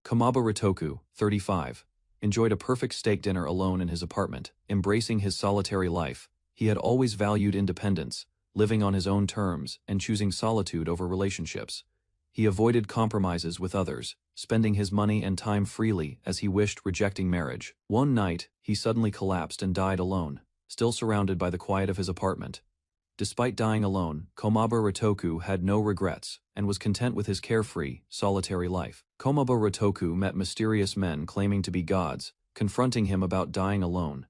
Komaba Ritoku, 35, enjoyed a perfect steak dinner alone in his apartment, embracing his solitary life. He had always valued independence, living on his own terms and choosing solitude over relationships. He avoided compromises with others, spending his money and time freely as he wished, rejecting marriage. One night, he suddenly collapsed and died alone, still surrounded by the quiet of his apartment. Despite dying alone, Komaba Ritoku had no regrets and was content with his carefree, solitary life. Komaba Ritoku met mysterious men claiming to be gods, confronting him about dying alone.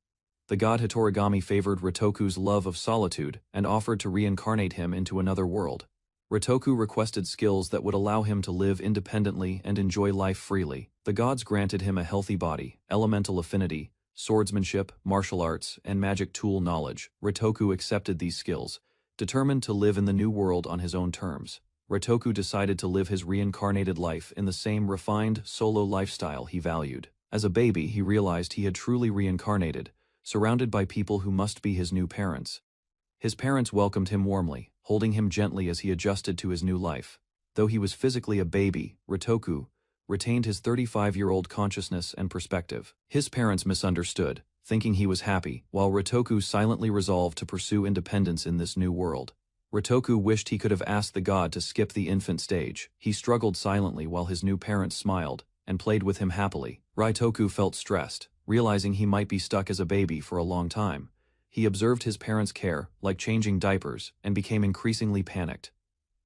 The god Hitorigami favored Ritoku's love of solitude and offered to reincarnate him into another world. Ritoku requested skills that would allow him to live independently and enjoy life freely. The gods granted him a healthy body, elemental affinity, swordsmanship, martial arts, and magic tool knowledge. Ritoku accepted these skills, determined to live in the new world on his own terms. Ritoku decided to live his reincarnated life in the same refined, solo lifestyle he valued. As a baby, he realized he had truly reincarnated, surrounded by people who must be his new parents. His parents welcomed him warmly, holding him gently as he adjusted to his new life. Though he was physically a baby, Ritoku retained his 35-year-old consciousness and perspective. His parents misunderstood, thinking he was happy, while Ritoku silently resolved to pursue independence in this new world. Ritoku wished he could have asked the god to skip the infant stage. He struggled silently while his new parents smiled and played with him happily. Ritoku felt stressed, realizing he might be stuck as a baby for a long time. He observed his parents' care, like changing diapers, and became increasingly panicked.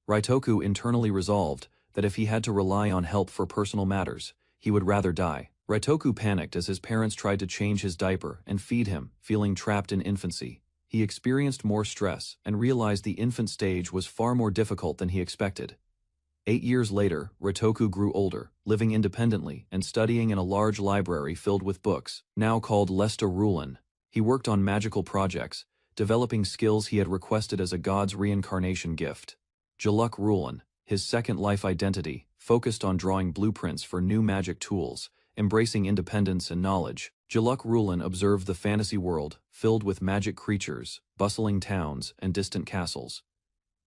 Ritoku internally resolved that if he had to rely on help for personal matters, he would rather die. Ritoku panicked as his parents tried to change his diaper and feed him, feeling trapped in infancy. He experienced more stress and realized the infant stage was far more difficult than he expected. 8 years later, Ritoku grew older, living independently and studying in a large library filled with books, now called Lesta Rulen. He worked on magical projects, developing skills he had requested as a god's reincarnation gift. Jaluk Rulen, his second life identity, focused on drawing blueprints for new magic tools, embracing independence and knowledge. Jaluk Rulen observed the fantasy world, filled with magic creatures, bustling towns, and distant castles.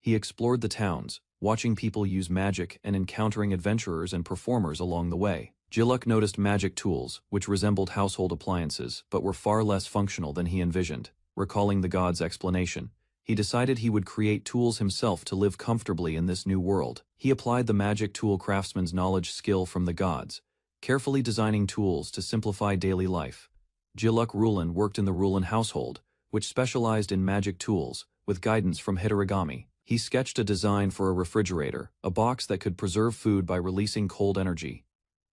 He explored the towns, watching people use magic and encountering adventurers and performers along the way. Jaluk noticed magic tools, which resembled household appliances but were far less functional than he envisioned. Recalling the god's explanation, he decided he would create tools himself to live comfortably in this new world. He applied the magic tool craftsman's knowledge skill from the gods, carefully designing tools to simplify daily life. Jaluk Rulen worked in the Rulen household, which specialized in magic tools, with guidance from Hitorigami. He sketched a design for a refrigerator, a box that could preserve food by releasing cold energy.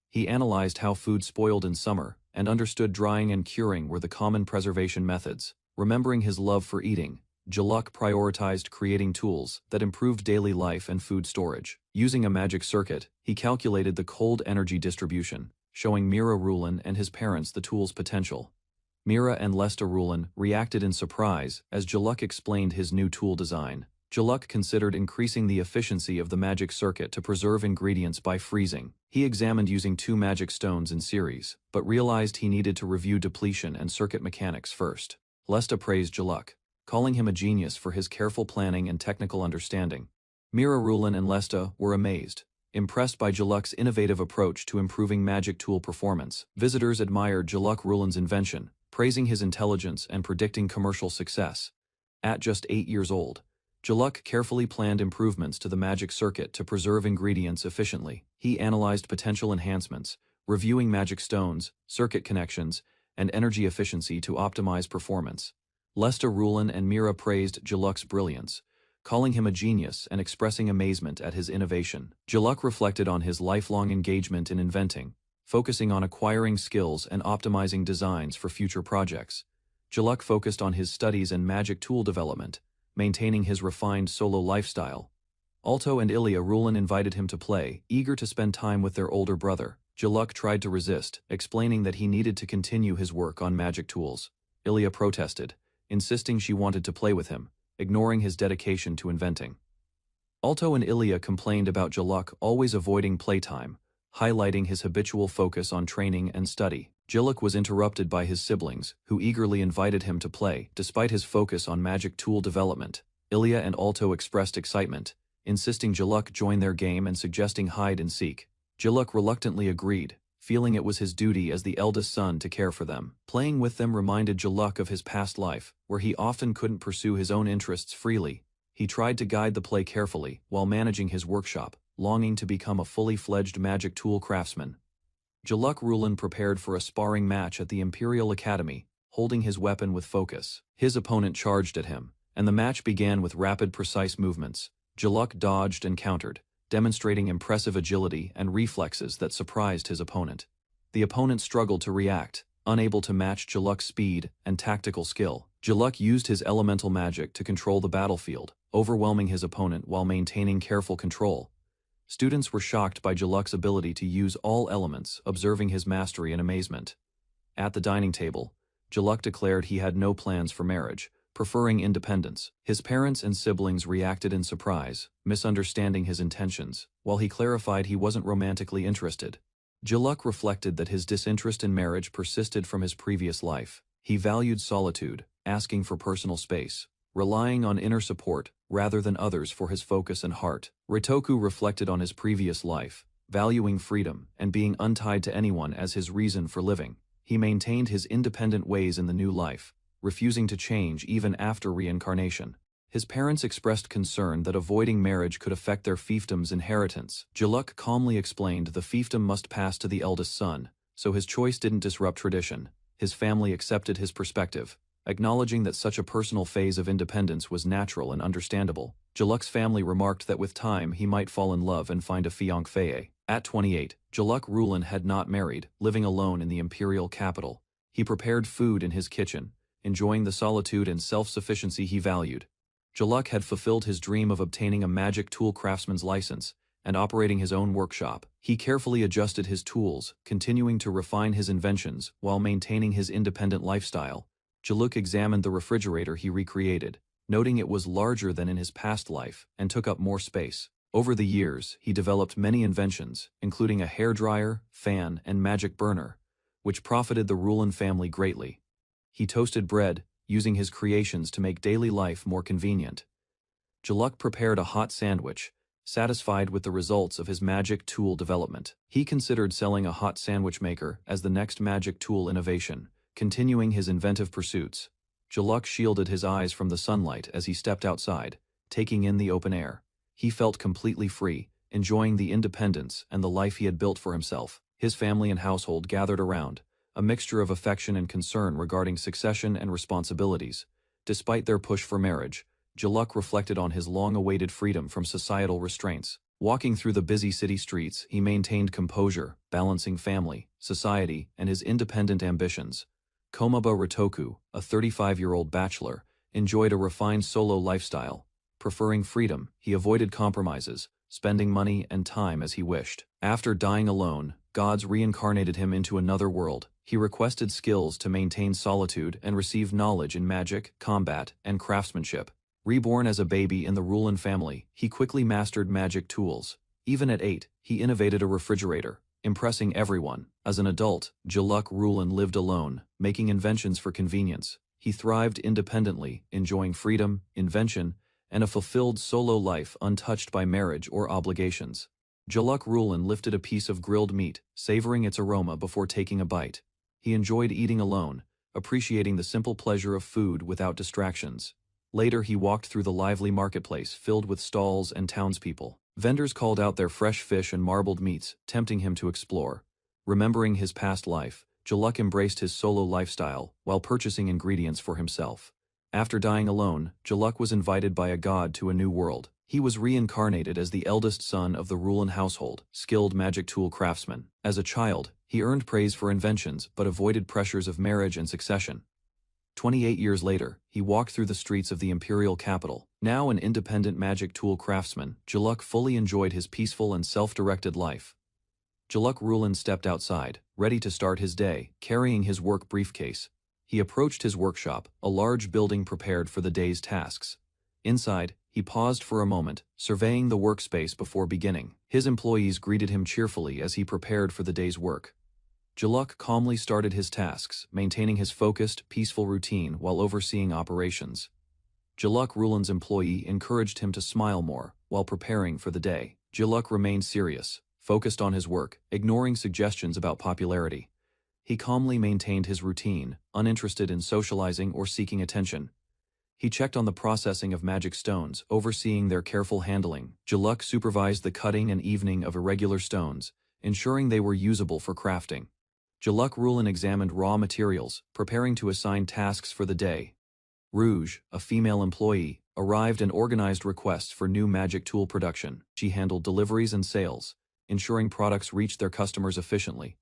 He analyzed how food spoiled in summer, and understood drying and curing were the common preservation methods. Remembering his love for eating, Jaluk prioritized creating tools that improved daily life and food storage. Using a magic circuit, he calculated the cold energy distribution, showing Mira Rulen and his parents the tool's potential. Mira and Lesta Rulen reacted in surprise as Jaluk explained his new tool design. Jaluk considered increasing the efficiency of the magic circuit to preserve ingredients by freezing. He examined using 2 magic stones in series, but realized he needed to review depletion and circuit mechanics first. Lesta praised Jaluk, calling him a genius for his careful planning and technical understanding. Mira Rulen and Lesta were amazed, impressed by Jaluk's innovative approach to improving magic tool performance. Visitors admired Jaluk Rulen's invention, praising his intelligence and predicting commercial success. At just 8 years old, Jaluk carefully planned improvements to the magic circuit to preserve ingredients efficiently. He analyzed potential enhancements, reviewing magic stones, circuit connections, and energy efficiency to optimize performance. Lesta Rulen and Mira praised Jaluk's brilliance, calling him a genius and expressing amazement at his innovation. Jaluk reflected on his lifelong engagement in inventing, focusing on acquiring skills and optimizing designs for future projects. Jaluk focused on his studies and magic tool development, maintaining his refined solo lifestyle. Alto and Ilya Rulen invited him to play, eager to spend time with their older brother. Jaluk tried to resist, explaining that he needed to continue his work on magic tools. Ilya protested, insisting she wanted to play with him, ignoring his dedication to inventing. Alto and Ilya complained about Jaluk always avoiding playtime, highlighting his habitual focus on training and study. Jaluk was interrupted by his siblings, who eagerly invited him to play. Despite his focus on magic tool development, Ilya and Alto expressed excitement, insisting Jaluk join their game and suggesting hide and seek. Jaluk reluctantly agreed, feeling it was his duty as the eldest son to care for them. Playing with them reminded Jaluk of his past life, where he often couldn't pursue his own interests freely. He tried to guide the play carefully while managing his workshop, longing to become a fully fledged magic tool craftsman. Jaluk Rulin prepared for a sparring match at the Imperial Academy, holding his weapon with focus. His opponent charged at him, and the match began with rapid, precise movements. Jaluk dodged and countered, demonstrating impressive agility and reflexes that surprised his opponent. The opponent struggled to react, unable to match Jaluk's speed and tactical skill. Jaluk used his elemental magic to control the battlefield, overwhelming his opponent while maintaining careful control. Students were shocked by Jaluk's ability to use all elements, observing his mastery in amazement. At the dining table, Jaluk declared he had no plans for marriage, preferring independence. His parents and siblings reacted in surprise, misunderstanding his intentions, while he clarified he wasn't romantically interested. Jaluk reflected that his disinterest in marriage persisted from his previous life. He valued solitude, asking for personal space, relying on inner support rather than others for his focus and heart. Ritoku reflected on his previous life, valuing freedom and being untied to anyone as his reason for living. He maintained his independent ways in the new life, refusing to change even after reincarnation. His parents expressed concern that avoiding marriage could affect their fiefdom's inheritance. Jaluk calmly explained the fiefdom must pass to the eldest son, so his choice didn't disrupt tradition. His family accepted his perspective, acknowledging that such a personal phase of independence was natural and understandable. Jaluk's family remarked that with time he might fall in love and find a fiancée. At 28, Jaluk Rulin had not married, living alone in the imperial capital. He prepared food in his kitchen, enjoying the solitude and self-sufficiency he valued. Jaluk had fulfilled his dream of obtaining a magic tool craftsman's license and operating his own workshop. He carefully adjusted his tools, continuing to refine his inventions while maintaining his independent lifestyle. Jaluk examined the refrigerator he recreated, noting it was larger than in his past life and took up more space. Over the years, he developed many inventions, including a hairdryer, fan, and magic burner, which profited the Rulin family greatly. He toasted bread, using his creations to make daily life more convenient. Jaluk prepared a hot sandwich, satisfied with the results of his magic tool development. He considered selling a hot sandwich maker as the next magic tool innovation, continuing his inventive pursuits. Jaluk shielded his eyes from the sunlight as he stepped outside, taking in the open air. He felt completely free, enjoying the independence and the life he had built for himself. His family and household gathered around, a mixture of affection and concern regarding succession and responsibilities. Despite their push for marriage, Jaluk reflected on his long-awaited freedom from societal restraints. Walking through the busy city streets, he maintained composure, balancing family, society, and his independent ambitions. Komaba Ritoku, a 35-year-old bachelor, enjoyed a refined solo lifestyle. Preferring freedom, he avoided compromises, spending money and time as he wished. After dying alone, gods reincarnated him into another world. He requested skills to maintain solitude and received knowledge in magic, combat, and craftsmanship. Reborn as a baby in the Rulin family, he quickly mastered magic tools. Even at 8, he innovated a refrigerator, impressing everyone. As an adult, Jaluk Rulin lived alone, making inventions for convenience. He thrived independently, enjoying freedom, invention, and a fulfilled solo life untouched by marriage or obligations. Jaluk Rulin lifted a piece of grilled meat, savoring its aroma before taking a bite. He enjoyed eating alone, appreciating the simple pleasure of food without distractions. Later he walked through the lively marketplace filled with stalls and townspeople. Vendors called out their fresh fish and marbled meats, tempting him to explore. Remembering his past life, Jaluk embraced his solo lifestyle while purchasing ingredients for himself. After dying alone, Jaluk was invited by a god to a new world. He was reincarnated as the eldest son of the Rulin household, skilled magic tool craftsman. As a child, he earned praise for inventions but avoided pressures of marriage and succession. 28 years later, he walked through the streets of the imperial capital. Now an independent magic tool craftsman, Jaluk fully enjoyed his peaceful and self-directed life. Jaluk Rulin stepped outside, ready to start his day, carrying his work briefcase. He approached his workshop, a large building prepared for the day's tasks. Inside, he paused for a moment, surveying the workspace before beginning. His employees greeted him cheerfully as he prepared for the day's work. Jaluk calmly started his tasks, maintaining his focused, peaceful routine while overseeing operations. Jaluk Rulin's employee encouraged him to smile more while preparing for the day. Jaluk remained serious, focused on his work, ignoring suggestions about popularity. He calmly maintained his routine, uninterested in socializing or seeking attention. He checked on the processing of magic stones, overseeing their careful handling. Jaluk supervised the cutting and evening of irregular stones, ensuring they were usable for crafting. Jaluk Rulin examined raw materials, preparing to assign tasks for the day. Rouge, a female employee, arrived and organized requests for new magic tool production. She handled deliveries and sales, ensuring products reached their customers efficiently.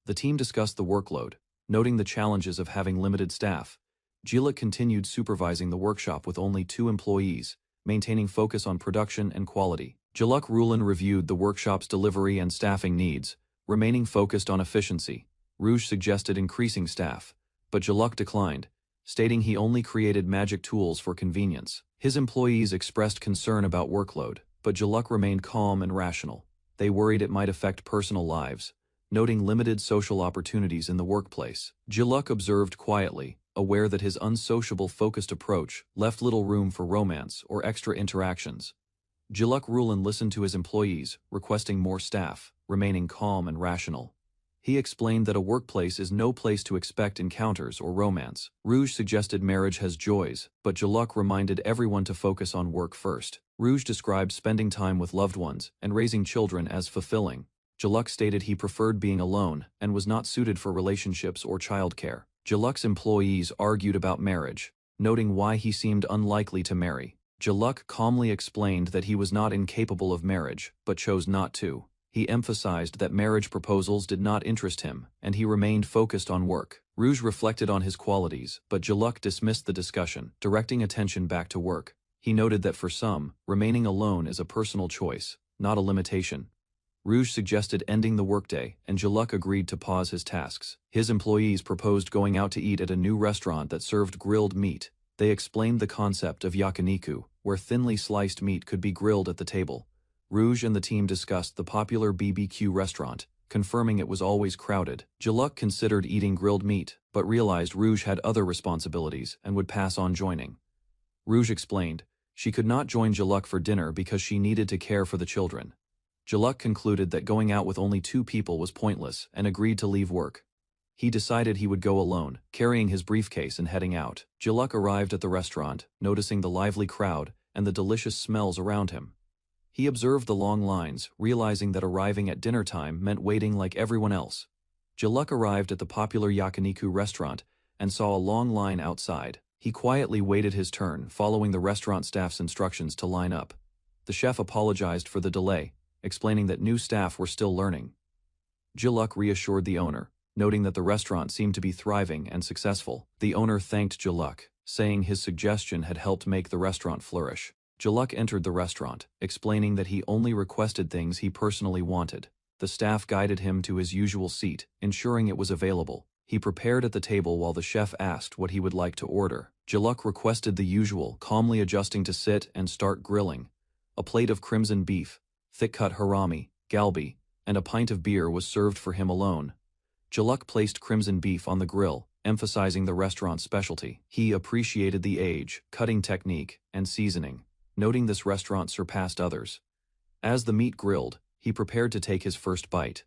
The team discussed the workload, noting the challenges of having limited staff. Jaluk continued supervising the workshop with only 2 employees, maintaining focus on production and quality. Jaluk Rulin reviewed the workshop's delivery and staffing needs, remaining focused on efficiency. Rouge suggested increasing staff, but Jaluk declined, stating he only created magic tools for convenience. His employees expressed concern about workload, but Jaluk remained calm and rational. They worried it might affect personal lives, noting limited social opportunities in the workplace. Jaluk observed quietly, aware that his unsociable, focused approach left little room for romance or extra interactions. Jaluk Rulin listened to his employees, requesting more staff, remaining calm and rational. He explained that a workplace is no place to expect encounters or romance. Rouge suggested marriage has joys, but Jaluk reminded everyone to focus on work first. Rouge described spending time with loved ones and raising children as fulfilling. Jaluk stated he preferred being alone and was not suited for relationships or childcare. Jaluk's employees argued about marriage, noting why he seemed unlikely to marry. Jaluk calmly explained that he was not incapable of marriage, but chose not to. He emphasized that marriage proposals did not interest him, and he remained focused on work. Rouge reflected on his qualities, but Jaluk dismissed the discussion, directing attention back to work. He noted that for some, remaining alone is a personal choice, not a limitation. Rouge suggested ending the workday, and Jaluk agreed to pause his tasks. His employees proposed going out to eat at a new restaurant that served grilled meat. They explained the concept of yakiniku, where thinly sliced meat could be grilled at the table. Rouge and the team discussed the popular BBQ restaurant, confirming it was always crowded. Jaluk considered eating grilled meat, but realized Rouge had other responsibilities and would pass on joining. Rouge explained she could not join Jaluk for dinner because she needed to care for the children. Jaluk concluded that going out with only 2 people was pointless and agreed to leave work. He decided he would go alone, carrying his briefcase and heading out. Jaluk arrived at the restaurant, noticing the lively crowd and the delicious smells around him. He observed the long lines, realizing that arriving at dinner time meant waiting like everyone else. Jaluk arrived at the popular yakiniku restaurant and saw a long line outside. He quietly waited his turn, following the restaurant staff's instructions to line up. The chef apologized for the delay, explaining that new staff were still learning. Jaluk reassured the owner, noting that the restaurant seemed to be thriving and successful. The owner thanked Jaluk, saying his suggestion had helped make the restaurant flourish. Jaluk entered the restaurant, explaining that he only requested things he personally wanted. The staff guided him to his usual seat, ensuring it was available. He prepared at the table while the chef asked what he would like to order. Jaluk requested the usual, calmly adjusting to sit and start grilling. A plate of crimson beef, thick-cut harami, galbi, and a pint of beer was served for him alone. Jaluk placed crimson beef on the grill, emphasizing the restaurant's specialty. He appreciated the age, cutting technique, and seasoning, noting this restaurant surpassed others. As the meat grilled, he prepared to take his first bite.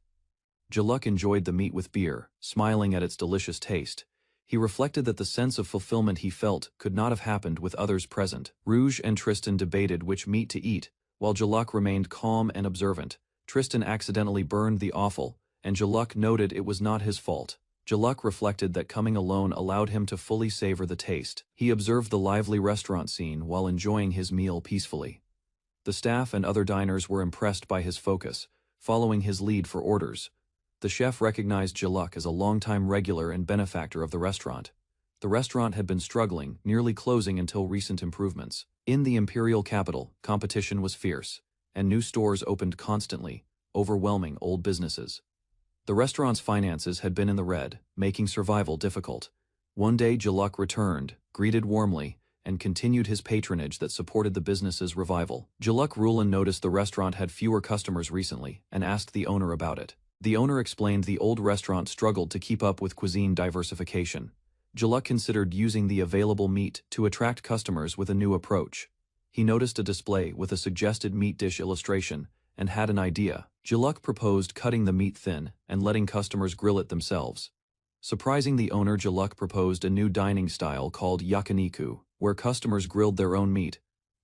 Jaluk enjoyed the meat with beer, smiling at its delicious taste. He reflected that the sense of fulfillment he felt could not have happened with others present. Rouge and Tristan debated which meat to eat, while Jaluk remained calm and observant. Tristan accidentally burned the offal, and Jaluk noted it was not his fault. Jaluk reflected that coming alone allowed him to fully savor the taste. He observed the lively restaurant scene while enjoying his meal peacefully. The staff and other diners were impressed by his focus, following his lead for orders. The chef recognized Jaluk as a longtime regular and benefactor of the restaurant. The restaurant had been struggling, nearly closing until recent improvements. In the imperial capital, competition was fierce, and new stores opened constantly, overwhelming old businesses. The restaurant's finances had been in the red, making survival difficult. One day Jaluk returned, greeted warmly, and continued his patronage that supported the business's revival. Jaluk Rulin noticed the restaurant had fewer customers recently and asked the owner about it. The owner explained the old restaurant struggled to keep up with cuisine diversification. Jaluk considered using the available meat to attract customers with a new approach. He noticed a display with a suggested meat dish illustration and had an idea. Jaluk proposed cutting the meat thin and letting customers grill it themselves. Surprising the owner, Jaluk proposed a new dining style called yakiniku, where customers grilled their own meat.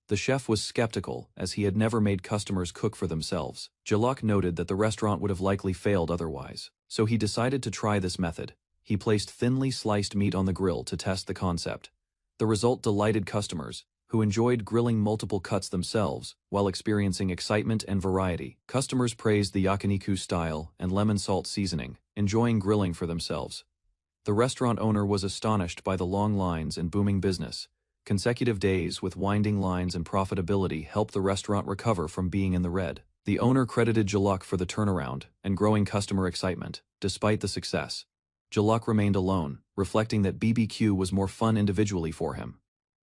The chef was skeptical, as he had never made customers cook for themselves. Jaluk noted that the restaurant would have likely failed otherwise, so he decided to try this method. He placed thinly sliced meat on the grill to test the concept. The result delighted customers, who enjoyed grilling multiple cuts themselves while experiencing excitement and variety. Customers praised the yakiniku style and lemon salt seasoning, enjoying grilling for themselves. The restaurant owner was astonished by the long lines and booming business. Consecutive days with winding lines and profitability helped the restaurant recover from being in the red. The owner credited Jaluk for the turnaround and growing customer excitement. Despite the success, Jaluk remained alone, reflecting that BBQ was more fun individually for him.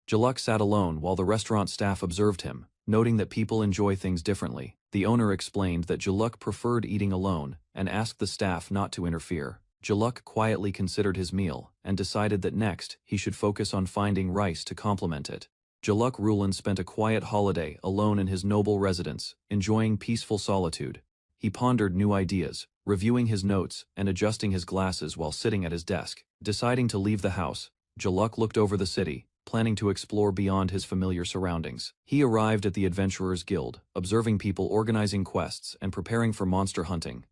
Jaluk sat alone while the restaurant staff observed him, noting that people enjoy things differently. The owner explained that Jaluk preferred eating alone and asked the staff not to interfere. Jaluk quietly considered his meal and decided that next he should focus on finding rice to complement it. Jaluk Rulan spent a quiet holiday alone in his noble residence, enjoying peaceful solitude. He pondered new ideas, reviewing his notes and adjusting his glasses while sitting at his desk. Deciding to leave the house, Jaluk looked over the city, planning to explore beyond his familiar surroundings. He arrived at the Adventurers Guild, observing people organizing quests and preparing for monster hunting.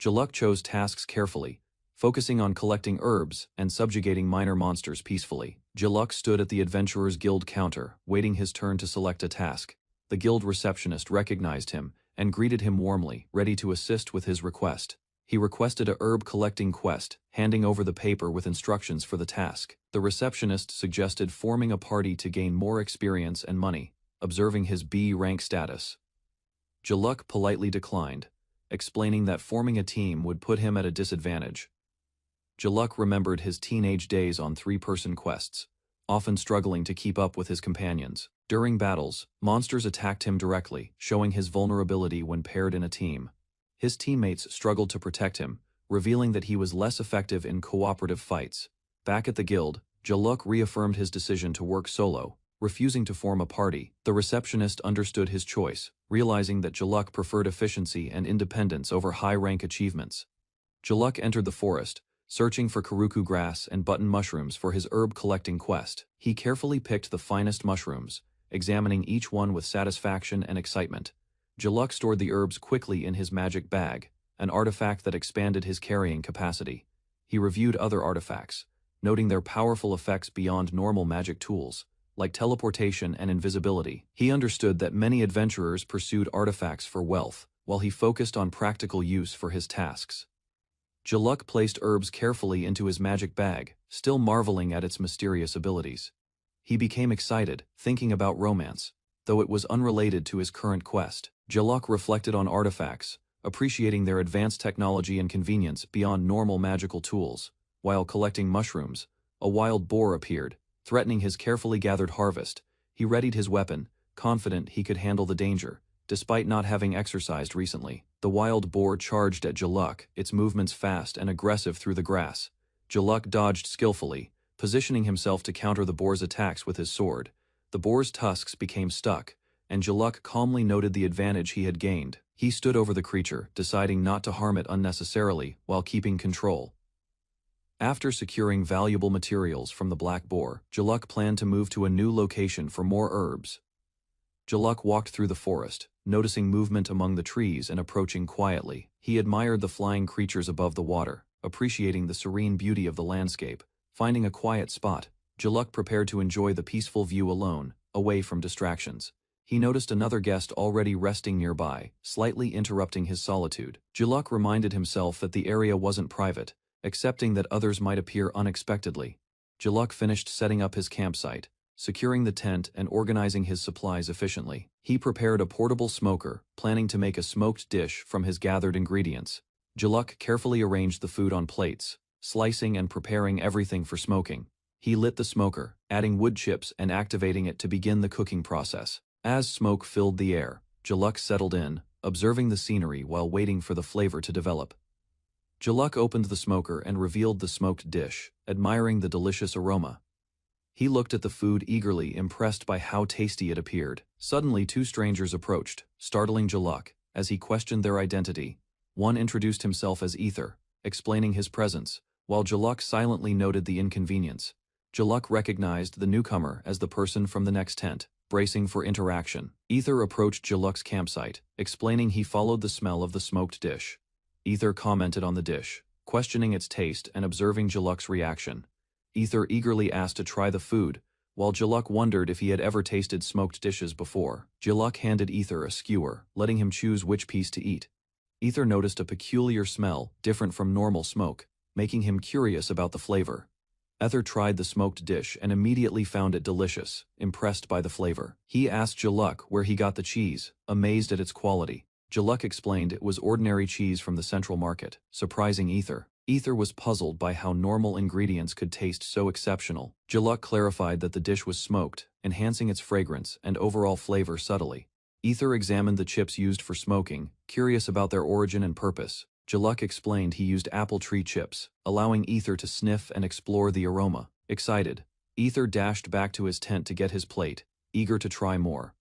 Jaluk chose tasks carefully, focusing on collecting herbs and subjugating minor monsters peacefully. Jaluk stood at the Adventurers Guild counter, waiting his turn to select a task. The guild receptionist recognized him and greeted him warmly, ready to assist with his request. He requested a herb collecting quest, handing over the paper with instructions for the task. The receptionist suggested forming a party to gain more experience and money, observing his B rank status. Jaluk politely declined, explaining that forming a team would put him at a disadvantage. Jaluk remembered his teenage days on three-person quests, often struggling to keep up with his companions. During battles, monsters attacked him directly, showing his vulnerability when paired in a team. His teammates struggled to protect him, revealing that he was less effective in cooperative fights. Back at the guild, Jaluk reaffirmed his decision to work solo, refusing to form a party. The receptionist understood his choice, realizing that Jaluk preferred efficiency and independence over high-rank achievements. Jaluk entered the forest, searching for karuku grass and button mushrooms for his herb-collecting quest. He carefully picked the finest mushrooms, examining each one with satisfaction and excitement. Jaluk stored the herbs quickly in his magic bag, an artifact that expanded his carrying capacity. He reviewed other artifacts, noting their powerful effects beyond normal magic tools, like teleportation and invisibility. He understood that many adventurers pursued artifacts for wealth, while he focused on practical use for his tasks. Jaluk placed herbs carefully into his magic bag, still marveling at its mysterious abilities. He became excited, thinking about romance, though it was unrelated to his current quest. Jaluk reflected on artifacts, appreciating their advanced technology and convenience beyond normal magical tools. While collecting mushrooms, a wild boar appeared, threatening his carefully gathered harvest. He readied his weapon, confident he could handle the danger, despite not having exercised recently. The wild boar charged at Jaluk, its movements fast and aggressive through the grass. Jaluk dodged skillfully, positioning himself to counter the boar's attacks with his sword. The boar's tusks became stuck, and Jaluk calmly noted the advantage he had gained. He stood over the creature, deciding not to harm it unnecessarily while keeping control. After securing valuable materials from the black boar, Jaluk planned to move to a new location for more herbs. Jaluk walked through the forest, noticing movement among the trees and approaching quietly. He admired the flying creatures above the water, appreciating the serene beauty of the landscape. Finding a quiet spot, Jaluk prepared to enjoy the peaceful view alone, away from distractions. He noticed another guest already resting nearby, slightly interrupting his solitude. Jaluk reminded himself that the area wasn't private, accepting that others might appear unexpectedly. Jaluk finished setting up his campsite, securing the tent and organizing his supplies efficiently. He prepared a portable smoker, planning to make a smoked dish from his gathered ingredients. Jaluk carefully arranged the food on plates, slicing and preparing everything for smoking. He lit the smoker, adding wood chips and activating it to begin the cooking process. As smoke filled the air, Jaluk settled in, observing the scenery while waiting for the flavor to develop. Jaluk opened the smoker and revealed the smoked dish, admiring the delicious aroma. He looked at the food eagerly, impressed by how tasty it appeared. Suddenly, two strangers approached, startling Jaluk. as he questioned their identity. One introduced himself as Ether, explaining his presence, while Jaluk silently noted the inconvenience. Jaluk recognized the newcomer as the person from the next tent, bracing for interaction. Ether approached Jaluk's campsite, explaining he followed the smell of the smoked dish. Ether commented on the dish, questioning its taste and observing Jaluk's reaction. Ether eagerly asked to try the food, while Jaluk wondered if he had ever tasted smoked dishes before. Jaluk handed Ether a skewer, letting him choose which piece to eat. Ether noticed a peculiar smell, different from normal smoke, making him curious about the flavor. Ether tried the smoked dish and immediately found it delicious, impressed by the flavor. He asked Jaluk where he got the cheese, amazed at its quality. Jaluk explained it was ordinary cheese from the central market, surprising Ether. Ether was puzzled by how normal ingredients could taste so exceptional. Jaluk clarified that the dish was smoked, enhancing its fragrance and overall flavor subtly. Ether examined the chips used for smoking, curious about their origin and purpose. Jaluk explained he used apple tree chips, allowing Ether to sniff and explore the aroma. Excited, Ether dashed back to his tent to get his plate, eager to try more.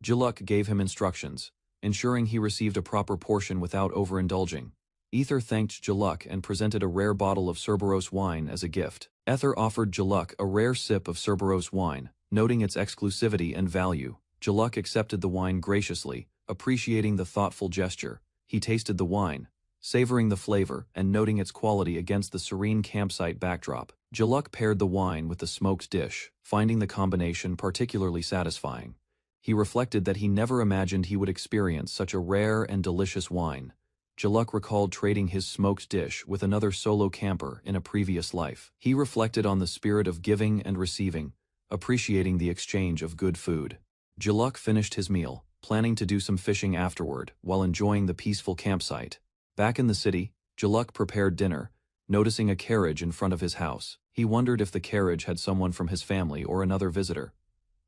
Jaluk gave him instructions, ensuring he received a proper portion without overindulging. Ether thanked Jaluk and presented a rare bottle of Cerberus wine as a gift. Ether offered Jaluk a rare sip of Cerberus wine, noting its exclusivity and value. Jaluk accepted the wine graciously, appreciating the thoughtful gesture. He tasted the wine, savoring the flavor and noting its quality against the serene campsite backdrop. Jaluk paired the wine with the smoked dish, finding the combination particularly satisfying. He reflected that he never imagined he would experience such a rare and delicious wine. Jaluk recalled trading his smoked dish with another solo camper in a previous life. He reflected on the spirit of giving and receiving, appreciating the exchange of good food. Jaluk finished his meal, planning to do some fishing afterward while enjoying the peaceful campsite. Back in the city, Jaluk prepared dinner, noticing a carriage in front of his house. He wondered if the carriage had someone from his family or another visitor.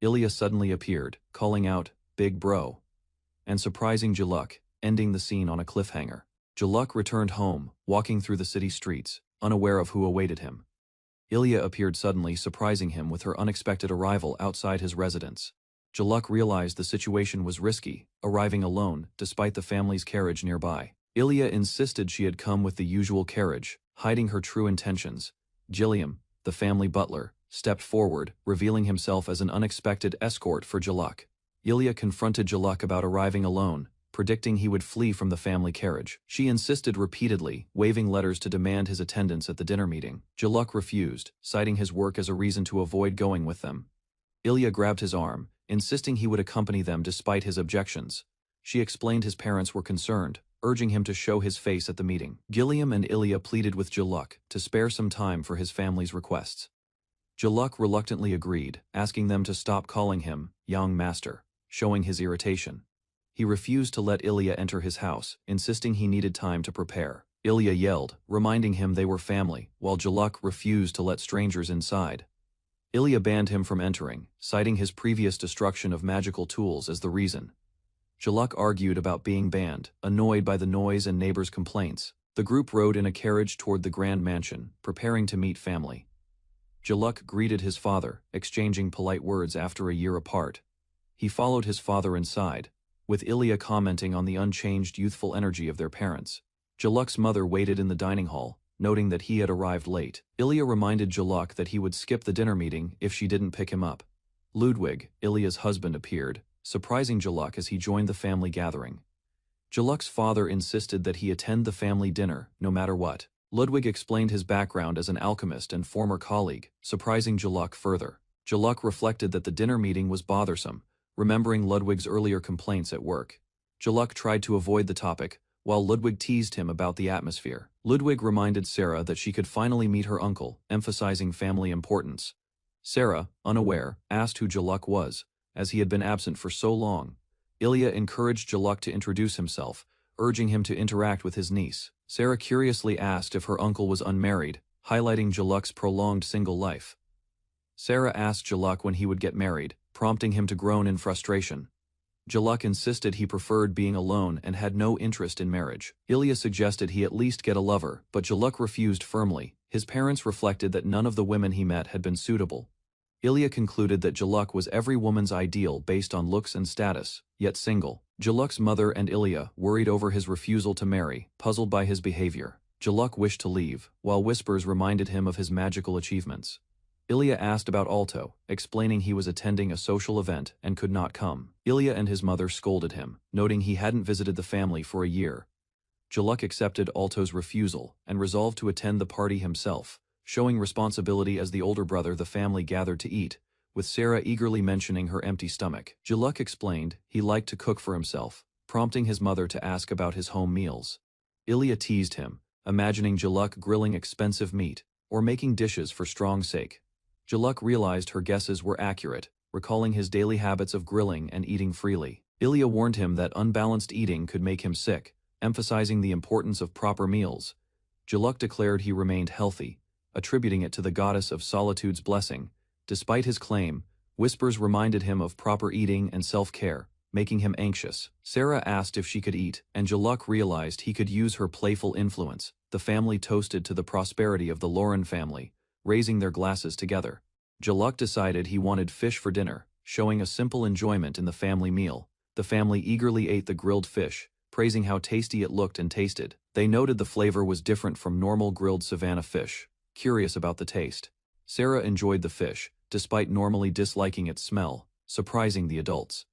Ilya suddenly appeared, calling out, "Big bro," and surprising Jaluk, ending the scene on a cliffhanger. Jaluk returned home, walking through the city streets, unaware of who awaited him. Ilya appeared suddenly, surprising him with her unexpected arrival outside his residence. Jaluk realized the situation was risky, arriving alone, despite the family's carriage nearby. Ilya insisted she had come with the usual carriage, hiding her true intentions. Gilliam, the family butler, stepped forward, revealing himself as an unexpected escort for Jaluk. Ilya confronted Jaluk about arriving alone, predicting he would flee from the family carriage. She insisted repeatedly, waving letters to demand his attendance at the dinner meeting. Jaluk refused, citing his work as a reason to avoid going with them. Ilya grabbed his arm, insisting he would accompany them despite his objections. She explained his parents were concerned, urging him to show his face at the meeting. Gilliam and Ilya pleaded with Jaluk to spare some time for his family's requests. Jaluk reluctantly agreed, asking them to stop calling him young master, showing his irritation. He refused to let Ilya enter his house, insisting he needed time to prepare. Ilya yelled, reminding him they were family, while Jaluk refused to let strangers inside. Ilya banned him from entering, citing his previous destruction of magical tools as the reason. Jaluk argued about being banned, annoyed by the noise and neighbors' complaints. The group rode in a carriage toward the grand mansion, preparing to meet family. Jaluk greeted his father, exchanging polite words after a year apart. He followed his father inside, with Ilya commenting on the unchanged youthful energy of their parents. Jaluk's mother waited in the dining hall, noting that he had arrived late. Ilya reminded Jaluk that he would skip the dinner meeting if she didn't pick him up. Ludwig, Ilya's husband, appeared, surprising Jaluk as he joined the family gathering. Jaluk's father insisted that he attend the family dinner, no matter what. Ludwig explained his background as an alchemist and former colleague, surprising Jaluk further. Jaluk reflected that the dinner meeting was bothersome, remembering Ludwig's earlier complaints at work. Jaluk tried to avoid the topic, while Ludwig teased him about the atmosphere. Ludwig reminded Sarah that she could finally meet her uncle, emphasizing family importance. Sarah, unaware, asked who Jaluk was, as he had been absent for so long. Ilya encouraged Jaluk to introduce himself, urging him to interact with his niece. Sarah curiously asked if her uncle was unmarried, highlighting Jaluk's prolonged single life. Sarah asked Jaluk when he would get married, prompting him to groan in frustration. Jaluk insisted he preferred being alone and had no interest in marriage. Ilya suggested he at least get a lover, but Jaluk refused firmly. His parents reflected that none of the women he met had been suitable. Ilya concluded that Jaluk was every woman's ideal based on looks and status, yet single. Jaluk's mother and Ilya worried over his refusal to marry, puzzled by his behavior. Jaluk wished to leave, while whispers reminded him of his magical achievements. Ilya asked about Alto, explaining he was attending a social event and could not come. Ilya and his mother scolded him, noting he hadn't visited the family for a year. Jaluk accepted Alto's refusal and resolved to attend the party himself, showing responsibility as the older brother. The family gathered to eat, with Sarah eagerly mentioning her empty stomach. Jaluk explained he liked to cook for himself, prompting his mother to ask about his home meals. Ilya teased him, imagining Jaluk grilling expensive meat or making dishes for Strong's sake. Jaluk realized her guesses were accurate, recalling his daily habits of grilling and eating freely. Ilya warned him that unbalanced eating could make him sick, emphasizing the importance of proper meals. Jaluk declared he remained healthy, attributing it to the goddess of solitude's blessing. Despite his claim, whispers reminded him of proper eating and self-care, making him anxious. Sarah asked if she could eat, and Jaluk realized he could use her playful influence. The family toasted to the prosperity of the Lauren family, raising their glasses together. Jaluk decided he wanted fish for dinner, showing a simple enjoyment in the family meal. The family eagerly ate the grilled fish, praising how tasty it looked and tasted. They noted the flavor was different from normal grilled savanna fish, curious about the taste. Sarah enjoyed the fish, despite normally disliking its smell, surprising the adults.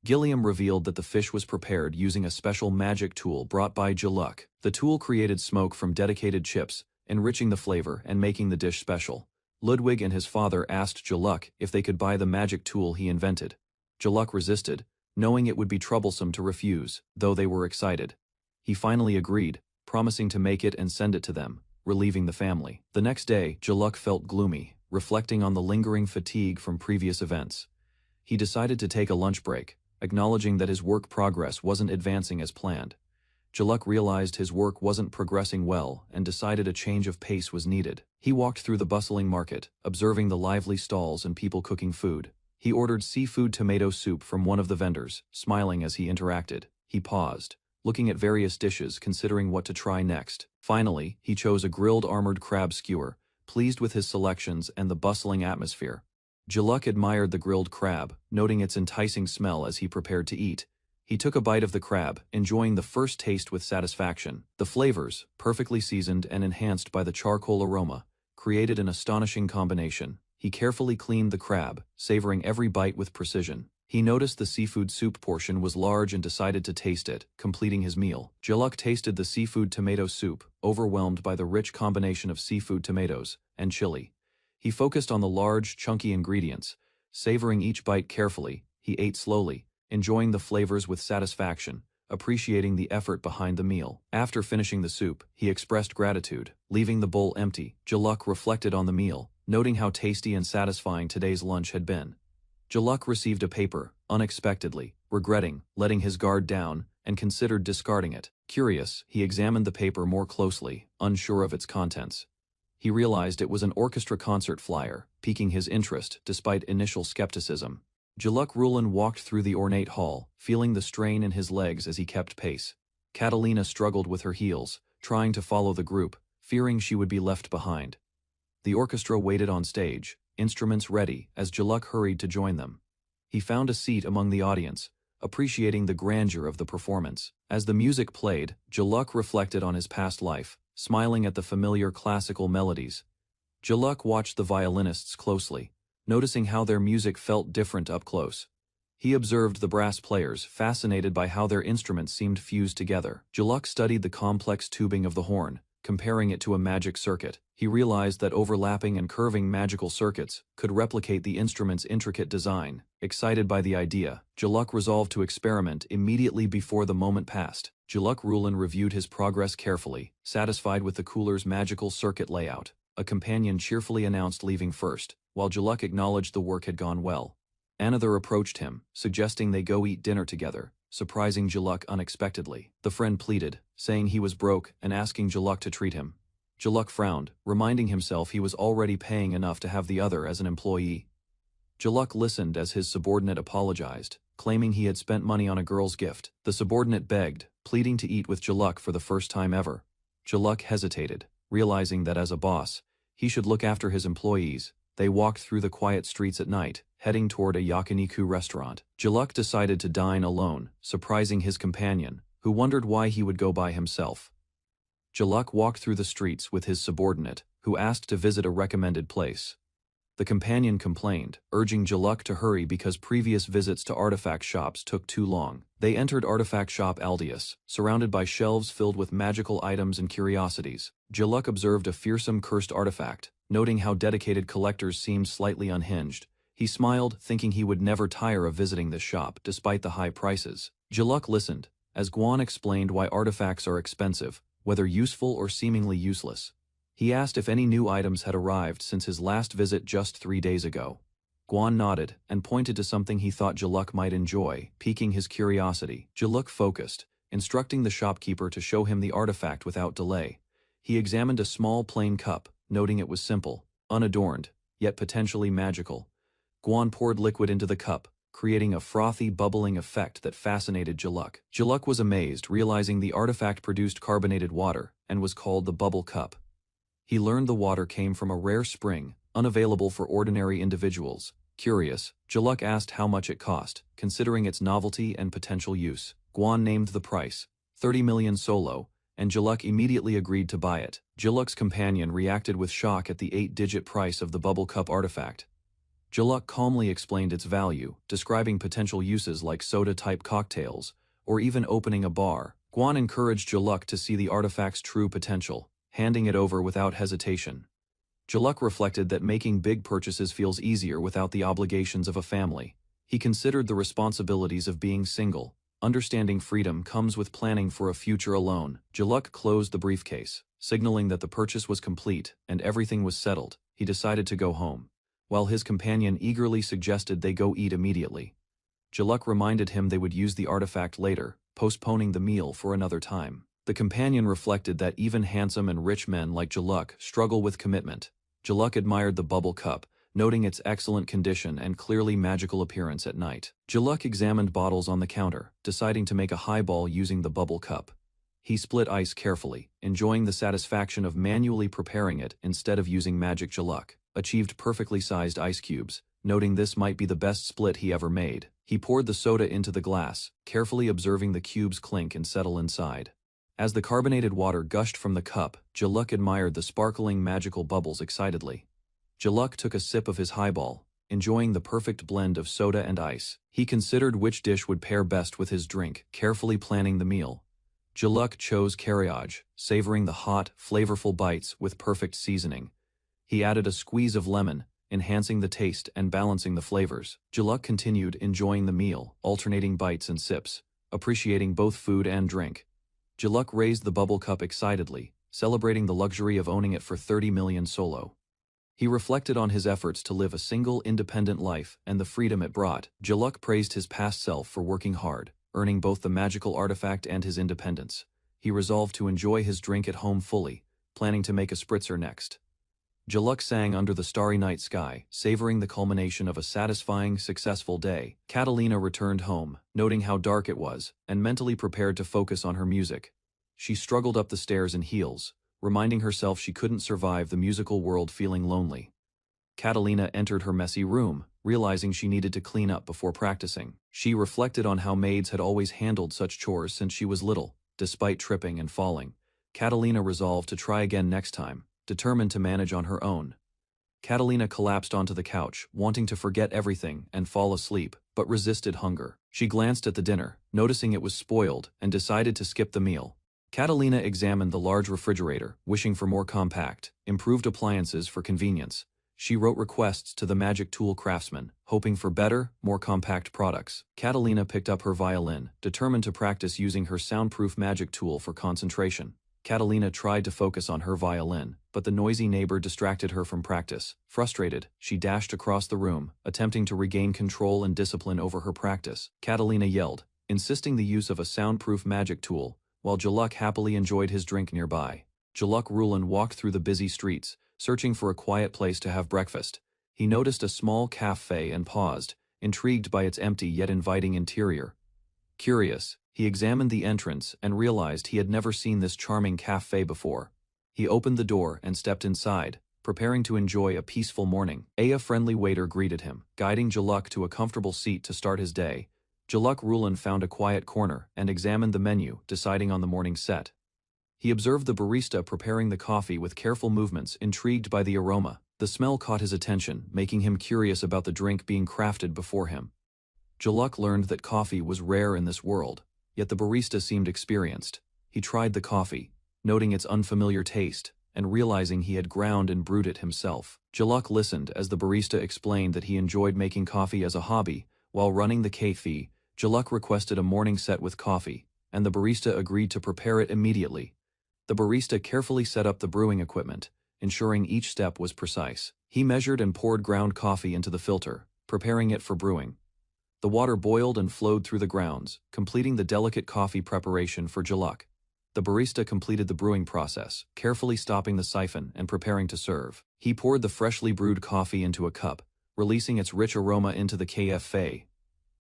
Gilliam revealed that the fish was prepared using a special magic tool brought by Jaluk. The tool created smoke from dedicated chips, enriching the flavor and making the dish special. Ludwig and his father asked Jaluk if they could buy the magic tool he invented. Jaluk resisted, knowing it would be troublesome to refuse, though they were excited. He finally agreed, promising to make it and send it to them, relieving the family. The next day, Jaluk felt gloomy, reflecting on the lingering fatigue from previous events. He decided to take a lunch break, acknowledging that his work progress wasn't advancing as planned. Jaluk realized his work wasn't progressing well and decided a change of pace was needed. He walked through the bustling market, observing the lively stalls and people cooking food. He ordered seafood tomato soup from one of the vendors, smiling as he interacted. He paused, looking at various dishes, considering what to try next. Finally, he chose a grilled armored crab skewer, pleased with his selections and the bustling atmosphere. Jaluk admired the grilled crab, noting its enticing smell as he prepared to eat. He took a bite of the crab, enjoying the first taste with satisfaction. The flavors, perfectly seasoned and enhanced by the charcoal aroma, created an astonishing combination. He carefully cleaned the crab, savoring every bite with precision. He noticed the seafood soup portion was large and decided to taste it, completing his meal. Jaluk tasted the seafood tomato soup, overwhelmed by the rich combination of seafood tomatoes and chili. He focused on the large, chunky ingredients. Savoring each bite carefully, he ate slowly, enjoying the flavors with satisfaction, appreciating the effort behind the meal. After finishing the soup, he expressed gratitude, leaving the bowl empty. Jaluk reflected on the meal, noting how tasty and satisfying today's lunch had been. Jaluk received a paper, unexpectedly, regretting letting his guard down, and considered discarding it. Curious, he examined the paper more closely, unsure of its contents. He realized it was an orchestra concert flyer, piquing his interest despite initial skepticism. Jaluk Rulin walked through the ornate hall, feeling the strain in his legs as he kept pace. Catalina struggled with her heels, trying to follow the group, fearing she would be left behind. The orchestra waited on stage, instruments ready, as Jaluk hurried to join them. He found a seat among the audience, appreciating the grandeur of the performance. As the music played, Jaluk reflected on his past life, smiling at the familiar classical melodies. Jaluk watched the violinists closely, noticing how their music felt different up close. He observed the brass players, fascinated by how their instruments seemed fused together. Jaluk studied the complex tubing of the horn, comparing it to a magic circuit. He realized that overlapping and curving magical circuits could replicate the instrument's intricate design. Excited by the idea, Jaluk resolved to experiment immediately before the moment passed. Jaluk Rulin reviewed his progress carefully, satisfied with the cooler's magical circuit layout. A companion cheerfully announced leaving first, while Jaluk acknowledged the work had gone well. Another approached him, suggesting they go eat dinner together, surprising Jaluk unexpectedly. The friend pleaded, saying he was broke and asking Jaluk to treat him. Jaluk frowned, reminding himself he was already paying enough to have the other as an employee. Jaluk listened as his subordinate apologized, claiming he had spent money on a girl's gift. The subordinate begged, pleading to eat with Jaluk for the first time ever. Jaluk hesitated, realizing that as a boss, he should look after his employees. They walked through the quiet streets at night, heading toward a yakiniku restaurant. Jaluk decided to dine alone, surprising his companion, who wondered why he would go by himself. Jaluk walked through the streets with his subordinate, who asked to visit a recommended place. The companion complained, urging Jaluk to hurry because previous visits to artifact shops took too long. They entered artifact shop Aldius, surrounded by shelves filled with magical items and curiosities. Jaluk observed a fearsome cursed artifact, noting how dedicated collectors seemed slightly unhinged. He smiled, thinking he would never tire of visiting this shop, despite the high prices. Jaluk listened, as Guan explained why artifacts are expensive, whether useful or seemingly useless. He asked if any new items had arrived since his last visit just 3 days ago. Guan nodded and pointed to something he thought Jaluk might enjoy, piquing his curiosity. Jaluk focused, instructing the shopkeeper to show him the artifact without delay. He examined a small plain cup, noting it was simple, unadorned, yet potentially magical. Guan poured liquid into the cup, creating a frothy, bubbling effect that fascinated Jaluk. Jaluk was amazed, realizing the artifact produced carbonated water and was called the bubble cup. He learned the water came from a rare spring, unavailable for ordinary individuals. Curious, Jaluk asked how much it cost, considering its novelty and potential use. Guan named the price, 30 million solo, and Jaluk immediately agreed to buy it. Jaluk's companion reacted with shock at the 8-digit price of the bubble cup artifact. Jaluk calmly explained its value, describing potential uses like soda-type cocktails, or even opening a bar. Guan encouraged Jaluk to see the artifact's true potential, handing it over without hesitation. Jaluk reflected that making big purchases feels easier without the obligations of a family. He considered the responsibilities of being single. Understanding freedom comes with planning for a future alone. Jaluk closed the briefcase, signaling that the purchase was complete and everything was settled. He decided to go home, while his companion eagerly suggested they go eat immediately. Jaluk reminded him they would use the artifact later, postponing the meal for another time. The companion reflected that even handsome and rich men like Jaluk struggle with commitment. Jaluk admired the bubble cup, noting its excellent condition and clearly magical appearance at night. Jaluk examined bottles on the counter, deciding to make a highball using the bubble cup. He split ice carefully, enjoying the satisfaction of manually preparing it instead of using magic. Jaluk achieved perfectly sized ice cubes, noting this might be the best split he ever made. He poured the soda into the glass, carefully observing the cubes clink and settle inside. As the carbonated water gushed from the cup, Jaluk admired the sparkling magical bubbles excitedly. Jaluk took a sip of his highball, enjoying the perfect blend of soda and ice. He considered which dish would pair best with his drink, carefully planning the meal. Jaluk chose carriage, savoring the hot, flavorful bites with perfect seasoning. He added a squeeze of lemon, enhancing the taste and balancing the flavors. Jaluk continued enjoying the meal, alternating bites and sips, appreciating both food and drink. Jaluk raised the bubble cup excitedly, celebrating the luxury of owning it for 30 million solo. He reflected on his efforts to live a single, independent life and the freedom it brought. Jaluk praised his past self for working hard, earning both the magical artifact and his independence. He resolved to enjoy his drink at home fully, planning to make a spritzer next. Jaluk sang under the starry night sky, savoring the culmination of a satisfying, successful day. Catalina returned home, noting how dark it was, and mentally prepared to focus on her music. She struggled up the stairs in heels, reminding herself she couldn't survive the musical world feeling lonely. Catalina entered her messy room, realizing she needed to clean up before practicing. She reflected on how maids had always handled such chores since she was little, despite tripping and falling. Catalina resolved to try again next time, determined to manage on her own. Catalina collapsed onto the couch, wanting to forget everything and fall asleep, but resisted hunger. She glanced at the dinner, noticing it was spoiled, and decided to skip the meal. Catalina examined the large refrigerator, wishing for more compact, improved appliances for convenience. She wrote requests to the magic tool craftsman, hoping for better, more compact products. Catalina picked up her violin, determined to practice using her soundproof magic tool for concentration. Catalina tried to focus on her violin, but the noisy neighbor distracted her from practice. Frustrated, she dashed across the room, attempting to regain control and discipline over her practice. Catalina yelled, insisting the use of a soundproof magic tool, while Jaluk happily enjoyed his drink nearby. Jaluk Rulin walked through the busy streets, searching for a quiet place to have breakfast. He noticed a small cafe and paused, intrigued by its empty yet inviting interior. Curious, he examined the entrance and realized he had never seen this charming cafe before. He opened the door and stepped inside, preparing to enjoy a peaceful morning. A friendly waiter greeted him, guiding Jaluk to a comfortable seat to start his day. Jaluk Rulan found a quiet corner and examined the menu, deciding on the morning set. He observed the barista preparing the coffee with careful movements, intrigued by the aroma. The smell caught his attention, making him curious about the drink being crafted before him. Jaluk learned that coffee was rare in this world, yet the barista seemed experienced. He tried the coffee, noting its unfamiliar taste, and realizing he had ground and brewed it himself. Jaluk listened as the barista explained that he enjoyed making coffee as a hobby. While running the cafe, Jaluk requested a morning set with coffee, and the barista agreed to prepare it immediately. The barista carefully set up the brewing equipment, ensuring each step was precise. He measured and poured ground coffee into the filter, preparing it for brewing. The water boiled and flowed through the grounds, completing the delicate coffee preparation for Jaluk. The barista completed the brewing process, carefully stopping the siphon and preparing to serve. He poured the freshly brewed coffee into a cup, releasing its rich aroma into the cafe.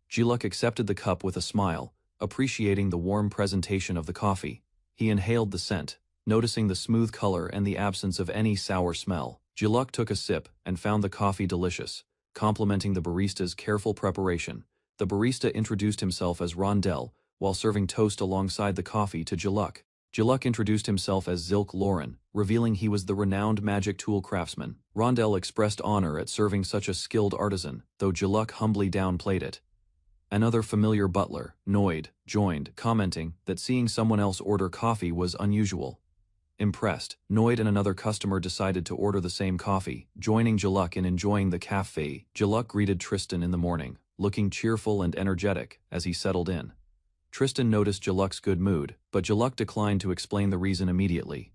Jaluk accepted the cup with a smile, appreciating the warm presentation of the coffee. He inhaled the scent, noticing the smooth color and the absence of any sour smell. Jaluk took a sip and found the coffee delicious, complimenting the barista's careful preparation. The barista introduced himself as Rondell, while serving toast alongside the coffee to Jaluk. Jaluk introduced himself as Zilk Lauren, revealing he was the renowned magic tool craftsman. Rondell expressed honor at serving such a skilled artisan, though Jaluk humbly downplayed it. Another familiar butler, Noid, joined, commenting that seeing someone else order coffee was unusual. Impressed, Noid and another customer decided to order the same coffee, joining Jaluk in enjoying the cafe. Jaluk greeted Tristan in the morning, looking cheerful and energetic as he settled in. Tristan noticed Jaluk's good mood, but Jaluk declined to explain the reason immediately.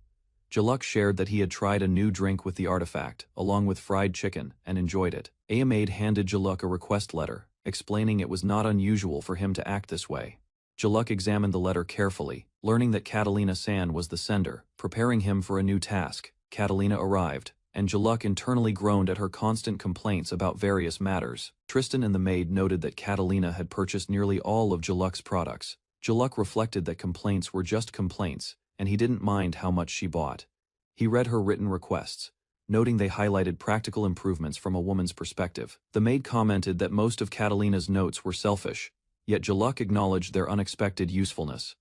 Jaluk shared that he had tried a new drink with the artifact, along with fried chicken, and enjoyed it. Maid handed Jaluk a request letter, explaining it was not unusual for him to act this way. Jaluk examined the letter carefully, learning that Catalina-san was the sender, preparing him for a new task. Catalina arrived, and Jaluk internally groaned at her constant complaints about various matters. Tristan and the maid noted that Catalina had purchased nearly all of Jaluk's products. Jaluk reflected that complaints were just complaints, and he didn't mind how much she bought. He read her written requests, noting they highlighted practical improvements from a woman's perspective. The maid commented that most of Catalina's notes were selfish, yet Jaluk acknowledged their unexpected usefulness.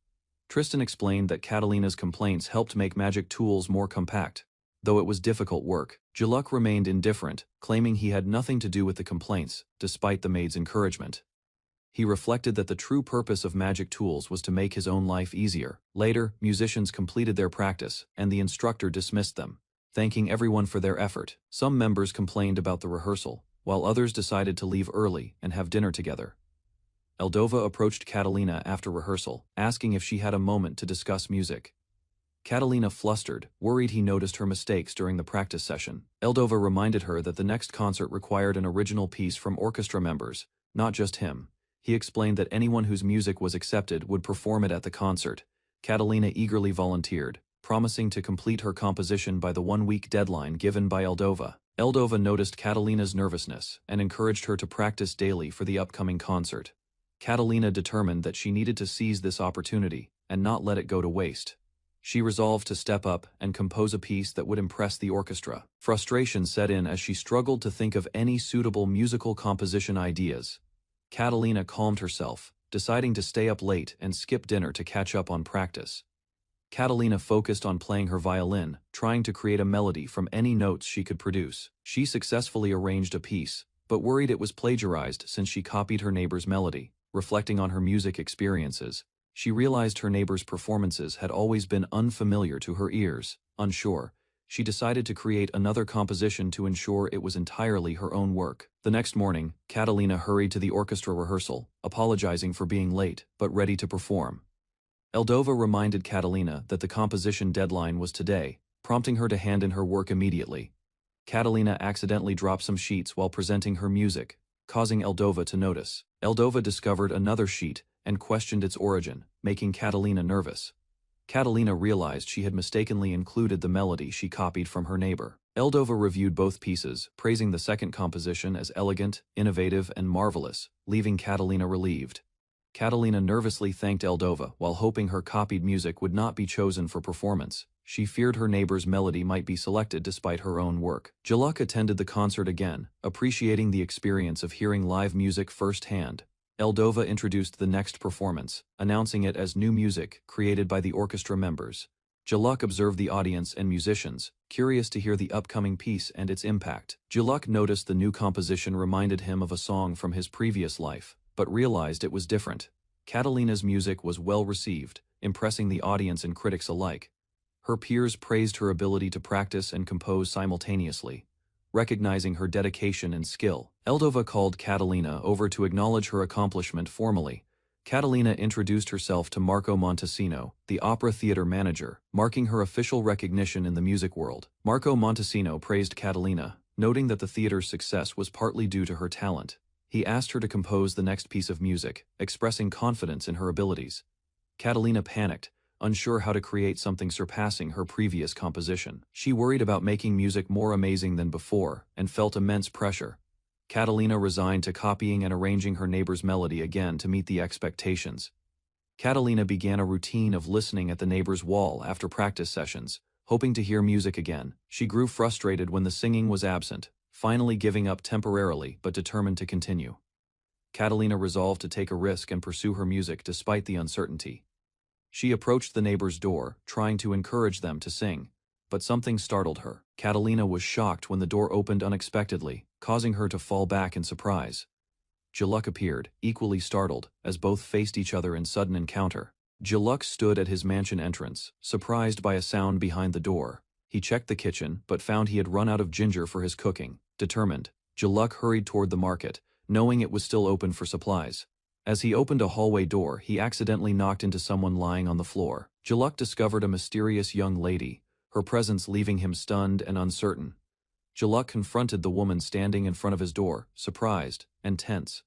Tristan explained that Catalina's complaints helped make magic tools more compact. Though it was difficult work, Jaluk remained indifferent, claiming he had nothing to do with the complaints, despite the maid's encouragement. He reflected that the true purpose of magic tools was to make his own life easier. Later, musicians completed their practice, and the instructor dismissed them, thanking everyone for their effort. Some members complained about the rehearsal, while others decided to leave early and have dinner together. Eldova approached Catalina after rehearsal, asking if she had a moment to discuss music. Catalina flustered, worried he noticed her mistakes during the practice session. Eldova reminded her that the next concert required an original piece from orchestra members, not just him. He explained that anyone whose music was accepted would perform it at the concert. Catalina eagerly volunteered, promising to complete her composition by the one-week deadline given by Eldova. Eldova noticed Catalina's nervousness and encouraged her to practice daily for the upcoming concert. Catalina determined that she needed to seize this opportunity and not let it go to waste. She resolved to step up and compose a piece that would impress the orchestra. Frustration set in as she struggled to think of any suitable musical composition ideas. Catalina calmed herself, deciding to stay up late and skip dinner to catch up on practice. Catalina focused on playing her violin, trying to create a melody from any notes she could produce. She successfully arranged a piece, but worried it was plagiarized since she copied her neighbor's melody. Reflecting on her music experiences, she realized her neighbor's performances had always been unfamiliar to her ears. Unsure, she decided to create another composition to ensure it was entirely her own work. The next morning, Catalina hurried to the orchestra rehearsal, apologizing for being late, but ready to perform. Eldova reminded Catalina that the composition deadline was today, prompting her to hand in her work immediately. Catalina accidentally dropped some sheets while presenting her music, causing Eldova to notice. Eldova discovered another sheet and questioned its origin, making Catalina nervous. Catalina realized she had mistakenly included the melody she copied from her neighbor. Eldova reviewed both pieces, praising the second composition as elegant, innovative, and marvelous, leaving Catalina relieved. Catalina nervously thanked Eldova while hoping her copied music would not be chosen for performance. She feared her neighbor's melody might be selected despite her own work. Jaluk attended the concert again, appreciating the experience of hearing live music firsthand. Eldova introduced the next performance, announcing it as new music created by the orchestra members. Jaluk observed the audience and musicians, curious to hear the upcoming piece and its impact. Jaluk noticed the new composition reminded him of a song from his previous life, but realized it was different. Catalina's music was well received, impressing the audience and critics alike. Her peers praised her ability to practice and compose simultaneously, recognizing her dedication and skill. Eldova called Catalina over to acknowledge her accomplishment formally. Catalina introduced herself to Marco Montesino, the opera theater manager, marking her official recognition in the music world. Marco Montesino praised Catalina, noting that the theater's success was partly due to her talent. He asked her to compose the next piece of music, expressing confidence in her abilities. Catalina panicked, unsure how to create something surpassing her previous composition. She worried about making music more amazing than before, and felt immense pressure. Catalina resigned to copying and arranging her neighbor's melody again to meet the expectations. Catalina began a routine of listening at the neighbor's wall after practice sessions, hoping to hear music again. She grew frustrated when the singing was absent, finally giving up temporarily but determined to continue. Catalina resolved to take a risk and pursue her music despite the uncertainty. She approached the neighbor's door, trying to encourage them to sing, but something startled her. Catalina was shocked when the door opened unexpectedly, causing her to fall back in surprise. Jaluk appeared, equally startled, as both faced each other in sudden encounter. Jaluk stood at his mansion entrance, surprised by a sound behind the door. He checked the kitchen, but found he had run out of ginger for his cooking. Determined, Jaluk hurried toward the market, knowing it was still open for supplies. As he opened a hallway door, he accidentally knocked into someone lying on the floor. Jaluk discovered a mysterious young lady, her presence leaving him stunned and uncertain. Jaluk confronted the woman standing in front of his door, surprised and tense.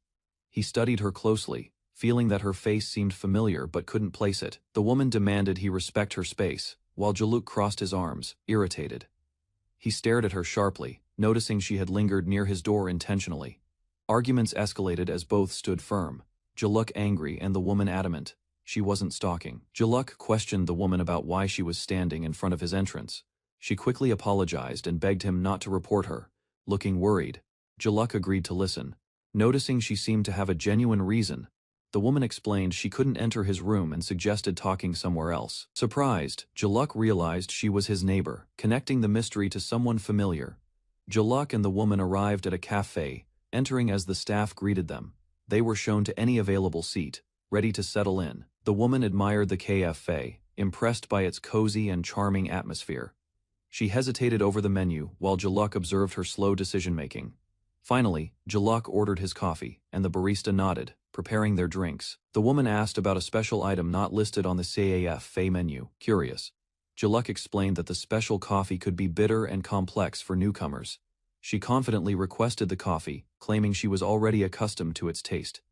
He studied her closely, feeling that her face seemed familiar but couldn't place it. The woman demanded he respect her space, while Jaluk crossed his arms, irritated. He stared at her sharply, noticing she had lingered near his door intentionally. Arguments escalated as both stood firm, Jaluk angry and the woman adamant she wasn't stalking. Jaluk questioned the woman about why she was standing in front of his entrance. She quickly apologized and begged him not to report her. Looking worried, Jaluk agreed to listen. Noticing she seemed to have a genuine reason, the woman explained she couldn't enter his room and suggested talking somewhere else. Surprised, Jaluk realized she was his neighbor, connecting the mystery to someone familiar. Jaluk and the woman arrived at a cafe, entering as the staff greeted them. They were shown to any available seat, ready to settle in. The woman admired the cafe, impressed by its cozy and charming atmosphere. She hesitated over the menu while Jaluk observed her slow decision-making. Finally, Jaluk ordered his coffee, and the barista nodded, preparing their drinks. The woman asked about a special item not listed on the cafe menu. Curious, Jaluk explained that the special coffee could be bitter and complex for newcomers. She confidently requested the coffee, claiming she was already accustomed to its taste.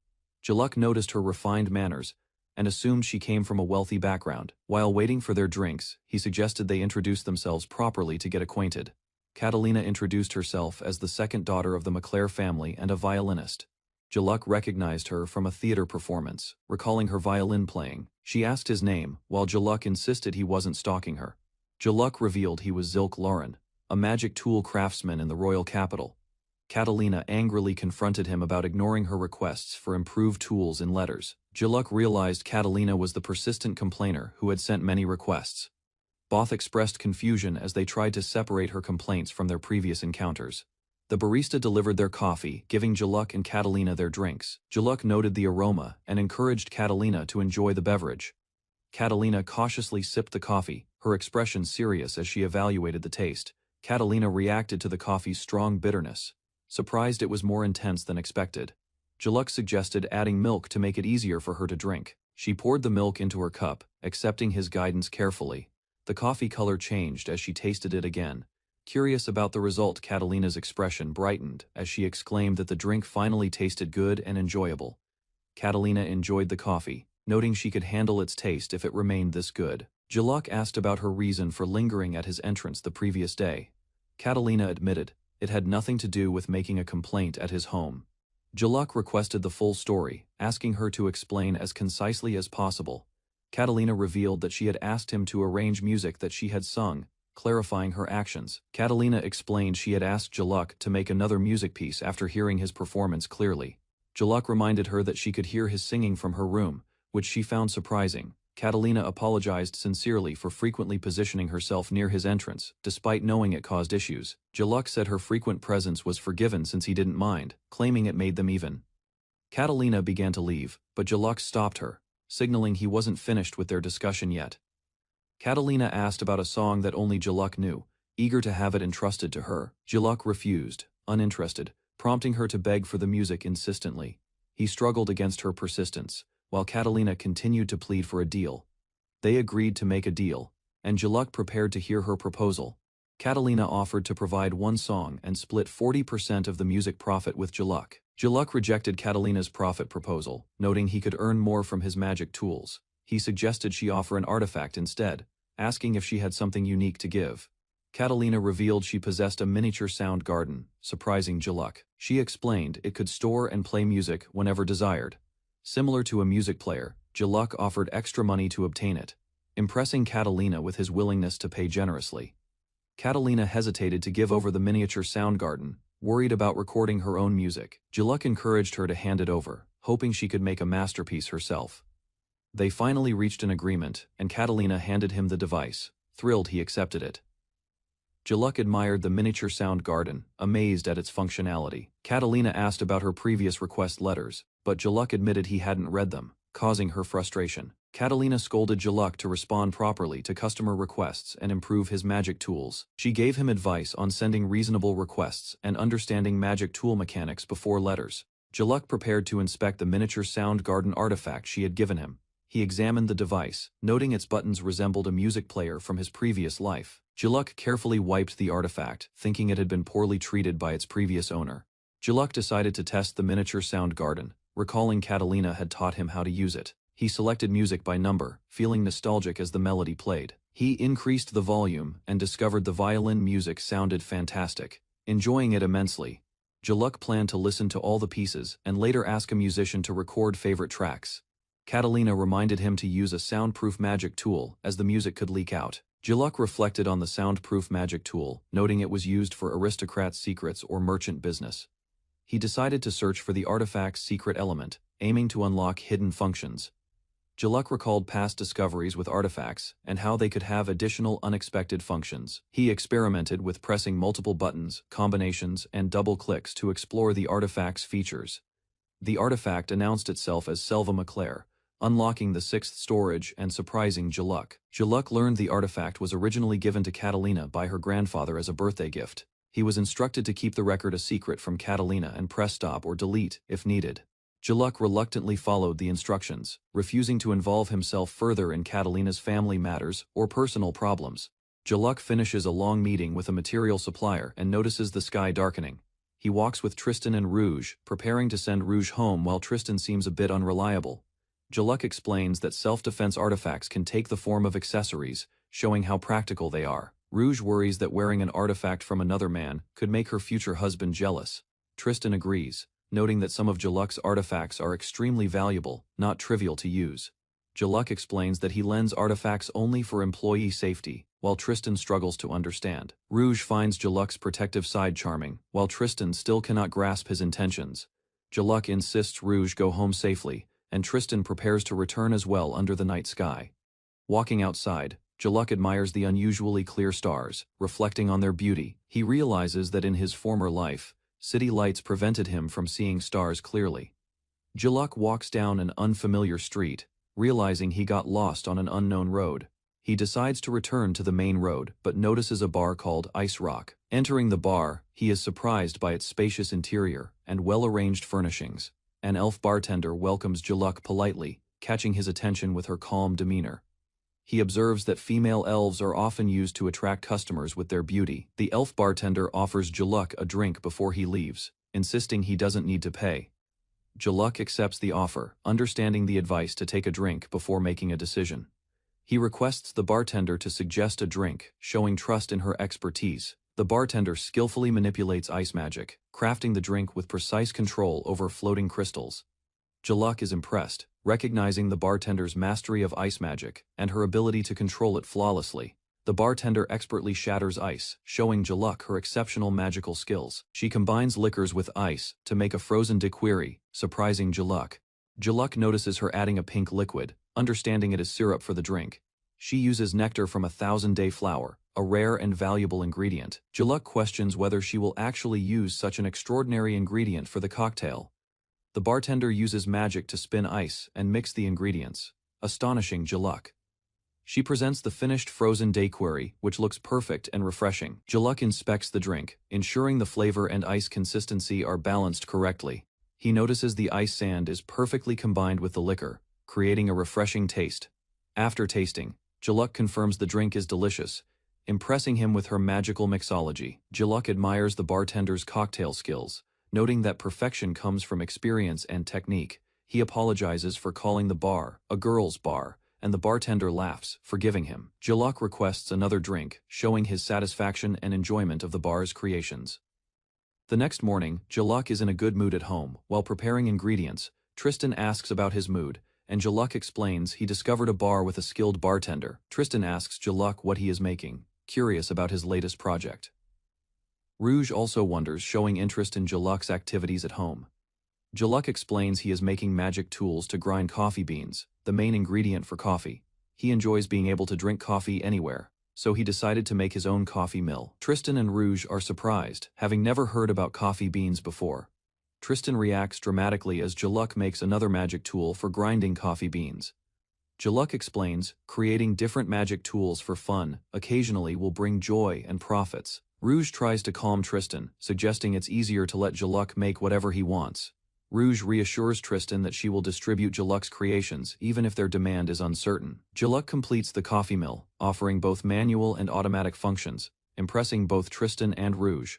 Jaluk noticed her refined manners and assumed she came from a wealthy background. While waiting for their drinks, he suggested they introduce themselves properly to get acquainted. Catalina introduced herself as the second daughter of the McClare family and a violinist. Jaluk recognized her from a theater performance, recalling her violin playing. She asked his name, while Jaluk insisted he wasn't stalking her. Jaluk revealed he was Zilk Lauren, a magic tool craftsman in the royal capital. Catalina angrily confronted him about ignoring her requests for improved tools and letters. Jaluk realized Catalina was the persistent complainer who had sent many requests. Both expressed confusion as they tried to separate her complaints from their previous encounters. The barista delivered their coffee, giving Jaluk and Catalina their drinks. Jaluk noted the aroma and encouraged Catalina to enjoy the beverage. Catalina cautiously sipped the coffee, her expression serious as she evaluated the taste. Catalina reacted to the coffee's strong bitterness, surprised it was more intense than expected. Jaluk suggested adding milk to make it easier for her to drink. She poured the milk into her cup, accepting his guidance carefully. The coffee color changed as she tasted it again. Curious about the result, Catalina's expression brightened as she exclaimed that the drink finally tasted good and enjoyable. Catalina enjoyed the coffee, noting she could handle its taste if it remained this good. Jaluk asked about her reason for lingering at his entrance the previous day. Catalina admitted it had nothing to do with making a complaint at his home. Jaluk requested the full story, asking her to explain as concisely as possible. Catalina revealed that she had asked him to arrange music that she had sung, clarifying her actions. Catalina explained she had asked Jaluk to make another music piece after hearing his performance clearly. Jaluk reminded her that she could hear his singing from her room, which she found surprising. Catalina apologized sincerely for frequently positioning herself near his entrance, despite knowing it caused issues. Jaluk said her frequent presence was forgiven since he didn't mind, claiming it made them even. Catalina began to leave, but Jaluk stopped her, signaling he wasn't finished with their discussion yet. Catalina asked about a song that only Jaluk knew, eager to have it entrusted to her. Jaluk refused, uninterested, prompting her to beg for the music insistently. He struggled against her persistence, while Catalina continued to plead for a deal. They agreed to make a deal, and Jaluk prepared to hear her proposal. Catalina offered to provide one song and split 40% of the music profit with Jaluk. Jaluk rejected Catalina's profit proposal, noting he could earn more from his magic tools. He suggested she offer an artifact instead, asking if she had something unique to give. Catalina revealed she possessed a miniature sound garden, surprising Jaluk. She explained it could store and play music whenever desired. Similar to a music player, Jaluk offered extra money to obtain it, impressing Catalina with his willingness to pay generously. Catalina hesitated to give over the miniature sound garden, worried about recording her own music. Jaluk encouraged her to hand it over, hoping she could make a masterpiece herself. They finally reached an agreement, and Catalina handed him the device. Thrilled, he accepted it. Jaluk admired the miniature sound garden, amazed at its functionality. Catalina asked about her previous request letters, but Jaluk admitted he hadn't read them, causing her frustration. Catalina scolded Jaluk to respond properly to customer requests and improve his magic tools. She gave him advice on sending reasonable requests and understanding magic tool mechanics before letters. Jaluk prepared to inspect the miniature sound garden artifact she had given him. He examined the device, noting its buttons resembled a music player from his previous life. Jaluk carefully wiped the artifact, thinking it had been poorly treated by its previous owner. Jaluk decided to test the miniature sound garden, recalling Catalina had taught him how to use it. He selected music by number, feeling nostalgic as the melody played. He increased the volume and discovered the violin music sounded fantastic. Enjoying it immensely, Jaluk planned to listen to all the pieces and later ask a musician to record favorite tracks. Catalina reminded him to use a soundproof magic tool as the music could leak out. Jaluk reflected on the soundproof magic tool, noting it was used for aristocrats' secrets or merchant business. He decided to search for the artifact's secret element, aiming to unlock hidden functions. Jaluk recalled past discoveries with artifacts and how they could have additional unexpected functions. He experimented with pressing multiple buttons, combinations, and double clicks to explore the artifact's features. The artifact announced itself as Selva McClare, unlocking the sixth storage and surprising Jaluk. Jaluk learned the artifact was originally given to Catalina by her grandfather as a birthday gift. He was instructed to keep the record a secret from Catalina and press stop or delete if needed. Jaluk reluctantly followed the instructions, refusing to involve himself further in Catalina's family matters or personal problems. Jaluk finishes a long meeting with a material supplier and notices the sky darkening. He walks with Tristan and Rouge, preparing to send Rouge home while Tristan seems a bit unreliable. Jaluk explains that self-defense artifacts can take the form of accessories, showing how practical they are. Rouge worries that wearing an artifact from another man could make her future husband jealous. Tristan agrees, noting that some of Jaluk's artifacts are extremely valuable, not trivial to use. Jaluk explains that he lends artifacts only for employee safety, while Tristan struggles to understand. Rouge finds Jaluk's protective side charming, while Tristan still cannot grasp his intentions. Jaluk insists Rouge go home safely, and Tristan prepares to return as well under the night sky. Walking outside, Jaluk admires the unusually clear stars, reflecting on their beauty. He realizes that in his former life, city lights prevented him from seeing stars clearly. Jaluk walks down an unfamiliar street, realizing he got lost on an unknown road. He decides to return to the main road but notices a bar called Ice Rock. Entering the bar, he is surprised by its spacious interior and well-arranged furnishings. An elf bartender welcomes Jaluk politely, catching his attention with her calm demeanor. He observes that female elves are often used to attract customers with their beauty. The elf bartender offers Jaluk a drink before he leaves, insisting he doesn't need to pay. Jaluk accepts the offer, understanding the advice to take a drink before making a decision. He requests the bartender to suggest a drink, showing trust in her expertise. The bartender skillfully manipulates ice magic, crafting the drink with precise control over floating crystals. Jaluk is impressed, recognizing the bartender's mastery of ice magic and her ability to control it flawlessly. The bartender expertly shatters ice, showing Jaluk her exceptional magical skills. She combines liquors with ice to make a frozen daiquiri, surprising Jaluk. Jaluk notices her adding a pink liquid, understanding it is syrup for the drink. She uses nectar from a 1000-day flower, a rare and valuable ingredient. Jaluk questions whether she will actually use such an extraordinary ingredient for the cocktail. The bartender uses magic to spin ice and mix the ingredients, astonishing Jaluk. She presents the finished frozen daiquiri, which looks perfect and refreshing. Jaluk inspects the drink, ensuring the flavor and ice consistency are balanced correctly. He notices the ice sand is perfectly combined with the liquor, creating a refreshing taste. After tasting, Jaluk confirms the drink is delicious, impressing him with her magical mixology. Jaluk admires the bartender's cocktail skills, noting that perfection comes from experience and technique. He apologizes for calling the bar a girl's bar, and the bartender laughs, forgiving him. Jaluk requests another drink, showing his satisfaction and enjoyment of the bar's creations. The next morning, Jaluk is in a good mood at home. While preparing ingredients, Tristan asks about his mood, and Jaluk explains he discovered a bar with a skilled bartender. Tristan asks Jaluk what he is making, curious about his latest project. Rouge also wonders, showing interest in Jaluk's activities at home. Jaluk explains he is making magic tools to grind coffee beans, the main ingredient for coffee. He enjoys being able to drink coffee anywhere, so he decided to make his own coffee mill. Tristan and Rouge are surprised, having never heard about coffee beans before. Tristan reacts dramatically as Jaluk makes another magic tool for grinding coffee beans. Jaluk explains, creating different magic tools for fun occasionally will bring joy and profits. Rouge tries to calm Tristan, suggesting it's easier to let Jaluk make whatever he wants. Rouge reassures Tristan that she will distribute Jaluk's creations even if their demand is uncertain. Jaluk completes the coffee mill, offering both manual and automatic functions, impressing both Tristan and Rouge.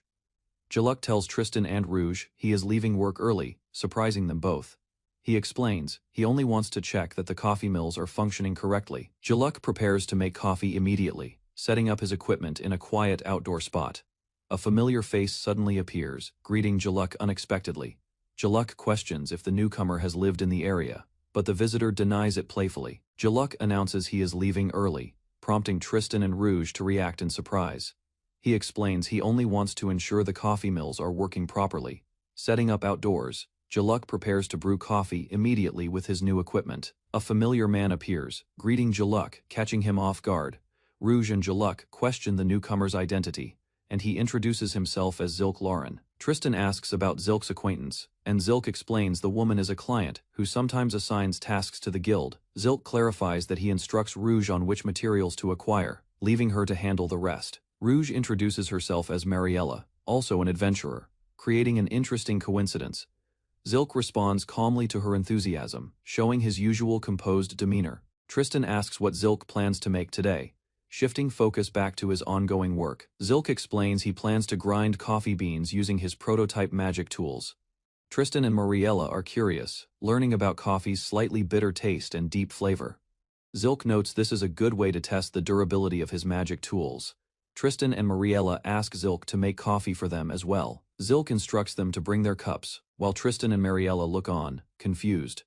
Jaluk tells Tristan and Rouge he is leaving work early, surprising them both. He explains he only wants to check that the coffee mills are functioning correctly. Jaluk prepares to make coffee immediately, setting up his equipment in a quiet outdoor spot. A familiar face suddenly appears, greeting Jaluk unexpectedly. Jaluk questions if the newcomer has lived in the area, but the visitor denies it playfully. Jaluk announces he is leaving early, prompting Tristan and Rouge to react in surprise. He explains he only wants to ensure the coffee mills are working properly. Setting up outdoors, Jaluk prepares to brew coffee immediately with his new equipment. A familiar man appears, greeting Jaluk, catching him off guard. Rouge and Jaluk question the newcomer's identity, and he introduces himself as Zilk Lauren. Tristan asks about Zilk's acquaintance, and Zilk explains the woman is a client who sometimes assigns tasks to the guild. Zilk clarifies that he instructs Rouge on which materials to acquire, leaving her to handle the rest. Rouge introduces herself as Mariella, also an adventurer, creating an interesting coincidence. Zilk responds calmly to her enthusiasm, showing his usual composed demeanor. Tristan asks what Zilk plans to make today, shifting focus back to his ongoing work. Zilk explains he plans to grind coffee beans using his prototype magic tools. Tristan and Mariella are curious, learning about coffee's slightly bitter taste and deep flavor. Zilk notes this is a good way to test the durability of his magic tools. Tristan and Mariella ask Zilk to make coffee for them as well. Zilk instructs them to bring their cups, while Tristan and Mariella look on, confused.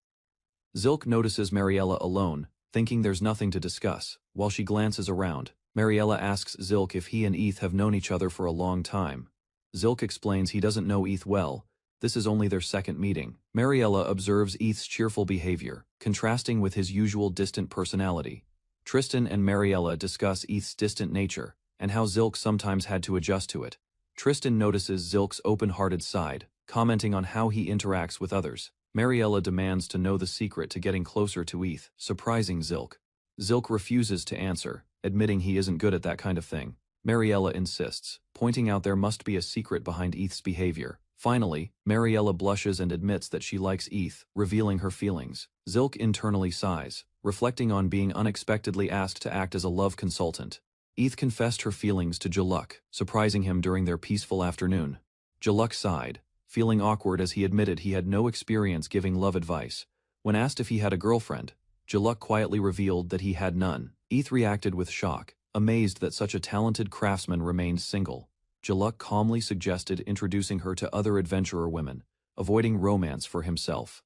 Zilk notices Mariella alone, thinking there's nothing to discuss. While she glances around, Mariella asks Zilk if he and Eth have known each other for a long time. Zilk explains he doesn't know Eth well, this is only their second meeting. Mariella observes Eth's cheerful behavior, contrasting with his usual distant personality. Tristan and Mariella discuss Eth's distant nature, and how Zilk sometimes had to adjust to it. Tristan notices Zilk's open-hearted side, commenting on how he interacts with others. Mariella demands to know the secret to getting closer to Eth, surprising Zilk. Zilk refuses to answer, admitting he isn't good at that kind of thing. Mariella insists, pointing out there must be a secret behind Eth's behavior. Finally, Mariella blushes and admits that she likes Eth, revealing her feelings. Zilk internally sighs, reflecting on being unexpectedly asked to act as a love consultant. Eth confessed her feelings to Jaluk, surprising him during their peaceful afternoon. Jaluk sighed, feeling awkward as he admitted he had no experience giving love advice. When asked if he had a girlfriend, Jaluk quietly revealed that he had none. Eth reacted with shock, amazed that such a talented craftsman remained single. Jaluk calmly suggested introducing her to other adventurer women, avoiding romance for himself.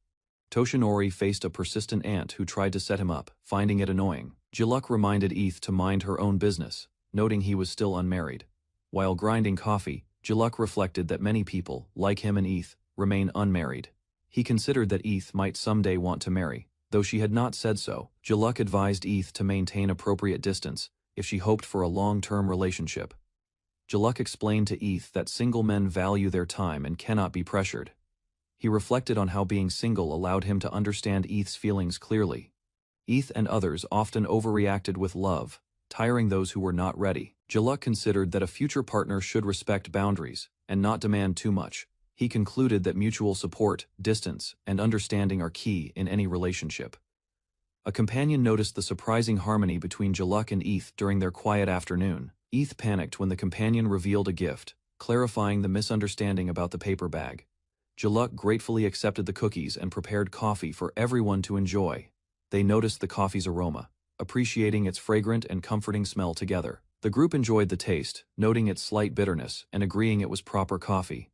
Toshinori faced a persistent aunt who tried to set him up, finding it annoying. Juluk reminded Eth to mind her own business, noting he was still unmarried. While grinding coffee, Juluk reflected that many people, like him and Eth, remain unmarried. He considered that Eth might someday want to marry. Though she had not said so, Juluk advised Eth to maintain appropriate distance if she hoped for a long-term relationship. Juluk explained to Eth that single men value their time and cannot be pressured. He reflected on how being single allowed him to understand Eth's feelings clearly. Eth and others often overreacted with love, tiring those who were not ready. Juluk considered that a future partner should respect boundaries and not demand too much. He concluded that mutual support, distance, and understanding are key in any relationship. A companion noticed the surprising harmony between Juluk and Eth during their quiet afternoon. Eth panicked when the companion revealed a gift, clarifying the misunderstanding about the paper bag. Juluk gratefully accepted the cookies and prepared coffee for everyone to enjoy. They noticed the coffee's aroma, appreciating its fragrant and comforting smell together. The group enjoyed the taste, noting its slight bitterness and agreeing it was proper coffee.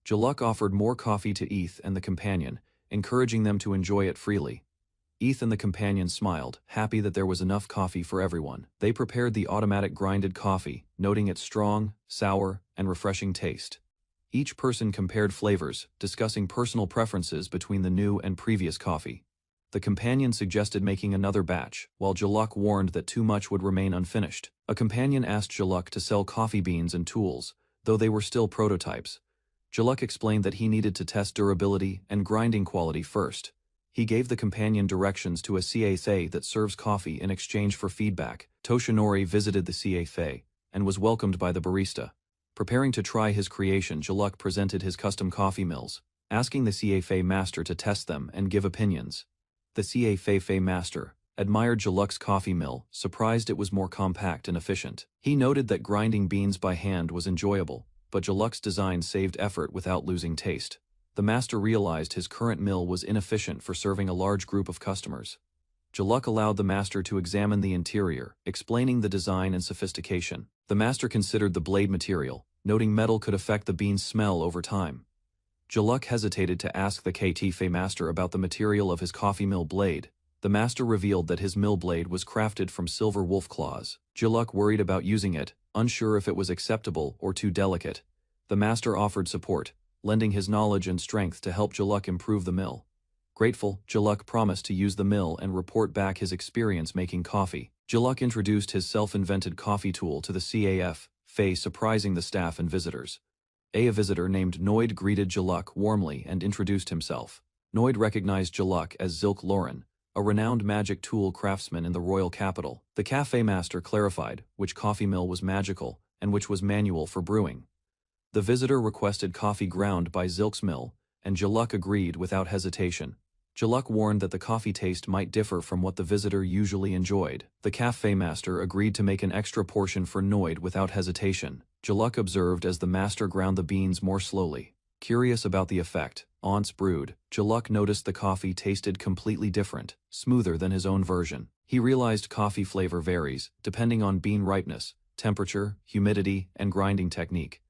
Juluk offered more coffee to Eth and the companion, encouraging them to enjoy it freely. Eth and the companion smiled, happy that there was enough coffee for everyone. They prepared the automatic grinded coffee, noting its strong, sour, and refreshing taste. Each person compared flavors, discussing personal preferences between the new and previous coffee. The companion suggested making another batch, while Juluk warned that too much would remain unfinished. A companion asked Juluk to sell coffee beans and tools, though they were still prototypes. Juluk explained that he needed to test durability and grinding quality first. He gave the companion directions to a cafe that serves coffee in exchange for feedback. Toshinori visited the cafe and was welcomed by the barista. Preparing to try his creation, Juluk presented his custom coffee mills, asking the cafe master to test them and give opinions. The cafe master admired Juluk's coffee mill, surprised it was more compact and efficient. He noted that grinding beans by hand was enjoyable, but Juluk's design saved effort without losing taste. The master realized his current mill was inefficient for serving a large group of customers. Juluk allowed the master to examine the interior, explaining the design and sophistication. The master considered the blade material, noting metal could affect the bean's smell over time. Juluk hesitated to ask the cafe master about the material of his coffee mill blade. The master revealed that his mill blade was crafted from silver wolf claws. Juluk worried about using it, unsure if it was acceptable or too delicate. The master offered support, lending his knowledge and strength to help Juluk improve the mill. Grateful, Juluk promised to use the mill and report back his experience making coffee. Juluk introduced his self-invented coffee tool to the cafe, surprising the staff and visitors. A visitor named Noid greeted Juluk warmly and introduced himself. Noid recognized Juluk as Zilk Loren, a renowned magic tool craftsman in the royal capital. The cafe master clarified which coffee mill was magical and which was manual for brewing. The visitor requested coffee ground by Zilk's mill, and Juluk agreed without hesitation. Juluk warned that the coffee taste might differ from what the visitor usually enjoyed. The cafe master agreed to make an extra portion for Noid without hesitation. Juluk observed as the master ground the beans more slowly. Curious about the effect, once brewed, Juluk noticed the coffee tasted completely different, smoother than his own version. He realized coffee flavor varies, depending on bean ripeness, temperature, humidity, and grinding technique.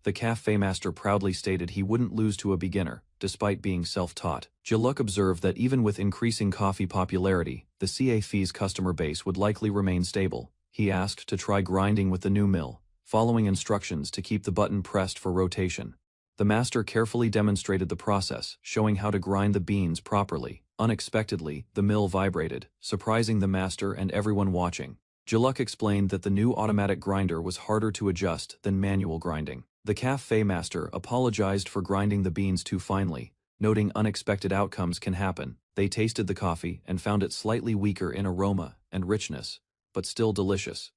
The cafe master proudly stated he wouldn't lose to a beginner, despite being self-taught. Juluk observed that even with increasing coffee popularity, the cafe's customer base would likely remain stable. He asked to try grinding with the new mill, following instructions to keep the button pressed for rotation. The master carefully demonstrated the process, showing how to grind the beans properly. Unexpectedly, the mill vibrated, surprising the master and everyone watching. Juluk explained that the new automatic grinder was harder to adjust than manual grinding. The cafe master apologized for grinding the beans too finely, noting unexpected outcomes can happen. They tasted the coffee and found it slightly weaker in aroma and richness, but still delicious.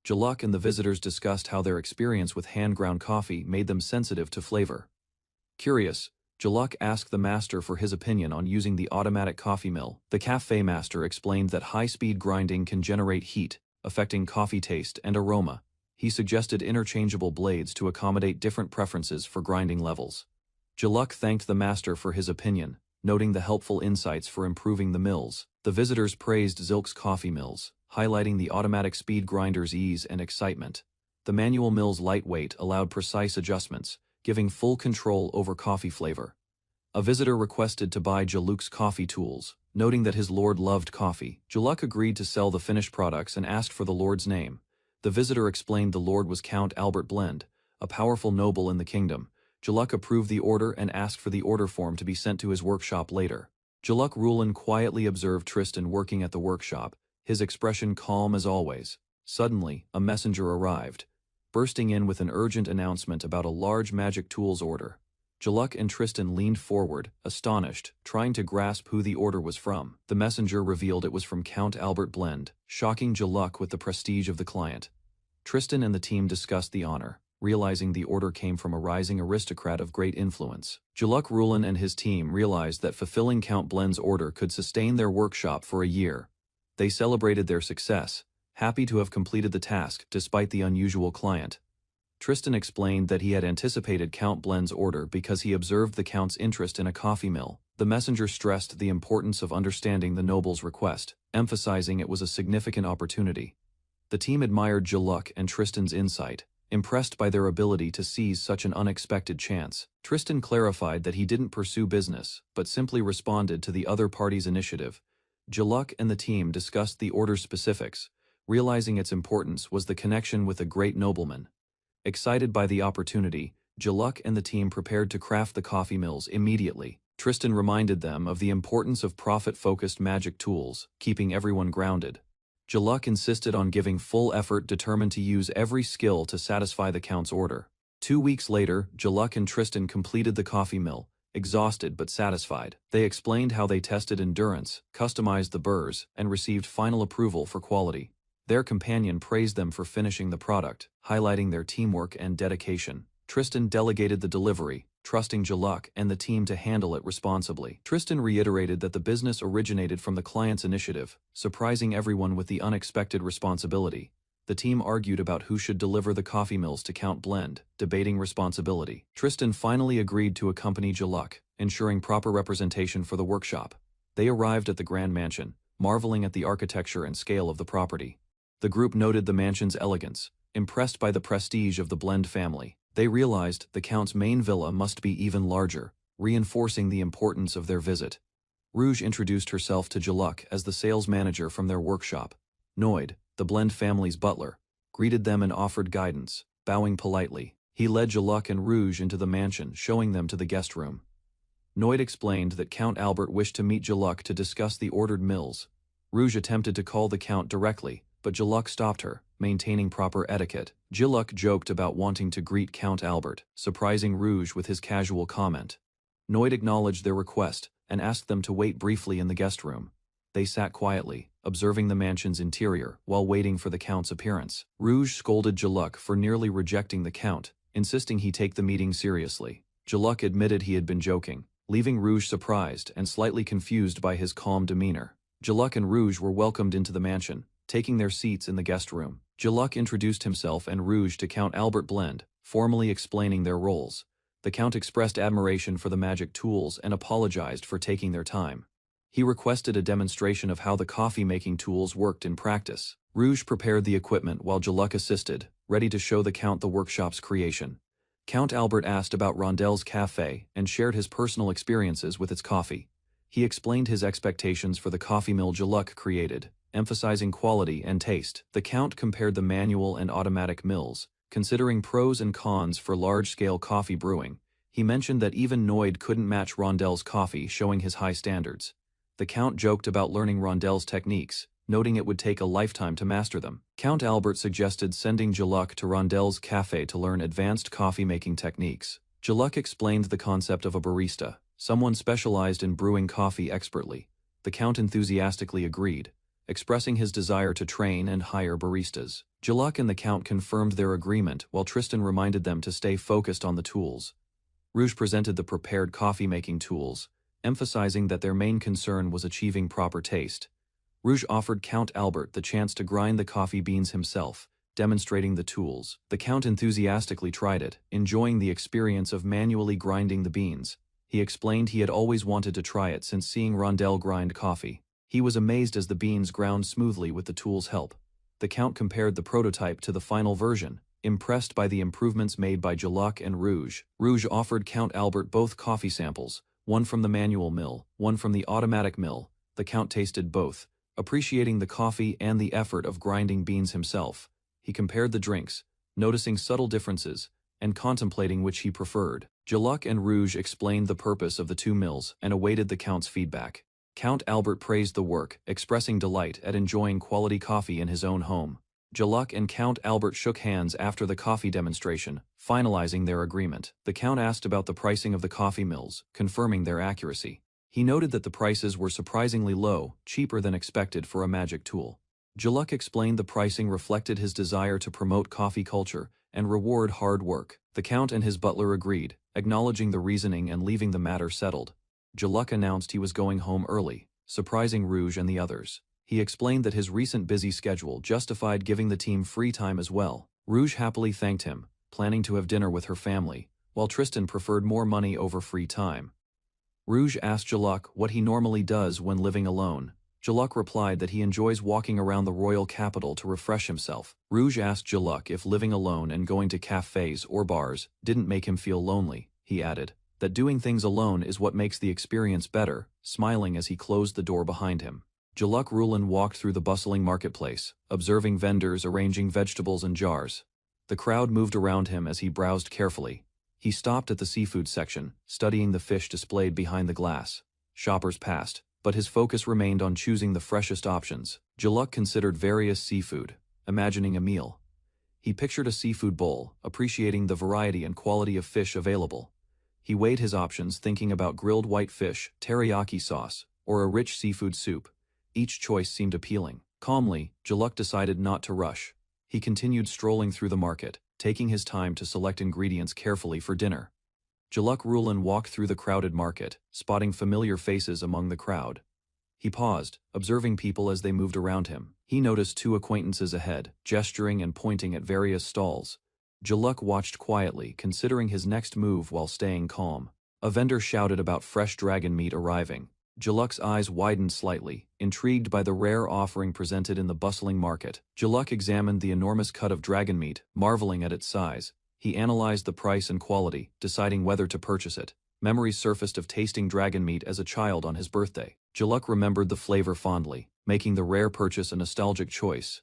Juluk and the visitors discussed how their experience with hand-ground coffee made them sensitive to flavor. Curious, Juluk asked the master for his opinion on using the automatic coffee mill. The cafe master explained that high-speed grinding can generate heat, affecting coffee taste and aroma. He suggested interchangeable blades to accommodate different preferences for grinding levels. Juluk thanked the master for his opinion, noting the helpful insights for improving the mills. The visitors praised Zilk's coffee mills, highlighting the automatic speed grinder's ease and excitement. The manual mill's lightweight allowed precise adjustments, giving full control over coffee flavor. A visitor requested to buy Jaluk's coffee tools, noting that his lord loved coffee. Jaluk agreed to sell the finished products and asked for the lord's name. The visitor explained the lord was Count Albert Blend, a powerful noble in the kingdom. Jaluk approved the order and asked for the order form to be sent to his workshop later. Jaluk Rulin quietly observed Tristan working at the workshop, his expression calm as always. Suddenly, a messenger arrived, bursting in with an urgent announcement about a large magic tools order. Jaluk and Tristan leaned forward, astonished, trying to grasp who the order was from. The messenger revealed it was from Count Albert Blend, shocking Jaluk with the prestige of the client. Tristan and the team discussed the honor, realizing the order came from a rising aristocrat of great influence. Jaluk Rulin and his team realized that fulfilling Count Blend's order could sustain their workshop for a year. They celebrated their success, happy to have completed the task despite the unusual client. Tristan explained that he had anticipated Count Blend's order because he observed the Count's interest in a coffee mill. The messenger stressed the importance of understanding the noble's request, emphasizing it was a significant opportunity. The team admired Jaluk and Tristan's insight, impressed by their ability to seize such an unexpected chance. Tristan clarified that he didn't pursue business, but simply responded to the other party's initiative. Jaluk and the team discussed the order's specifics, realizing its importance was the connection with a great nobleman. Excited by the opportunity, Jaluk and the team prepared to craft the coffee mills immediately. Tristan reminded them of the importance of profit-focused magic tools, keeping everyone grounded. Jaluk insisted on giving full effort, determined to use every skill to satisfy the Count's order. 2 weeks later, Jaluk and Tristan completed the coffee mill, exhausted but satisfied. They explained how they tested endurance, customized the burrs, and received final approval for quality. Their companion praised them for finishing the product, highlighting their teamwork and dedication. Tristan delegated the delivery, trusting Jaluk and the team to handle it responsibly. Tristan reiterated that the business originated from the client's initiative, surprising everyone with the unexpected responsibility. The team argued about who should deliver the coffee mills to Count Blend, debating responsibility. Tristan finally agreed to accompany Jaluk, ensuring proper representation for the workshop. They arrived at the grand mansion, marveling at the architecture and scale of the property. The group noted the mansion's elegance, impressed by the prestige of the Blend family. They realized the Count's main villa must be even larger, reinforcing the importance of their visit. Rouge introduced herself to Jaluk as the sales manager from their workshop. Noid, the Blend family's butler, greeted them and offered guidance, bowing politely. He led Jaluk and Rouge into the mansion, showing them to the guest room. Noid explained that Count Albert wished to meet Jaluk to discuss the ordered mills. Rouge attempted to call the Count directly, but Jaluk stopped her, maintaining proper etiquette. Jaluk joked about wanting to greet Count Albert, surprising Rouge with his casual comment. Noid acknowledged their request and asked them to wait briefly in the guest room. They sat quietly, observing the mansion's interior while waiting for the Count's appearance. Rouge scolded Jaluk for nearly rejecting the Count, insisting he take the meeting seriously. Jaluk admitted he had been joking, leaving Rouge surprised and slightly confused by his calm demeanor. Jaluk and Rouge were welcomed into the mansion, taking their seats in the guest room. Jaluk introduced himself and Rouge to Count Albert Blend, formally explaining their roles. The Count expressed admiration for the magic tools and apologized for taking their time. He requested a demonstration of how the coffee-making tools worked in practice. Rouge prepared the equipment while Jaluk assisted, ready to show the Count the workshop's creation. Count Albert asked about Rondel's cafe and shared his personal experiences with its coffee. He explained his expectations for the coffee mill Jaluk created, emphasizing quality and taste. The Count compared the manual and automatic mills, considering pros and cons for large-scale coffee brewing. He mentioned that even Noid couldn't match Rondel's coffee, showing his high standards. The Count joked about learning Rondel's techniques, noting it would take a lifetime to master them. Count Albert suggested sending Jaluk to Rondel's cafe to learn advanced coffee-making techniques. Jaluk explained the concept of a barista, someone specialized in brewing coffee expertly. The Count enthusiastically agreed, expressing his desire to train and hire baristas. Jaluk and the Count confirmed their agreement while Tristan reminded them to stay focused on the tools. Rouge presented the prepared coffee-making tools, emphasizing that their main concern was achieving proper taste. Rouge offered Count Albert the chance to grind the coffee beans himself, demonstrating the tools. The Count enthusiastically tried it, enjoying the experience of manually grinding the beans. He explained he had always wanted to try it since seeing Rondel grind coffee. He was amazed as the beans ground smoothly with the tool's help. The Count compared the prototype to the final version, impressed by the improvements made by Jaluk and Rouge. Rouge offered Count Albert both coffee samples, one from the manual mill, one from the automatic mill. The Count tasted both, appreciating the coffee and the effort of grinding beans himself. He compared the drinks, noticing subtle differences, and contemplating which he preferred. Jaluk and Rouge explained the purpose of the two mills and awaited the Count's feedback. Count Albert praised the work, expressing delight at enjoying quality coffee in his own home. Jaluk and Count Albert shook hands after the coffee demonstration, finalizing their agreement. The Count asked about the pricing of the coffee mills, confirming their accuracy. He noted that the prices were surprisingly low, cheaper than expected for a magic tool. Jaluk explained the pricing reflected his desire to promote coffee culture and reward hard work. The Count and his butler agreed, acknowledging the reasoning and leaving the matter settled. Jaluk announced he was going home early, surprising Rouge and the others. He explained that his recent busy schedule justified giving the team free time as well. Rouge happily thanked him, planning to have dinner with her family, while Tristan preferred more money over free time. Rouge asked Jaluk what he normally does when living alone. Jaluk replied that he enjoys walking around the royal capital to refresh himself. Rouge asked Jaluk if living alone and going to cafes or bars didn't make him feel lonely. He added that doing things alone is what makes the experience better, smiling as he closed the door behind him. Jaluk Rulin walked through the bustling marketplace, observing vendors arranging vegetables in jars. The crowd moved around him as he browsed carefully. He stopped at the seafood section, studying the fish displayed behind the glass. Shoppers passed, but his focus remained on choosing the freshest options. Jaluk considered various seafood, imagining a meal. He pictured a seafood bowl, appreciating the variety and quality of fish available. He weighed his options, thinking about grilled white fish, teriyaki sauce, or a rich seafood soup. Each choice seemed appealing. Calmly, Jaluk decided not to rush. He continued strolling through the market, taking his time to select ingredients carefully for dinner. Jaluk Rulin walked through the crowded market, spotting familiar faces among the crowd. He paused, observing people as they moved around him. He noticed two acquaintances ahead, gesturing and pointing at various stalls. Jaluk watched quietly, considering his next move while staying calm. A vendor shouted about fresh dragon meat arriving. Jaluk's eyes widened slightly, intrigued by the rare offering presented in the bustling market. Jaluk examined the enormous cut of dragon meat, marveling at its size. He analyzed the price and quality, deciding whether to purchase it. Memories surfaced of tasting dragon meat as a child on his birthday. Jaluk remembered the flavor fondly, making the rare purchase a nostalgic choice.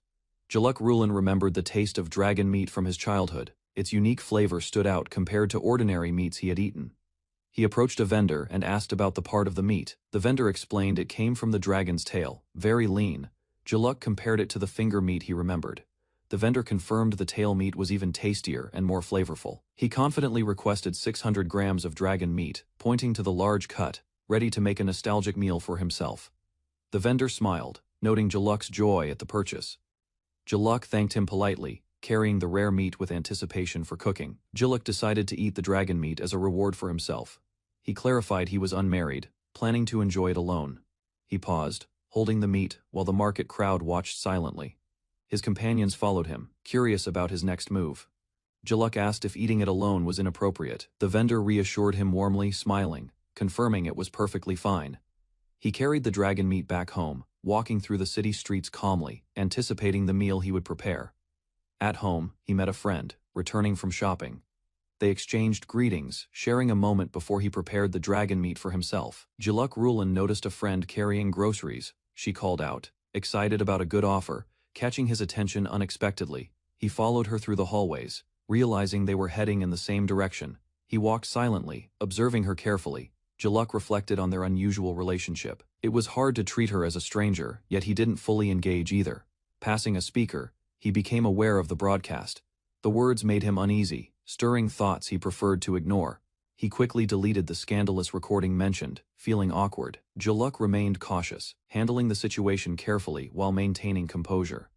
Jaluk Rulin remembered the taste of dragon meat from his childhood. Its unique flavor stood out compared to ordinary meats he had eaten. He approached a vendor and asked about the part of the meat. The vendor explained it came from the dragon's tail, very lean. Jaluk compared it to the finger meat he remembered. The vendor confirmed the tail meat was even tastier and more flavorful. He confidently requested 600 grams of dragon meat, pointing to the large cut, ready to make a nostalgic meal for himself. The vendor smiled, noting Jaluk's joy at the purchase. Jaluk thanked him politely, carrying the rare meat with anticipation for cooking. Jaluk decided to eat the dragon meat as a reward for himself. He clarified he was unmarried, planning to enjoy it alone. He paused, holding the meat, while the market crowd watched silently. His companions followed him, curious about his next move. Jaluk asked if eating it alone was inappropriate. The vendor reassured him warmly, smiling, confirming it was perfectly fine. He carried the dragon meat back home, walking through the city streets calmly, anticipating the meal he would prepare. At home, he met a friend, returning from shopping. They exchanged greetings, sharing a moment before he prepared the dragon meat for himself. Jaluk Rulin noticed a friend carrying groceries. She called out, excited about a good offer, catching his attention unexpectedly. He followed her through the hallways, realizing they were heading in the same direction. He walked silently, observing her carefully. Jaluk reflected on their unusual relationship. It was hard to treat her as a stranger, yet he didn't fully engage either. Passing a speaker, he became aware of the broadcast. The words made him uneasy, stirring thoughts he preferred to ignore. He quickly deleted the scandalous recording mentioned, feeling awkward. Jaluk remained cautious, handling the situation carefully while maintaining composure.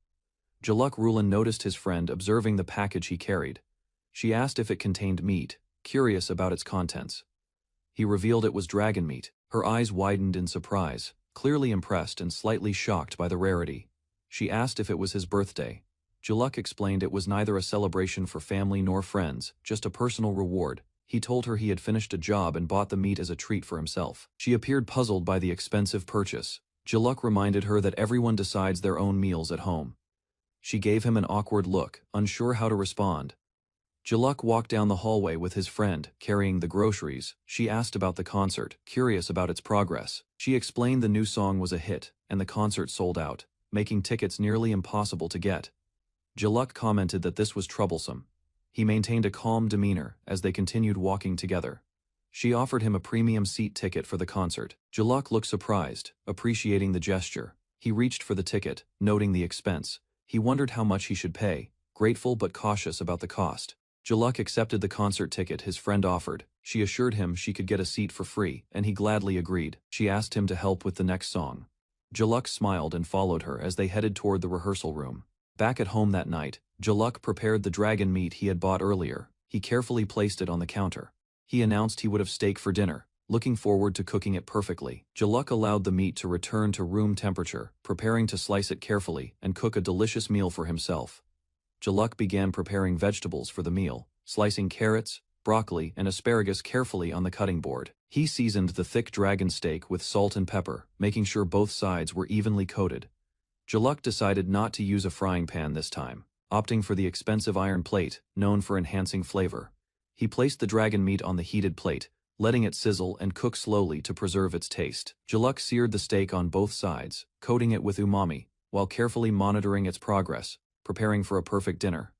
Jaluk Rulin noticed his friend observing the package he carried. She asked if it contained meat, curious about its contents. He revealed it was dragon meat. Her eyes widened in surprise, clearly impressed and slightly shocked by the rarity. She asked if it was his birthday. Jaluk explained it was neither a celebration for family nor friends, just a personal reward. He told her he had finished a job and bought the meat as a treat for himself. She appeared puzzled by the expensive purchase. Jaluk reminded her that everyone decides their own meals at home. She gave him an awkward look, unsure how to respond. Jaluk walked down the hallway with his friend, carrying the groceries. She asked about the concert, curious about its progress. She explained the new song was a hit, and the concert sold out, making tickets nearly impossible to get. Jaluk commented that this was troublesome. He maintained a calm demeanor as they continued walking together. She offered him a premium seat ticket for the concert. Jaluk looked surprised, appreciating the gesture. He reached for the ticket, noting the expense. He wondered how much he should pay, grateful but cautious about the cost. Jaluk accepted the concert ticket his friend offered. She assured him she could get a seat for free, and he gladly agreed. She asked him to help with the next song. Jaluk smiled and followed her as they headed toward the rehearsal room. Back at home that night, Jaluk prepared the dragon meat he had bought earlier. He carefully placed it on the counter. He announced he would have steak for dinner, looking forward to cooking it perfectly. Jaluk allowed the meat to return to room temperature, preparing to slice it carefully and cook a delicious meal for himself. Jaluk began preparing vegetables for the meal, slicing carrots, broccoli, and asparagus carefully on the cutting board. He seasoned the thick dragon steak with salt and pepper, making sure both sides were evenly coated. Jaluk decided not to use a frying pan this time, opting for the expensive iron plate, known for enhancing flavor. He placed the dragon meat on the heated plate, letting it sizzle and cook slowly to preserve its taste. Jaluk seared the steak on both sides, coating it with umami, while carefully monitoring its progress, preparing for a perfect dinner.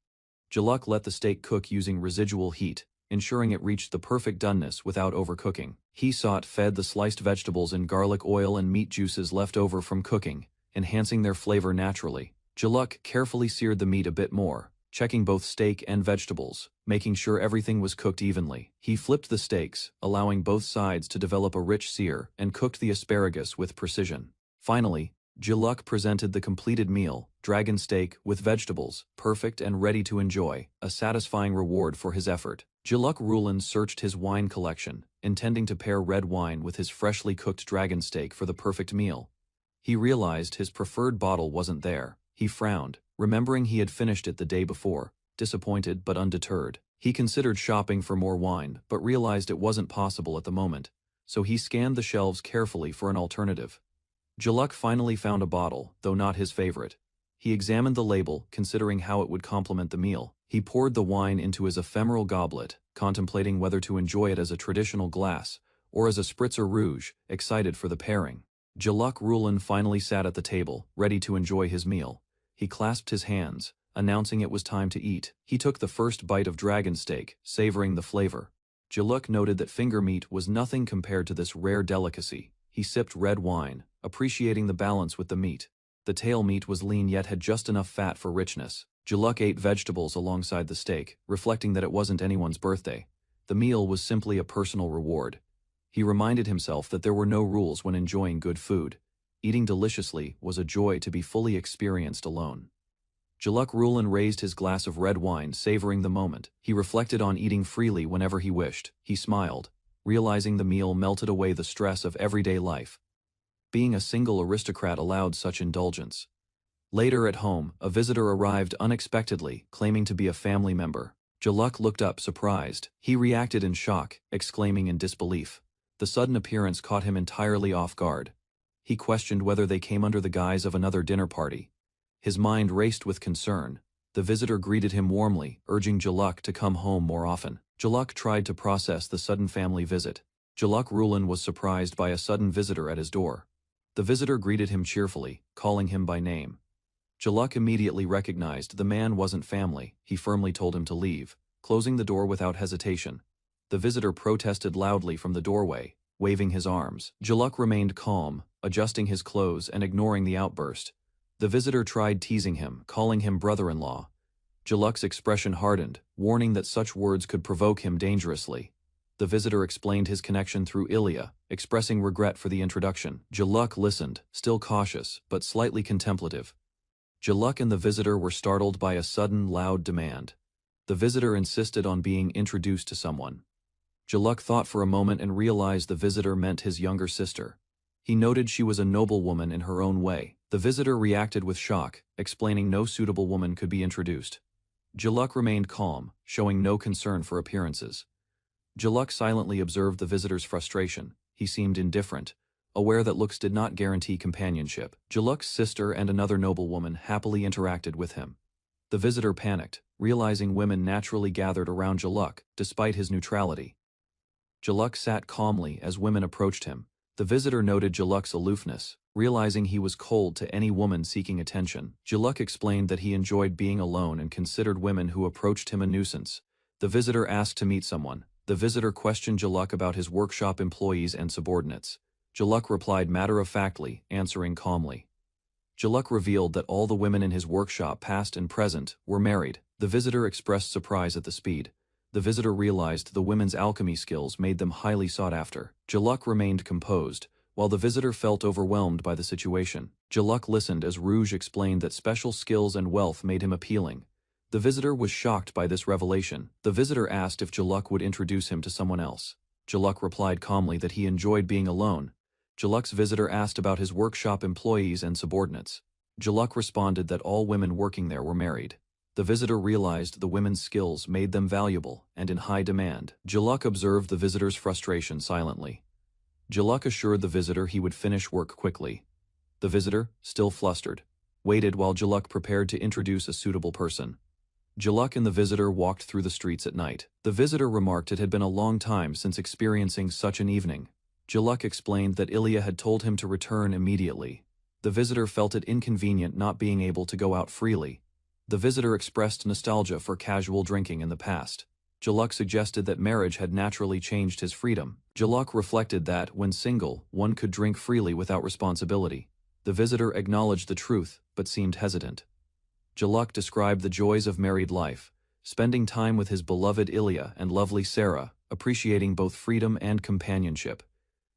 Jaluk let the steak cook using residual heat, ensuring it reached the perfect doneness without overcooking. He fed the sliced vegetables in garlic oil and meat juices left over from cooking, enhancing their flavor naturally. Jaluk carefully seared the meat a bit more, checking both steak and vegetables, making sure everything was cooked evenly. He flipped the steaks, allowing both sides to develop a rich sear, and cooked the asparagus with precision. Finally, Jaluk presented the completed meal, dragon steak with vegetables, perfect and ready to enjoy, a satisfying reward for his effort. Jaluk Rulan searched his wine collection, intending to pair red wine with his freshly cooked dragon steak for the perfect meal. He realized his preferred bottle wasn't there. He frowned, remembering he had finished it the day before, disappointed but undeterred. He considered shopping for more wine, but realized it wasn't possible at the moment, so he scanned the shelves carefully for an alternative. Jaluk finally found a bottle, though not his favorite. He examined the label, considering how it would complement the meal. He poured the wine into his ephemeral goblet, contemplating whether to enjoy it as a traditional glass, or as a spritzer rouge, excited for the pairing. Jaluk Rulan finally sat at the table, ready to enjoy his meal. He clasped his hands, announcing it was time to eat. He took the first bite of dragon steak, savoring the flavor. Jaluk noted that finger meat was nothing compared to this rare delicacy. He sipped red wine, appreciating the balance with the meat. The tail meat was lean yet had just enough fat for richness. Jaluk ate vegetables alongside the steak, reflecting that it wasn't anyone's birthday. The meal was simply a personal reward. He reminded himself that there were no rules when enjoying good food. Eating deliciously was a joy to be fully experienced alone. Jaluk Rulan raised his glass of red wine, savoring the moment. He reflected on eating freely whenever he wished. He smiled, realizing the meal melted away the stress of everyday life. Being a single aristocrat allowed such indulgence. Later at home, a visitor arrived unexpectedly, claiming to be a family member. Jaluk looked up, surprised. He reacted in shock, exclaiming in disbelief. The sudden appearance caught him entirely off guard. He questioned whether they came under the guise of another dinner party. His mind raced with concern. The visitor greeted him warmly, urging Jaluk to come home more often. Jaluk tried to process the sudden family visit. Jaluk Rulan was surprised by a sudden visitor at his door. The visitor greeted him cheerfully, calling him by name. Jaluk immediately recognized the man wasn't family. He firmly told him to leave, closing the door without hesitation. The visitor protested loudly from the doorway, waving his arms. Jaluk remained calm, adjusting his clothes and ignoring the outburst. The visitor tried teasing him, calling him brother-in-law. Jaluk's expression hardened, warning that such words could provoke him dangerously. The visitor explained his connection through Ilya, expressing regret for the introduction. Jaluk listened, still cautious, but slightly contemplative. Jaluk and the visitor were startled by a sudden, loud demand. The visitor insisted on being introduced to someone. Jaluk thought for a moment and realized the visitor meant his younger sister. He noted she was a noble woman in her own way. The visitor reacted with shock, explaining no suitable woman could be introduced. Jaluk remained calm, showing no concern for appearances. Jaluk silently observed the visitor's frustration. He seemed indifferent, aware that looks did not guarantee companionship. Jaluk's sister and another noblewoman happily interacted with him. The visitor panicked, realizing women naturally gathered around Jaluk, despite his neutrality. Jaluk sat calmly as women approached him. The visitor noted Jaluk's aloofness, realizing he was cold to any woman seeking attention. Jaluk explained that he enjoyed being alone and considered women who approached him a nuisance. The visitor asked to meet someone. The visitor questioned Jaluk about his workshop employees and subordinates. Jaluk replied matter-of-factly, answering calmly. Jaluk revealed that all the women in his workshop, past and present, were married. The visitor expressed surprise at the speed. The visitor realized the women's alchemy skills made them highly sought after. Jaluk remained composed, while the visitor felt overwhelmed by the situation. Jaluk listened as Rouge explained that special skills and wealth made him appealing. The visitor was shocked by this revelation. The visitor asked if Jaluk would introduce him to someone else. Jaluk replied calmly that he enjoyed being alone. Jaluk's visitor asked about his workshop employees and subordinates. Jaluk responded that all women working there were married. The visitor realized the women's skills made them valuable and in high demand. Jaluk observed the visitor's frustration silently. Jaluk assured the visitor he would finish work quickly. The visitor, still flustered, waited while Jaluk prepared to introduce a suitable person. Jaluk and the visitor walked through the streets at night. The visitor remarked it had been a long time since experiencing such an evening. Jaluk explained that Ilya had told him to return immediately. The visitor felt it inconvenient not being able to go out freely. The visitor expressed nostalgia for casual drinking in the past. Jaluk suggested that marriage had naturally changed his freedom. Jaluk reflected that, when single, one could drink freely without responsibility. The visitor acknowledged the truth, but seemed hesitant. Jaluk described the joys of married life, spending time with his beloved Ilya and lovely Sarah, appreciating both freedom and companionship.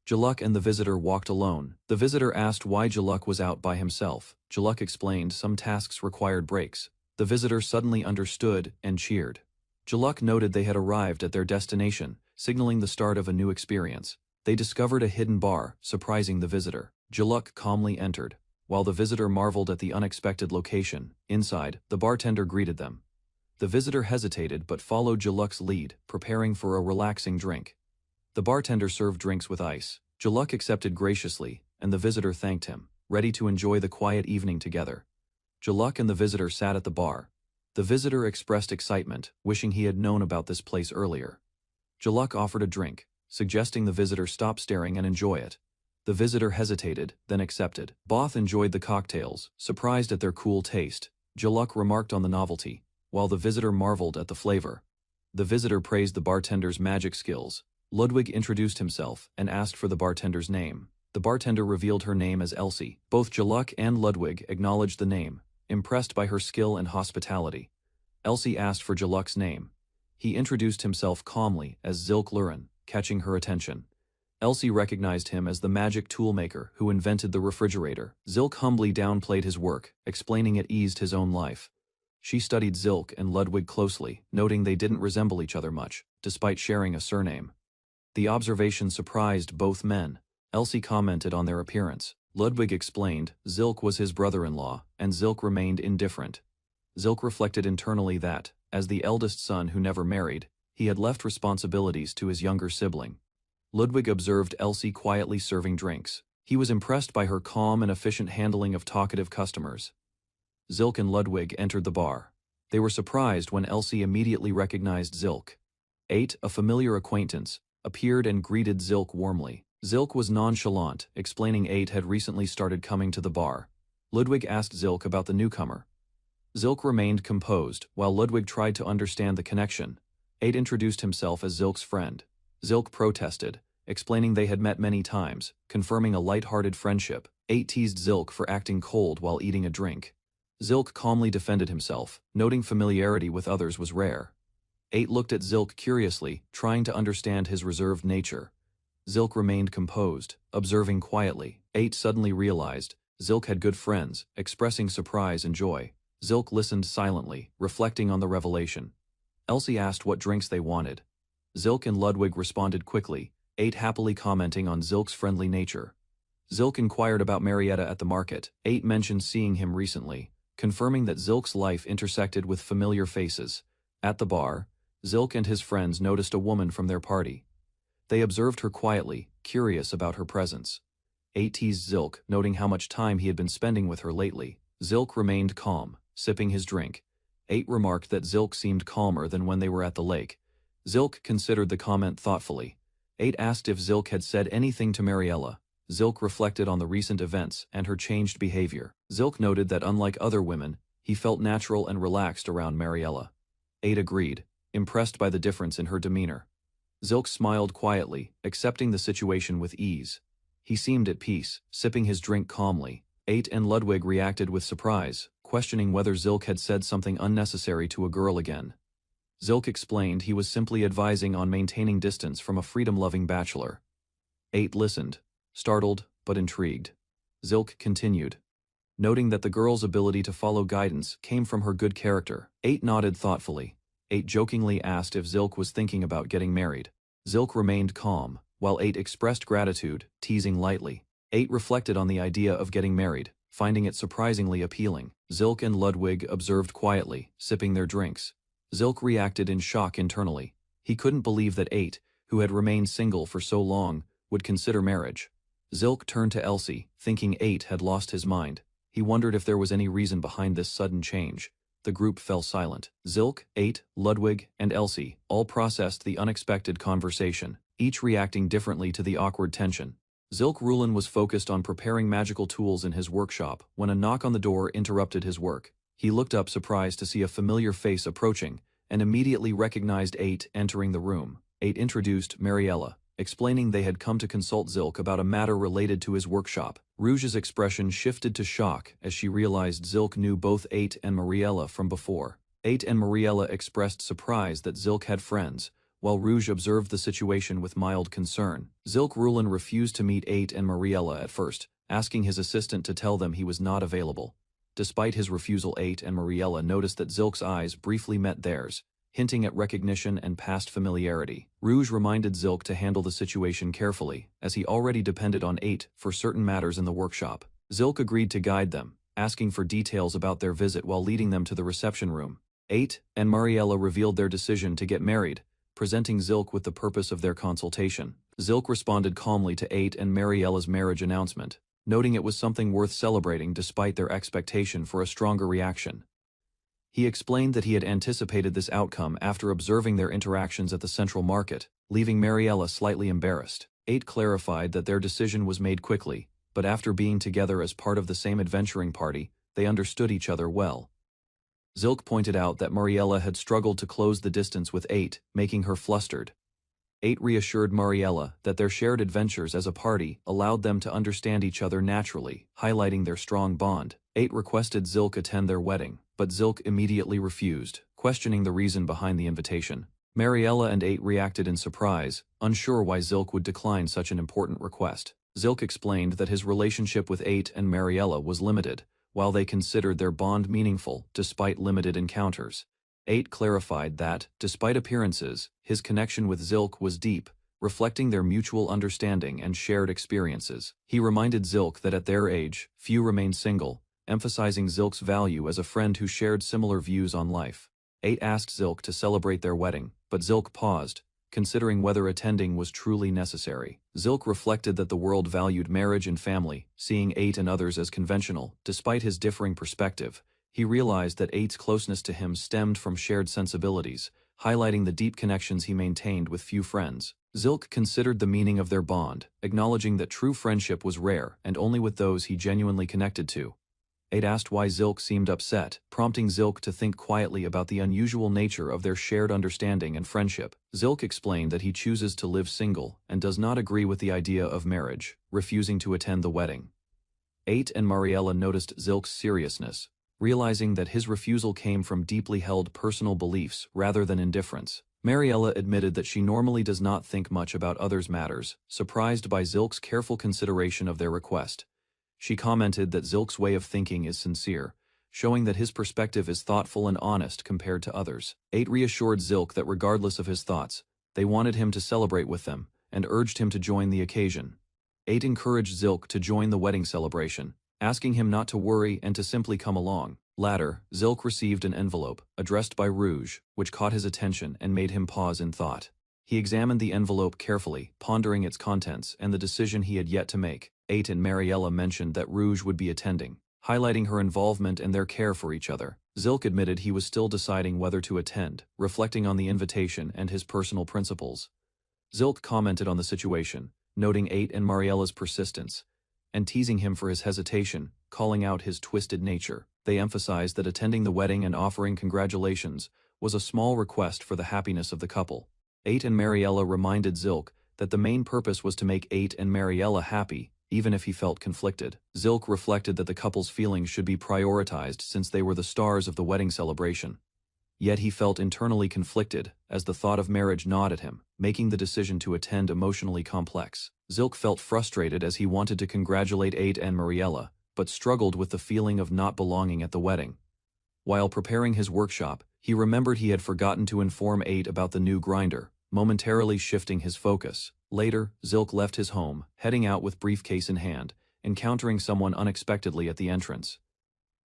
Jaluk and the visitor walked alone. The visitor asked why Jaluk was out by himself. Jaluk explained some tasks required breaks. The visitor suddenly understood and cheered. Jaluk noted they had arrived at their destination, signaling the start of a new experience. They discovered a hidden bar, surprising the visitor. Jaluk calmly entered. While the visitor marveled at the unexpected location, inside, the bartender greeted them. The visitor hesitated but followed Jaluk's lead, preparing for a relaxing drink. The bartender served drinks with ice. Jaluk accepted graciously, and the visitor thanked him, ready to enjoy the quiet evening together. Jaluk and the visitor sat at the bar. The visitor expressed excitement, wishing he had known about this place earlier. Jaluk offered a drink, suggesting the visitor stop staring and enjoy it. The visitor hesitated, then accepted. Both enjoyed the cocktails, surprised at their cool taste. Jaluk remarked on the novelty, while the visitor marveled at the flavor. The visitor praised the bartender's magic skills. Ludwig introduced himself and asked for the bartender's name. The bartender revealed her name as Elsie. Both Jaluk and Ludwig acknowledged the name, impressed by her skill and hospitality. Elsie asked for Jaluk's name. He introduced himself calmly as Zilk Lurin, catching her attention. Elsie recognized him as the magic toolmaker who invented the refrigerator. Zilk humbly downplayed his work, explaining it eased his own life. She studied Zilk and Ludwig closely, noting they didn't resemble each other much, despite sharing a surname. The observation surprised both men. Elsie commented on their appearance. Ludwig explained Zilk was his brother-in-law, and Zilk remained indifferent. Zilk reflected internally that, as the eldest son who never married, he had left responsibilities to his younger sibling. Ludwig observed Elsie quietly serving drinks. He was impressed by her calm and efficient handling of talkative customers. Zilk and Ludwig entered the bar. They were surprised when Elsie immediately recognized Zilk. 8, a familiar acquaintance, appeared and greeted Zilk warmly. Zilk was nonchalant, explaining 8 had recently started coming to the bar. Ludwig asked Zilk about the newcomer. Zilk remained composed, while Ludwig tried to understand the connection. 8 introduced himself as Zilk's friend. Zilk protested, explaining they had met many times, confirming a light-hearted friendship. 8 teased Zilk for acting cold while eating a drink. Zilk calmly defended himself, noting familiarity with others was rare. 8 looked at Zilk curiously, trying to understand his reserved nature. Zilk remained composed, observing quietly. 8 suddenly realized Zilk had good friends, expressing surprise and joy. Zilk listened silently, reflecting on the revelation. Elsie asked what drinks they wanted. Zilk and Ludwig responded quickly, 8 happily commenting on Zilk's friendly nature. Zilk inquired about Marietta at the market. 8 mentioned seeing him recently, confirming that Zilk's life intersected with familiar faces. At the bar, Zilk and his friends noticed a woman from their party. They observed her quietly, curious about her presence. 8 teased Zilk, noting how much time he had been spending with her lately. Zilk remained calm, sipping his drink. 8 remarked that Zilk seemed calmer than when they were at the lake. Zilk considered the comment thoughtfully. 8 asked if Zilk had said anything to Mariella. Zilk reflected on the recent events and her changed behavior. Zilk noted that unlike other women, he felt natural and relaxed around Mariella. 8 agreed, impressed by the difference in her demeanor. Zilk smiled quietly, accepting the situation with ease. He seemed at peace, sipping his drink calmly. 8 and Ludwig reacted with surprise, questioning whether Zilk had said something unnecessary to a girl again. Zilk explained he was simply advising on maintaining distance from a freedom-loving bachelor. 8 listened, startled but intrigued. Zilk continued, noting that the girl's ability to follow guidance came from her good character. 8 nodded thoughtfully. 8 jokingly asked if Zilk was thinking about getting married. Zilk remained calm, while 8 expressed gratitude, teasing lightly. 8 reflected on the idea of getting married, finding it surprisingly appealing. Zilk and Ludwig observed quietly, sipping their drinks. Zilk reacted in shock internally. He couldn't believe that 8, who had remained single for so long, would consider marriage. Zilk turned to Elsie, thinking 8 had lost his mind. He wondered if there was any reason behind this sudden change. The group fell silent. Zilk, 8, Ludwig, and Elsie all processed the unexpected conversation, each reacting differently to the awkward tension. Zilk Rulin was focused on preparing magical tools in his workshop when a knock on the door interrupted his work. He looked up surprised to see a familiar face approaching, and immediately recognized 8 entering the room. 8 introduced Mariella, explaining they had come to consult Zilk about a matter related to his workshop. Rouge's expression shifted to shock as she realized Zilk knew both 8 and Mariella from before. 8 and Mariella expressed surprise that Zilk had friends, while Rouge observed the situation with mild concern. Zilk Rulin refused to meet 8 and Mariella at first, asking his assistant to tell them he was not available. Despite his refusal, 8 and Mariella noticed that Zilk's eyes briefly met theirs, hinting at recognition and past familiarity. Rouge reminded Zilk to handle the situation carefully, as he already depended on 8 for certain matters in the workshop. Zilk agreed to guide them, asking for details about their visit while leading them to the reception room. 8 and Mariella revealed their decision to get married, presenting Zilk with the purpose of their consultation. Zilk responded calmly to 8 and Mariella's marriage announcement, noting it was something worth celebrating despite their expectation for a stronger reaction. He explained that he had anticipated this outcome after observing their interactions at the central market, leaving Mariella slightly embarrassed. 8 clarified that their decision was made quickly, but after being together as part of the same adventuring party, they understood each other well. Zilk pointed out that Mariella had struggled to close the distance with 8, making her flustered. 8 reassured Mariella that their shared adventures as a party allowed them to understand each other naturally, highlighting their strong bond. 8 requested Zilk attend their wedding, but Zilk immediately refused, questioning the reason behind the invitation. Mariella and 8 reacted in surprise, unsure why Zilk would decline such an important request. Zilk explained that his relationship with 8 and Mariella was limited, while they considered their bond meaningful despite limited encounters. 8 clarified that, despite appearances, his connection with Zilk was deep, reflecting their mutual understanding and shared experiences. He reminded Zilk that at their age, few remain single, emphasizing Zilk's value as a friend who shared similar views on life. 8 asked Zilk to celebrate their wedding, but Zilk paused, considering whether attending was truly necessary. Zilk reflected that the world valued marriage and family, seeing 8 and others as conventional. Despite his differing perspective, he realized that 8's closeness to him stemmed from shared sensibilities, highlighting the deep connections he maintained with few friends. Zilk considered the meaning of their bond, acknowledging that true friendship was rare and only with those he genuinely connected to. 8 asked why Zilk seemed upset, prompting Zilk to think quietly about the unusual nature of their shared understanding and friendship. Zilk explained that he chooses to live single and does not agree with the idea of marriage, refusing to attend the wedding. 8 and Mariella noticed Zilk's seriousness, realizing that his refusal came from deeply held personal beliefs rather than indifference. Mariella admitted that she normally does not think much about others' matters, surprised by Zilk's careful consideration of their request. She commented that Zilk's way of thinking is sincere, showing that his perspective is thoughtful and honest compared to others. 8 reassured Zilk that regardless of his thoughts, they wanted him to celebrate with them, and urged him to join the occasion. 8 encouraged Zilk to join the wedding celebration, asking him not to worry and to simply come along. Later, Zilk received an envelope, addressed by Rouge, which caught his attention and made him pause in thought. He examined the envelope carefully, pondering its contents and the decision he had yet to make. 8 and Mariella mentioned that Rouge would be attending, highlighting her involvement and their care for each other. Zilk admitted he was still deciding whether to attend, reflecting on the invitation and his personal principles. Zilk commented on the situation, noting Ate and Mariella's persistence, and teasing him for his hesitation, calling out his twisted nature. They emphasized that attending the wedding and offering congratulations was a small request for the happiness of the couple. Ate and Mariella reminded Zilk that the main purpose was to make Ate and Mariella happy, even if he felt conflicted. Zilk reflected that the couple's feelings should be prioritized since they were the stars of the wedding celebration. Yet he felt internally conflicted, as the thought of marriage gnawed at him, making the decision to attend emotionally complex. Zilk felt frustrated as he wanted to congratulate Ate and Mariella, but struggled with the feeling of not belonging at the wedding. While preparing his workshop, he remembered he had forgotten to inform Ate about the new grinder, momentarily shifting his focus. Later, Zilk left his home, heading out with briefcase in hand, encountering someone unexpectedly at the entrance.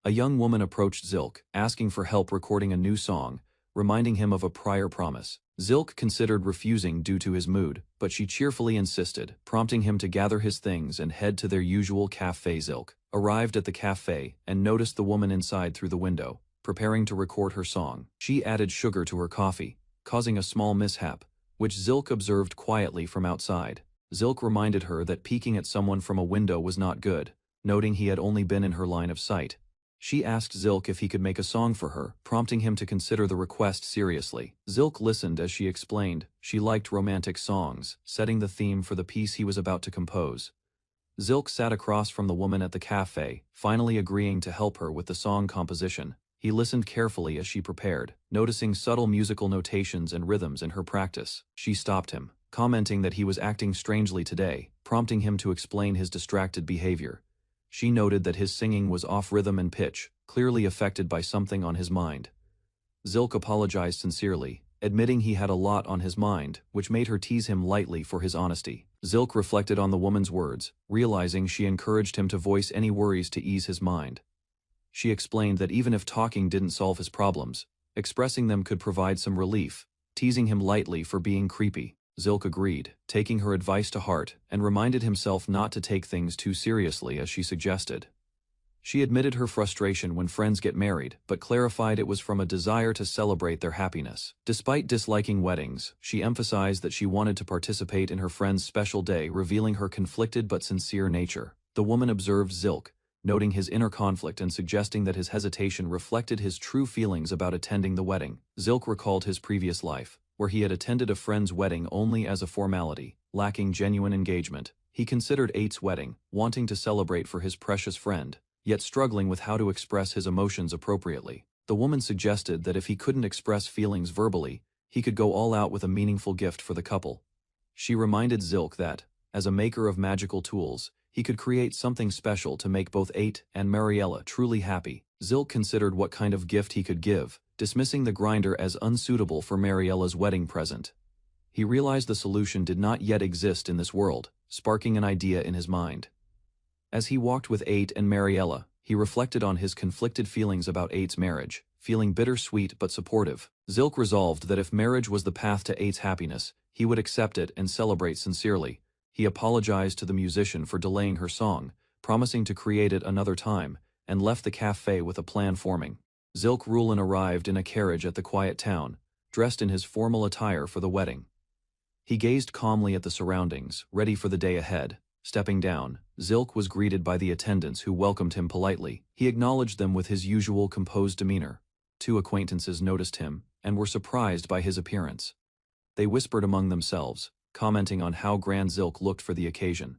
A young woman approached Zilk, asking for help recording a new song, reminding him of a prior promise. Zilk considered refusing due to his mood, but she cheerfully insisted, prompting him to gather his things and head to their usual café. Zilk arrived at the café and noticed the woman inside through the window, preparing to record her song. She added sugar to her coffee, causing a small mishap, which Zilk observed quietly from outside. Zilk reminded her that peeking at someone from a window was not good, noting he had only been in her line of sight. She asked Zilk if he could make a song for her, prompting him to consider the request seriously. Zilk listened as she explained she liked romantic songs, setting the theme for the piece he was about to compose. Zilk sat across from the woman at the cafe, finally agreeing to help her with the song composition. He listened carefully as she prepared, noticing subtle musical notations and rhythms in her practice. She stopped him, commenting that he was acting strangely today, prompting him to explain his distracted behavior. She noted that his singing was off rhythm and pitch, clearly affected by something on his mind. Zilk apologized sincerely, admitting he had a lot on his mind, which made her tease him lightly for his honesty. Zilk reflected on the woman's words, realizing she encouraged him to voice any worries to ease his mind. She explained that even if talking didn't solve his problems, expressing them could provide some relief, teasing him lightly for being creepy. Zilk agreed, taking her advice to heart, and reminded himself not to take things too seriously as she suggested. She admitted her frustration when friends get married, but clarified it was from a desire to celebrate their happiness. Despite disliking weddings, she emphasized that she wanted to participate in her friend's special day, revealing her conflicted but sincere nature. The woman observed Zilk, noting his inner conflict and suggesting that his hesitation reflected his true feelings about attending the wedding. Zilk recalled his previous life, where he had attended a friend's wedding only as a formality, lacking genuine engagement. He considered Ate's wedding, wanting to celebrate for his precious friend, yet struggling with how to express his emotions appropriately. The woman suggested that if he couldn't express feelings verbally, he could go all out with a meaningful gift for the couple. She reminded Zilk that, as a maker of magical tools, he could create something special to make both Ate and Mariella truly happy. Zilk considered what kind of gift he could give, dismissing the grinder as unsuitable for Mariella's wedding present. He realized the solution did not yet exist in this world, sparking an idea in his mind. As he walked with Ate and Mariella, he reflected on his conflicted feelings about Ate's marriage, feeling bittersweet but supportive. Zilk resolved that if marriage was the path to Ate's happiness, he would accept it and celebrate sincerely. He apologized to the musician for delaying her song, promising to create it another time, and left the cafe with a plan forming. Zilk Rulin arrived in a carriage at the quiet town, dressed in his formal attire for the wedding. He gazed calmly at the surroundings, ready for the day ahead. Stepping down, Zilk was greeted by the attendants who welcomed him politely. He acknowledged them with his usual composed demeanor. Two acquaintances noticed him, and were surprised by his appearance. They whispered among themselves, commenting on how grand Zilk looked for the occasion.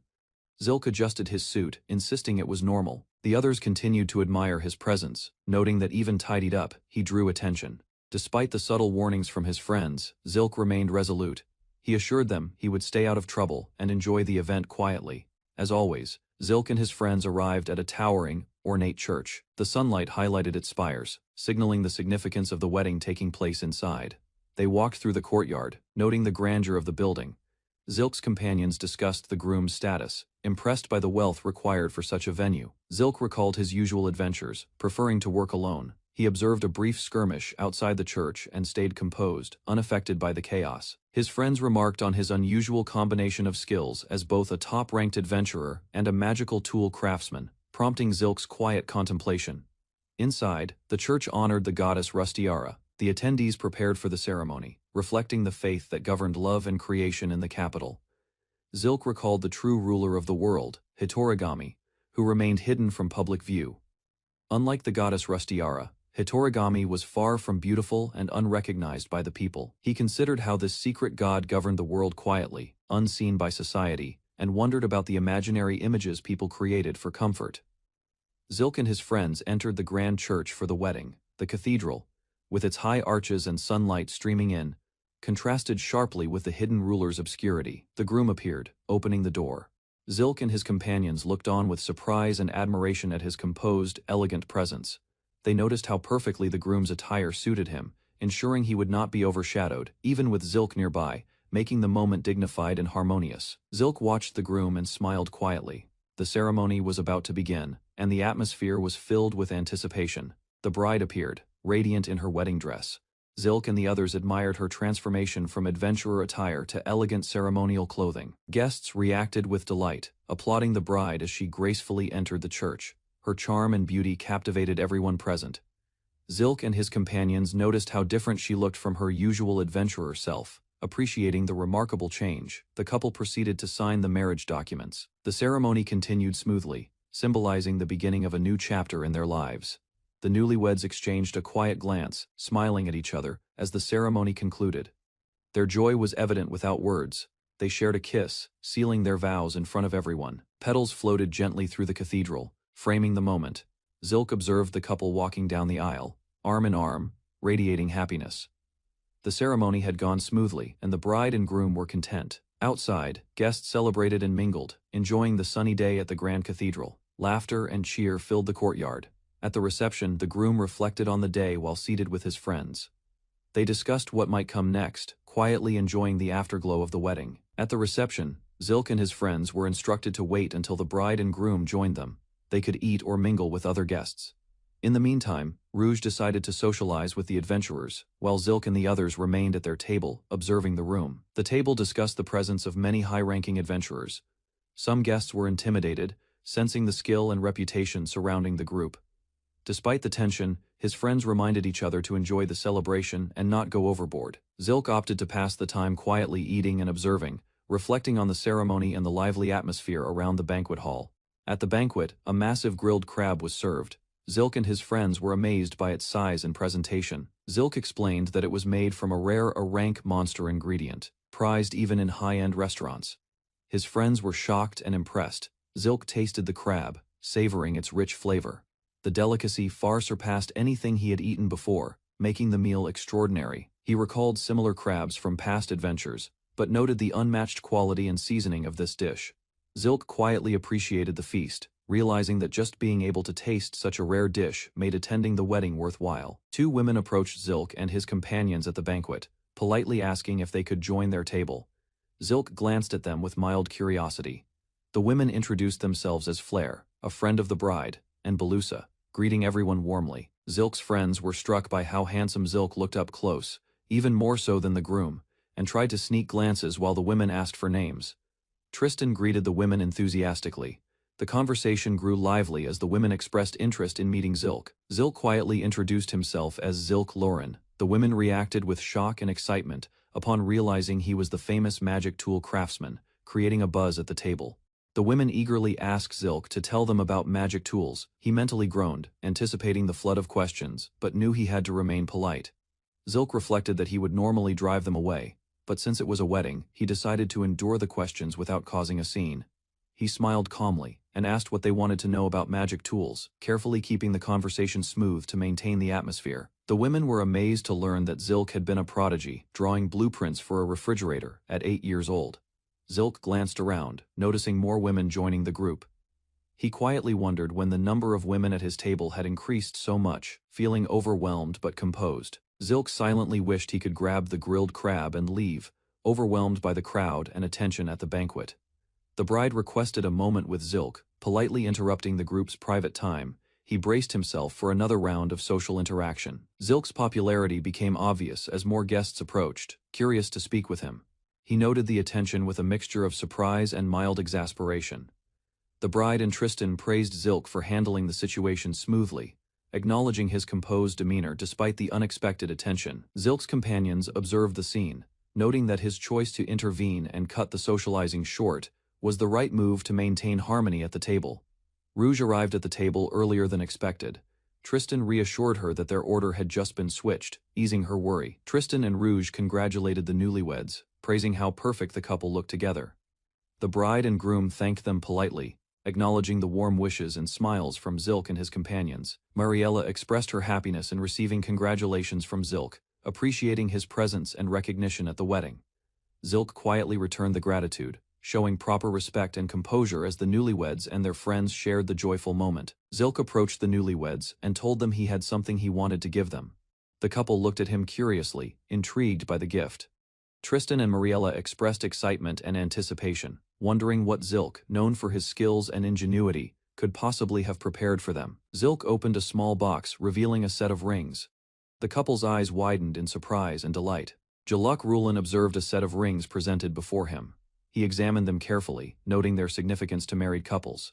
Zilk adjusted his suit, insisting it was normal. The others continued to admire his presence, noting that even tidied up, he drew attention. Despite the subtle warnings from his friends, Zilk remained resolute. He assured them he would stay out of trouble and enjoy the event quietly. As always, Zilk and his friends arrived at a towering, ornate church. The sunlight highlighted its spires, signaling the significance of the wedding taking place inside. They walked through the courtyard, noting the grandeur of the building. Zilk's companions discussed the groom's status, impressed by the wealth required for such a venue. Zilk recalled his usual adventures, preferring to work alone. He observed a brief skirmish outside the church and stayed composed, unaffected by the chaos. His friends remarked on his unusual combination of skills as both a top-ranked adventurer and a magical tool craftsman, prompting Zilk's quiet contemplation. Inside, the church honored the goddess Rustiara. The attendees prepared for the ceremony, reflecting the faith that governed love and creation in the capital. Zilk recalled the true ruler of the world, Hitorigami, who remained hidden from public view. Unlike the goddess Rustiara, Hitorigami was far from beautiful and unrecognized by the people. He considered how this secret god governed the world quietly, unseen by society, and wondered about the imaginary images people created for comfort. Zilk and his friends entered the grand church for the wedding. The cathedral, with its high arches and sunlight streaming in, contrasted sharply with the hidden ruler's obscurity. The groom appeared, opening the door. Zilk and his companions looked on with surprise and admiration at his composed, elegant presence. They noticed how perfectly the groom's attire suited him, ensuring he would not be overshadowed, even with Zilk nearby, making the moment dignified and harmonious. Zilk watched the groom and smiled quietly. The ceremony was about to begin, and the atmosphere was filled with anticipation. The bride appeared, radiant in her wedding dress. Zilk and the others admired her transformation from adventurer attire to elegant ceremonial clothing. Guests reacted with delight, applauding the bride as she gracefully entered the church. Her charm and beauty captivated everyone present. Zilk and his companions noticed how different she looked from her usual adventurer self. Appreciating the remarkable change, the couple proceeded to sign the marriage documents. The ceremony continued smoothly, symbolizing the beginning of a new chapter in their lives. The newlyweds exchanged a quiet glance, smiling at each other, as the ceremony concluded. Their joy was evident without words. They shared a kiss, sealing their vows in front of everyone. Petals floated gently through the cathedral, framing the moment. Zilk observed the couple walking down the aisle, arm in arm, radiating happiness. The ceremony had gone smoothly, and the bride and groom were content. Outside, guests celebrated and mingled, enjoying the sunny day at the grand cathedral. Laughter and cheer filled the courtyard. At the reception, the groom reflected on the day while seated with his friends. They discussed what might come next, quietly enjoying the afterglow of the wedding. At the reception, Zilk and his friends were instructed to wait until the bride and groom joined them. They could eat or mingle with other guests. In the meantime, Rouge decided to socialize with the adventurers, while Zilk and the others remained at their table, observing the room. The table discussed the presence of many high-ranking adventurers. Some guests were intimidated, sensing the skill and reputation surrounding the group. Despite the tension, his friends reminded each other to enjoy the celebration and not go overboard. Zilk opted to pass the time quietly eating and observing, reflecting on the ceremony and the lively atmosphere around the banquet hall. At the banquet, a massive grilled crab was served. Zilk and his friends were amazed by its size and presentation. Zilk explained that it was made from a rare rank monster ingredient, prized even in high-end restaurants. His friends were shocked and impressed. Zilk tasted the crab, savoring its rich flavor. The delicacy far surpassed anything he had eaten before, making the meal extraordinary. He recalled similar crabs from past adventures, but noted the unmatched quality and seasoning of this dish. Zilk quietly appreciated the feast, realizing that just being able to taste such a rare dish made attending the wedding worthwhile. Two women approached Zilk and his companions at the banquet, politely asking if they could join their table. Zilk glanced at them with mild curiosity. The women introduced themselves as Flair, a friend of the bride, and Belusa, greeting everyone warmly. Zilk's friends were struck by how handsome Zilk looked up close, even more so than the groom, and tried to sneak glances while the women asked for names. Tristan greeted the women enthusiastically. The conversation grew lively as the women expressed interest in meeting Zilk. Zilk quietly introduced himself as Zilk Lauren. The women reacted with shock and excitement upon realizing he was the famous magic tool craftsman, creating a buzz at the table. The women eagerly asked Zilk to tell them about magic tools. He mentally groaned, anticipating the flood of questions, but knew he had to remain polite. Zilk reflected that he would normally drive them away, but since it was a wedding, he decided to endure the questions without causing a scene. He smiled calmly and asked what they wanted to know about magic tools, carefully keeping the conversation smooth to maintain the atmosphere. The women were amazed to learn that Zilk had been a prodigy, drawing blueprints for a refrigerator at 8 years old. Zilk glanced around, noticing more women joining the group. He quietly wondered when the number of women at his table had increased so much, feeling overwhelmed but composed. Zilk silently wished he could grab the grilled crab and leave, overwhelmed by the crowd and attention at the banquet. The bride requested a moment with Zilk, politely interrupting the group's private time. He braced himself for another round of social interaction. Zilk's popularity became obvious as more guests approached, curious to speak with him. He noted the attention with a mixture of surprise and mild exasperation. The bride and Tristan praised Zilk for handling the situation smoothly, acknowledging his composed demeanor despite the unexpected attention. Zilk's companions observed the scene, noting that his choice to intervene and cut the socializing short was the right move to maintain harmony at the table. Rouge arrived at the table earlier than expected. Tristan reassured her that their order had just been switched, easing her worry. Tristan and Rouge congratulated the newlyweds, praising how perfect the couple looked together. The bride and groom thanked them politely, acknowledging the warm wishes and smiles from Zilk and his companions. Mariella expressed her happiness in receiving congratulations from Zilk, appreciating his presence and recognition at the wedding. Zilk quietly returned the gratitude, showing proper respect and composure as the newlyweds and their friends shared the joyful moment. Zilk approached the newlyweds and told them he had something he wanted to give them. The couple looked at him curiously, intrigued by the gift. Tristan and Mariella expressed excitement and anticipation, wondering what Zilk, known for his skills and ingenuity, could possibly have prepared for them. Zilk opened a small box, revealing a set of rings. The couple's eyes widened in surprise and delight. Jaluk Rulin observed a set of rings presented before him. He examined them carefully, noting their significance to married couples.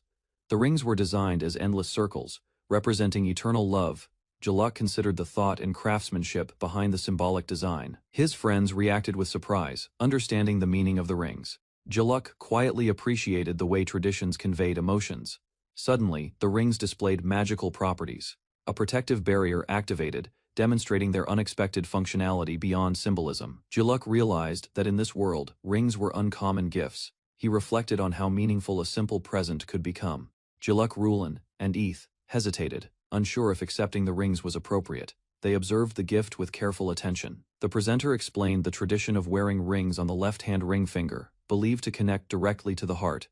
The rings were designed as endless circles, representing eternal love. Jaluk considered the thought and craftsmanship behind the symbolic design. His friends reacted with surprise, understanding the meaning of the rings. Jaluk quietly appreciated the way traditions conveyed emotions. Suddenly, the rings displayed magical properties. A protective barrier activated, demonstrating their unexpected functionality beyond symbolism. Jaluk realized that in this world, rings were uncommon gifts. He reflected on how meaningful a simple present could become. Jaluk Rulin and Eth hesitated, unsure if accepting the rings was appropriate. They observed the gift with careful attention. The presenter explained the tradition of wearing rings on the left-hand ring finger, believed to connect directly to the heart.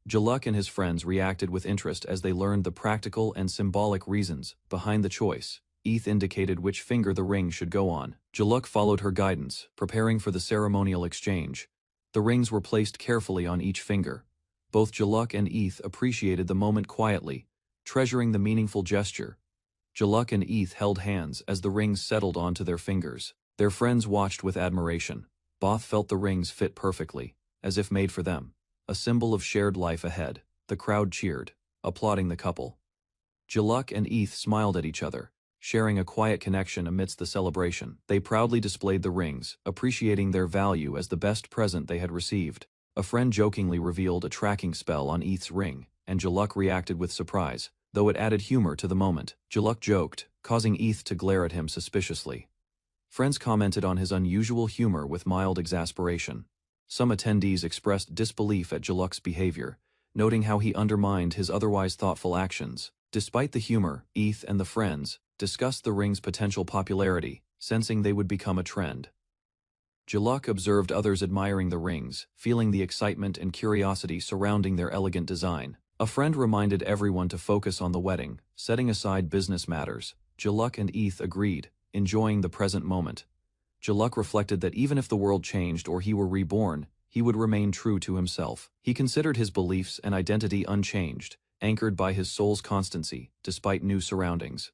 Jaluk and his friends reacted with interest as they learned the practical and symbolic reasons behind the choice. Eth indicated which finger the ring should go on. Jaluk followed her guidance, preparing for the ceremonial exchange. The rings were placed carefully on each finger. Both Jaluk and Eth appreciated the moment quietly, treasuring the meaningful gesture. Jaluk and Eth held hands as the rings settled onto their fingers. Their friends watched with admiration. Both felt the rings fit perfectly, as if made for them, a symbol of shared life ahead. The crowd cheered, applauding the couple. Jaluk and Eth smiled at each other, sharing a quiet connection amidst the celebration. They proudly displayed the rings, appreciating their value as the best present they had received. A friend jokingly revealed a tracking spell on Eth's ring, and Jaluk reacted with surprise, though it added humor to the moment. Jaluk joked, causing Eth to glare at him suspiciously. Friends commented on his unusual humor with mild exasperation. Some attendees expressed disbelief at Jaluk's behavior, noting how he undermined his otherwise thoughtful actions. Despite the humor, Eth and the friends discussed the ring's potential popularity, sensing they would become a trend. Jaluk observed others admiring the rings, feeling the excitement and curiosity surrounding their elegant design. A friend reminded everyone to focus on the wedding, setting aside business matters. Jaluk and Eth agreed, enjoying the present moment. Jaluk reflected that even if the world changed or he were reborn, he would remain true to himself. He considered his beliefs and identity unchanged, anchored by his soul's constancy, despite new surroundings.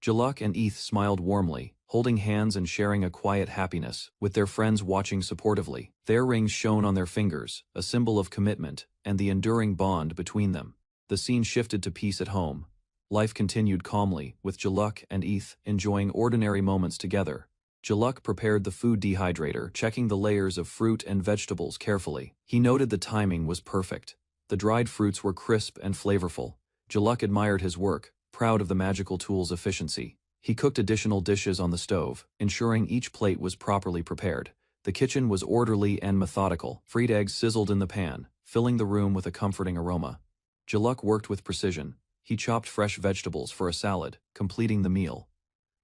Jaluk and Eth smiled warmly, holding hands and sharing a quiet happiness, with their friends watching supportively. Their rings shone on their fingers, a symbol of commitment and the enduring bond between them. The scene shifted to peace at home. Life continued calmly, with Jaluk and Eth enjoying ordinary moments together. Jaluk prepared the food dehydrator, checking the layers of fruit and vegetables carefully. He noted the timing was perfect. The dried fruits were crisp and flavorful. Jaluk admired his work, proud of the magical tool's efficiency. He cooked additional dishes on the stove, ensuring each plate was properly prepared. The kitchen was orderly and methodical. Fried eggs sizzled in the pan, filling the room with a comforting aroma. Jaluk worked with precision. He chopped fresh vegetables for a salad, completing the meal.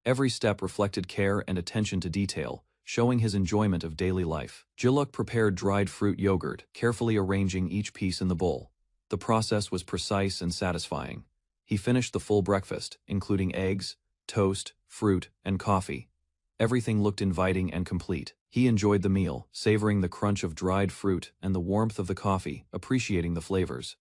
Every step reflected care and attention to detail, showing his enjoyment of daily life. Jaluk prepared dried fruit yogurt, carefully arranging each piece in the bowl. The process was precise and satisfying. He finished the full breakfast, including eggs, toast, fruit, and coffee. Everything looked inviting and complete. He enjoyed the meal, savoring the crunch of dried fruit and the warmth of the coffee, appreciating the flavors.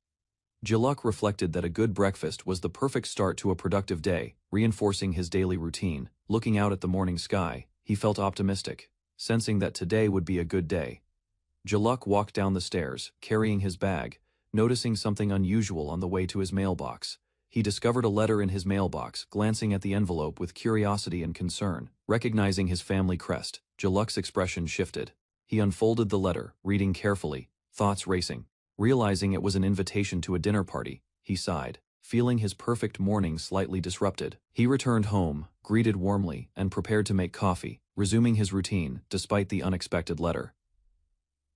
Jaluk reflected that a good breakfast was the perfect start to a productive day, reinforcing his daily routine. Looking out at the morning sky, he felt optimistic, sensing that today would be a good day. Jaluk walked down the stairs, carrying his bag, noticing something unusual on the way to his mailbox. He discovered a letter in his mailbox, glancing at the envelope with curiosity and concern. Recognizing his family crest, Jaluk's expression shifted. He unfolded the letter, reading carefully, thoughts racing. Realizing it was an invitation to a dinner party, he sighed, feeling his perfect morning slightly disrupted. He returned home, greeted warmly, and prepared to make coffee, resuming his routine despite the unexpected letter.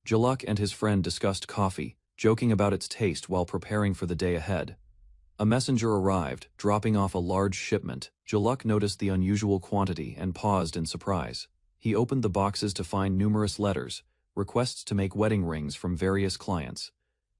Jaluk and his friend discussed coffee, joking about its taste while preparing for the day ahead. A messenger arrived, dropping off a large shipment. Jaluk noticed the unusual quantity and paused in surprise. He opened the boxes to find numerous letters, requests to make wedding rings from various clients.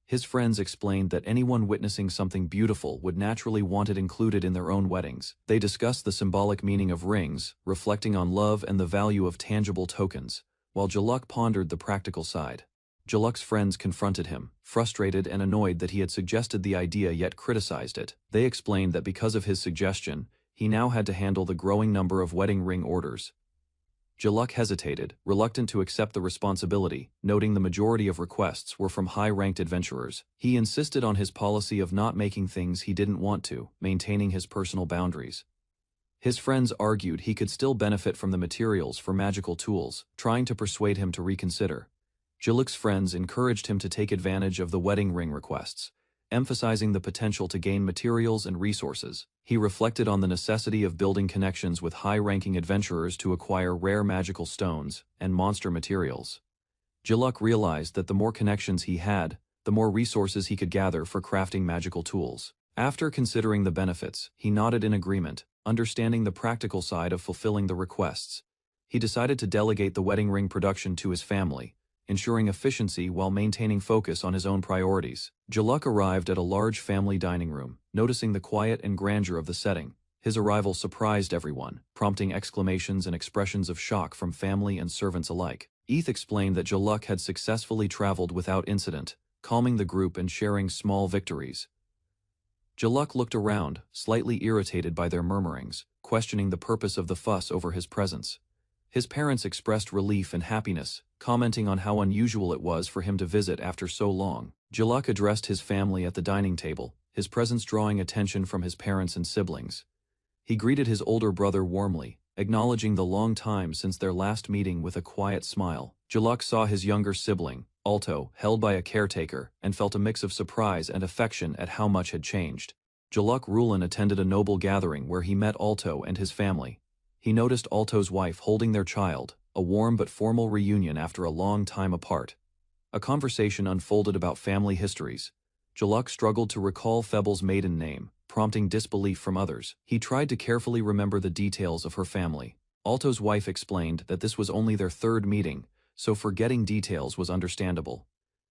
His friends explained that anyone witnessing something beautiful would naturally want it included in their own weddings. They discussed the symbolic meaning of rings, reflecting on love and the value of tangible tokens, while Jaluk pondered the practical side. Jaluk's friends confronted him, frustrated and annoyed that he had suggested the idea yet criticized it. They explained that because of his suggestion, he now had to handle the growing number of wedding ring orders. Jaluk hesitated, reluctant to accept the responsibility, noting the majority of requests were from high-ranked adventurers. He insisted on his policy of not making things he didn't want to, maintaining his personal boundaries. His friends argued he could still benefit from the materials for magical tools, trying to persuade him to reconsider. Jaluk's friends encouraged him to take advantage of the wedding ring requests, emphasizing the potential to gain materials and resources. He reflected on the necessity of building connections with high-ranking adventurers to acquire rare magical stones and monster materials. Jaluk realized that the more connections he had, the more resources he could gather for crafting magical tools. After considering the benefits, he nodded in agreement, understanding the practical side of fulfilling the requests. He decided to delegate the wedding ring production to his family, ensuring efficiency while maintaining focus on his own priorities. Jaluk arrived at a large family dining room, noticing the quiet and grandeur of the setting. His arrival surprised everyone, prompting exclamations and expressions of shock from family and servants alike. Eth explained that Jaluk had successfully traveled without incident, calming the group and sharing small victories. Jaluk looked around, slightly irritated by their murmurings, questioning the purpose of the fuss over his presence. His parents expressed relief and happiness, commenting on how unusual it was for him to visit after so long. Jaluk addressed his family at the dining table, his presence drawing attention from his parents and siblings. He greeted his older brother warmly, acknowledging the long time since their last meeting with a quiet smile. Jaluk saw his younger sibling, Alto, held by a caretaker, and felt a mix of surprise and affection at how much had changed. Jaluk Rulin attended a noble gathering where he met Alto and his family. He noticed Alto's wife holding their child, a warm but formal reunion after a long time apart. A conversation unfolded about family histories. Jaluk struggled to recall Feble's maiden name, prompting disbelief from others. He tried to carefully remember the details of her family. Alto's wife explained that this was only their third meeting, so forgetting details was understandable.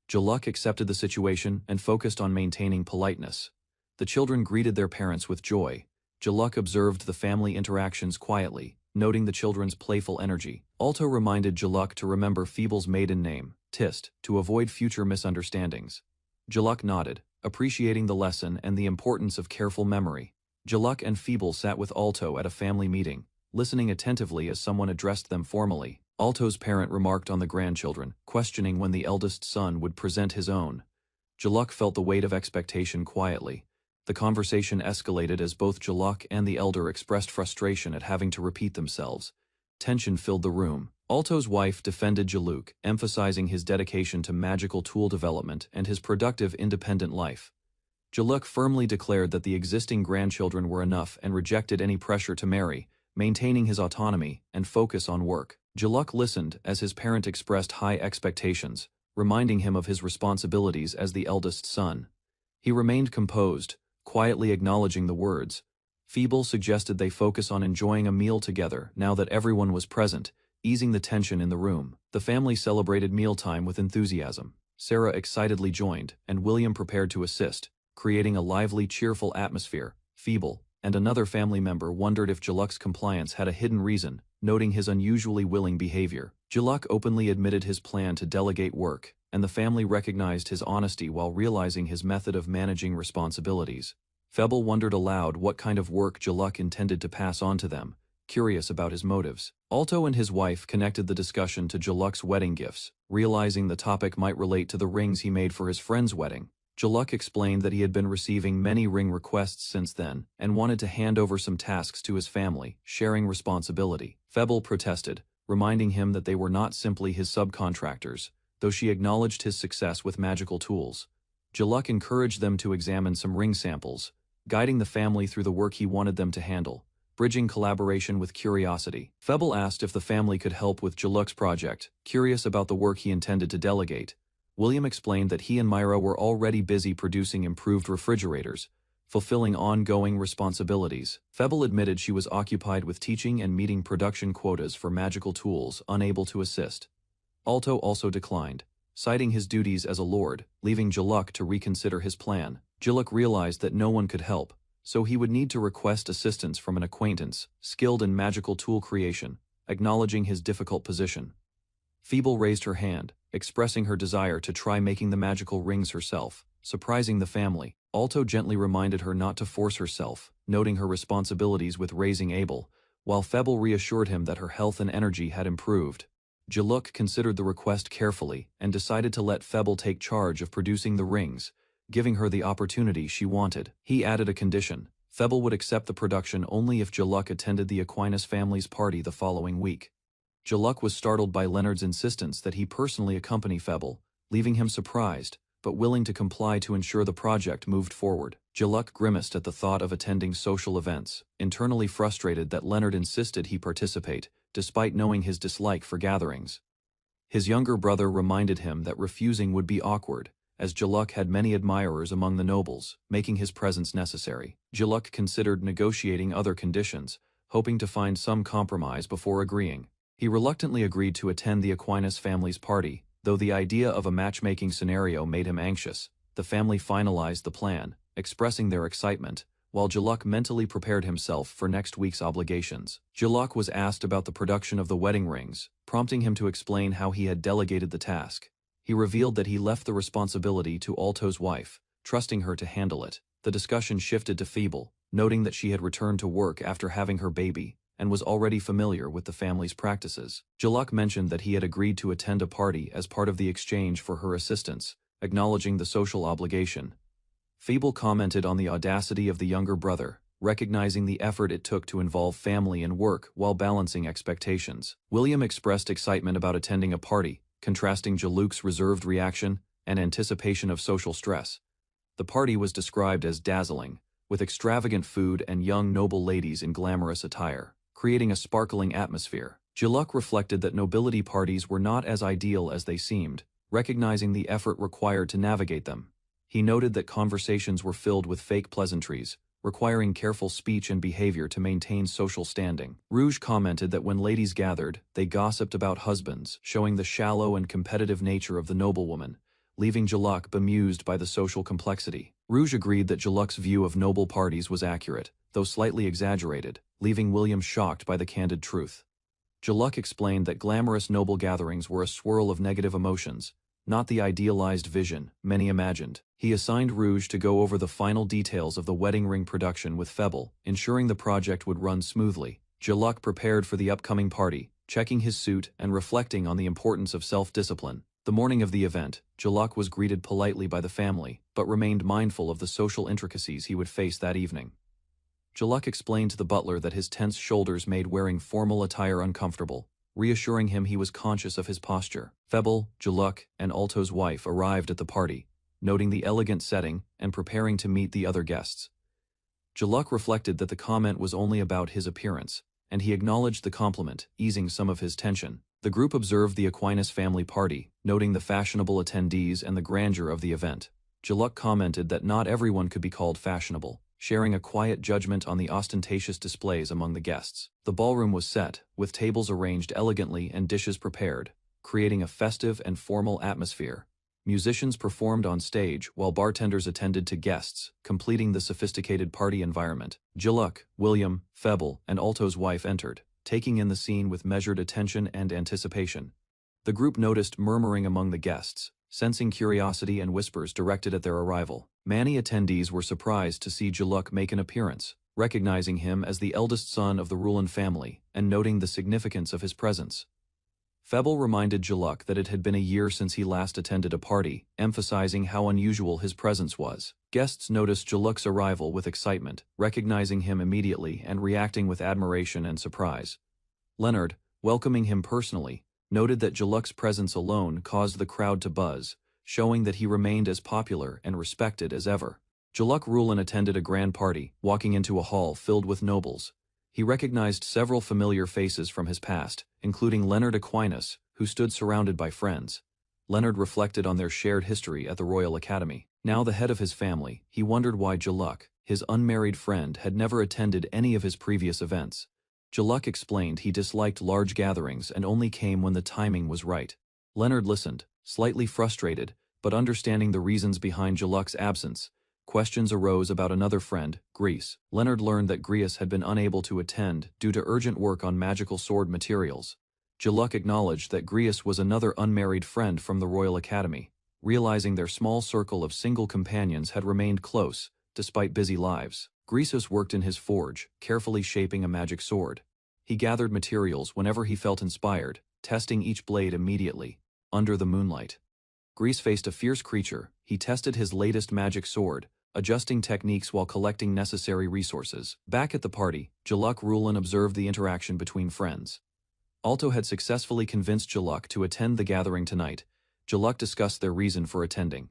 Jaluk accepted the situation and focused on maintaining politeness. The children greeted their parents with joy. Jaluk observed the family interactions quietly, noting the children's playful energy. Alto reminded Jaluk to remember Feble's maiden name, Tist, to avoid future misunderstandings. Jaluk nodded, appreciating the lesson and the importance of careful memory. Jaluk and Feble sat with Alto at a family meeting, listening attentively as someone addressed them formally. Alto's parent remarked on the grandchildren, questioning when the eldest son would present his own. Jaluk felt the weight of expectation quietly. The conversation escalated as both Jaluk and the elder expressed frustration at having to repeat themselves. Tension filled the room. Alto's wife defended Jaluk, emphasizing his dedication to magical tool development and his productive independent life. Jaluk firmly declared that the existing grandchildren were enough and rejected any pressure to marry, maintaining his autonomy and focus on work. Jaluk listened as his parent expressed high expectations, reminding him of his responsibilities as the eldest son. He remained composed, quietly acknowledging the words. Feble suggested they focus on enjoying a meal together now that everyone was present, easing the tension in the room. The family celebrated mealtime with enthusiasm. Sarah excitedly joined, and William prepared to assist, creating a lively, cheerful atmosphere. Feble and another family member wondered if Jaluk's compliance had a hidden reason, noting his unusually willing behavior. Jaluk openly admitted his plan to delegate work, and the family recognized his honesty while realizing his method of managing responsibilities. Feble wondered aloud what kind of work Jaluk intended to pass on to them, curious about his motives. Alto and his wife connected the discussion to Jaluk's wedding gifts, realizing the topic might relate to the rings he made for his friend's wedding. Jaluk explained that he had been receiving many ring requests since then and wanted to hand over some tasks to his family, sharing responsibility. Febble protested, reminding him that they were not simply his subcontractors, though she acknowledged his success with magical tools. Jaluk encouraged them to examine some ring samples, guiding the family through the work he wanted them to handle, bridging collaboration with curiosity. Febble asked if the family could help with Jaluk's project, curious about the work he intended to delegate. William explained that he and Myra were already busy producing improved refrigerators, fulfilling ongoing responsibilities. Febble admitted she was occupied with teaching and meeting production quotas for magical tools, unable to assist. Alto also declined, citing his duties as a lord, leaving Jaluk to reconsider his plan. Jaluk realized that no one could help, so he would need to request assistance from an acquaintance, skilled in magical tool creation, acknowledging his difficult position. Feeble raised her hand, expressing her desire to try making the magical rings herself, surprising the family. Alto gently reminded her not to force herself, noting her responsibilities with raising Abel, while Febble reassured him that her health and energy had improved. Jaluk considered the request carefully and decided to let Febble take charge of producing the rings, giving her the opportunity she wanted. He added a condition: Febble would accept the production only if Jaluk attended the Aquinas family's party the following week. Jaluk was startled by Leonard's insistence that he personally accompany Febble, leaving him surprised, but willing to comply to ensure the project moved forward. Jaluk grimaced at the thought of attending social events, internally frustrated that Leonard insisted he participate, despite knowing his dislike for gatherings. His younger brother reminded him that refusing would be awkward, as Jaluk had many admirers among the nobles, making his presence necessary. Jaluk considered negotiating other conditions, hoping to find some compromise before agreeing. He reluctantly agreed to attend the Aquinas family's party, though the idea of a matchmaking scenario made him anxious. The family finalized the plan, expressing their excitement, while Jaluk mentally prepared himself for next week's obligations. Jaluk was asked about the production of the wedding rings, prompting him to explain how he had delegated the task. He revealed that he left the responsibility to Alto's wife, trusting her to handle it. The discussion shifted to Feeble, noting that she had returned to work after having her baby, and was already familiar with the family's practices. Jaluk mentioned that he had agreed to attend a party as part of the exchange for her assistance, acknowledging the social obligation. Feeble commented on the audacity of the younger brother, recognizing the effort it took to involve family and work while balancing expectations. William expressed excitement about attending a party, contrasting Jaluk's reserved reaction and anticipation of social stress. The party was described as dazzling, with extravagant food and young noble ladies in glamorous attire, creating a sparkling atmosphere. Jaluk reflected that nobility parties were not as ideal as they seemed, recognizing the effort required to navigate them. He noted that conversations were filled with fake pleasantries, requiring careful speech and behavior to maintain social standing. Rouge commented that when ladies gathered, they gossiped about husbands, showing the shallow and competitive nature of the noblewoman, leaving Jaluk bemused by the social complexity. Rouge agreed that Jaluk's view of noble parties was accurate, though slightly exaggerated, leaving William shocked by the candid truth. Jaluk explained that glamorous noble gatherings were a swirl of negative emotions, not the idealized vision many imagined. He assigned Rouge to go over the final details of the wedding ring production with Febble, ensuring the project would run smoothly. Jaluk prepared for the upcoming party, checking his suit and reflecting on the importance of self-discipline. The morning of the event, Jaluk was greeted politely by the family, but remained mindful of the social intricacies he would face that evening. Jaluk explained to the butler that his tense shoulders made wearing formal attire uncomfortable, reassuring him he was conscious of his posture. Febble, Jaluk, and Alto's wife arrived at the party, noting the elegant setting and preparing to meet the other guests. Jaluk reflected that the comment was only about his appearance, and he acknowledged the compliment, easing some of his tension. The group observed the Aquinas family party, noting the fashionable attendees and the grandeur of the event. Jaluk commented that not everyone could be called fashionable, sharing a quiet judgment on the ostentatious displays among the guests. The ballroom was set, with tables arranged elegantly and dishes prepared, creating a festive and formal atmosphere. Musicians performed on stage while bartenders attended to guests, completing the sophisticated party environment. Jaluk, William, Febble, and Alto's wife entered, taking in the scene with measured attention and anticipation. The group noticed murmuring among the guests, sensing curiosity and whispers directed at their arrival. Many attendees were surprised to see Jaluk make an appearance, recognizing him as the eldest son of the Rulin family and noting the significance of his presence. Febble reminded Jaluk that it had been a year since he last attended a party, emphasizing how unusual his presence was. Guests noticed Jaluk's arrival with excitement, recognizing him immediately and reacting with admiration and surprise. Leonard, welcoming him personally, noted that Jaluk's presence alone caused the crowd to buzz, showing that he remained as popular and respected as ever. Jaluk Rulin attended a grand party, walking into a hall filled with nobles. He recognized several familiar faces from his past, including Leonard Aquinas, who stood surrounded by friends. Leonard reflected on their shared history at the Royal Academy. Now the head of his family, he wondered why Jaluk, his unmarried friend, had never attended any of his previous events. Jaluk explained he disliked large gatherings and only came when the timing was right. Leonard listened, slightly frustrated, but understanding the reasons behind Jaluk's absence. Questions arose about another friend, Grease. Leonard learned that Grease had been unable to attend due to urgent work on magical sword materials. Jaluk acknowledged that Grease was another unmarried friend from the Royal Academy, realizing their small circle of single companions had remained close, despite busy lives. Greasus worked in his forge, carefully shaping a magic sword. He gathered materials whenever he felt inspired, testing each blade immediately, under the moonlight. Grease faced a fierce creature. He tested his latest magic sword, adjusting techniques while collecting necessary resources. Back at the party, Jaluk Rulin observed the interaction between friends. Alto had successfully convinced Jaluk to attend the gathering tonight. Jaluk discussed their reason for attending.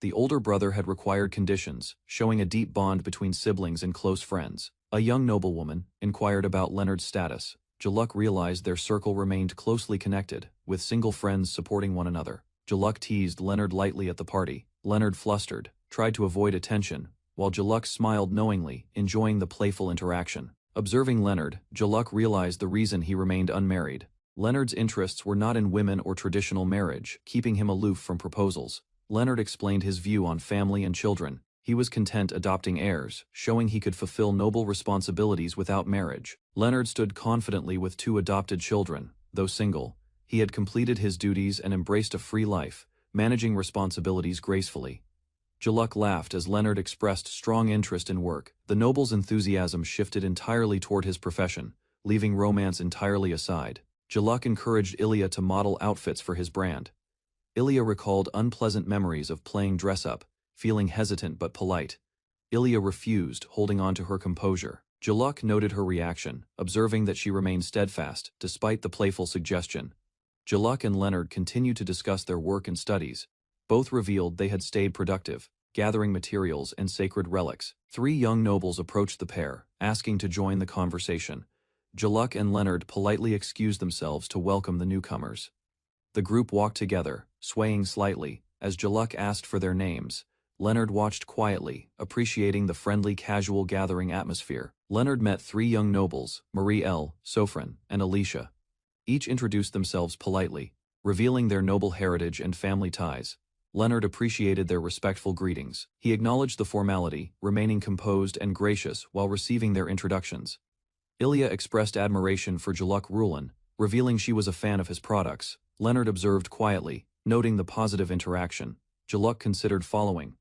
The older brother had required conditions, showing a deep bond between siblings and close friends. A young noblewoman inquired about Leonard's status. Jaluk realized their circle remained closely connected, with single friends supporting one another. Jaluk teased Leonard lightly at the party. Leonard flustered, tried to avoid attention, while Jaluk smiled knowingly, enjoying the playful interaction. Observing Leonard, Jaluk realized the reason he remained unmarried. Leonard's interests were not in women or traditional marriage, keeping him aloof from proposals. Leonard explained his view on family and children. He was content adopting heirs, showing he could fulfill noble responsibilities without marriage. Leonard stood confidently with 2 adopted children. Though single, he had completed his duties and embraced a free life, managing responsibilities gracefully. Jaluk laughed as Leonard expressed strong interest in work. The noble's enthusiasm shifted entirely toward his profession, leaving romance entirely aside. Jaluk encouraged Ilya to model outfits for his brand. Ilya recalled unpleasant memories of playing dress-up, feeling hesitant but polite. Ilya refused, holding on to her composure. Jaluk noted her reaction, observing that she remained steadfast, despite the playful suggestion. Jaluk and Leonard continued to discuss their work and studies. Both revealed they had stayed productive, gathering materials and sacred relics. 3 young nobles approached the pair, asking to join the conversation. Jaluk and Leonard politely excused themselves to welcome the newcomers. The group walked together, swaying slightly, as Jaluk asked for their names. Leonard watched quietly, appreciating the friendly casual gathering atmosphere. Leonard met 3 young nobles, Marie L., Sofran, and Alicia. Each introduced themselves politely, revealing their noble heritage and family ties. Leonard appreciated their respectful greetings. He acknowledged the formality, remaining composed and gracious while receiving their introductions. Ilya expressed admiration for Jaluk Rulin, revealing she was a fan of his products. Leonard observed quietly, noting the positive interaction. Jaluk considered following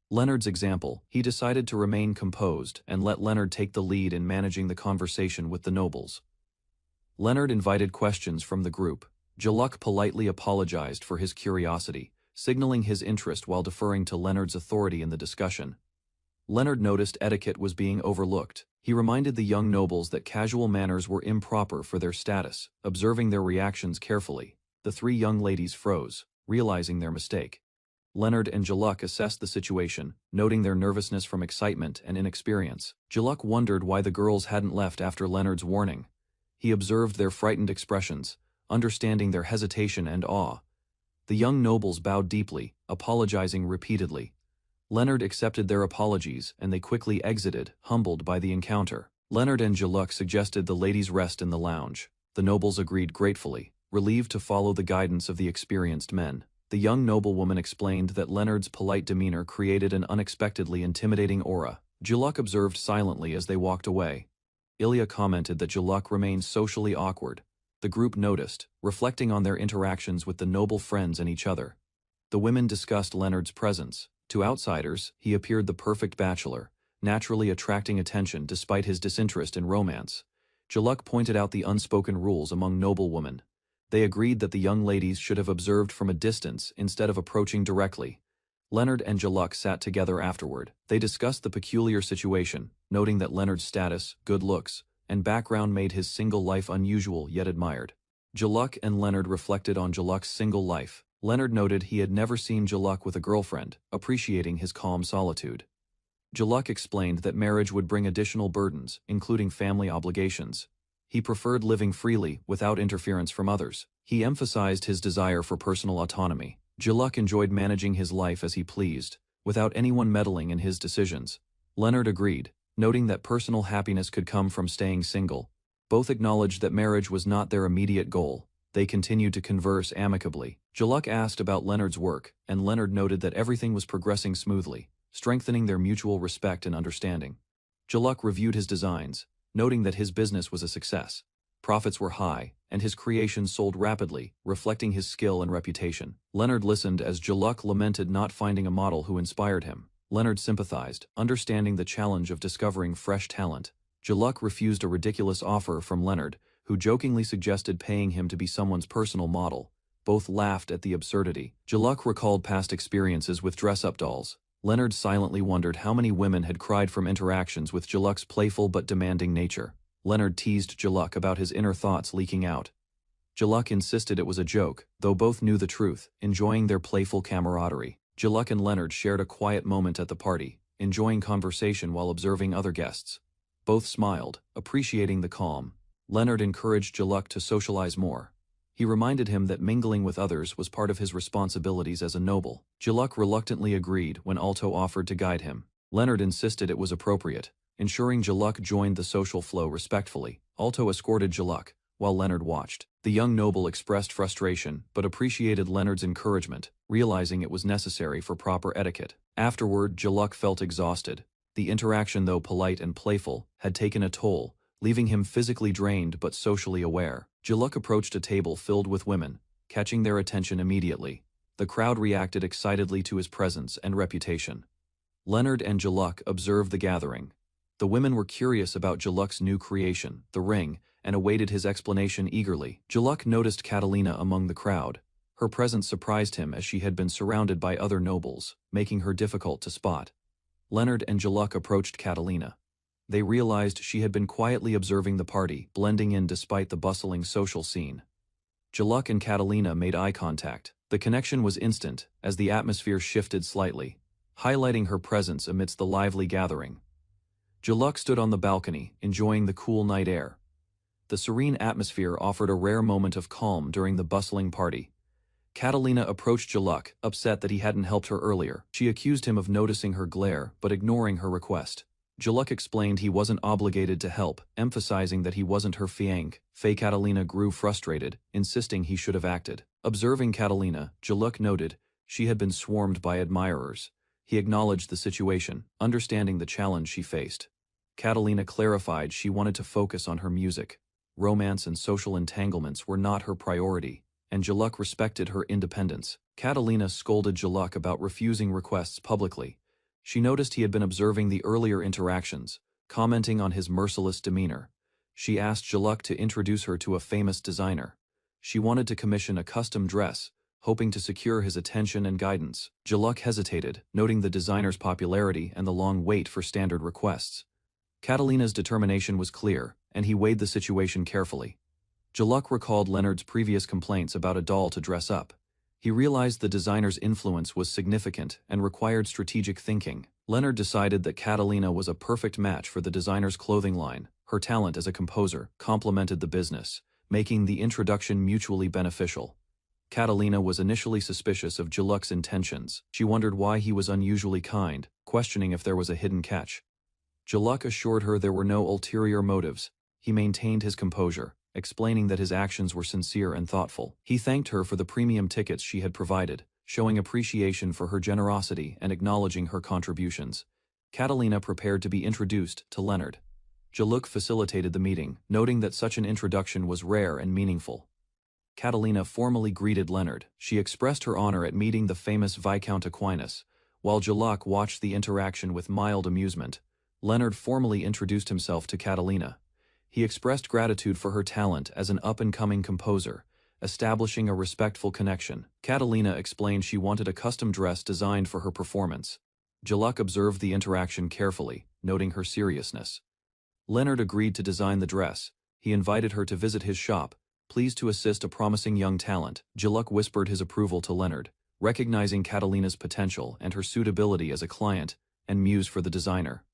Leonard's example. He decided to remain composed and let Leonard take the lead in managing the conversation with the nobles. Leonard invited questions from the group. Jaluk politely apologized for his curiosity, signaling his interest while deferring to Leonard's authority in the discussion. Leonard noticed etiquette was being overlooked. He reminded the young nobles that casual manners were improper for their status. Observing their reactions carefully, the 3 young ladies froze, realizing their mistake. Leonard and Jaluk assessed the situation, noting their nervousness from excitement and inexperience. Jaluk wondered why the girls hadn't left after Leonard's warning. He observed their frightened expressions, understanding their hesitation and awe. The young nobles bowed deeply, apologizing repeatedly. Leonard accepted their apologies and they quickly exited, humbled by the encounter. Leonard and Jaluk suggested the ladies rest in the lounge. The nobles agreed gratefully, relieved to follow the guidance of the experienced men. The young noblewoman explained that Leonard's polite demeanor created an unexpectedly intimidating aura. Jaluk observed silently as they walked away. Ilya commented that Jaluk remained socially awkward. The group noticed, reflecting on their interactions with the noble friends and each other. The women discussed Leonard's presence. To outsiders, he appeared the perfect bachelor, naturally attracting attention despite his disinterest in romance. Jaluk pointed out the unspoken rules among noblewomen. They agreed that the young ladies should have observed from a distance instead of approaching directly. Leonard and Jaluk sat together afterward. They discussed the peculiar situation, noting that Leonard's status, good looks, and background made his single life unusual yet admired. Jaluk and Leonard reflected on Jaluk's single life. Leonard noted he had never seen Jaluk with a girlfriend, appreciating his calm solitude. Jaluk explained that marriage would bring additional burdens, including family obligations. He preferred living freely, without interference from others. He emphasized his desire for personal autonomy. Jaluk enjoyed managing his life as he pleased, without anyone meddling in his decisions. Leonard agreed, noting that personal happiness could come from staying single. Both acknowledged that marriage was not their immediate goal. They continued to converse amicably. Jaluk asked about Leonard's work, and Leonard noted that everything was progressing smoothly, strengthening their mutual respect and understanding. Jaluk reviewed his designs, noting that his business was a success. Profits were high, and his creations sold rapidly, reflecting his skill and reputation. Leonard listened as Jaluk lamented not finding a model who inspired him. Leonard sympathized, understanding the challenge of discovering fresh talent. Jaluk refused a ridiculous offer from Leonard, who jokingly suggested paying him to be someone's personal model. Both laughed at the absurdity. Jaluk recalled past experiences with dress-up dolls. Leonard silently wondered how many women had cried from interactions with Jaluk's playful but demanding nature. Leonard teased Jaluk about his inner thoughts leaking out. Jaluk insisted it was a joke, though both knew the truth, enjoying their playful camaraderie. Jaluk and Leonard shared a quiet moment at the party, enjoying conversation while observing other guests. Both smiled, appreciating the calm. Leonard encouraged Jaluk to socialize more. He reminded him that mingling with others was part of his responsibilities as a noble. Jaluk reluctantly agreed when Alto offered to guide him. Leonard insisted it was appropriate, ensuring Jaluk joined the social flow respectfully. Alto escorted Jaluk, while Leonard watched. The young noble expressed frustration, but appreciated Leonard's encouragement, realizing it was necessary for proper etiquette. Afterward, Jaluk felt exhausted. The interaction, though polite and playful, had taken a toll, leaving him physically drained but socially aware. Jaluk approached a table filled with women, catching their attention immediately. The crowd reacted excitedly to his presence and reputation. Leonard and Jaluk observed the gathering. The women were curious about Jaluk's new creation, the ring, and awaited his explanation eagerly. Jaluk noticed Catalina among the crowd. Her presence surprised him as she had been surrounded by other nobles, making her difficult to spot. Leonard and Jaluk approached Catalina. They realized she had been quietly observing the party, blending in despite the bustling social scene. Jaluk and Catalina made eye contact. The connection was instant, as the atmosphere shifted slightly, highlighting her presence amidst the lively gathering. Jaluk stood on the balcony, enjoying the cool night air. The serene atmosphere offered a rare moment of calm during the bustling party. Catalina approached Jaluk, upset that he hadn't helped her earlier. She accused him of noticing her glare, but ignoring her request. Jaluk explained he wasn't obligated to help, emphasizing that he wasn't her fiancé. Catalina grew frustrated, insisting he should have acted. Observing Catalina, Jaluk noted she had been swarmed by admirers. He acknowledged the situation, understanding the challenge she faced. Catalina clarified she wanted to focus on her music. Romance and social entanglements were not her priority, and Jaluk respected her independence. Catalina scolded Jaluk about refusing requests publicly. She noticed he had been observing the earlier interactions, commenting on his merciless demeanor. She asked Jaluk to introduce her to a famous designer. She wanted to commission a custom dress, hoping to secure his attention and guidance. Jaluk hesitated, noting the designer's popularity and the long wait for standard requests. Catalina's determination was clear, and he weighed the situation carefully. Jaluk recalled Leonard's previous complaints about a doll to dress up. He realized the designer's influence was significant and required strategic thinking. Leonard decided that Catalina was a perfect match for the designer's clothing line. Her talent as a composer complemented the business, making the introduction mutually beneficial. Catalina was initially suspicious of Jaluk's intentions. She wondered why he was unusually kind, questioning if there was a hidden catch. Jaluk assured her there were no ulterior motives. He maintained his composure, explaining that his actions were sincere and thoughtful. He thanked her for the premium tickets she had provided, showing appreciation for her generosity and acknowledging her contributions. Catalina prepared to be introduced to Leonard. Jaluk facilitated the meeting, noting that such an introduction was rare and meaningful. Catalina formally greeted Leonard. She expressed her honor at meeting the famous Viscount Aquinas. While Jaluk watched the interaction with mild amusement, Leonard formally introduced himself to Catalina. He expressed gratitude for her talent as an up-and-coming composer, establishing a respectful connection. Catalina explained she wanted a custom dress designed for her performance. Jaluk observed the interaction carefully, noting her seriousness. Leonard agreed to design the dress. He invited her to visit his shop, pleased to assist a promising young talent. Jaluk whispered his approval to Leonard, recognizing Catalina's potential and her suitability as a client and muse for the designer.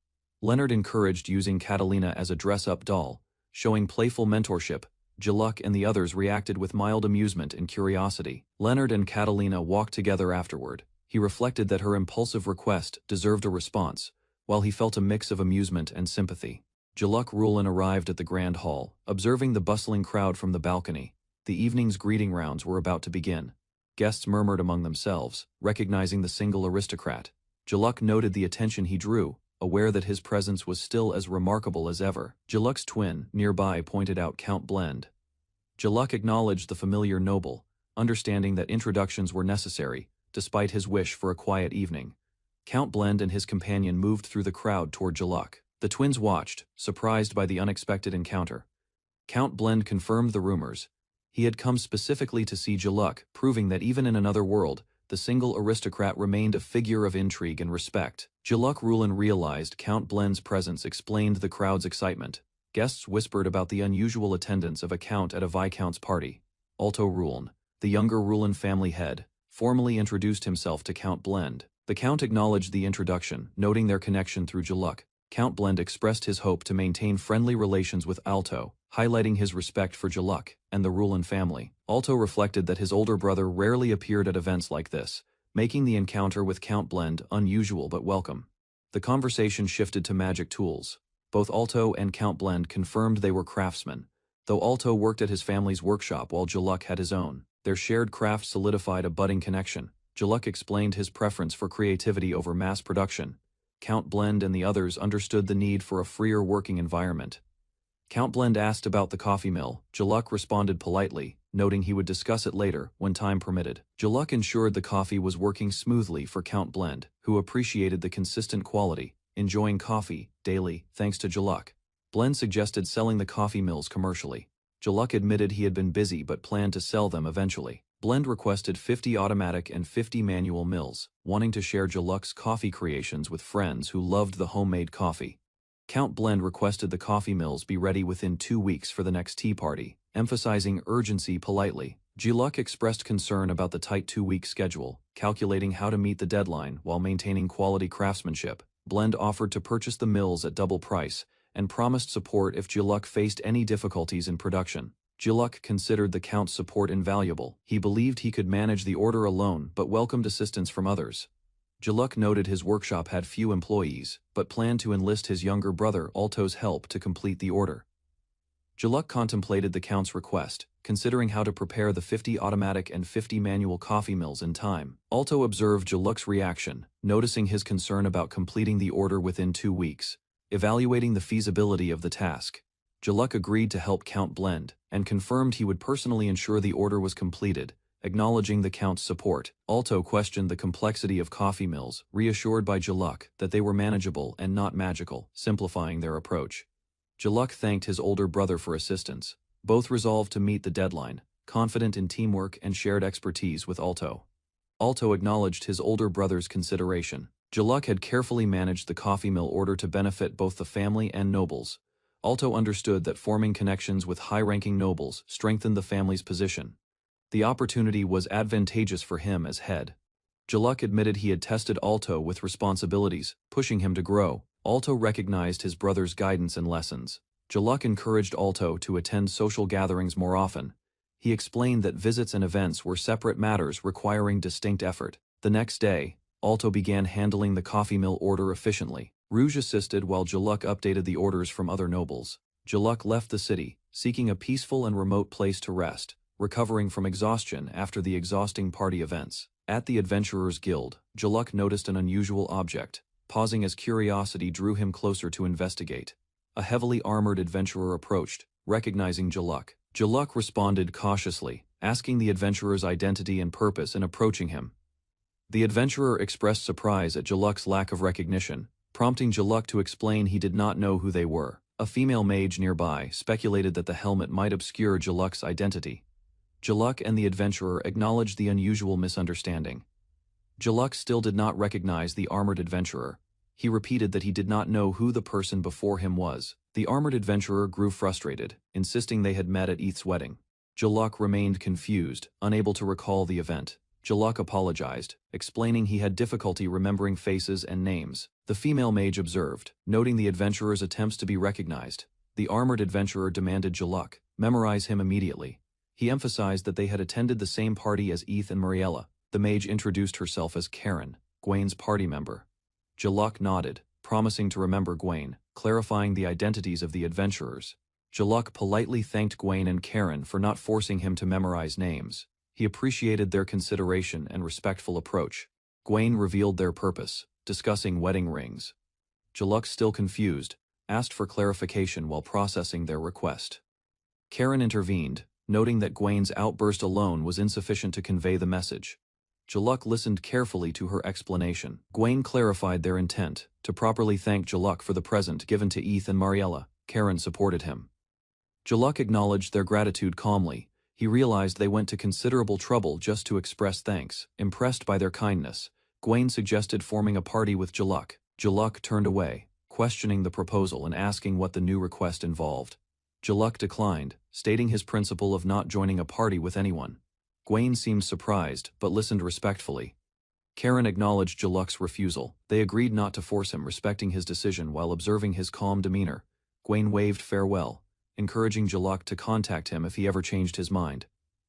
Leonard encouraged using Catalina as a dress-up doll, showing playful mentorship. Jaluk and the others reacted with mild amusement and curiosity. Leonard and Catalina walked together afterward. He reflected that her impulsive request deserved a response, while he felt a mix of amusement and sympathy. Jaluk Rulin arrived at the grand hall, observing the bustling crowd from the balcony. The evening's greeting rounds were about to begin. Guests murmured among themselves, recognizing the single aristocrat. Jaluk noted the attention he drew, aware that his presence was still as remarkable as ever. Jaluk's twin, nearby, pointed out Count Blend. Jaluk acknowledged the familiar noble, understanding that introductions were necessary, despite his wish for a quiet evening. Count Blend and his companion moved through the crowd toward Jaluk. The twins watched, surprised by the unexpected encounter. Count Blend confirmed the rumors. He had come specifically to see Jaluk, proving that even in another world, the single aristocrat remained a figure of intrigue and respect. Jaluk Rulin realized Count Blend's presence explained the crowd's excitement. Guests whispered about the unusual attendance of a count at a viscount's party. Alto Rulin, the younger Rulin family head, formally introduced himself to Count Blend. The count acknowledged the introduction, noting their connection through Jaluk. Count Blend expressed his hope to maintain friendly relations with Alto, highlighting his respect for Jaluk and the Rulin family. Alto reflected that his older brother rarely appeared at events like this, making the encounter with Count Blend unusual but welcome. The conversation shifted to magic tools. Both Alto and Count Blend confirmed they were craftsmen, though Alto worked at his family's workshop while Jaluk had his own. Their shared craft solidified a budding connection. Jaluk explained his preference for creativity over mass production. Count Blend and the others understood the need for a freer working environment. Count Blend asked about the coffee mill. Jaluk responded politely, noting he would discuss it later, when time permitted. Jaluk ensured the coffee was working smoothly for Count Blend, who appreciated the consistent quality, enjoying coffee daily thanks to Jaluk. Blend suggested selling the coffee mills commercially. Jaluk admitted he had been busy but planned to sell them eventually. Blend requested 50 automatic and 50 manual mills, wanting to share Jaluk's coffee creations with friends who loved the homemade coffee. Count Blend requested the coffee mills be ready within 2 weeks for the next tea party, emphasizing urgency politely. Jaluk expressed concern about the tight 2-week schedule, calculating how to meet the deadline while maintaining quality craftsmanship. Blend offered to purchase the mills at double price, and promised support if Jaluk faced any difficulties in production. Jaluk considered the Count's support invaluable. He believed he could manage the order alone but welcomed assistance from others. Jaluk noted his workshop had few employees, but planned to enlist his younger brother Alto's help to complete the order. Jaluk contemplated the Count's request, considering how to prepare the 50 automatic and 50 manual coffee mills in time. Alto observed Jaluk's reaction, noticing his concern about completing the order within 2 weeks. Evaluating the feasibility of the task, Jaluk agreed to help Count Blend, and confirmed he would personally ensure the order was completed, acknowledging the Count's support. Alto questioned the complexity of coffee mills, reassured by Jaluk that they were manageable and not magical, simplifying their approach. Jaluk thanked his older brother for assistance. Both resolved to meet the deadline, confident in teamwork and shared expertise with Alto. Alto acknowledged his older brother's consideration. Jaluk had carefully managed the coffee mill order to benefit both the family and nobles. Alto understood that forming connections with high-ranking nobles strengthened the family's position. The opportunity was advantageous for him as head. Jaluk admitted he had tested Alto with responsibilities, pushing him to grow. Alto recognized his brother's guidance and lessons. Jaluk encouraged Alto to attend social gatherings more often. He explained that visits and events were separate matters requiring distinct effort. The next day, Alto began handling the coffee mill order efficiently. Rouge assisted while Jaluk updated the orders from other nobles. Jaluk left the city, seeking a peaceful and remote place to rest, recovering from exhaustion after the exhausting party events. At the Adventurers Guild, Jaluk noticed an unusual object. Pausing as curiosity drew him closer to investigate. A heavily armored adventurer approached, recognizing Jaluk. Jaluk responded cautiously, asking the adventurer's identity and purpose in approaching him. The adventurer expressed surprise at Jaluk's lack of recognition, prompting Jaluk to explain he did not know who they were. A female mage nearby speculated that the helmet might obscure Jaluk's identity. Jaluk and the adventurer acknowledged the unusual misunderstanding. Jaluk still did not recognize the armored adventurer. He repeated that he did not know who the person before him was. The armored adventurer grew frustrated, insisting they had met at Eth's wedding. Jaluk remained confused, unable to recall the event. Jaluk apologized, explaining he had difficulty remembering faces and names. The female mage observed, noting the adventurer's attempts to be recognized. The armored adventurer demanded Jaluk memorize him immediately. He emphasized that they had attended the same party as Eth and Mariella. The mage introduced herself as Karen, Gwain's party member. Jaluk nodded, promising to remember Gwain, clarifying the identities of the adventurers. Jaluk politely thanked Gwain and Karen for not forcing him to memorize names. He appreciated their consideration and respectful approach. Gwain revealed their purpose, discussing wedding rings. Jaluk, still confused, asked for clarification while processing their request. Karen intervened, noting that Gwain's outburst alone was insufficient to convey the message. Jaluk listened carefully to her explanation. Gwain clarified their intent, to properly thank Jaluk for the present given to Eth and Mariella. Karen supported him. Jaluk acknowledged their gratitude calmly. He realized they went to considerable trouble just to express thanks. Impressed by their kindness, Gwain suggested forming a party with Jaluk. Jaluk turned away, questioning the proposal and asking what the new request involved. Jaluk declined, stating his principle of not joining a party with anyone. Gwain seemed surprised, but listened respectfully. Karen acknowledged Jaluk's refusal. They agreed not to force him, respecting his decision while observing his calm demeanor. Gwain waved farewell, encouraging Jaluk to contact him if he ever changed his mind.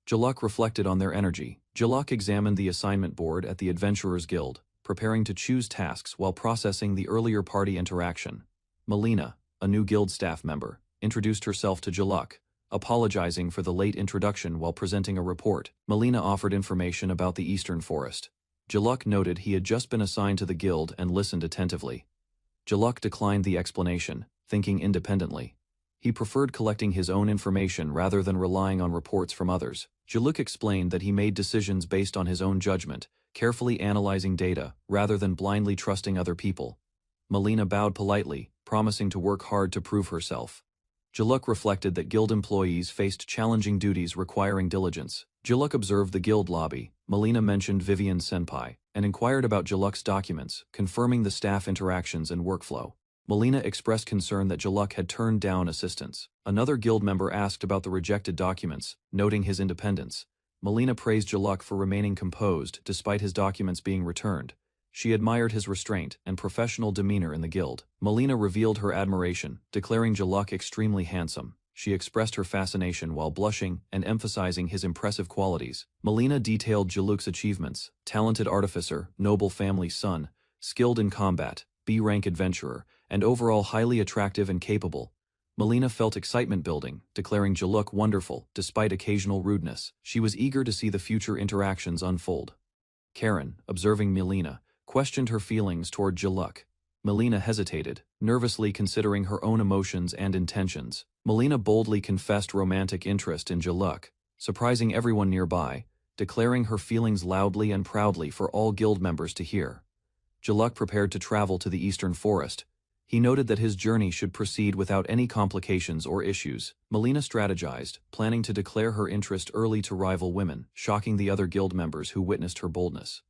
Jaluk reflected on their energy. Jaluk examined the assignment board at the Adventurers Guild, preparing to choose tasks while processing the earlier party interaction. Melina, a new guild staff member, introduced herself to Jaluk, apologizing for the late introduction while presenting a report. Melina offered information about the Eastern Forest. Jaluk noted he had just been assigned to the guild and listened attentively. Jaluk declined the explanation, thinking independently. He preferred collecting his own information rather than relying on reports from others. Jaluk explained that he made decisions based on his own judgment, carefully analyzing data rather than blindly trusting other people. Melina bowed politely, promising to work hard to prove herself. Jaluk reflected that guild employees faced challenging duties requiring diligence. Jaluk observed the guild lobby. Melina mentioned Vivian Senpai, and inquired about Jaluk's documents, confirming the staff interactions and workflow. Melina expressed concern that Jaluk had turned down assistance. Another guild member asked about the rejected documents, noting his independence. Melina praised Jaluk for remaining composed despite his documents being returned. She admired his restraint and professional demeanor in the guild. Melina revealed her admiration, declaring Jaluk extremely handsome. She expressed her fascination while blushing and emphasizing his impressive qualities. Melina detailed Jaluk's achievements: talented artificer, noble family son, skilled in combat, B-rank adventurer, and overall highly attractive and capable. Melina felt excitement building, declaring Jaluk wonderful despite occasional rudeness. She was eager to see the future interactions unfold. Karen, observing Melina, questioned her feelings toward Jaluk. Melina hesitated, nervously considering her own emotions and intentions. Melina boldly confessed romantic interest in Jaluk, surprising everyone nearby, declaring her feelings loudly and proudly for all guild members to hear. Jaluk prepared to travel to the Eastern Forest. He noted that his journey should proceed without any complications or issues. Melina strategized, planning to declare her interest early to rival women, shocking the other guild members who witnessed her boldness.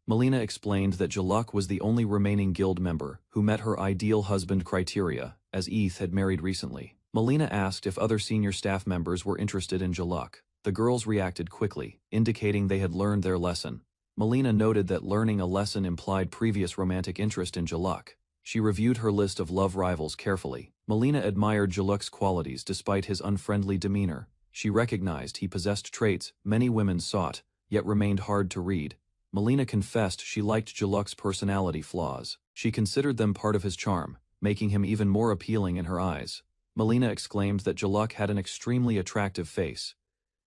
Melina explained that Jaluk was the only remaining guild member who met her ideal husband criteria, as Eth had married recently. Melina asked if other senior staff members were interested in Jaluk. The girls reacted quickly, indicating they had learned their lesson. Melina noted that learning a lesson implied previous romantic interest in Jaluk. She reviewed her list of love rivals carefully. Melina admired Jaluk's qualities despite his unfriendly demeanor. She recognized he possessed traits many women sought, yet remained hard to read. Melina confessed she liked Jaluk's personality flaws. She considered them part of his charm, making him even more appealing in her eyes. Melina exclaimed that Jaluk had an extremely attractive face.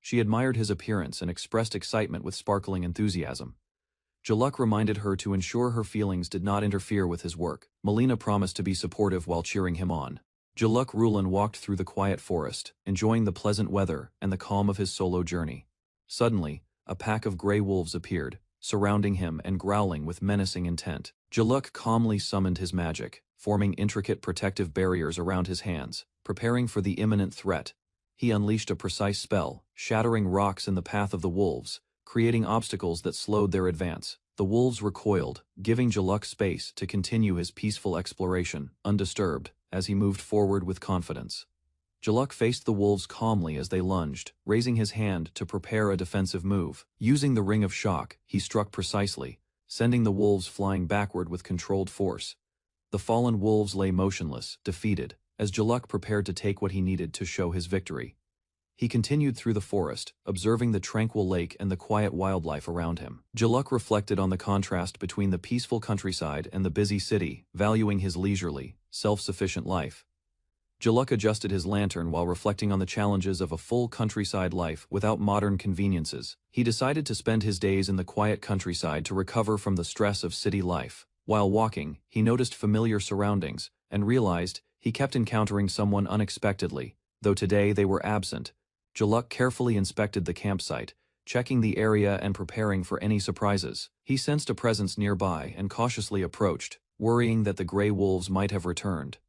She admired his appearance and expressed excitement with sparkling enthusiasm. Jaluk reminded her to ensure her feelings did not interfere with his work. Melina promised to be supportive while cheering him on. Jaluk Rulin walked through the quiet forest, enjoying the pleasant weather and the calm of his solo journey. Suddenly, a pack of gray wolves appeared, surrounding him and growling with menacing intent. Jaluk calmly summoned his magic, forming intricate protective barriers around his hands, preparing for the imminent threat. He unleashed a precise spell, shattering rocks in the path of the wolves, creating obstacles that slowed their advance. The wolves recoiled, giving Jaluk space to continue his peaceful exploration, undisturbed, as he moved forward with confidence. Jaluk faced the wolves calmly as they lunged, raising his hand to prepare a defensive move. Using the Ring of Shock, he struck precisely, sending the wolves flying backward with controlled force. The fallen wolves lay motionless, defeated, as Jaluk prepared to take what he needed to show his victory. He continued through the forest, observing the tranquil lake and the quiet wildlife around him. Jaluk reflected on the contrast between the peaceful countryside and the busy city, valuing his leisurely, self-sufficient life. Jaluk adjusted his lantern while reflecting on the challenges of a full countryside life without modern conveniences. He decided to spend his days in the quiet countryside to recover from the stress of city life. While walking, he noticed familiar surroundings and realized he kept encountering someone unexpectedly, though today they were absent. Jaluk carefully inspected the campsite, checking the area and preparing for any surprises. He sensed a presence nearby and cautiously approached, worrying that the gray wolves might have returned.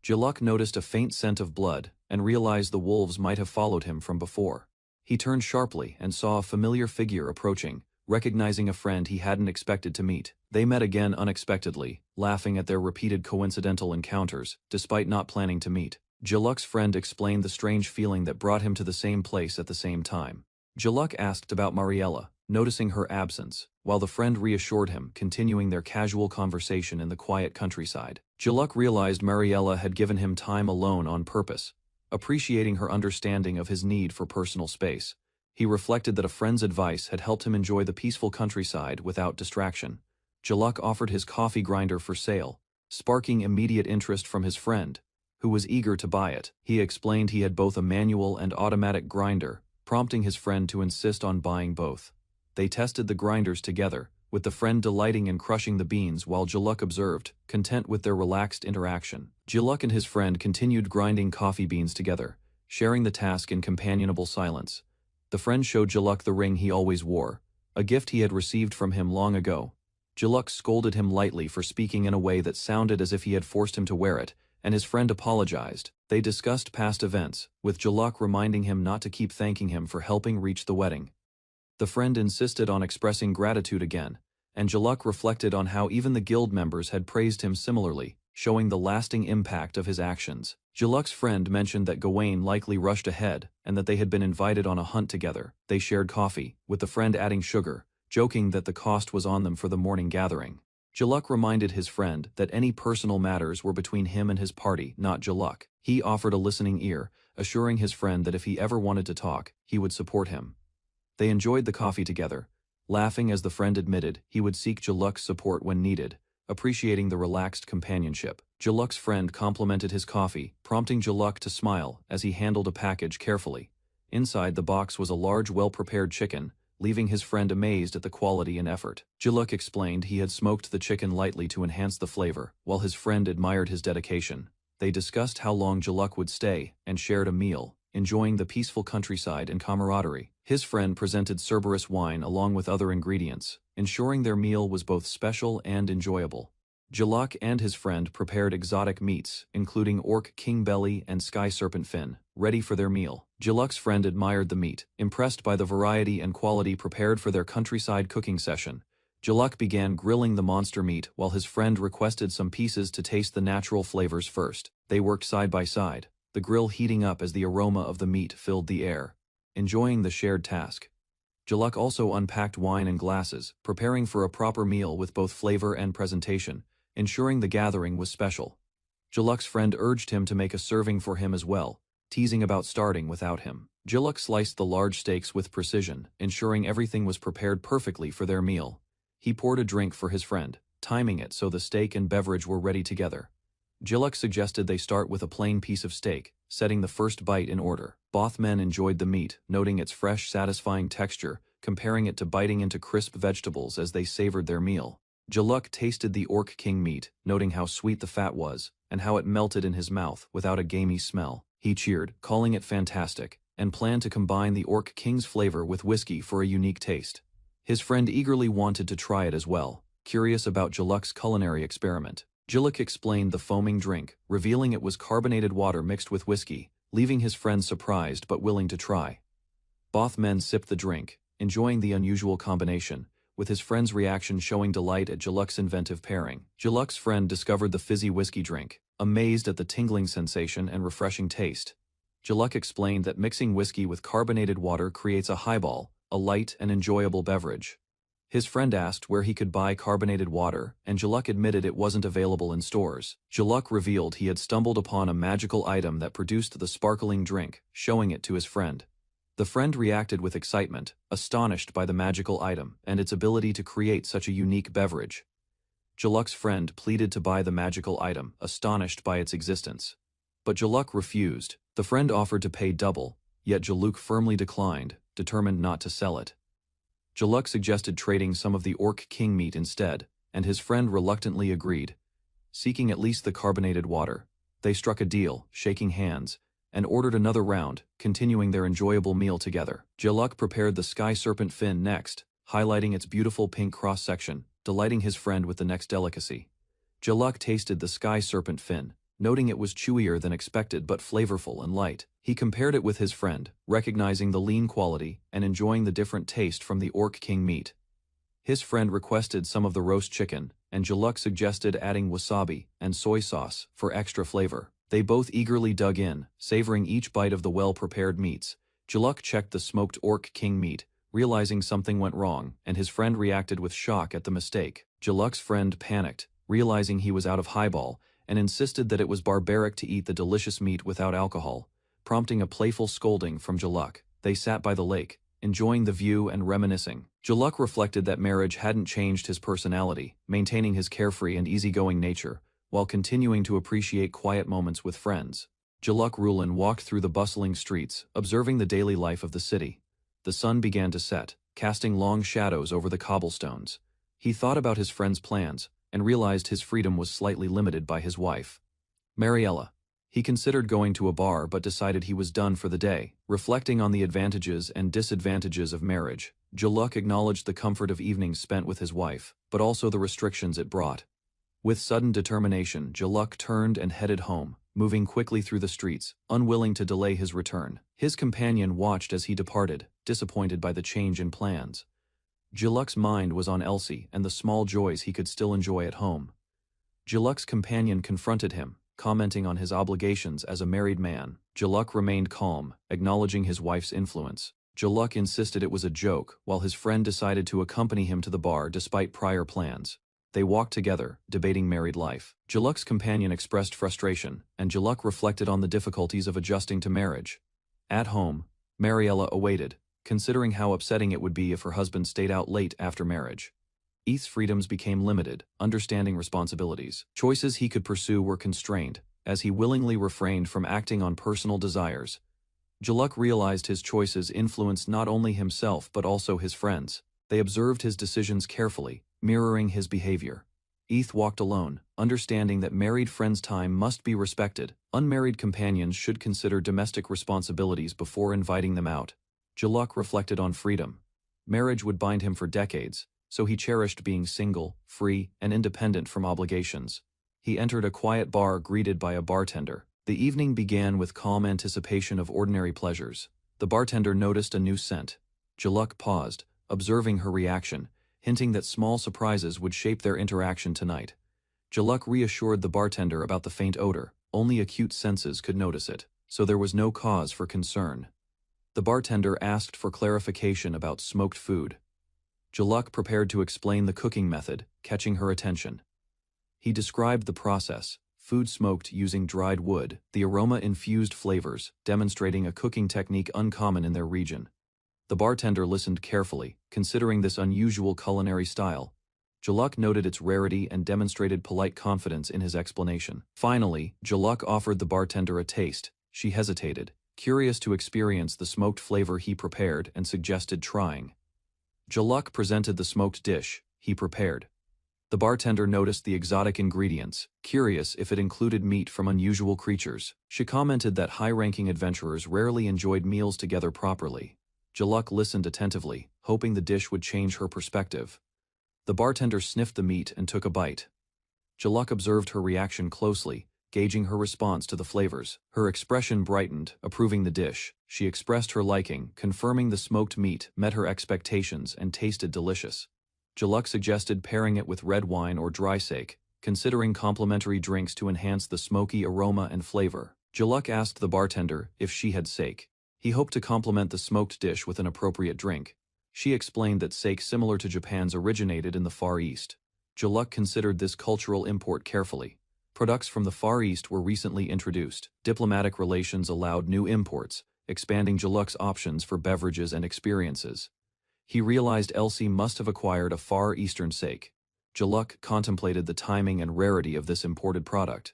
Jaluk noticed a faint scent of blood and realized the wolves might have followed him from before. He turned sharply and saw a familiar figure approaching, recognizing a friend he hadn't expected to meet. They met again unexpectedly, laughing at their repeated coincidental encounters, despite not planning to meet. Jaluk's friend explained the strange feeling that brought him to the same place at the same time. Jaluk asked about Mariella, noticing her absence, while the friend reassured him, continuing their casual conversation in the quiet countryside. Jaluk realized Mariella had given him time alone on purpose, appreciating her understanding of his need for personal space. He reflected that a friend's advice had helped him enjoy the peaceful countryside without distraction. Jaluk offered his coffee grinder for sale, sparking immediate interest from his friend, who was eager to buy it. He explained he had both a manual and automatic grinder, prompting his friend to insist on buying both. They tested the grinders together, with the friend delighting in crushing the beans while Jaluk observed, content with their relaxed interaction. Jaluk and his friend continued grinding coffee beans together, sharing the task in companionable silence. The friend showed Jaluk the ring he always wore, a gift he had received from him long ago. Jaluk scolded him lightly for speaking in a way that sounded as if he had forced him to wear it, and his friend apologized. They discussed past events, with Jaluk reminding him not to keep thanking him for helping reach the wedding. The friend insisted on expressing gratitude again, and Jaluk reflected on how even the guild members had praised him similarly, showing the lasting impact of his actions. Jaluk's friend mentioned that Gawain likely rushed ahead and that they had been invited on a hunt together. They shared coffee, with the friend adding sugar, joking that the cost was on them for the morning gathering. Jaluk reminded his friend that any personal matters were between him and his party, not Jaluk. He offered a listening ear, assuring his friend that if he ever wanted to talk, he would support him. They enjoyed the coffee together, laughing as the friend admitted he would seek Jaluk's support when needed, appreciating the relaxed companionship. Jaluk's friend complimented his coffee, prompting Jaluk to smile as he handled a package carefully. Inside the box was a large, well-prepared chicken, leaving his friend amazed at the quality and effort. Jaluk explained he had smoked the chicken lightly to enhance the flavor, while his friend admired his dedication. They discussed how long Jaluk would stay and shared a meal, enjoying the peaceful countryside and camaraderie. His friend presented Cerberus wine along with other ingredients, ensuring their meal was both special and enjoyable. Jaluk and his friend prepared exotic meats, including orc king belly and sky serpent fin, ready for their meal. Jaluk's friend admired the meat, impressed by the variety and quality prepared for their countryside cooking session. Jaluk began grilling the monster meat while his friend requested some pieces to taste the natural flavors first. They worked side by side, the grill heating up as the aroma of the meat filled the air, enjoying the shared task. Jaluk also unpacked wine and glasses, preparing for a proper meal with both flavor and presentation, ensuring the gathering was special. Jaluk's friend urged him to make a serving for him as well, teasing about starting without him. Jaluk sliced the large steaks with precision, ensuring everything was prepared perfectly for their meal. He poured a drink for his friend, timing it so the steak and beverage were ready together. Jaluk suggested they start with a plain piece of steak, setting the first bite in order. Both men enjoyed the meat, noting its fresh, satisfying texture, comparing it to biting into crisp vegetables as they savored their meal. Jaluk tasted the orc king meat, noting how sweet the fat was, and how it melted in his mouth without a gamey smell. He cheered, calling it fantastic, and planned to combine the orc king's flavor with whiskey for a unique taste. His friend eagerly wanted to try it as well, curious about Jaluk's culinary experiment. Jaluk explained the foaming drink, revealing it was carbonated water mixed with whiskey, leaving his friend surprised but willing to try. Both men sipped the drink, enjoying the unusual combination, with his friend's reaction showing delight at Jaluk's inventive pairing. Jaluk's friend discovered the fizzy whiskey drink, amazed at the tingling sensation and refreshing taste. Jaluk explained that mixing whiskey with carbonated water creates a highball, a light and enjoyable beverage. His friend asked where he could buy carbonated water, and Jaluk admitted it wasn't available in stores. Jaluk revealed he had stumbled upon a magical item that produced the sparkling drink, showing it to his friend. The friend reacted with excitement, astonished by the magical item and its ability to create such a unique beverage. Jaluk's friend pleaded to buy the magical item, astonished by its existence. But Jaluk refused. The friend offered to pay double, yet Jaluk firmly declined, determined not to sell it. Jaluk suggested trading some of the Orc King meat instead, and his friend reluctantly agreed. Seeking at least the carbonated water, they struck a deal, shaking hands, and ordered another round, continuing their enjoyable meal together. Jaluk prepared the sky serpent fin next, highlighting its beautiful pink cross-section, delighting his friend with the next delicacy. Jaluk tasted the sky serpent fin, noting it was chewier than expected but flavorful and light. He compared it with his friend, recognizing the lean quality and enjoying the different taste from the Orc King meat. His friend requested some of the roast chicken, and Jaluk suggested adding wasabi and soy sauce for extra flavor. They both eagerly dug in, savoring each bite of the well-prepared meats. Jaluk checked the smoked Orc King meat, realizing something went wrong, and his friend reacted with shock at the mistake. Jaluk's friend panicked, realizing he was out of highball, and insisted that it was barbaric to eat the delicious meat without alcohol, prompting a playful scolding from Jaluk. They sat by the lake, enjoying the view and reminiscing. Jaluk reflected that marriage hadn't changed his personality, maintaining his carefree and easygoing nature, while continuing to appreciate quiet moments with friends. Jaluk Rulin walked through the bustling streets, observing the daily life of the city. The sun began to set, casting long shadows over the cobblestones. He thought about his friend's plans, and realized his freedom was slightly limited by his wife, Mariella. He considered going to a bar but decided he was done for the day. Reflecting on the advantages and disadvantages of marriage, Jaluk acknowledged the comfort of evenings spent with his wife, but also the restrictions it brought. With sudden determination, Jaluk turned and headed home, moving quickly through the streets, unwilling to delay his return. His companion watched as he departed, disappointed by the change in plans. Jaluk's mind was on Elsie and the small joys he could still enjoy at home. Jaluk's companion confronted him, commenting on his obligations as a married man. Jaluk remained calm, acknowledging his wife's influence. Jaluk insisted it was a joke, while his friend decided to accompany him to the bar despite prior plans. They walked together, debating married life. Jaluk's companion expressed frustration, and Jaluk reflected on the difficulties of adjusting to marriage. At home, Mariella awaited, considering how upsetting it would be if her husband stayed out late after marriage. Eth's freedoms became limited, understanding responsibilities. Choices he could pursue were constrained, as he willingly refrained from acting on personal desires. Jaluk realized his choices influenced not only himself but also his friends. They observed his decisions carefully, mirroring his behavior. Eth walked alone, understanding that married friends' time must be respected. Unmarried companions should consider domestic responsibilities before inviting them out. Jaluk reflected on freedom. Marriage would bind him for decades, so he cherished being single, free, and independent from obligations. He entered a quiet bar greeted by a bartender. The evening began with calm anticipation of ordinary pleasures. The bartender noticed a new scent. Jaluk paused, observing her reaction, hinting that small surprises would shape their interaction tonight. Jaluk reassured the bartender about the faint odor. Only acute senses could notice it, so there was no cause for concern. The bartender asked for clarification about smoked food. Jaluk prepared to explain the cooking method, catching her attention. He described the process: food smoked using dried wood, the aroma-infused flavors, demonstrating a cooking technique uncommon in their region. The bartender listened carefully, considering this unusual culinary style. Jaluk noted its rarity and demonstrated polite confidence in his explanation. Finally, Jaluk offered the bartender a taste. She hesitated, curious to experience the smoked flavor he prepared, and suggested trying. Jaluk presented the smoked dish he prepared. The bartender noticed the exotic ingredients, curious if it included meat from unusual creatures. She commented that high-ranking adventurers rarely enjoyed meals together properly. Jaluk listened attentively, hoping the dish would change her perspective. The bartender sniffed the meat and took a bite. Jaluk observed her reaction closely, gauging her response to the flavors. Her expression brightened, approving the dish. She expressed her liking, confirming the smoked meat met her expectations and tasted delicious. Jaluk suggested pairing it with red wine or dry sake, considering complementary drinks to enhance the smoky aroma and flavor. Jaluk asked the bartender if she had sake. He hoped to complement the smoked dish with an appropriate drink. She explained that sake similar to Japan's originated in the Far East. Jaluk considered this cultural import carefully. Products from the Far East were recently introduced. Diplomatic relations allowed new imports, expanding Jaluk's options for beverages and experiences. He realized Elsie must have acquired a Far Eastern sake. Jaluk contemplated the timing and rarity of this imported product.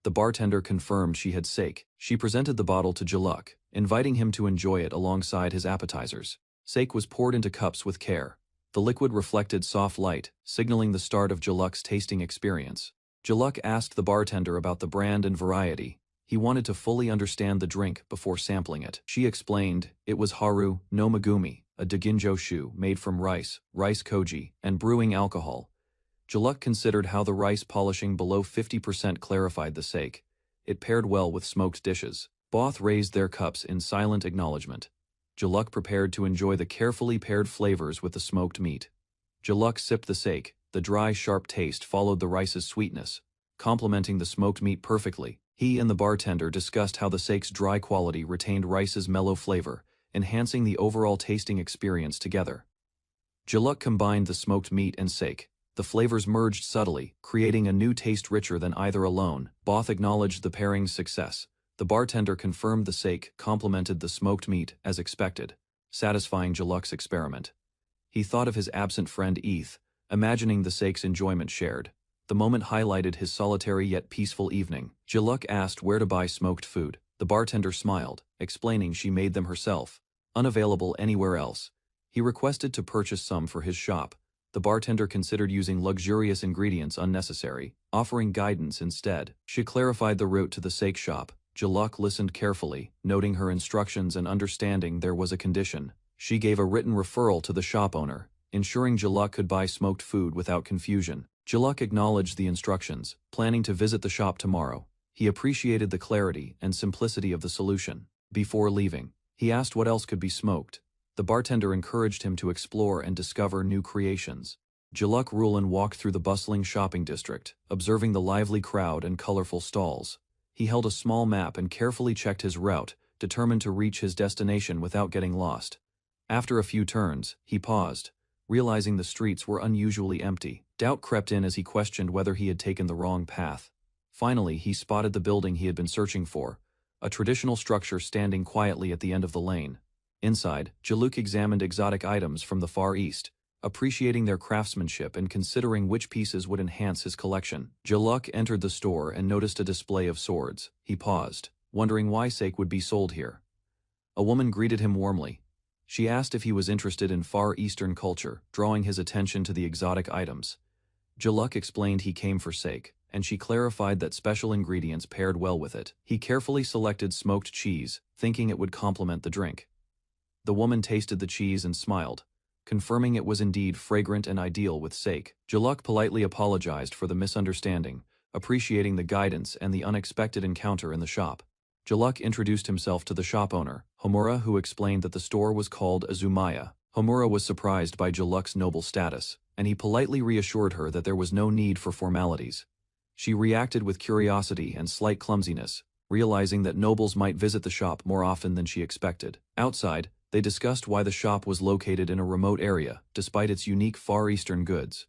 The bartender confirmed she had sake. She presented the bottle to Jaluk, inviting him to enjoy it alongside his appetizers. Sake was poured into cups with care. The liquid reflected soft light, signaling the start of Jaluk's tasting experience. Jaluk asked the bartender about the brand and variety. He wanted to fully understand the drink before sampling it. She explained it was Haru no Megumi, a Daginjo shoe made from rice koji, and brewing alcohol. Jaluk considered how the rice polishing below 50% clarified the sake. It paired well with smoked dishes. Both raised their cups in silent acknowledgement. Jaluk prepared to enjoy the carefully paired flavors with the smoked meat. Jaluk sipped the sake. The dry, sharp taste followed the rice's sweetness, complementing the smoked meat perfectly. He and the bartender discussed how the sake's dry quality retained rice's mellow flavor, enhancing the overall tasting experience together. Jaluk combined the smoked meat and sake. The flavors merged subtly, creating a new taste richer than either alone. Both acknowledged the pairing's success. The bartender confirmed the sake complemented the smoked meat as expected, satisfying Jaluk's experiment. He thought of his absent friend Eth, imagining the sake's enjoyment shared. The moment highlighted his solitary yet peaceful evening. Jaluk asked where to buy smoked food. The bartender smiled, explaining she made them herself, unavailable anywhere else. He requested to purchase some for his shop. The bartender considered using luxurious ingredients unnecessary, offering guidance instead. She clarified the route to the sake shop. Jaluk listened carefully, noting her instructions and understanding there was a condition. She gave a written referral to the shop owner, ensuring Jaluk could buy smoked food without confusion. Jaluk acknowledged the instructions, planning to visit the shop tomorrow. He appreciated the clarity and simplicity of the solution. Before leaving, he asked what else could be smoked. The bartender encouraged him to explore and discover new creations. Jaluk Rulin walked through the bustling shopping district, observing the lively crowd and colorful stalls. He held a small map and carefully checked his route, determined to reach his destination without getting lost. After a few turns, he paused, realizing the streets were unusually empty. Doubt crept in as he questioned whether he had taken the wrong path. Finally, he spotted the building he had been searching for, a traditional structure standing quietly at the end of the lane. Inside, Jaluk examined exotic items from the Far East, appreciating their craftsmanship and considering which pieces would enhance his collection. Jaluk entered the store and noticed a display of swords. He paused, wondering why sake would be sold here. A woman greeted him warmly. She asked if he was interested in Far Eastern culture, drawing his attention to the exotic items. Jaluk explained he came for sake, and she clarified that special ingredients paired well with it. He carefully selected smoked cheese, thinking it would complement the drink. The woman tasted the cheese and smiled, confirming it was indeed fragrant and ideal with sake. Jaluk politely apologized for the misunderstanding, appreciating the guidance and the unexpected encounter in the shop. Jaluk introduced himself to the shop owner, Homura, who explained that the store was called Azumaya. Homura was surprised by Jaluk's noble status, and he politely reassured her that there was no need for formalities. She reacted with curiosity and slight clumsiness, realizing that nobles might visit the shop more often than she expected. Outside, they discussed why the shop was located in a remote area, despite its unique Far Eastern goods.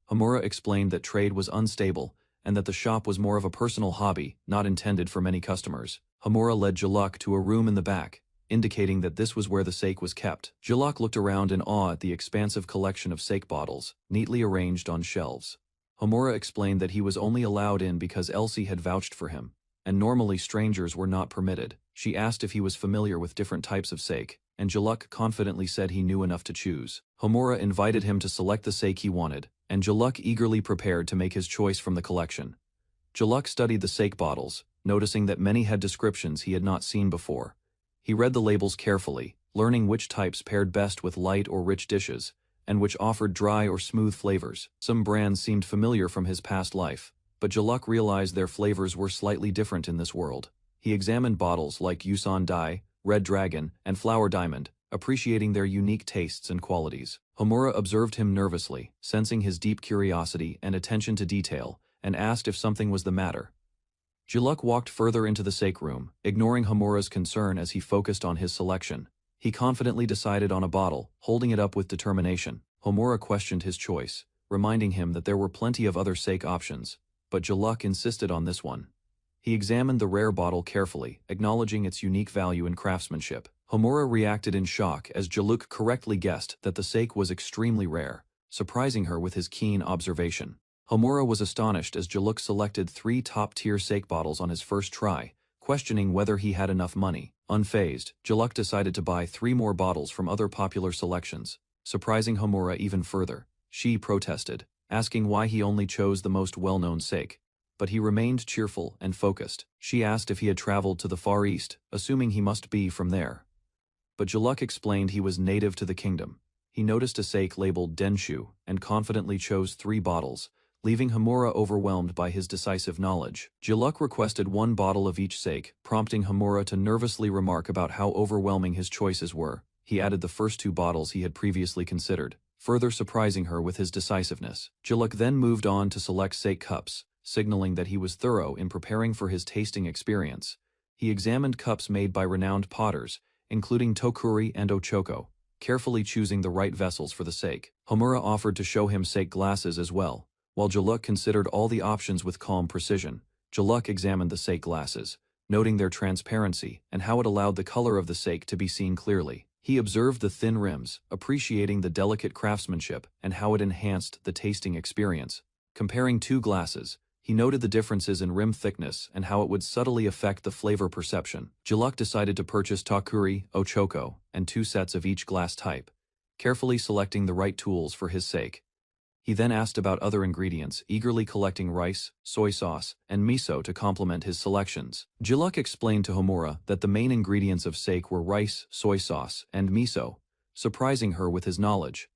Homura explained that trade was unstable, and that the shop was more of a personal hobby, not intended for many customers. Homura led Jaluk to a room in the back, indicating that this was where the sake was kept. Jaluk looked around in awe at the expansive collection of sake bottles, neatly arranged on shelves. Homura explained that he was only allowed in because Elsie had vouched for him, and normally strangers were not permitted. She asked if he was familiar with different types of sake, and Jaluk confidently said he knew enough to choose. Homura invited him to select the sake he wanted, and Jaluk eagerly prepared to make his choice from the collection. Jaluk studied the sake bottles, noticing that many had descriptions he had not seen before. He read the labels carefully, learning which types paired best with light or rich dishes, and which offered dry or smooth flavors. Some brands seemed familiar from his past life. But Jaluk realized their flavors were slightly different in this world. He examined bottles like Yusan Dai, Red Dragon, and Flower Diamond, appreciating their unique tastes and qualities. Homura observed him nervously, sensing his deep curiosity and attention to detail, and asked if something was the matter. Jaluk walked further into the sake room, ignoring Homura's concern as he focused on his selection. He confidently decided on a bottle, holding it up with determination. Homura questioned his choice, reminding him that there were plenty of other sake options, but Jaluk insisted on this one. He examined the rare bottle carefully, acknowledging its unique value and craftsmanship. Homura reacted in shock as Jaluk correctly guessed that the sake was extremely rare, surprising her with his keen observation. Homura was astonished as Jaluk selected 3 top-tier sake bottles on his first try, questioning whether he had enough money. Unfazed, Jaluk decided to buy 3 more bottles from other popular selections, surprising Homura even further. She protested, asking why he only chose the most well-known sake. But he remained cheerful and focused. She asked if he had traveled to the Far East, assuming he must be from there. But Jaluk explained he was native to the kingdom. He noticed a sake labeled Denshu and confidently chose 3 bottles, leaving Homura overwhelmed by his decisive knowledge. Jaluk requested 1 bottle of each sake, prompting Homura to nervously remark about how overwhelming his choices were. He added the first 2 bottles he had previously considered, further surprising her with his decisiveness. Jaluk then moved on to select sake cups, signaling that he was thorough in preparing for his tasting experience. He examined cups made by renowned potters, including Tokuri and Ochoko, carefully choosing the right vessels for the sake. Homura offered to show him sake glasses as well. While Jaluk considered all the options with calm precision, Jaluk examined the sake glasses, noting their transparency and how it allowed the color of the sake to be seen clearly. He observed the thin rims, appreciating the delicate craftsmanship and how it enhanced the tasting experience. Comparing 2 glasses, he noted the differences in rim thickness and how it would subtly affect the flavor perception. Jaluk decided to purchase Tokuri, Ochoko, and 2 sets of each glass type, carefully selecting the right tools for his sake. He then asked about other ingredients, eagerly collecting rice, soy sauce, and miso to complement his selections. Jaluk explained to Homura that the main ingredients of sake were rice, soy sauce, and miso, surprising her with his knowledge.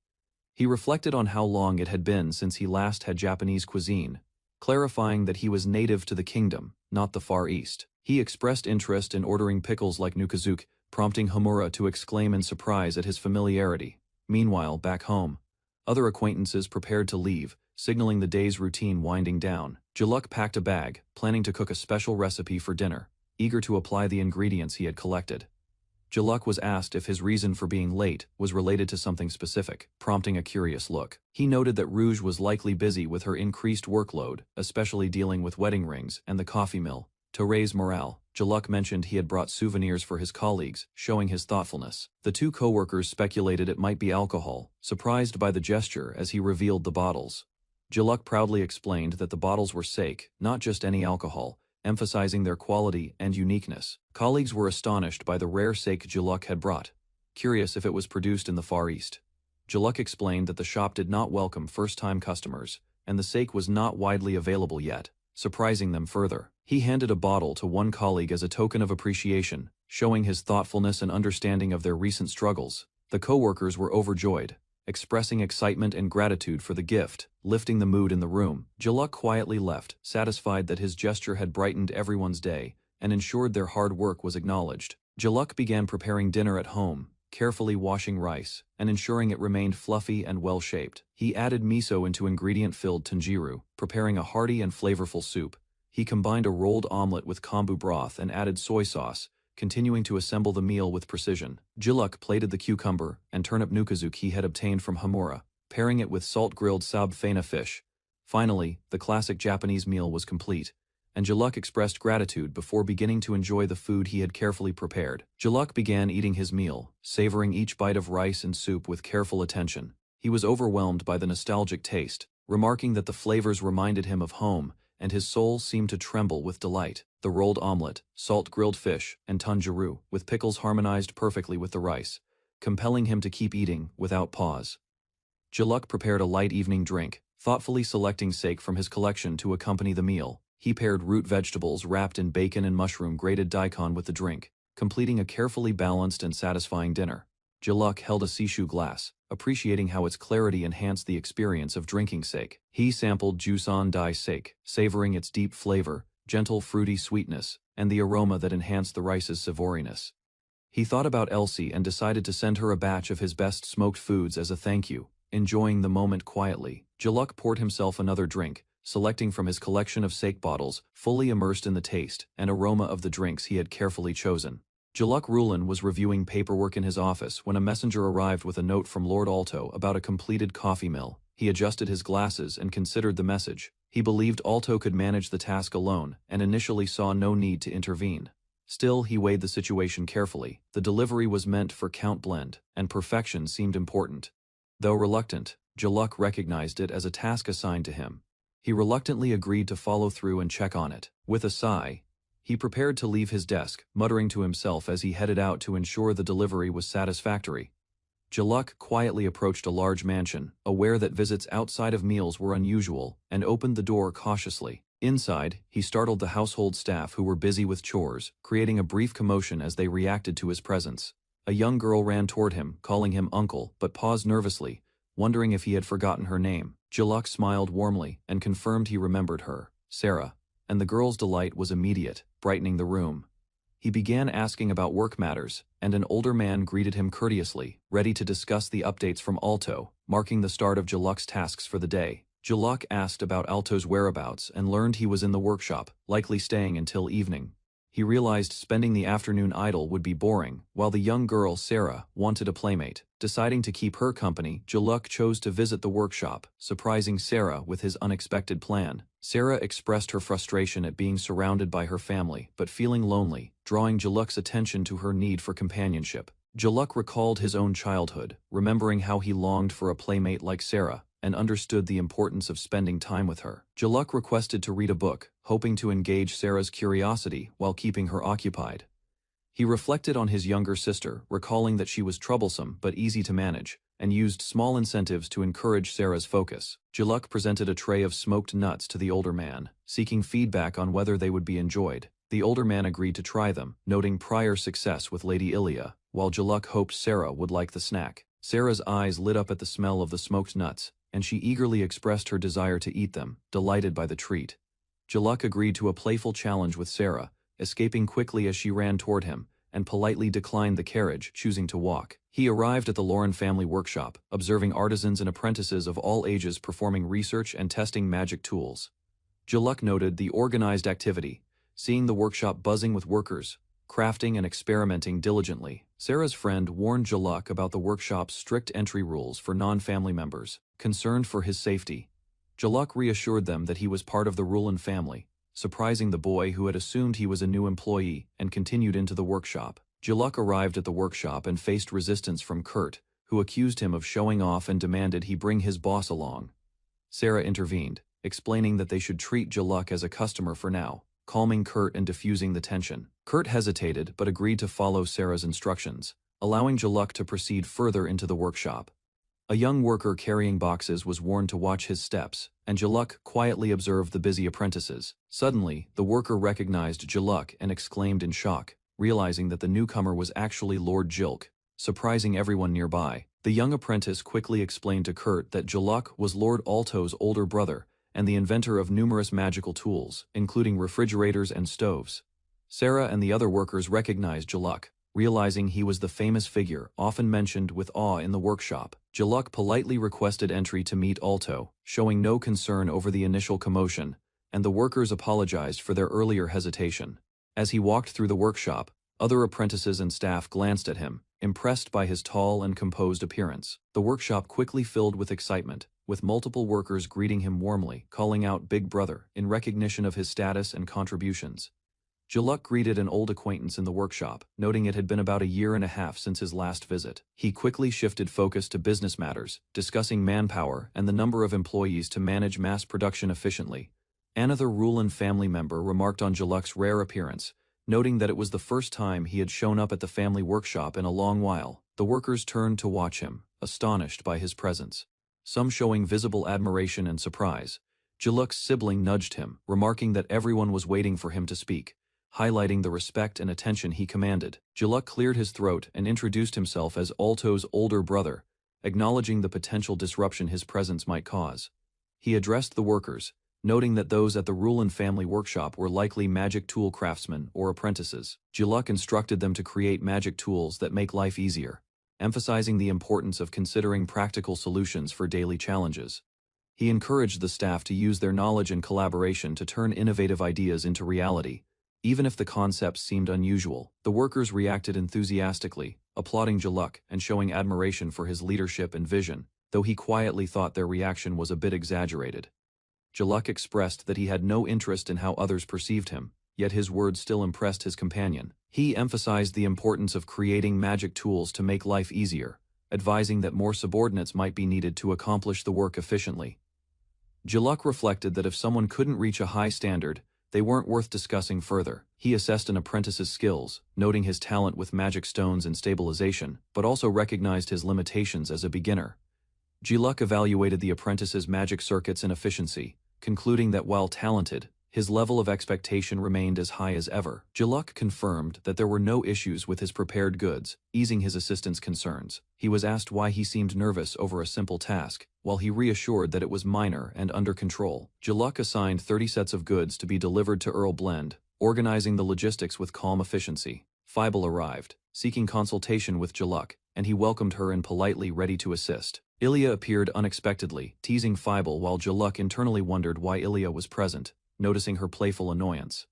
He reflected on how long it had been since he last had Japanese cuisine, clarifying that he was native to the kingdom, not the Far East. He expressed interest in ordering pickles like nukazuke, prompting Homura to exclaim in surprise at his familiarity. Meanwhile, back home, other acquaintances prepared to leave, signaling the day's routine winding down. Jaluk packed a bag, planning to cook a special recipe for dinner, eager to apply the ingredients he had collected. Jaluk was asked if his reason for being late was related to something specific, prompting a curious look. He noted that Rouge was likely busy with her increased workload, especially dealing with wedding rings and the coffee mill. To raise morale, Jaluk mentioned he had brought souvenirs for his colleagues, showing his thoughtfulness. The 2 co-workers speculated it might be alcohol, surprised by the gesture as he revealed the bottles. Jaluk proudly explained that the bottles were sake, not just any alcohol, emphasizing their quality and uniqueness. Colleagues were astonished by the rare sake Jaluk had brought, curious if it was produced in the Far East. Jaluk explained that the shop did not welcome first-time customers, and the sake was not widely available yet, surprising them further. He handed a bottle to one colleague as a token of appreciation, showing his thoughtfulness and understanding of their recent struggles. The co-workers were overjoyed, expressing excitement and gratitude for the gift, lifting the mood in the room. Jaluk quietly left, satisfied that his gesture had brightened everyone's day and ensured their hard work was acknowledged. Jaluk began preparing dinner at home, carefully washing rice and ensuring it remained fluffy and well-shaped. He added miso into ingredient-filled tanjiru, preparing a hearty and flavorful soup. He combined a rolled omelet with kombu broth and added soy sauce, continuing to assemble the meal with precision. Jaluk plated the cucumber and turnip nukazuke he had obtained from Homura, pairing it with salt-grilled sabfena fish. Finally, the classic Japanese meal was complete, and Jaluk expressed gratitude before beginning to enjoy the food he had carefully prepared. Jaluk began eating his meal, savoring each bite of rice and soup with careful attention. He was overwhelmed by the nostalgic taste, remarking that the flavors reminded him of home, and his soul seemed to tremble with delight. The rolled omelet, salt-grilled fish, and tanjiru, with pickles harmonized perfectly with the rice, compelling him to keep eating without pause. Jaluk prepared a light evening drink, thoughtfully selecting sake from his collection to accompany the meal. He paired root vegetables wrapped in bacon and mushroom grated daikon with the drink, completing a carefully balanced and satisfying dinner. Jaluk held a sishu glass, appreciating how its clarity enhanced the experience of drinking sake. He sampled Jusan Dai sake, savoring its deep flavor, gentle fruity sweetness, and the aroma that enhanced the rice's savouriness. He thought about Elsie and decided to send her a batch of his best smoked foods as a thank you. Enjoying the moment quietly, Jaluk poured himself another drink, selecting from his collection of sake bottles, fully immersed in the taste and aroma of the drinks he had carefully chosen. Jaluk Rulin was reviewing paperwork in his office when a messenger arrived with a note from Lord Alto about a completed coffee mill. He adjusted his glasses and considered the message. He believed Alto could manage the task alone and initially saw no need to intervene. Still, he weighed the situation carefully. The delivery was meant for Count Blend, and perfection seemed important. Though reluctant, Jaluk recognized it as a task assigned to him. He reluctantly agreed to follow through and check on it. With a sigh, he prepared to leave his desk, muttering to himself as he headed out to ensure the delivery was satisfactory. Jaluk quietly approached a large mansion, aware that visits outside of meals were unusual, and opened the door cautiously. Inside, he startled the household staff who were busy with chores, creating a brief commotion as they reacted to his presence. A young girl ran toward him, calling him uncle, but paused nervously, wondering if he had forgotten her name. Jaluk smiled warmly and confirmed he remembered her, Sarah, and the girl's delight was immediate, brightening the room. He began asking about work matters, and an older man greeted him courteously, ready to discuss the updates from Alto, marking the start of Jaluk's tasks for the day. Jaluk asked about Alto's whereabouts and learned he was in the workshop, likely staying until evening. He realized spending the afternoon idle would be boring, while the young girl, Sarah, wanted a playmate. Deciding to keep her company, Jaluk chose to visit the workshop, surprising Sarah with his unexpected plan. Sarah expressed her frustration at being surrounded by her family, but feeling lonely, drawing Jaluk's attention to her need for companionship. Jaluk recalled his own childhood, remembering how he longed for a playmate like Sarah, and understood the importance of spending time with her. Jaluk requested to read a book, hoping to engage Sarah's curiosity while keeping her occupied. He reflected on his younger sister, recalling that she was troublesome but easy to manage, and used small incentives to encourage Sarah's focus. Jaluk presented a tray of smoked nuts to the older man, seeking feedback on whether they would be enjoyed. The older man agreed to try them, noting prior success with Lady Ilya, while Jaluk hoped Sarah would like the snack. Sarah's eyes lit up at the smell of the smoked nuts, and she eagerly expressed her desire to eat them, delighted by the treat. Jaluk agreed to a playful challenge with Sarah, escaping quickly as she ran toward him, and politely declined the carriage, choosing to walk. He arrived at the Lauren family workshop, observing artisans and apprentices of all ages performing research and testing magic tools. Jaluk noted the organized activity, seeing the workshop buzzing with workers, crafting and experimenting diligently. Sarah's friend warned Jaluk about the workshop's strict entry rules for non-family members. Concerned for his safety, Jaluk reassured them that he was part of the Rulin family, surprising the boy who had assumed he was a new employee and continued into the workshop. Jaluk arrived at the workshop and faced resistance from Kurt, who accused him of showing off and demanded he bring his boss along. Sarah intervened, explaining that they should treat Jaluk as a customer for now, calming Kurt and diffusing the tension. Kurt hesitated but agreed to follow Sarah's instructions, allowing Jaluk to proceed further into the workshop. A young worker carrying boxes was warned to watch his steps, and Jaluk quietly observed the busy apprentices. Suddenly, the worker recognized Jaluk and exclaimed in shock, realizing that the newcomer was actually Lord Jilk, surprising everyone nearby. The young apprentice quickly explained to Kurt that Jaluk was Lord Alto's older brother and the inventor of numerous magical tools, including refrigerators and stoves. Sarah and the other workers recognized Jaluk, realizing he was the famous figure often mentioned with awe in the workshop. Jaluk politely requested entry to meet Alto, showing no concern over the initial commotion, and the workers apologized for their earlier hesitation. As he walked through the workshop, other apprentices and staff glanced at him, impressed by his tall and composed appearance. The workshop quickly filled with excitement, with multiple workers greeting him warmly, calling out Big Brother in recognition of his status and contributions. Jaluk greeted an old acquaintance in the workshop, noting it had been about a year and a half since his last visit. He quickly shifted focus to business matters, discussing manpower and the number of employees to manage mass production efficiently. Another Rulin family member remarked on Jaluk's rare appearance, noting that it was the first time he had shown up at the family workshop in a long while. The workers turned to watch him, astonished by his presence, some showing visible admiration and surprise. Jaluk's sibling nudged him, remarking that everyone was waiting for him to speak, highlighting the respect and attention he commanded. Jaluk cleared his throat and introduced himself as Alto's older brother, acknowledging the potential disruption his presence might cause. He addressed the workers, noting that those at the Rulin family workshop were likely magic tool craftsmen or apprentices. Jaluk instructed them to create magic tools that make life easier, emphasizing the importance of considering practical solutions for daily challenges. He encouraged the staff to use their knowledge and collaboration to turn innovative ideas into reality, even if the concepts seemed unusual. The workers reacted enthusiastically, applauding Jaluk and showing admiration for his leadership and vision, though he quietly thought their reaction was a bit exaggerated. Jaluk expressed that he had no interest in how others perceived him, yet his words still impressed his companion. He emphasized the importance of creating magic tools to make life easier, advising that more subordinates might be needed to accomplish the work efficiently. Jaluk reflected that if someone couldn't reach a high standard, they weren't worth discussing further. He assessed an apprentice's skills, noting his talent with magic stones and stabilization, but also recognized his limitations as a beginner. Jaluk evaluated the apprentice's magic circuits and efficiency, concluding that while talented, his level of expectation remained as high as ever. Jaluk confirmed that there were no issues with his prepared goods, easing his assistant's concerns. He was asked why he seemed nervous over a simple task, while he reassured that it was minor and under control. Jaluk assigned 30 sets of goods to be delivered to Earl Blend, organizing the logistics with calm efficiency. Fievel arrived, seeking consultation with Jaluk, and he welcomed her and politely ready to assist. Ilya appeared unexpectedly, teasing Fievel while Jaluk internally wondered why Ilya was present, noticing her playful annoyance.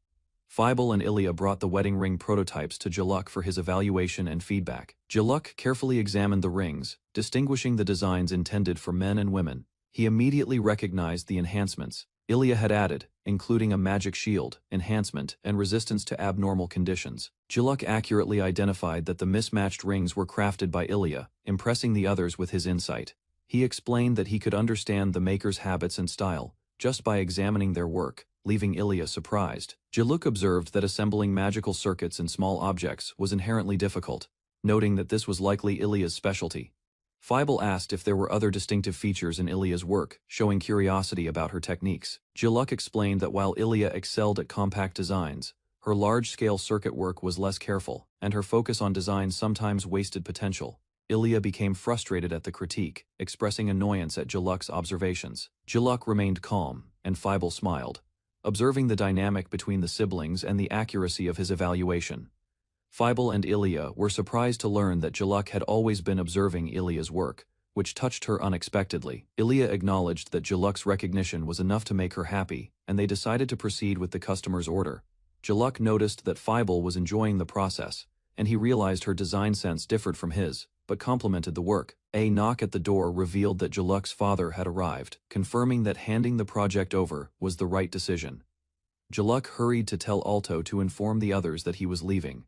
Fievel and Ilya brought the wedding ring prototypes to Jaluk for his evaluation and feedback. Jaluk carefully examined the rings, distinguishing the designs intended for men and women. He immediately recognized the enhancements Ilya had added, including a magic shield, enhancement, and resistance to abnormal conditions. Jaluk accurately identified that the mismatched rings were crafted by Ilya, impressing the others with his insight. He explained that he could understand the maker's habits and style, just by examining their work, leaving Ilya surprised. Jaluk observed that assembling magical circuits in small objects was inherently difficult, noting that this was likely Ilya's specialty. Fievel asked if there were other distinctive features in Ilya's work, showing curiosity about her techniques. Jaluk explained that while Ilya excelled at compact designs, her large-scale circuit work was less careful, and her focus on design sometimes wasted potential. Ilya became frustrated at the critique, expressing annoyance at Jaluk's observations. Jaluk remained calm, and Fievel smiled, observing the dynamic between the siblings and the accuracy of his evaluation. Fievel and Ilya were surprised to learn that Jaluk had always been observing Ilya's work, which touched her unexpectedly. Ilya acknowledged that Jaluk's recognition was enough to make her happy, and they decided to proceed with the customer's order. Jaluk noticed that Fievel was enjoying the process, and he realized her design sense differed from his, but complimented the work. A knock at the door revealed that Jaluk's father had arrived, confirming that handing the project over was the right decision. Jaluk hurried to tell Alto to inform the others that he was leaving,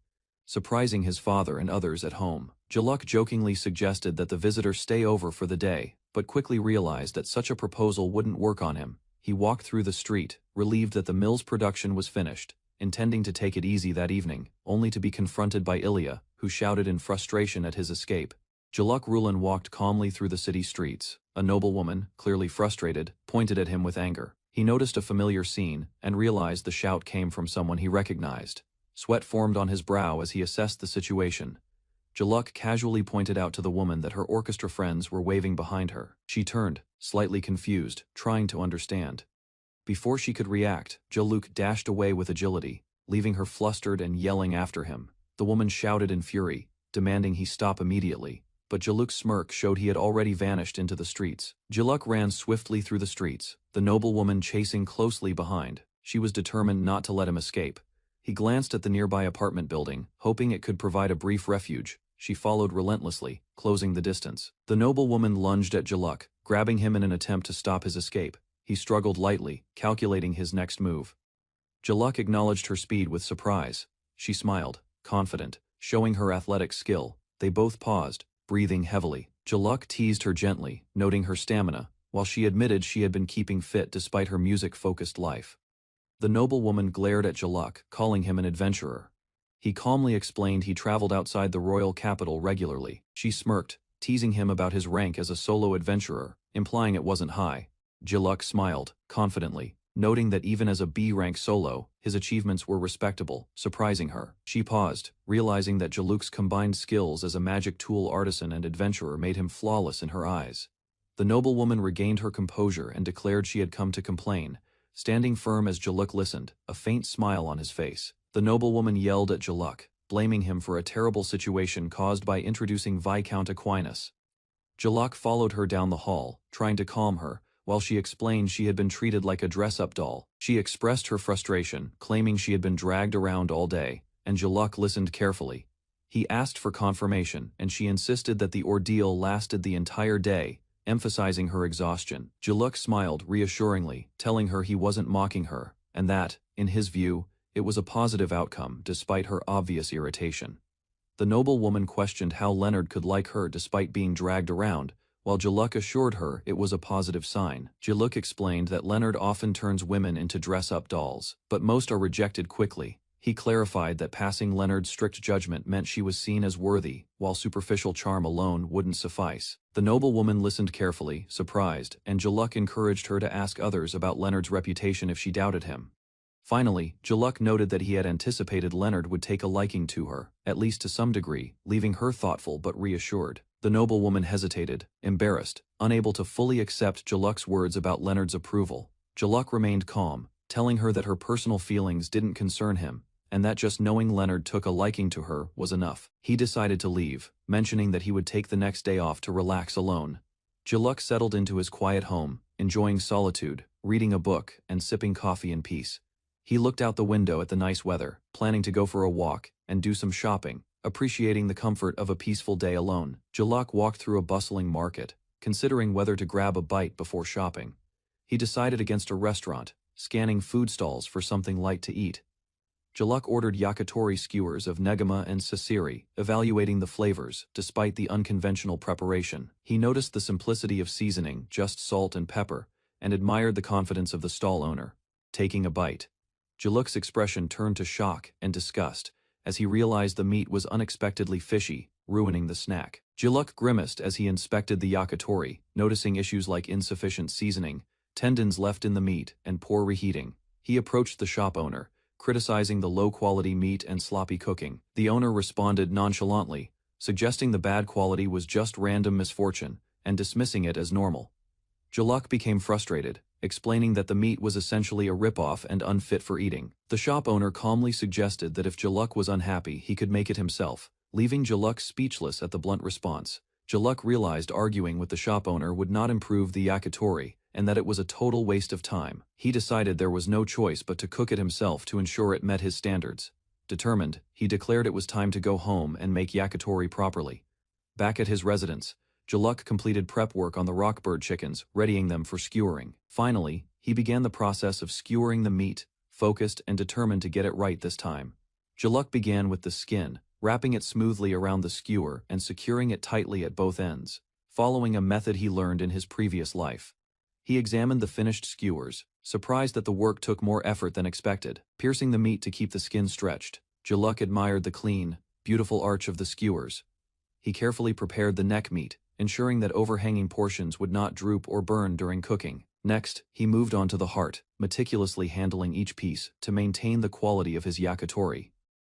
surprising his father and others at home. Jaluk jokingly suggested that the visitor stay over for the day, but quickly realized that such a proposal wouldn't work on him. He walked through the street, relieved that the mill's production was finished, intending to take it easy that evening, only to be confronted by Ilya, who shouted in frustration at his escape. Jaluk Rulin walked calmly through the city streets. A noblewoman, clearly frustrated, pointed at him with anger. He noticed a familiar scene, and realized the shout came from someone he recognized. Sweat formed on his brow as he assessed the situation. Jaluk casually pointed out to the woman that her orchestra friends were waving behind her. She turned, slightly confused, trying to understand. Before she could react, Jaluk dashed away with agility, leaving her flustered and yelling after him. The woman shouted in fury, demanding he stop immediately, but Jaluk's smirk showed he had already vanished into the streets. Jaluk ran swiftly through the streets, the noblewoman chasing closely behind. She was determined not to let him escape. He glanced at the nearby apartment building, hoping it could provide a brief refuge. She followed relentlessly, closing the distance. The noblewoman lunged at Jaluk, grabbing him in an attempt to stop his escape. He struggled lightly, calculating his next move. Jaluk acknowledged her speed with surprise. She smiled, confident, showing her athletic skill. They both paused, breathing heavily. Jaluk teased her gently, noting her stamina, while she admitted she had been keeping fit despite her music-focused life. The noblewoman glared at Jaluk, calling him an adventurer. He calmly explained he traveled outside the royal capital regularly. She smirked, teasing him about his rank as a solo adventurer, implying it wasn't high. Jaluk smiled, confidently, noting that even as a B-rank solo, his achievements were respectable, surprising her. She paused, realizing that Jaluk's combined skills as a magic tool artisan and adventurer made him flawless in her eyes. The noblewoman regained her composure and declared she had come to complain, standing firm as Jaluk listened, a faint smile on his face. The noblewoman yelled at Jaluk, blaming him for a terrible situation caused by introducing Viscount Aquinas. Jaluk followed her down the hall, trying to calm her, while she explained she had been treated like a dress-up doll. She expressed her frustration, claiming she had been dragged around all day, and Jaluk listened carefully. He asked for confirmation, and she insisted that the ordeal lasted the entire day, emphasizing her exhaustion. Jaluk smiled reassuringly, telling her he wasn't mocking her, and that, in his view, it was a positive outcome despite her obvious irritation. The noblewoman questioned how Leonard could like her despite being dragged around, while Jaluk assured her it was a positive sign. Jaluk explained that Leonard often turns women into dress-up dolls, but most are rejected quickly. He clarified that passing Leonard's strict judgment meant she was seen as worthy, while superficial charm alone wouldn't suffice. The noblewoman listened carefully, surprised, and Jaluk encouraged her to ask others about Leonard's reputation if she doubted him. Finally, Jaluk noted that he had anticipated Leonard would take a liking to her, at least to some degree, leaving her thoughtful but reassured. The noblewoman hesitated, embarrassed, unable to fully accept Jaluk's words about Leonard's approval. Jaluk remained calm, telling her that her personal feelings didn't concern him, and that just knowing Leonard took a liking to her was enough. He decided to leave, mentioning that he would take the next day off to relax alone. Jaluk settled into his quiet home, enjoying solitude, reading a book, and sipping coffee in peace. He looked out the window at the nice weather, planning to go for a walk and do some shopping, appreciating the comfort of a peaceful day alone. Jaluk walked through a bustling market, considering whether to grab a bite before shopping. He decided against a restaurant, scanning food stalls for something light to eat. Jaluk ordered yakitori skewers of negama and sasiri, evaluating the flavors, despite the unconventional preparation. He noticed the simplicity of seasoning, just salt and pepper, and admired the confidence of the stall owner. Taking a bite, Jaluk's expression turned to shock and disgust, as he realized the meat was unexpectedly fishy, ruining the snack. Jaluk grimaced as he inspected the yakitori, noticing issues like insufficient seasoning, tendons left in the meat, and poor reheating. He approached the shop owner, criticizing the low-quality meat and sloppy cooking. The owner responded nonchalantly, suggesting the bad quality was just random misfortune, and dismissing it as normal. Jaluk became frustrated, explaining that the meat was essentially a rip-off and unfit for eating. The shop owner calmly suggested that if Jaluk was unhappy, he could make it himself, leaving Jaluk speechless at the blunt response. Jaluk realized arguing with the shop owner would not improve the yakitori, and that it was a total waste of time. He decided there was no choice but to cook it himself to ensure it met his standards. Determined, he declared it was time to go home and make yakitori properly. Back at his residence, Jaluk completed prep work on the rockbird chickens, readying them for skewering. Finally, he began the process of skewering the meat, focused and determined to get it right this time. Jaluk began with the skin, wrapping it smoothly around the skewer and securing it tightly at both ends, following a method he learned in his previous life. He examined the finished skewers, surprised that the work took more effort than expected. Piercing the meat to keep the skin stretched, Jaluk admired the clean, beautiful arch of the skewers. He carefully prepared the neck meat, ensuring that overhanging portions would not droop or burn during cooking. Next, he moved on to the heart, meticulously handling each piece to maintain the quality of his yakitori.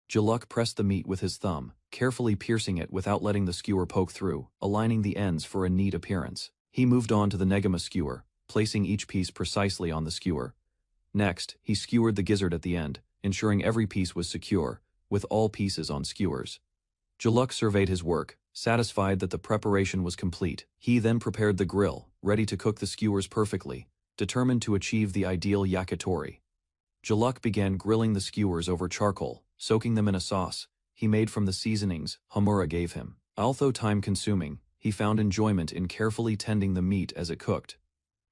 Jaluk pressed the meat with his thumb, carefully piercing it without letting the skewer poke through, aligning the ends for a neat appearance. He moved on to the negama skewer, placing each piece precisely on the skewer. Next, he skewered the gizzard at the end, ensuring every piece was secure, with all pieces on skewers. Jaluk surveyed his work, satisfied that the preparation was complete. He then prepared the grill, ready to cook the skewers perfectly, determined to achieve the ideal yakitori. Jaluk began grilling the skewers over charcoal, soaking them in a sauce he made from the seasonings Hamura gave him. Although time-consuming, he found enjoyment in carefully tending the meat as it cooked.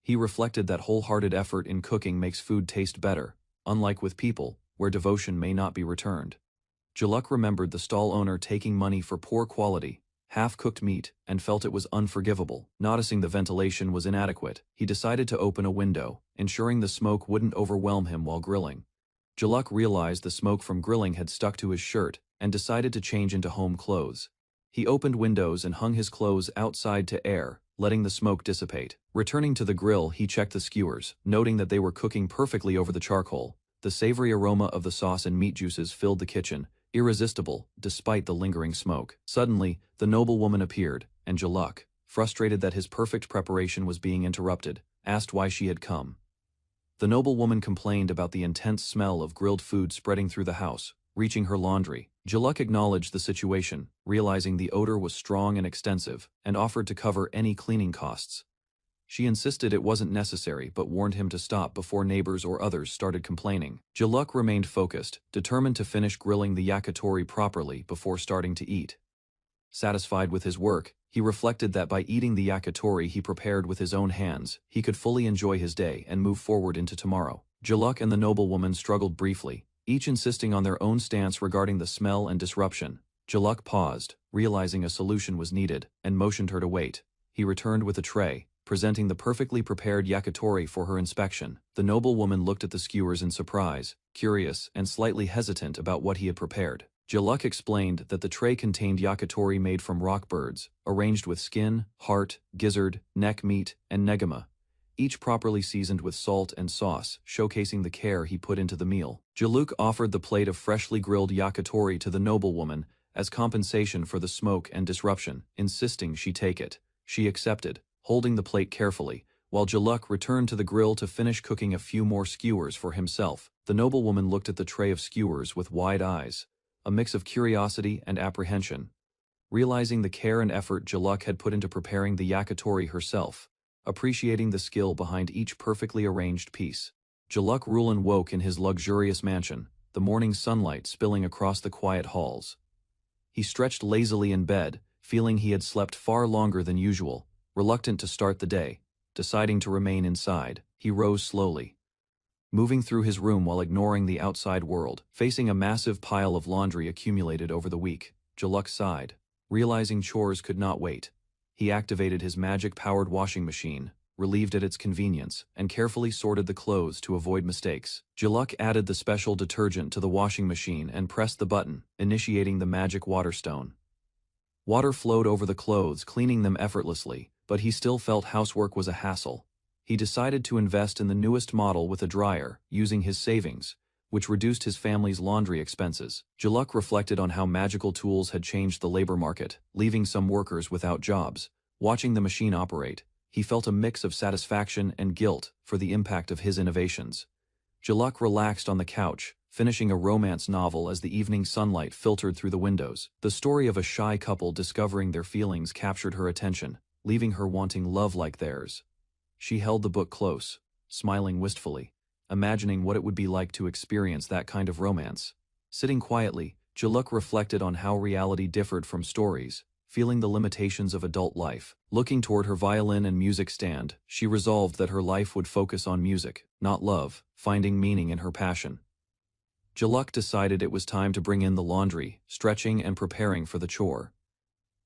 He reflected that wholehearted effort in cooking makes food taste better, unlike with people, where devotion may not be returned. Jaluk remembered the stall owner taking money for poor quality, half-cooked meat, and felt it was unforgivable. Noticing the ventilation was inadequate, he decided to open a window, ensuring the smoke wouldn't overwhelm him while grilling. Jaluk realized the smoke from grilling had stuck to his shirt, and decided to change into home clothes. He opened windows and hung his clothes outside to air, letting the smoke dissipate. Returning to the grill, he checked the skewers, noting that they were cooking perfectly over the charcoal. The savory aroma of the sauce and meat juices filled the kitchen, irresistible despite the lingering smoke. Suddenly, the noblewoman appeared, and Jaluk, frustrated that his perfect preparation was being interrupted, asked why she had come. The noblewoman complained about the intense smell of grilled food spreading through the house, reaching her laundry. Jaluk acknowledged the situation, realizing the odor was strong and extensive, and offered to cover any cleaning costs. She insisted it wasn't necessary but warned him to stop before neighbors or others started complaining. Jaluk remained focused, determined to finish grilling the yakitori properly before starting to eat. Satisfied with his work, he reflected that by eating the yakitori he prepared with his own hands, he could fully enjoy his day and move forward into tomorrow. Jaluk and the noblewoman struggled briefly, each insisting on their own stance regarding the smell and disruption. Jaluk paused, realizing a solution was needed, and motioned her to wait. He returned with a tray, presenting the perfectly prepared yakitori for her inspection. The noblewoman looked at the skewers in surprise, curious and slightly hesitant about what he had prepared. Jaluk explained that the tray contained yakitori made from rock birds, arranged with skin, heart, gizzard, neck meat, and negama, each properly seasoned with salt and sauce, showcasing the care he put into the meal. Jaluk offered the plate of freshly grilled yakitori to the noblewoman as compensation for the smoke and disruption, insisting she take it. She accepted, holding the plate carefully, while Jaluk returned to the grill to finish cooking a few more skewers for himself. The noblewoman looked at the tray of skewers with wide eyes, a mix of curiosity and apprehension. Realizing the care and effort Jaluk had put into preparing the yakitori herself, appreciating the skill behind each perfectly arranged piece. Jaluk Rulin woke in his luxurious mansion, the morning sunlight spilling across the quiet halls. He stretched lazily in bed, feeling he had slept far longer than usual. Reluctant to start the day, deciding to remain inside, he rose slowly, moving through his room while ignoring the outside world. Facing a massive pile of laundry accumulated over the week, Jaluk sighed, realizing chores could not wait. He activated his magic-powered washing machine, relieved at its convenience, and carefully sorted the clothes to avoid mistakes. Jaluk added the special detergent to the washing machine and pressed the button, initiating the magic water stone. Water flowed over the clothes, cleaning them effortlessly, but he still felt housework was a hassle. He decided to invest in the newest model with a dryer, using his savings, which reduced his family's laundry expenses. Jaluk reflected on how magical tools had changed the labor market, leaving some workers without jobs. Watching the machine operate, he felt a mix of satisfaction and guilt for the impact of his innovations. Jaluk relaxed on the couch, finishing a romance novel as the evening sunlight filtered through the windows. The story of a shy couple discovering their feelings captured her attention, leaving her wanting love like theirs. She held the book close, smiling wistfully, imagining what it would be like to experience that kind of romance. Sitting quietly, Jaluk reflected on how reality differed from stories, feeling the limitations of adult life. Looking toward her violin and music stand, she resolved that her life would focus on music, not love, finding meaning in her passion. Jaluk decided it was time to bring in the laundry, stretching and preparing for the chore.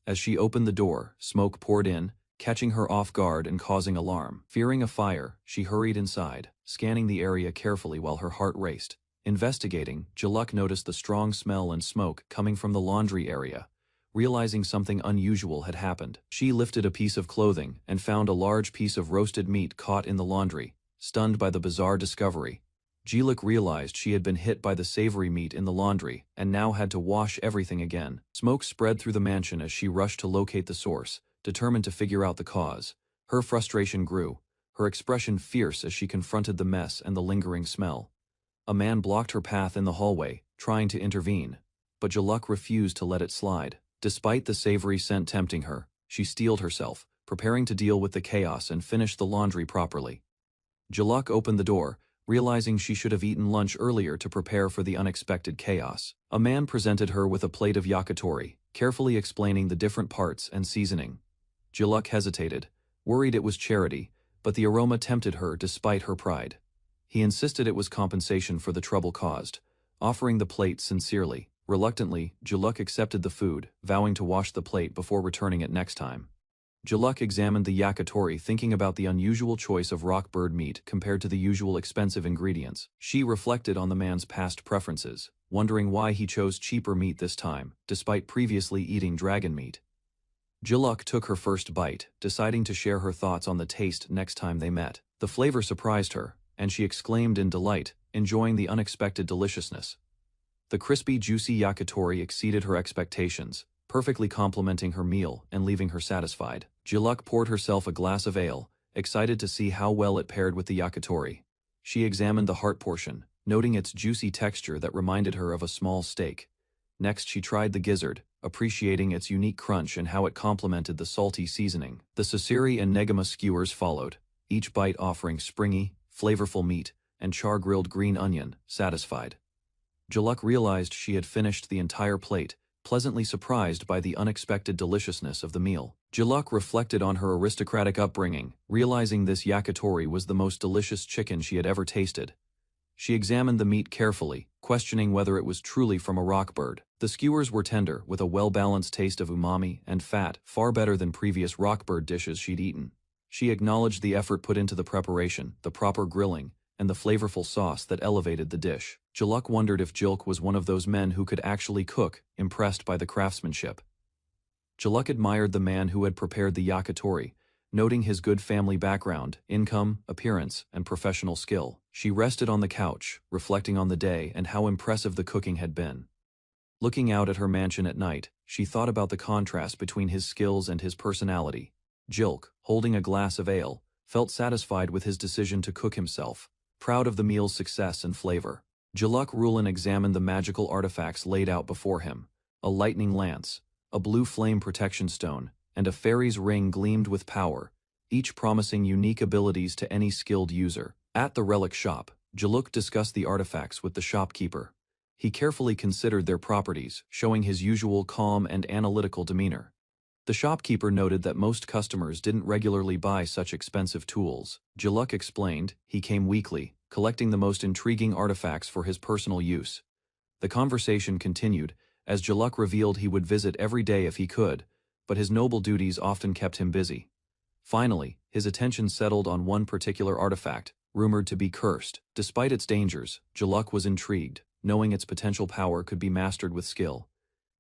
As she opened the door, smoke poured in, catching her off guard and causing alarm. Fearing a fire, she hurried inside, scanning the area carefully while her heart raced. Investigating, Jaluk noticed the strong smell and smoke coming from the laundry area. Realizing something unusual had happened, she lifted a piece of clothing and found a large piece of roasted meat caught in the laundry. Stunned by the bizarre discovery, Jaluk realized she had been hit by the savory meat in the laundry and now had to wash everything again. Smoke spread through the mansion as she rushed to locate the source, determined to figure out the cause. Her frustration grew, her expression fierce as she confronted the mess and the lingering smell. A man blocked her path in the hallway, trying to intervene, but Jaluk refused to let it slide. Despite the savory scent tempting her, she steeled herself, preparing to deal with the chaos and finish the laundry properly. Jaluk opened the door, realizing she should have eaten lunch earlier to prepare for the unexpected chaos. A man presented her with a plate of yakitori, carefully explaining the different parts and seasoning. Jaluk hesitated, worried it was charity, but the aroma tempted her despite her pride. He insisted it was compensation for the trouble caused, offering the plate sincerely. Reluctantly, Jaluk accepted the food, vowing to wash the plate before returning it next time. Jaluk examined the yakitori, thinking about the unusual choice of rock bird meat compared to the usual expensive ingredients. She reflected on the man's past preferences, wondering why he chose cheaper meat this time, despite previously eating dragon meat. Jiluk took her first bite, deciding to share her thoughts on the taste next time they met. The flavor surprised her, and she exclaimed in delight, enjoying the unexpected deliciousness. The crispy, juicy yakitori exceeded her expectations, perfectly complementing her meal and leaving her satisfied. Jiluk poured herself a glass of ale, excited to see how well it paired with the yakitori. She examined the heart portion, noting its juicy texture that reminded her of a small steak. Next she tried the gizzard, appreciating its unique crunch and how it complemented the salty seasoning. The sasiri and negama skewers followed, each bite offering springy, flavorful meat and char-grilled green onion, satisfied. Jiluk realized she had finished the entire plate, pleasantly surprised by the unexpected deliciousness of the meal. Jiluk reflected on her aristocratic upbringing, realizing this yakitori was the most delicious chicken she had ever tasted. She examined the meat carefully, questioning whether it was truly from a rock bird. The skewers were tender, with a well-balanced taste of umami and fat, far better than previous rock bird dishes she'd eaten. She acknowledged the effort put into the preparation, the proper grilling, and the flavorful sauce that elevated the dish. Jiluk wondered if Jilk was one of those men who could actually cook, impressed by the craftsmanship. Jiluk admired the man who had prepared the yakitori, noting his good family background, income, appearance, and professional skill. She rested on the couch, reflecting on the day and how impressive the cooking had been. Looking out at her mansion at night, she thought about the contrast between his skills and his personality. Jilk, holding a glass of ale, felt satisfied with his decision to cook himself, proud of the meal's success and flavor. Jiluk Rulin examined the magical artifacts laid out before him. A lightning lance, a blue flame protection stone, and a fairy's ring gleamed with power, each promising unique abilities to any skilled user. At the relic shop, Jiluk discussed the artifacts with the shopkeeper. He carefully considered their properties, showing his usual calm and analytical demeanor. The shopkeeper noted that most customers didn't regularly buy such expensive tools. Jiluk explained he came weekly, collecting the most intriguing artifacts for his personal use. The conversation continued, as Jiluk revealed he would visit every day if he could, but his noble duties often kept him busy. Finally, his attention settled on one particular artifact, rumored to be cursed. Despite its dangers, Jiluk was intrigued, knowing its potential power could be mastered with skill.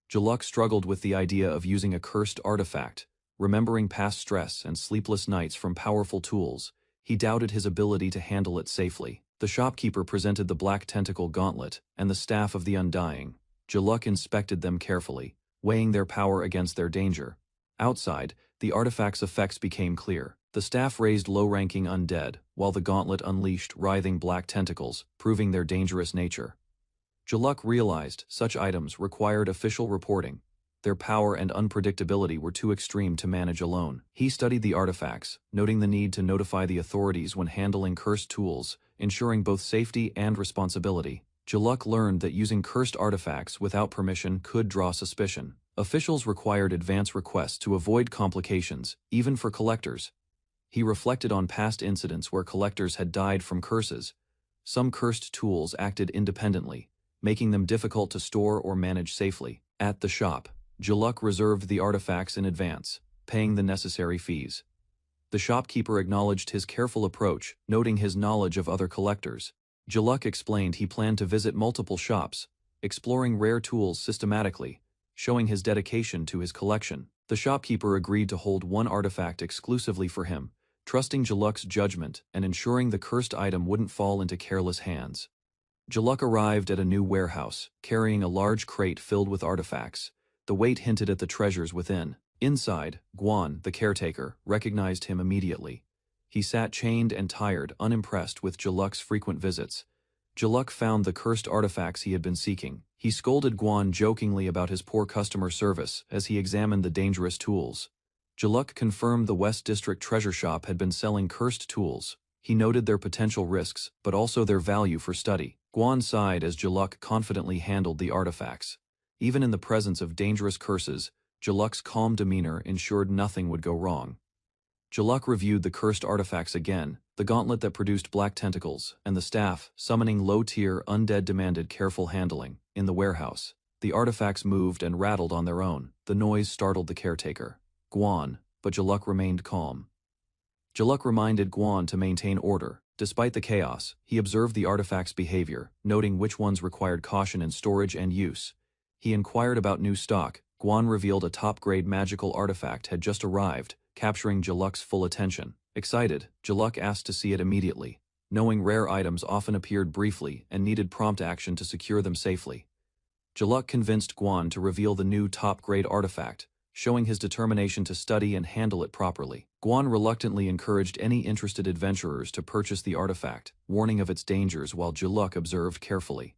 Jiluk struggled with the idea of using a cursed artifact. Remembering past stress and sleepless nights from powerful tools, he doubted his ability to handle it safely. The shopkeeper presented the black tentacle gauntlet and the staff of the Undying. Jiluk inspected them carefully, weighing their power against their danger. Outside, the artifact's effects became clear. The staff raised low-ranking undead, while the gauntlet unleashed writhing black tentacles, proving their dangerous nature. Jiluk realized such items required official reporting. Their power and unpredictability were too extreme to manage alone. He studied the artifacts, noting the need to notify the authorities when handling cursed tools, ensuring both safety and responsibility. Jiluk learned that using cursed artifacts without permission could draw suspicion. Officials required advance requests to avoid complications, even for collectors. He reflected on past incidents where collectors had died from curses. Some cursed tools acted independently, making them difficult to store or manage safely. At the shop, Jiluk reserved the artifacts in advance, paying the necessary fees. The shopkeeper acknowledged his careful approach, noting his knowledge of other collectors. Jiluk explained he planned to visit multiple shops, exploring rare tools systematically, showing his dedication to his collection. The shopkeeper agreed to hold one artifact exclusively for him, trusting Jiluk's judgment and ensuring the cursed item wouldn't fall into careless hands. Jiluk arrived at a new warehouse, carrying a large crate filled with artifacts. The weight hinted at the treasures within. Inside, Guan, the caretaker, recognized him immediately. He sat chained and tired, unimpressed with Jiluk's frequent visits. Jiluk found the cursed artifacts he had been seeking. He scolded Guan jokingly about his poor customer service as he examined the dangerous tools. Jiluk confirmed the West District treasure shop had been selling cursed tools. He noted their potential risks, but also their value for study. Guan sighed as Jiluk confidently handled the artifacts. Even in the presence of dangerous curses, Jiluk's calm demeanor ensured nothing would go wrong. Jiluk reviewed the cursed artifacts again. The gauntlet that produced black tentacles, and the staff, summoning low-tier undead demanded careful handling. In the warehouse, the artifacts moved and rattled on their own. The noise startled the caretaker, Guan, but Jiluk remained calm. Jiluk reminded Guan to maintain order. Despite the chaos, he observed the artifacts' behavior, noting which ones required caution in storage and use. He inquired about new stock, Guan revealed a top-grade magical artifact had just arrived, capturing Jaluk's full attention. Excited, Jaluk asked to see it immediately, knowing rare items often appeared briefly and needed prompt action to secure them safely. Jaluk convinced Guan to reveal the new top-grade artifact, showing his determination to study and handle it properly. Guan reluctantly encouraged any interested adventurers to purchase the artifact, warning of its dangers while Jaluk observed carefully.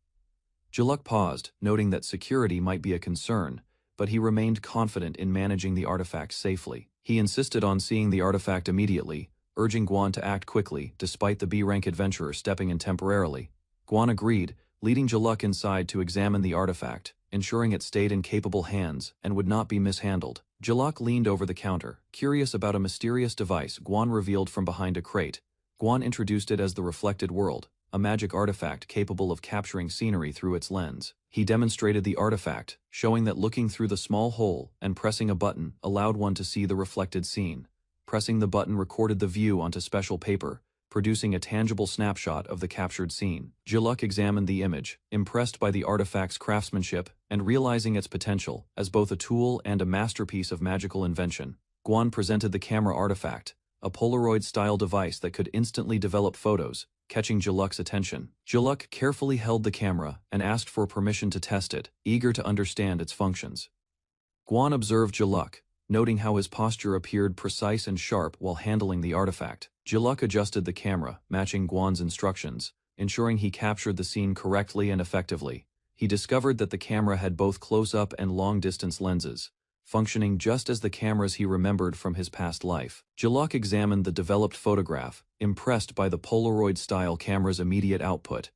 Jaluk paused, noting that security might be a concern, but he remained confident in managing the artifact safely. He insisted on seeing the artifact immediately, urging Guan to act quickly despite the B-rank adventurer stepping in temporarily. Guan agreed, leading Jaluk inside to examine the artifact, ensuring it stayed in capable hands and would not be mishandled. Jaluk leaned over the counter, curious about a mysterious device Guan revealed from behind a crate. Guan introduced it as the Reflected World, a magic artifact capable of capturing scenery through its lens. He demonstrated the artifact, showing that looking through the small hole and pressing a button allowed one to see the reflected scene. Pressing the button recorded the view onto special paper, producing a tangible snapshot of the captured scene. Jaluk examined the image, impressed by the artifact's craftsmanship and realizing its potential as both a tool and a masterpiece of magical invention. Guan presented the camera artifact, a Polaroid-style device that could instantly develop photos, catching Jaluk's attention. Jaluk carefully held the camera and asked for permission to test it, eager to understand its functions. Guan observed Jaluk, noting how his posture appeared precise and sharp while handling the artifact. Jaluk adjusted the camera, matching Guan's instructions, ensuring he captured the scene correctly and effectively. He discovered that the camera had both close-up and long-distance lenses, functioning just as the cameras he remembered from his past life. Jaluk examined the developed photograph, impressed by the Polaroid-style camera's immediate output.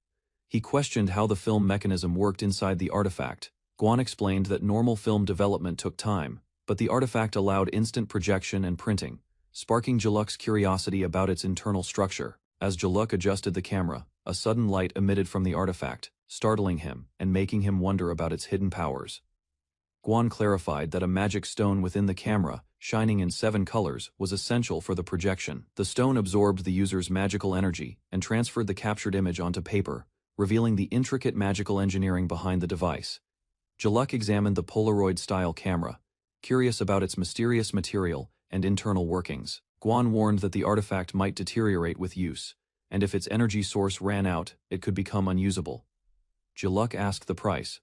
He questioned how the film mechanism worked inside the artifact. Guan explained that normal film development took time, but the artifact allowed instant projection and printing, sparking Jaluk's curiosity about its internal structure. As Jaluk adjusted the camera, a sudden light emitted from the artifact, startling him and making him wonder about its hidden powers. Guan clarified that a magic stone within the camera, shining in 7 colors, was essential for the projection. The stone absorbed the user's magical energy and transferred the captured image onto paper, revealing the intricate magical engineering behind the device. Jaluk examined the Polaroid-style camera, curious about its mysterious material and internal workings. Guan warned that the artifact might deteriorate with use, and if its energy source ran out, it could become unusable. Jaluk asked the price.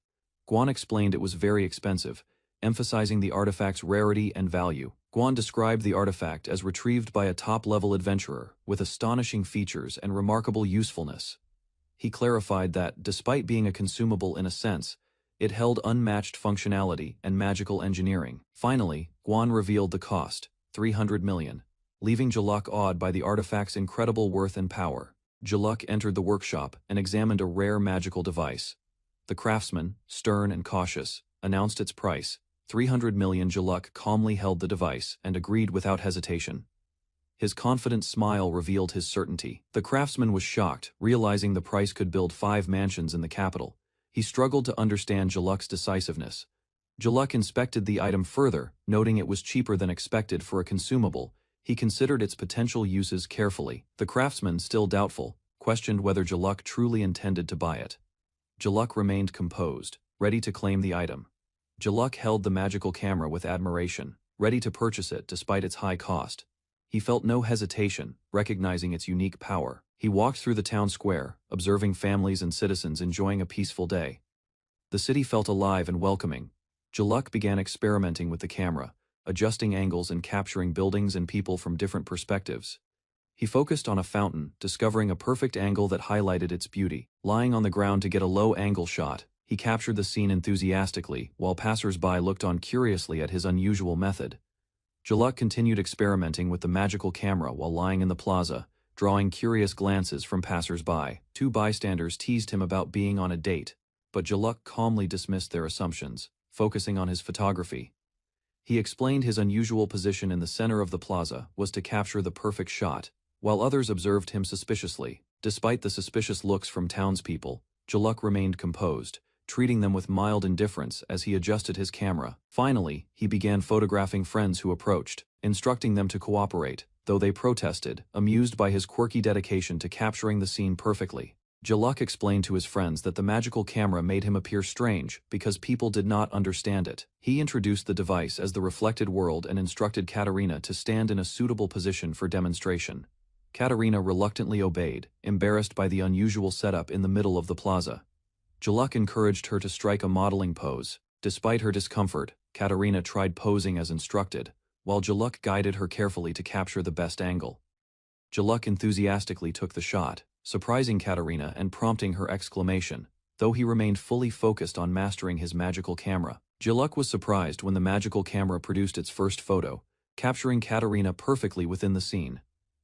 Guan explained it was very expensive, emphasizing the artifact's rarity and value. Guan described the artifact as retrieved by a top-level adventurer with astonishing features and remarkable usefulness. He clarified that, despite being a consumable in a sense, it held unmatched functionality and magical engineering. Finally, Guan revealed the cost, 300 million, leaving Jaluk awed by the artifact's incredible worth and power. Jaluk entered the workshop and examined a rare magical device. The craftsman, stern and cautious, announced its price, 300 million. Jaluk calmly held the device and agreed without hesitation. His confident smile revealed his certainty. The craftsman was shocked, realizing the price could build 5 mansions in the capital. He struggled to understand Jaluk's decisiveness. Jaluk inspected the item further, noting it was cheaper than expected for a consumable. He considered its potential uses carefully. The craftsman, still doubtful, questioned whether Jaluk truly intended to buy it. Jaluk remained composed, ready to claim the item. Jaluk held the magical camera with admiration, ready to purchase it despite its high cost. He felt no hesitation, recognizing its unique power. He walked through the town square, observing families and citizens enjoying a peaceful day. The city felt alive and welcoming. Jaluk began experimenting with the camera, adjusting angles and capturing buildings and people from different perspectives. He focused on a fountain, discovering a perfect angle that highlighted its beauty. Lying on the ground to get a low-angle shot, he captured the scene enthusiastically, while passers-by looked on curiously at his unusual method. Jaluk continued experimenting with the magical camera while lying in the plaza, drawing curious glances from passers-by. 2 bystanders teased him about being on a date, but Jaluk calmly dismissed their assumptions, focusing on his photography. He explained his unusual position in the center of the plaza was to capture the perfect shot, while others observed him suspiciously. Despite the suspicious looks from townspeople, Jaluk remained composed, treating them with mild indifference as he adjusted his camera. Finally, he began photographing friends who approached, instructing them to cooperate, though they protested, amused by his quirky dedication to capturing the scene perfectly. Jaluk explained to his friends that the magical camera made him appear strange because people did not understand it. He introduced the device as the reflected world and instructed Katerina to stand in a suitable position for demonstration. Katerina reluctantly obeyed, embarrassed by the unusual setup in the middle of the plaza. Jaluk encouraged her to strike a modeling pose. Despite her discomfort, Katerina tried posing as instructed, while Jaluk guided her carefully to capture the best angle. Jaluk enthusiastically took the shot, surprising Katerina and prompting her exclamation, though he remained fully focused on mastering his magical camera. Jaluk was surprised when the magical camera produced its first photo, capturing Katerina perfectly within the scene.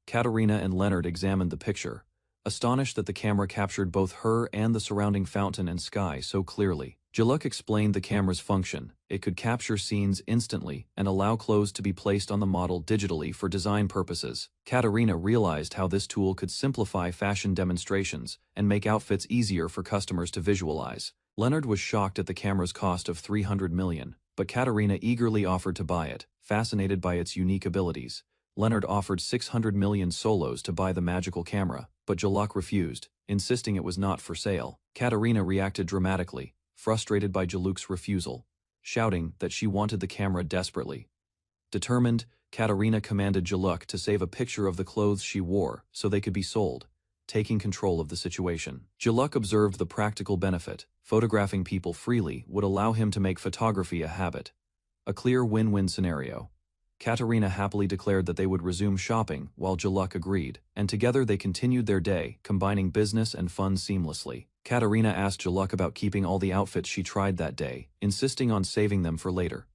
Katerina and Leonard examined the picture, astonished that the camera captured both her and the surrounding fountain and sky so clearly. Jaluk explained the camera's function. It could capture scenes instantly and allow clothes to be placed on the model digitally for design purposes. Katerina realized how this tool could simplify fashion demonstrations and make outfits easier for customers to visualize. Leonard was shocked at the camera's cost of $300 million, but Katerina eagerly offered to buy it, fascinated by its unique abilities. Leonard offered 600 million solos to buy the magical camera, but Jaluk refused, insisting it was not for sale. Katerina reacted dramatically, frustrated by Jaluk's refusal, shouting that she wanted the camera desperately. Determined, Katerina commanded Jaluk to save a picture of the clothes she wore so they could be sold, taking control of the situation. Jaluk observed the practical benefit. Photographing people freely would allow him to make photography a habit. A clear win-win scenario. Katerina happily declared that they would resume shopping while Jaluk agreed, and together they continued their day, combining business and fun seamlessly. Katerina asked Jaluk about keeping all the outfits she tried that day, insisting on saving them for later.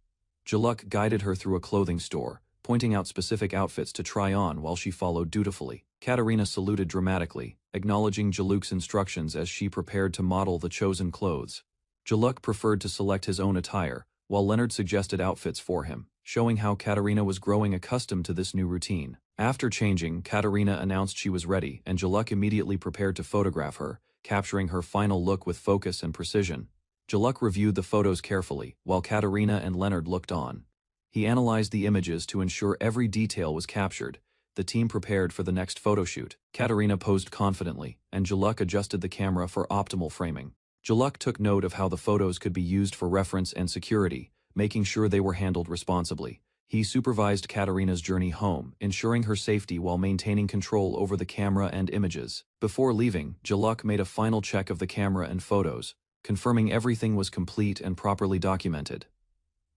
Jaluk guided her through a clothing store, pointing out specific outfits to try on while she followed dutifully. Katerina saluted dramatically, acknowledging Jaluk's instructions as she prepared to model the chosen clothes. Jaluk preferred to select his own attire, while Leonard suggested outfits for him, showing how Katerina was growing accustomed to this new routine. After changing, Katerina announced she was ready, and Jaluk immediately prepared to photograph her, capturing her final look with focus and precision. Jaluk reviewed the photos carefully, while Katerina and Leonard looked on. He analyzed the images to ensure every detail was captured. The team prepared for the next photoshoot. Katerina posed confidently, and Jaluk adjusted the camera for optimal framing. Jaluk took note of how the photos could be used for reference and security, making sure they were handled responsibly. He supervised Katerina's journey home, ensuring her safety while maintaining control over the camera and images. Before leaving, Jaluk made a final check of the camera and photos, confirming everything was complete and properly documented.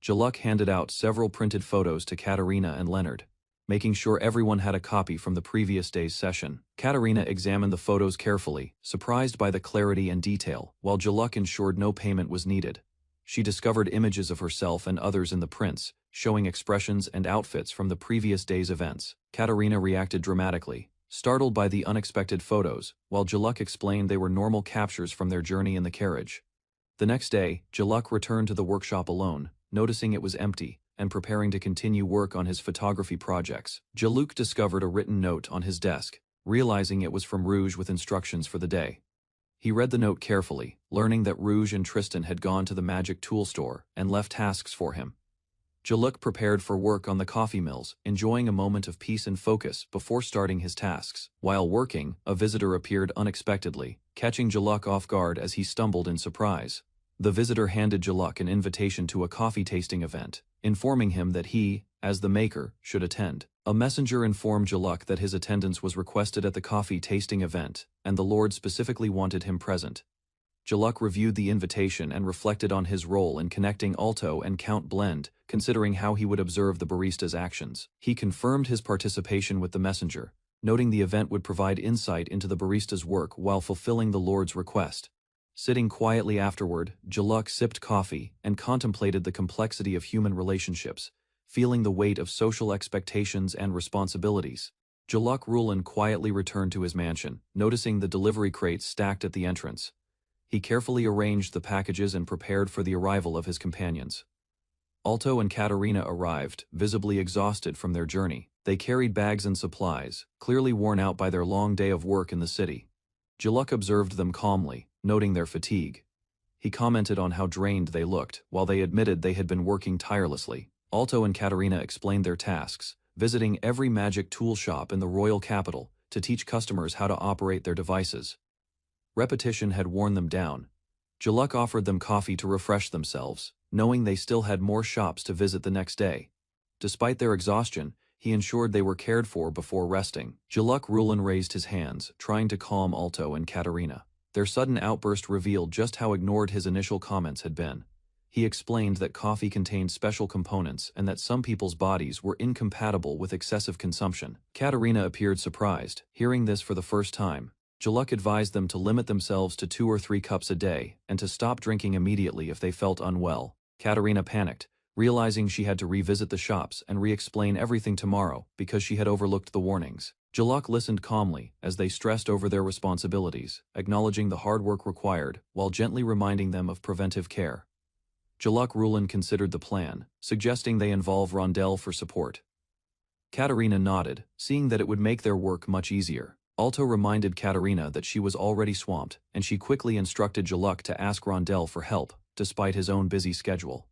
Jaluk handed out several printed photos to Katerina and Leonard, making sure everyone had a copy from the previous day's session. Katerina examined the photos carefully, surprised by the clarity and detail, while Jaluk ensured no payment was needed. She discovered images of herself and others in the prints, showing expressions and outfits from the previous day's events. Katerina reacted dramatically, startled by the unexpected photos, while Jaluk explained they were normal captures from their journey in the carriage. The next day, Jaluk returned to the workshop alone, noticing it was empty, and preparing to continue work on his photography projects. Jaluk discovered a written note on his desk, realizing it was from Rouge with instructions for the day. He read the note carefully, learning that Rouge and Tristan had gone to the magic tool store and left tasks for him. Jaluk prepared for work on the coffee mills, enjoying a moment of peace and focus before starting his tasks. While working, a visitor appeared unexpectedly, catching Jaluk off guard as he stumbled in surprise. The visitor handed Jaluk an invitation to a coffee tasting event, informing him that he, as the maker, should attend. A messenger informed Jaluk that his attendance was requested at the coffee tasting event, and the Lord specifically wanted him present. Jaluk reviewed the invitation and reflected on his role in connecting Alto and Count Blend, considering how he would observe the barista's actions. He confirmed his participation with the messenger, noting the event would provide insight into the barista's work while fulfilling the Lord's request. Sitting quietly afterward, Jaluk sipped coffee and contemplated the complexity of human relationships, feeling the weight of social expectations and responsibilities. Jaluk Rulin quietly returned to his mansion, noticing the delivery crates stacked at the entrance. He carefully arranged the packages and prepared for the arrival of his companions. Alto and Katerina arrived, visibly exhausted from their journey. They carried bags and supplies, clearly worn out by their long day of work in the city. Jaluk observed them calmly, noting their fatigue. He commented on how drained they looked, while they admitted they had been working tirelessly. Alto and Katerina explained their tasks, visiting every magic tool shop in the royal capital to teach customers how to operate their devices. Repetition had worn them down. Jaluk offered them coffee to refresh themselves, knowing they still had more shops to visit the next day. Despite their exhaustion, he ensured they were cared for before resting. Jaluk Rulin raised his hands, trying to calm Alto and Katerina. Their sudden outburst revealed just how ignored his initial comments had been. He explained that coffee contained special components and that some people's bodies were incompatible with excessive consumption. Katerina appeared surprised, hearing this for the first time. Jaluk advised them to limit themselves to 2 or 3 cups a day and to stop drinking immediately if they felt unwell. Katerina panicked, realizing she had to revisit the shops and re-explain everything tomorrow because she had overlooked the warnings. Jaluk listened calmly as they stressed over their responsibilities, acknowledging the hard work required while gently reminding them of preventive care. Jaluk Rulin considered the plan, suggesting they involve Rondel for support. Katerina nodded, seeing that it would make their work much easier. Alto reminded Katerina that she was already swamped, and she quickly instructed Jaluk to ask Rondel for help, despite his own busy schedule.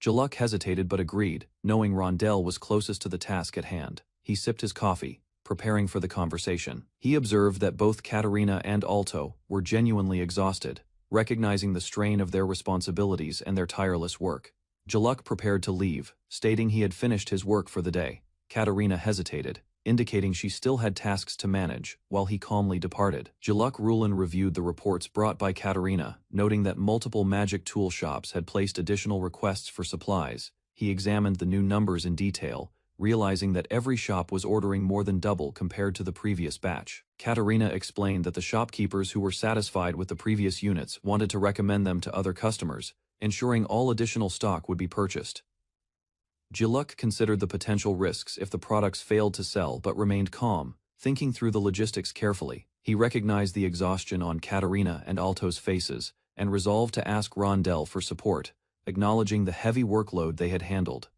Jaluk hesitated but agreed, knowing Rondel was closest to the task at hand. He sipped his coffee, preparing for the conversation. He observed that both Katerina and Alto were genuinely exhausted, recognizing the strain of their responsibilities and their tireless work. Jaluk prepared to leave, stating he had finished his work for the day. Katerina hesitated, indicating she still had tasks to manage, while he calmly departed. Jaluk Rulin reviewed the reports brought by Katerina, noting that multiple magic tool shops had placed additional requests for supplies. He examined the new numbers in detail, realizing that every shop was ordering more than double compared to the previous batch. Katerina explained that the shopkeepers who were satisfied with the previous units wanted to recommend them to other customers, ensuring all additional stock would be purchased. Jaluk considered the potential risks if the products failed to sell but remained calm, thinking through the logistics carefully. He recognized the exhaustion on Katerina and Alto's faces and resolved to ask Rondel for support, acknowledging the heavy workload they had handled.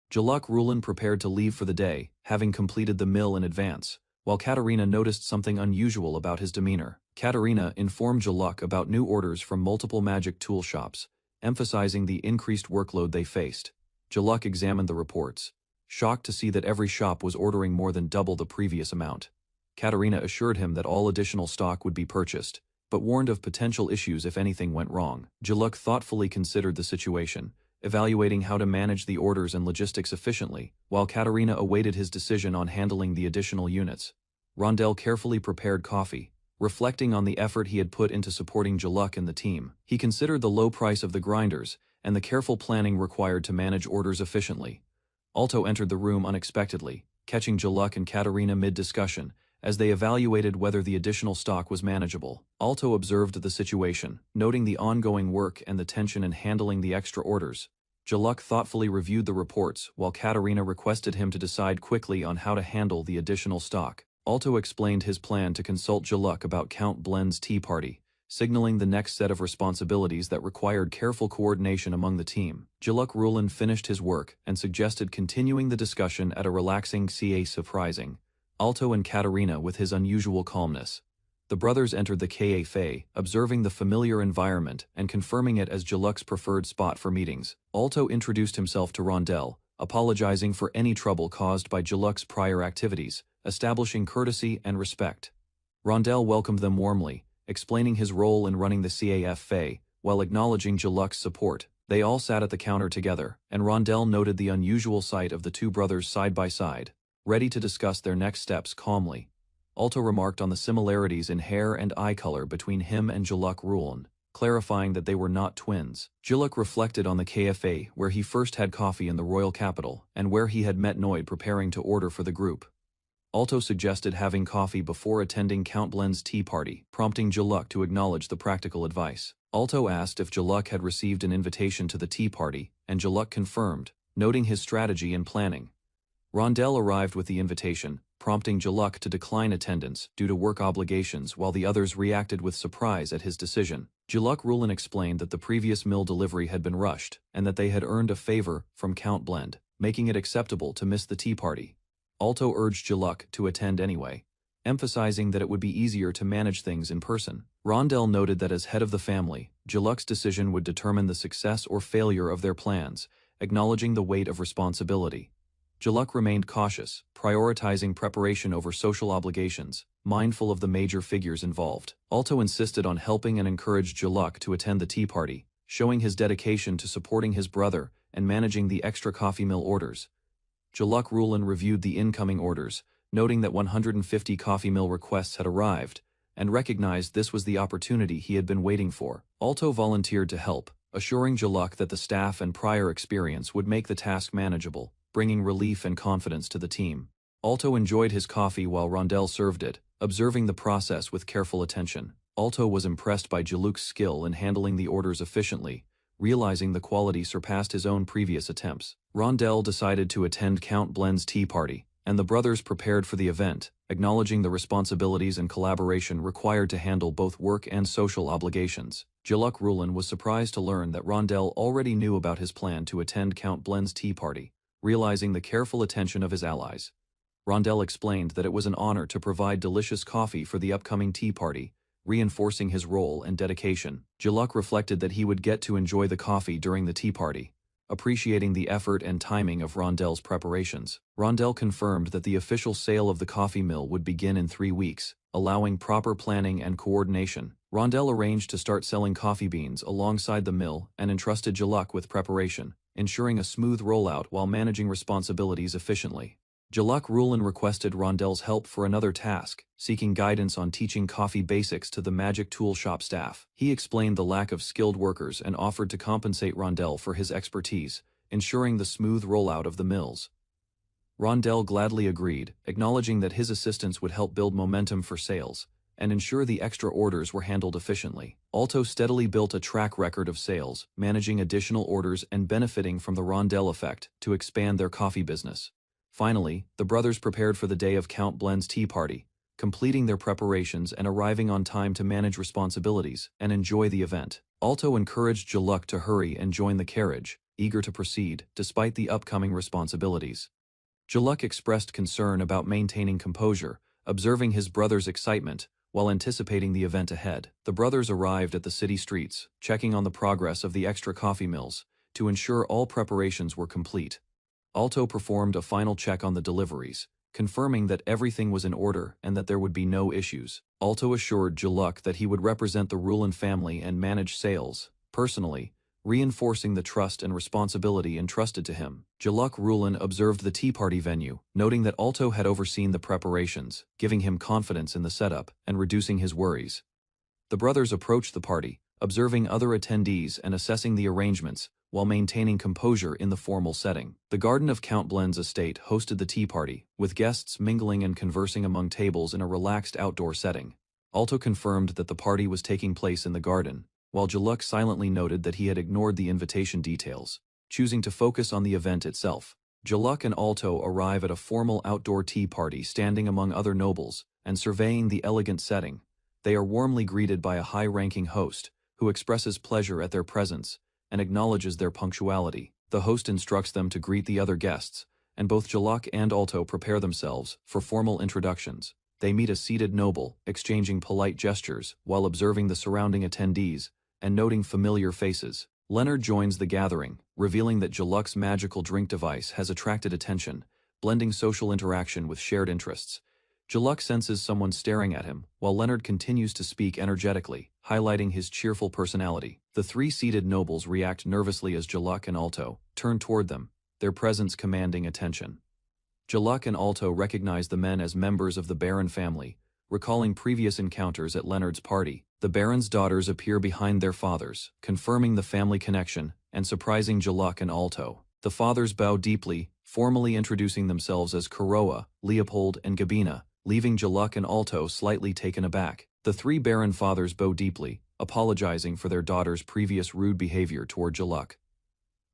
Jaluk Rulin prepared to leave for the day, having completed the mill in advance, while Katerina noticed something unusual about his demeanor. Katerina informed Jaluk about new orders from multiple magic tool shops, emphasizing the increased workload they faced. Jaluk examined the reports, shocked to see that every shop was ordering more than double the previous amount. Katerina assured him that all additional stock would be purchased, but warned of potential issues if anything went wrong. Jaluk thoughtfully considered the situation, evaluating how to manage the orders and logistics efficiently, while Katerina awaited his decision on handling the additional units. Rondel carefully prepared coffee, reflecting on the effort he had put into supporting Jaluk and the team. He considered the low price of the grinders and the careful planning required to manage orders efficiently. Alto entered the room unexpectedly, catching Jaluk and Katerina mid-discussion, as they evaluated whether the additional stock was manageable. Alto observed the situation, noting the ongoing work and the tension in handling the extra orders. Jaluk thoughtfully reviewed the reports, while Katerina requested him to decide quickly on how to handle the additional stock. Alto explained his plan to consult Jaluk about Count Blend's tea party, signaling the next set of responsibilities that required careful coordination among the team. Jaluk Rulin finished his work and suggested continuing the discussion at a relaxing CA surprising Alto and Katerina with his unusual calmness. The brothers entered the cafe, observing the familiar environment and confirming it as Jaluk's preferred spot for meetings. Alto introduced himself to Rondel, apologizing for any trouble caused by Jaluk's prior activities, establishing courtesy and respect. Rondel welcomed them warmly, explaining his role in running the cafe, while acknowledging Jaluk's support. They all sat at the counter together, and Rondel noted the unusual sight of the two brothers side by side, ready to discuss their next steps calmly. Alto remarked on the similarities in hair and eye color between him and Jaluk Rulin, clarifying that they were not twins. Jaluk reflected on the cafe where he first had coffee in the royal capital, and where he had met Noid preparing to order for the group. Alto suggested having coffee before attending Count Blend's tea party, prompting Jaluk to acknowledge the practical advice. Alto asked if Jaluk had received an invitation to the tea party, and Jaluk confirmed, noting his strategy and planning. Rondel arrived with the invitation, prompting Jaluk to decline attendance due to work obligations, while the others reacted with surprise at his decision. Jaluk Rulin explained that the previous mill delivery had been rushed, and that they had earned a favor from Count Blend, making it acceptable to miss the tea party. Alto urged Jaluk to attend anyway, emphasizing that it would be easier to manage things in person. Rondel noted that as head of the family, Jaluk's decision would determine the success or failure of their plans, acknowledging the weight of responsibility. Jaluk remained cautious, prioritizing preparation over social obligations, mindful of the major figures involved. Alto insisted on helping and encouraged Jaluk to attend the tea party, showing his dedication to supporting his brother and managing the extra coffee mill orders. Jaluk Rulin reviewed the incoming orders, noting that 150 coffee mill requests had arrived, and recognized this was the opportunity he had been waiting for. Alto volunteered to help, assuring Jaluk that the staff and prior experience would make the task manageable, bringing relief and confidence to the team. Alto enjoyed his coffee while Rondell served it, observing the process with careful attention. Alto was impressed by Jaluk's skill in handling the orders efficiently, realizing the quality surpassed his own previous attempts. Rondell decided to attend Count Blend's tea party, and the brothers prepared for the event, acknowledging the responsibilities and collaboration required to handle both work and social obligations. Jaluk Rulin was surprised to learn that Rondell already knew about his plan to attend Count Blend's tea party, realizing the careful attention of his allies. Rondell explained that it was an honor to provide delicious coffee for the upcoming tea party, reinforcing his role and dedication. Jaluk reflected that he would get to enjoy the coffee during the tea party, appreciating the effort and timing of Rondell's preparations. Rondell confirmed that the official sale of the coffee mill would begin in 3 weeks, allowing proper planning and coordination. Rondell arranged to start selling coffee beans alongside the mill and entrusted Jaluk with preparation, ensuring a smooth rollout while managing responsibilities efficiently. Jaluk Rulin requested Rondell's help for another task, seeking guidance on teaching coffee basics to the magic tool shop staff. He explained the lack of skilled workers and offered to compensate Rondell for his expertise, ensuring the smooth rollout of the mills. Rondell gladly agreed, acknowledging that his assistance would help build momentum for sales and ensure the extra orders were handled efficiently. Alto steadily built a track record of sales, managing additional orders and benefiting from the Rondell effect to expand their coffee business. Finally, the brothers prepared for the day of Count Blend's tea party, completing their preparations and arriving on time to manage responsibilities and enjoy the event. Alto encouraged Jaluk to hurry and join the carriage, eager to proceed despite the upcoming responsibilities. Jaluk expressed concern about maintaining composure, observing his brother's excitement while anticipating the event ahead. The brothers arrived at the city streets, checking on the progress of the extra coffee mills to ensure all preparations were complete. Alto performed a final check on the deliveries, confirming that everything was in order and that there would be no issues. Alto assured Jaluk that he would represent the Rulin family and manage sales, personally, reinforcing the trust and responsibility entrusted to him. Jaluk Rulin observed the tea party venue, noting that Alto had overseen the preparations, giving him confidence in the setup and reducing his worries. The brothers approached the party, observing other attendees and assessing the arrangements, while maintaining composure in the formal setting. The garden of Count Blend's estate hosted the tea party, with guests mingling and conversing among tables in a relaxed outdoor setting. Alto confirmed that the party was taking place in the garden, while Jaluk silently noted that he had ignored the invitation details, choosing to focus on the event itself. Jaluk and Alto arrive at a formal outdoor tea party standing among other nobles, and surveying the elegant setting. They are warmly greeted by a high-ranking host, who expresses pleasure at their presence and acknowledges their punctuality. The host instructs them to greet the other guests, and both Jaluk and Alto prepare themselves for formal introductions. They meet a seated noble, exchanging polite gestures while observing the surrounding attendees and noting familiar faces. Leonard joins the gathering, revealing that Jaluk's magical drink device has attracted attention, blending social interaction with shared interests. Jaluk senses someone staring at him, while Leonard continues to speak energetically, highlighting his cheerful personality. The three seated nobles react nervously as Jaluk and Alto turn toward them, their presence commanding attention. Jaluk and Alto recognize the men as members of the Baron family, recalling previous encounters at Leonard's party. The Baron's daughters appear behind their fathers, confirming the family connection and surprising Jaluk and Alto. The fathers bow deeply, formally introducing themselves as Kuroa, Leopold, and Gabina, leaving Jaluk and Alto slightly taken aback. The three Baron fathers bow deeply, apologizing for their daughter's previous rude behavior toward Jaluk.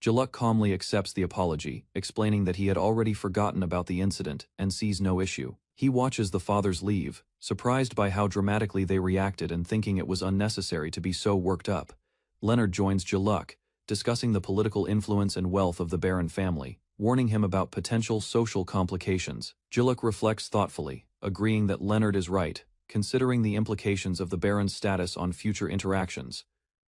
Jaluk calmly accepts the apology, explaining that he had already forgotten about the incident and sees no issue. He watches the fathers leave, surprised by how dramatically they reacted and thinking it was unnecessary to be so worked up. Leonard joins Jaluk, discussing the political influence and wealth of the Baron family, warning him about potential social complications. Jaluk reflects thoughtfully, agreeing that Leonard is right, considering the implications of the Baron's status on future interactions.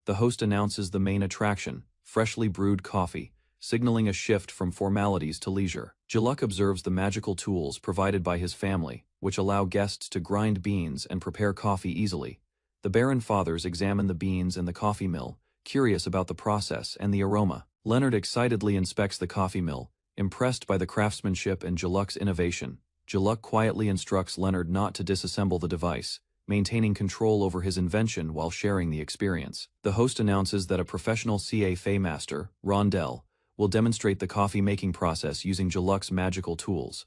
The host announces the main attraction, freshly brewed coffee, signaling a shift from formalities to leisure. Jaluk observes the magical tools provided by his family, which allow guests to grind beans and prepare coffee easily. The Baron fathers examine the beans in the coffee mill, curious about the process and the aroma. Leonard excitedly inspects the coffee mill, impressed by the craftsmanship and Jaluk's innovation. Jaluk quietly instructs Leonard not to disassemble the device, maintaining control over his invention while sharing the experience. The host announces that a professional CA master, Rondell, will demonstrate the coffee-making process using Jaluk's magical tools.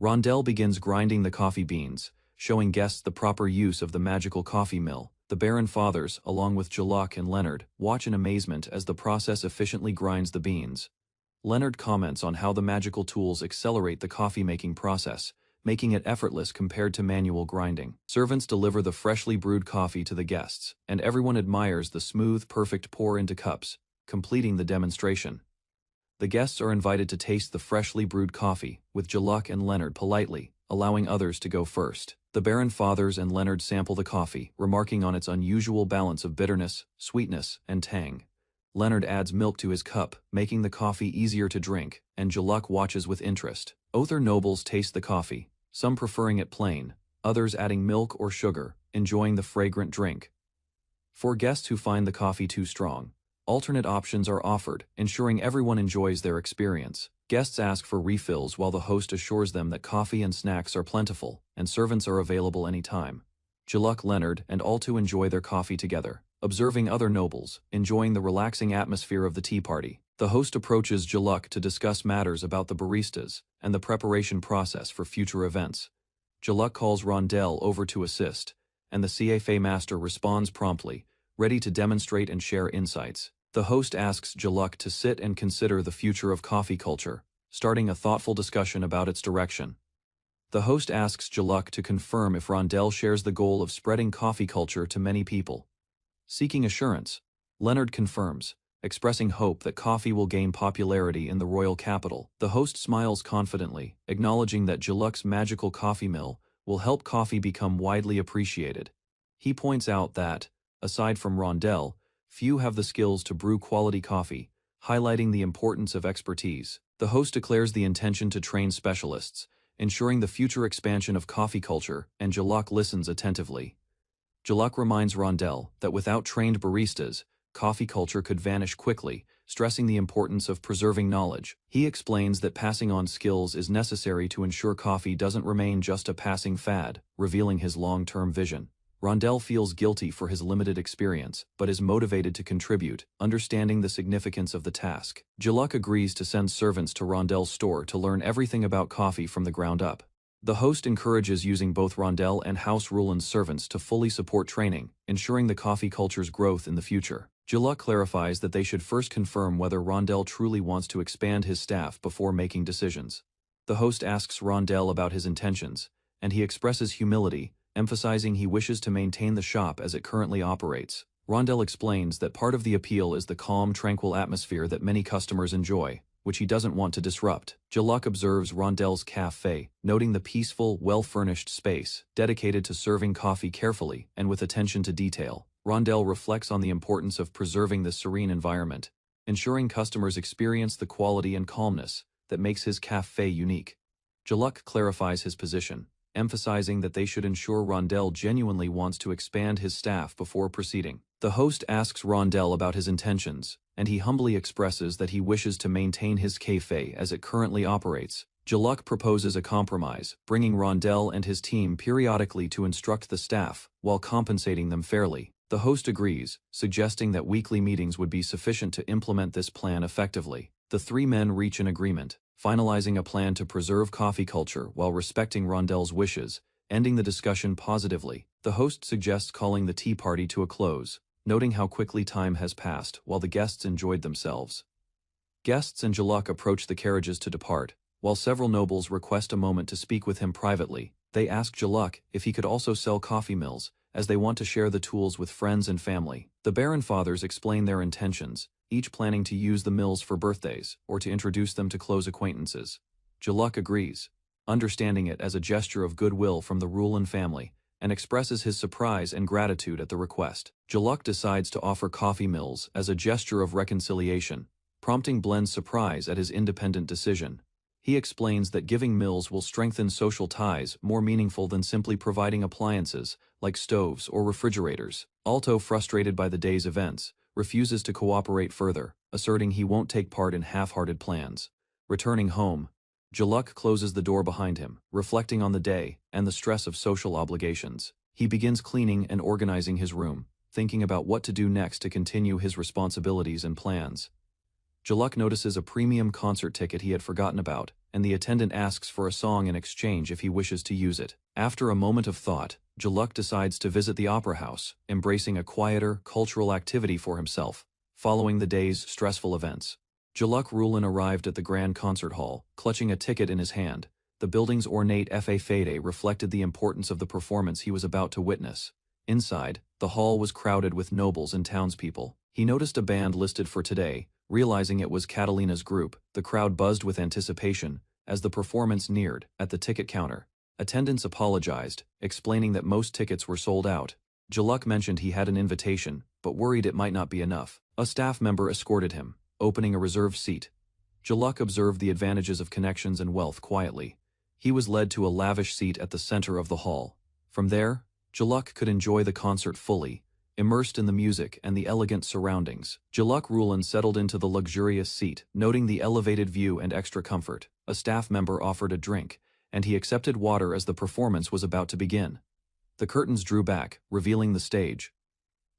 Rondell begins grinding the coffee beans, showing guests the proper use of the magical coffee mill. The Baron fathers, along with Jaluk and Leonard, watch in amazement as the process efficiently grinds the beans. Leonard comments on how the magical tools accelerate the coffee-making process, making it effortless compared to manual grinding. Servants deliver the freshly brewed coffee to the guests, and everyone admires the smooth, perfect pour into cups, completing the demonstration. The guests are invited to taste the freshly brewed coffee, with Jaluk and Leonard politely, allowing others to go first. The Baron fathers and Leonard sample the coffee, remarking on its unusual balance of bitterness, sweetness, and tang. Leonard adds milk to his cup, making the coffee easier to drink, and Jaluk watches with interest. Other nobles taste the coffee, some preferring it plain, others adding milk or sugar, enjoying the fragrant drink. For guests who find the coffee too strong, alternate options are offered, ensuring everyone enjoys their experience. Guests ask for refills while the host assures them that coffee and snacks are plentiful, and servants are available anytime. Jaluk, Leonard, and all two enjoy their coffee together, observing other nobles, enjoying the relaxing atmosphere of the tea party. The host approaches Jaluk to discuss matters about the baristas and the preparation process for future events. Jaluk calls Rondell over to assist, and the CFA master responds promptly, ready to demonstrate and share insights. The host asks Jaluk to sit and consider the future of coffee culture, starting a thoughtful discussion about its direction. The host asks Jaluk to confirm if Rondell shares the goal of spreading coffee culture to many people. Seeking assurance, Leonard confirms, expressing hope that coffee will gain popularity in the royal capital. The host smiles confidently, acknowledging that Jaluk's magical coffee mill will help coffee become widely appreciated. He points out that, aside from Rondell, few have the skills to brew quality coffee, highlighting the importance of expertise. The host declares the intention to train specialists, ensuring the future expansion of coffee culture, and Jaluk listens attentively. Jaluk reminds Rondell that without trained baristas, coffee culture could vanish quickly, stressing the importance of preserving knowledge. He explains that passing on skills is necessary to ensure coffee doesn't remain just a passing fad, revealing his long-term vision. Rondell feels guilty for his limited experience, but is motivated to contribute, understanding the significance of the task. Jaluk agrees to send servants to Rondell's store to learn everything about coffee from the ground up. The host encourages using both Rondell and House Ruland's servants to fully support training, ensuring the coffee culture's growth in the future. Jaluk clarifies that they should first confirm whether Rondell truly wants to expand his staff before making decisions. The host asks Rondell about his intentions, and he expresses humility, emphasizing he wishes to maintain the shop as it currently operates. Rondell explains that part of the appeal is the calm, tranquil atmosphere that many customers enjoy, which he doesn't want to disrupt. Jaluk observes Rondell's cafe, noting the peaceful, well-furnished space, dedicated to serving coffee carefully and with attention to detail. Rondell reflects on the importance of preserving this serene environment, ensuring customers experience the quality and calmness that makes his cafe unique. Jaluk clarifies his position, emphasizing that they should ensure Rondell genuinely wants to expand his staff before proceeding. The host asks Rondell about his intentions, and he humbly expresses that he wishes to maintain his cafe as it currently operates. Jaluk proposes a compromise, bringing Rondell and his team periodically to instruct the staff, while compensating them fairly. The host agrees, suggesting that weekly meetings would be sufficient to implement this plan effectively. The three men reach an agreement, finalizing a plan to preserve coffee culture while respecting Rondell's wishes, ending the discussion positively. The host suggests calling the tea party to a close, noting how quickly time has passed while the guests enjoyed themselves. Guests and Jaluk approach the carriages to depart, while several nobles request a moment to speak with him privately. They ask Jaluk if he could also sell coffee mills, as they want to share the tools with friends and family. The Baron fathers explain their intentions, each planning to use the mills for birthdays or to introduce them to close acquaintances. Jaluk agrees, understanding it as a gesture of goodwill from the Ruland family, and expresses his surprise and gratitude at the request. Jaluk decides to offer coffee mills as a gesture of reconciliation, prompting Blen's surprise at his independent decision. He explains that giving meals will strengthen social ties more meaningful than simply providing appliances, like stoves or refrigerators. Alto, frustrated by the day's events, refuses to cooperate further, asserting he won't take part in half-hearted plans. Returning home, Jaluk closes the door behind him, reflecting on the day and the stress of social obligations. He begins cleaning and organizing his room, thinking about what to do next to continue his responsibilities and plans. Jaluk notices a premium concert ticket he had forgotten about, and the attendant asks for a song in exchange if he wishes to use it. After a moment of thought, Jaluk decides to visit the opera house, embracing a quieter, cultural activity for himself, following the day's stressful events. Jaluk Rulin arrived at the grand concert hall, clutching a ticket in his hand. The building's ornate fa fade reflected the importance of the performance he was about to witness. Inside, the hall was crowded with nobles and townspeople. He noticed a band listed for today. Realizing it was Catalina's group, the crowd buzzed with anticipation as the performance neared. At the ticket counter, attendants apologized, explaining that most tickets were sold out. Jaluk mentioned he had an invitation, but worried it might not be enough. A staff member escorted him, opening a reserved seat. Jaluk observed the advantages of connections and wealth quietly. He was led to a lavish seat at the center of the hall. From there, Jaluk could enjoy the concert fully, immersed in the music and the elegant surroundings. Jaluk Rulin settled into the luxurious seat, noting the elevated view and extra comfort. A staff member offered a drink, and he accepted water as the performance was about to begin. The curtains drew back, revealing the stage.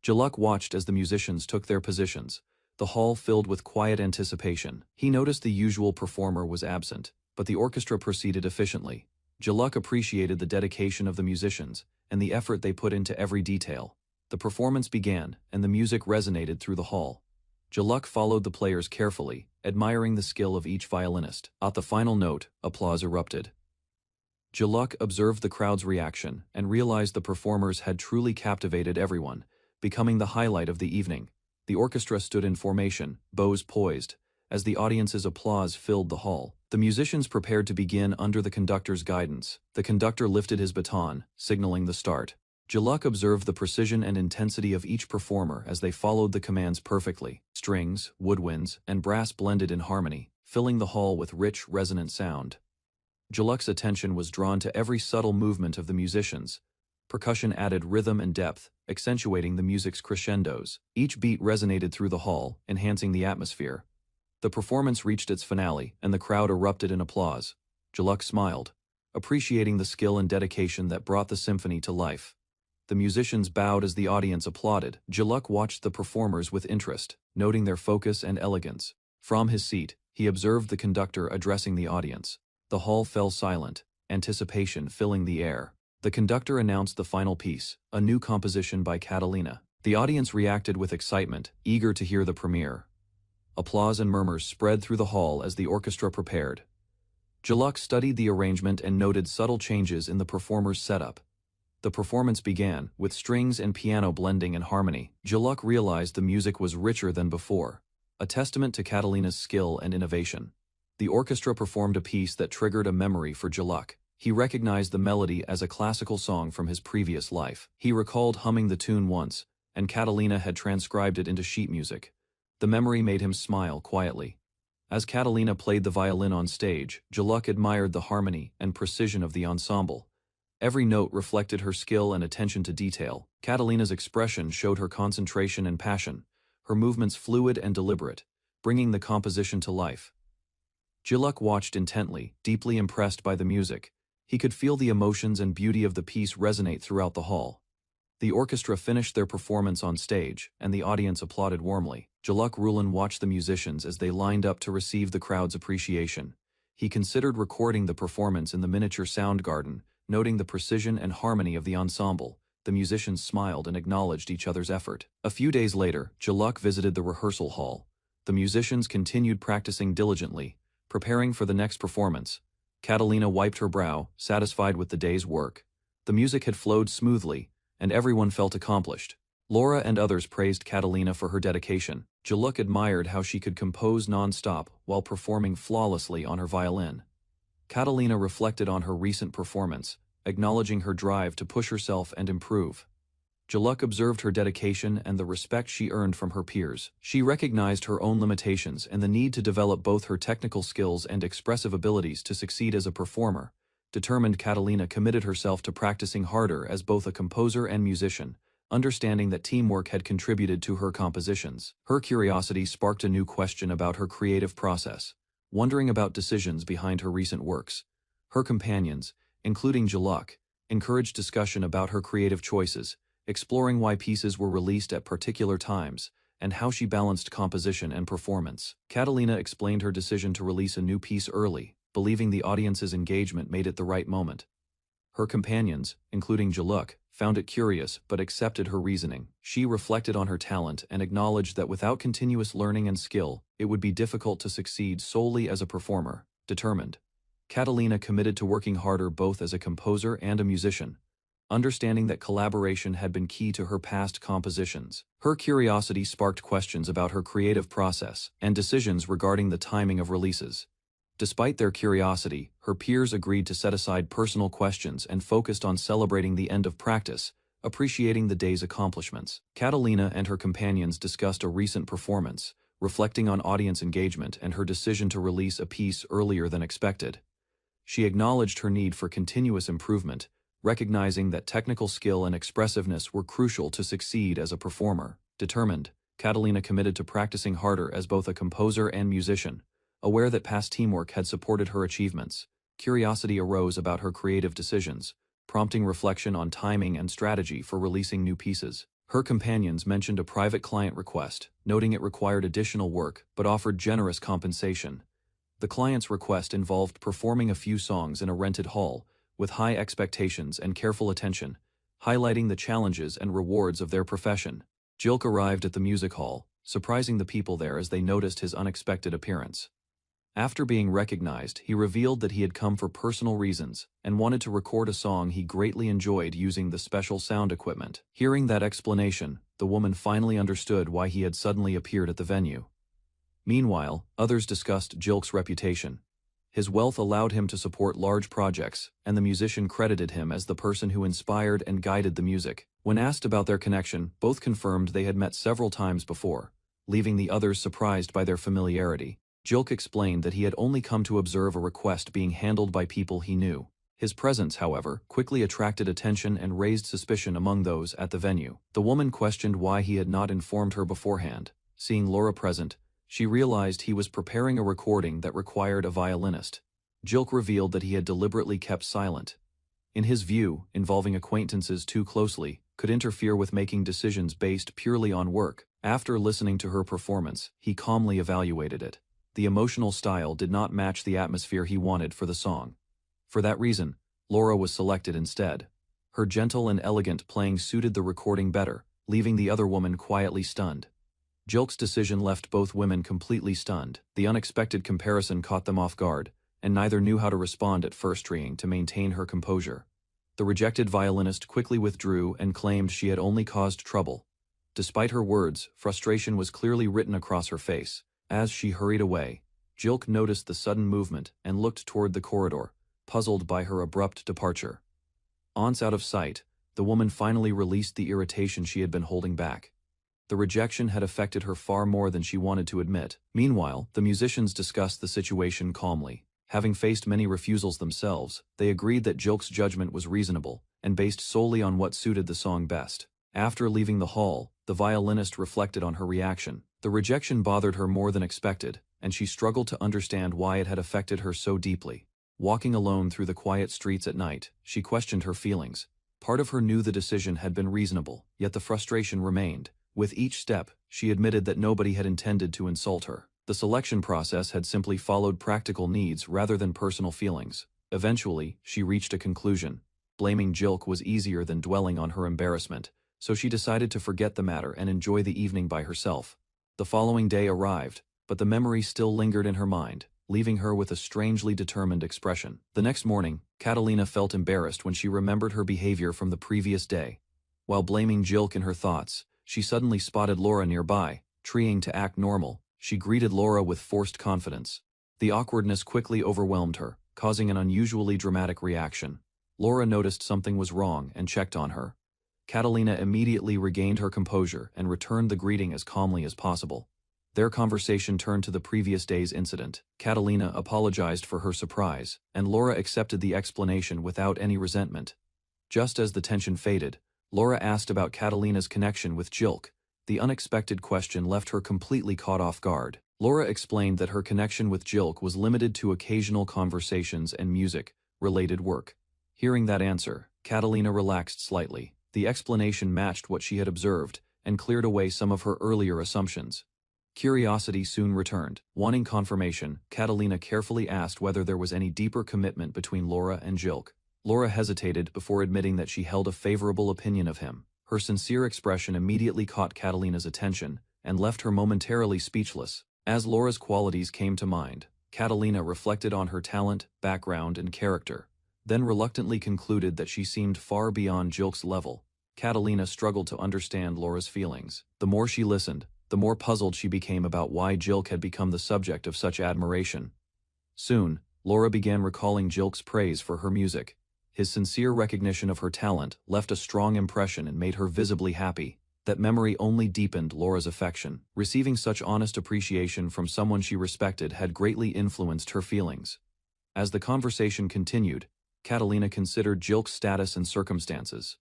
Jaluk watched as the musicians took their positions, the hall filled with quiet anticipation. He noticed the usual performer was absent, but the orchestra proceeded efficiently. Jaluk appreciated the dedication of the musicians and the effort they put into every detail. The performance began, and the music resonated through the hall. Jaluk followed the players carefully, admiring the skill of each violinist. At the final note, applause erupted. Jaluk observed the crowd's reaction and realized the performers had truly captivated everyone, becoming the highlight of the evening. The orchestra stood in formation, bows poised, as the audience's applause filled the hall. The musicians prepared to begin under the conductor's guidance. The conductor lifted his baton, signaling the start. Jaluk observed the precision and intensity of each performer as they followed the commands perfectly. Strings, woodwinds, and brass blended in harmony, filling the hall with rich, resonant sound. Jaluk's attention was drawn to every subtle movement of the musicians. Percussion added rhythm and depth, accentuating the music's crescendos. Each beat resonated through the hall, enhancing the atmosphere. The performance reached its finale, and the crowd erupted in applause. Jaluk smiled, appreciating the skill and dedication that brought the symphony to life. The musicians bowed as the audience applauded. Jaluk watched the performers with interest, noting their focus and elegance. From his seat, he observed the conductor addressing the audience. The hall fell silent, anticipation filling the air. The conductor announced the final piece, a new composition by Catalina. The audience reacted with excitement, eager to hear the premiere. Applause and murmurs spread through the hall as the orchestra prepared. Jaluk studied the arrangement and noted subtle changes in the performer's setup. The performance began, with strings and piano blending in harmony. Jaluk realized the music was richer than before, a testament to Catalina's skill and innovation. The orchestra performed a piece that triggered a memory for Jaluk. He recognized the melody as a classical song from his previous life. He recalled humming the tune once, and Catalina had transcribed it into sheet music. The memory made him smile quietly. As Catalina played the violin on stage, Jaluk admired the harmony and precision of the ensemble. Every note reflected her skill and attention to detail. Catalina's expression showed her concentration and passion, her movements fluid and deliberate, bringing the composition to life. Jaluk watched intently, deeply impressed by the music. He could feel the emotions and beauty of the piece resonate throughout the hall. The orchestra finished their performance on stage, and the audience applauded warmly. Jaluk Rulin watched the musicians as they lined up to receive the crowd's appreciation. He considered recording the performance in the miniature sound garden, noting the precision and harmony of the ensemble. The musicians smiled and acknowledged each other's effort. A few days later, Jaluk visited the rehearsal hall. The musicians continued practicing diligently, preparing for the next performance. Catalina wiped her brow, satisfied with the day's work. The music had flowed smoothly, and everyone felt accomplished. Laura and others praised Catalina for her dedication. Jaluk admired how she could compose non-stop while performing flawlessly on her violin. Catalina reflected on her recent performance, acknowledging her drive to push herself and improve. Jaluk observed her dedication and the respect she earned from her peers. She recognized her own limitations and the need to develop both her technical skills and expressive abilities to succeed as a performer. Determined, Catalina committed herself to practicing harder as both a composer and musician, understanding that teamwork had contributed to her compositions. Her curiosity sparked a new question about her creative process, wondering about decisions behind her recent works. Her companions, including Jaluk, encouraged discussion about her creative choices, exploring why pieces were released at particular times, and how she balanced composition and performance. Catalina explained her decision to release a new piece early, believing the audience's engagement made it the right moment. Her companions, including Jaluk, found it curious but accepted her reasoning. She reflected on her talent and acknowledged that without continuous learning and skill, it would be difficult to succeed solely as a performer. Determined, Catalina committed to working harder both as a composer and a musician, understanding that collaboration had been key to her past compositions. Her curiosity sparked questions about her creative process and decisions regarding the timing of releases. Despite their curiosity, her peers agreed to set aside personal questions and focused on celebrating the end of practice, appreciating the day's accomplishments. Catalina and her companions discussed a recent performance, reflecting on audience engagement and her decision to release a piece earlier than expected. She acknowledged her need for continuous improvement, recognizing that technical skill and expressiveness were crucial to succeed as a performer. Determined, Catalina committed to practicing harder as both a composer and musician, aware that past teamwork had supported her achievements. Curiosity arose about her creative decisions, prompting reflection on timing and strategy for releasing new pieces. Her companions mentioned a private client request, noting it required additional work but offered generous compensation. The client's request involved performing a few songs in a rented hall, with high expectations and careful attention, highlighting the challenges and rewards of their profession. Jaluk arrived at the music hall, surprising the people there as they noticed his unexpected appearance. After being recognized, he revealed that he had come for personal reasons and wanted to record a song he greatly enjoyed using the special sound equipment. Hearing that explanation, the woman finally understood why he had suddenly appeared at the venue. Meanwhile, others discussed Jaluk's reputation. His wealth allowed him to support large projects, and the musician credited him as the person who inspired and guided the music. When asked about their connection, both confirmed they had met several times before, leaving the others surprised by their familiarity. Jaluk explained that he had only come to observe a request being handled by people he knew. His presence, however, quickly attracted attention and raised suspicion among those at the venue. The woman questioned why he had not informed her beforehand. Seeing Laura present, she realized he was preparing a recording that required a violinist. Jaluk revealed that he had deliberately kept silent. In his view, involving acquaintances too closely could interfere with making decisions based purely on work. After listening to her performance, he calmly evaluated it. The emotional style did not match the atmosphere he wanted for the song. For that reason, Laura was selected instead. Her gentle and elegant playing suited the recording better, leaving the other woman quietly stunned. Jaluk's decision left both women completely stunned. The unexpected comparison caught them off guard, and neither knew how to respond at first, trying to maintain her composure. The rejected violinist quickly withdrew and claimed she had only caused trouble. Despite her words, frustration was clearly written across her face. As she hurried away, Jaluk noticed the sudden movement and looked toward the corridor, puzzled by her abrupt departure. Once out of sight, the woman finally released the irritation she had been holding back. The rejection had affected her far more than she wanted to admit. Meanwhile, the musicians discussed the situation calmly. Having faced many refusals themselves, they agreed that Jaluk's judgment was reasonable and based solely on what suited the song best. After leaving the hall, the violinist reflected on her reaction. The rejection bothered her more than expected, and she struggled to understand why it had affected her so deeply. Walking alone through the quiet streets at night, she questioned her feelings. Part of her knew the decision had been reasonable, yet the frustration remained. With each step, she admitted that nobody had intended to insult her. The selection process had simply followed practical needs rather than personal feelings. Eventually, she reached a conclusion. Blaming Jaluk was easier than dwelling on her embarrassment, so she decided to forget the matter and enjoy the evening by herself. The following day arrived, but the memory still lingered in her mind, leaving her with a strangely determined expression. The next morning, Catalina felt embarrassed when she remembered her behavior from the previous day. While blaming Jaluk in her thoughts, she suddenly spotted Laura nearby. Trying to act normal, she greeted Laura with forced confidence. The awkwardness quickly overwhelmed her, causing an unusually dramatic reaction. Laura noticed something was wrong and checked on her. Catalina immediately regained her composure and returned the greeting as calmly as possible. Their conversation turned to the previous day's incident. Catalina apologized for her surprise, and Laura accepted the explanation without any resentment. Just as the tension faded, Laura asked about Catalina's connection with Jilk. The unexpected question left her completely caught off guard. Laura explained that her connection with Jilk was limited to occasional conversations and music-related work. Hearing that answer, Catalina relaxed slightly. The explanation matched what she had observed and cleared away some of her earlier assumptions. Curiosity soon returned. Wanting confirmation, Catalina carefully asked whether there was any deeper commitment between Laura and Jilk. Laura hesitated before admitting that she held a favorable opinion of him. Her sincere expression immediately caught Catalina's attention and left her momentarily speechless. As Laura's qualities came to mind, Catalina reflected on her talent, background, and character, then reluctantly concluded that she seemed far beyond Jilk's level. Catalina struggled to understand Laura's feelings. The more she listened, the more puzzled she became about why Jilk had become the subject of such admiration. Soon, Laura began recalling Jilk's praise for her music. His sincere recognition of her talent left a strong impression and made her visibly happy. That memory only deepened Laura's affection. Receiving such honest appreciation from someone she respected had greatly influenced her feelings. As the conversation continued, Catalina considered Jilk's status and circumstances.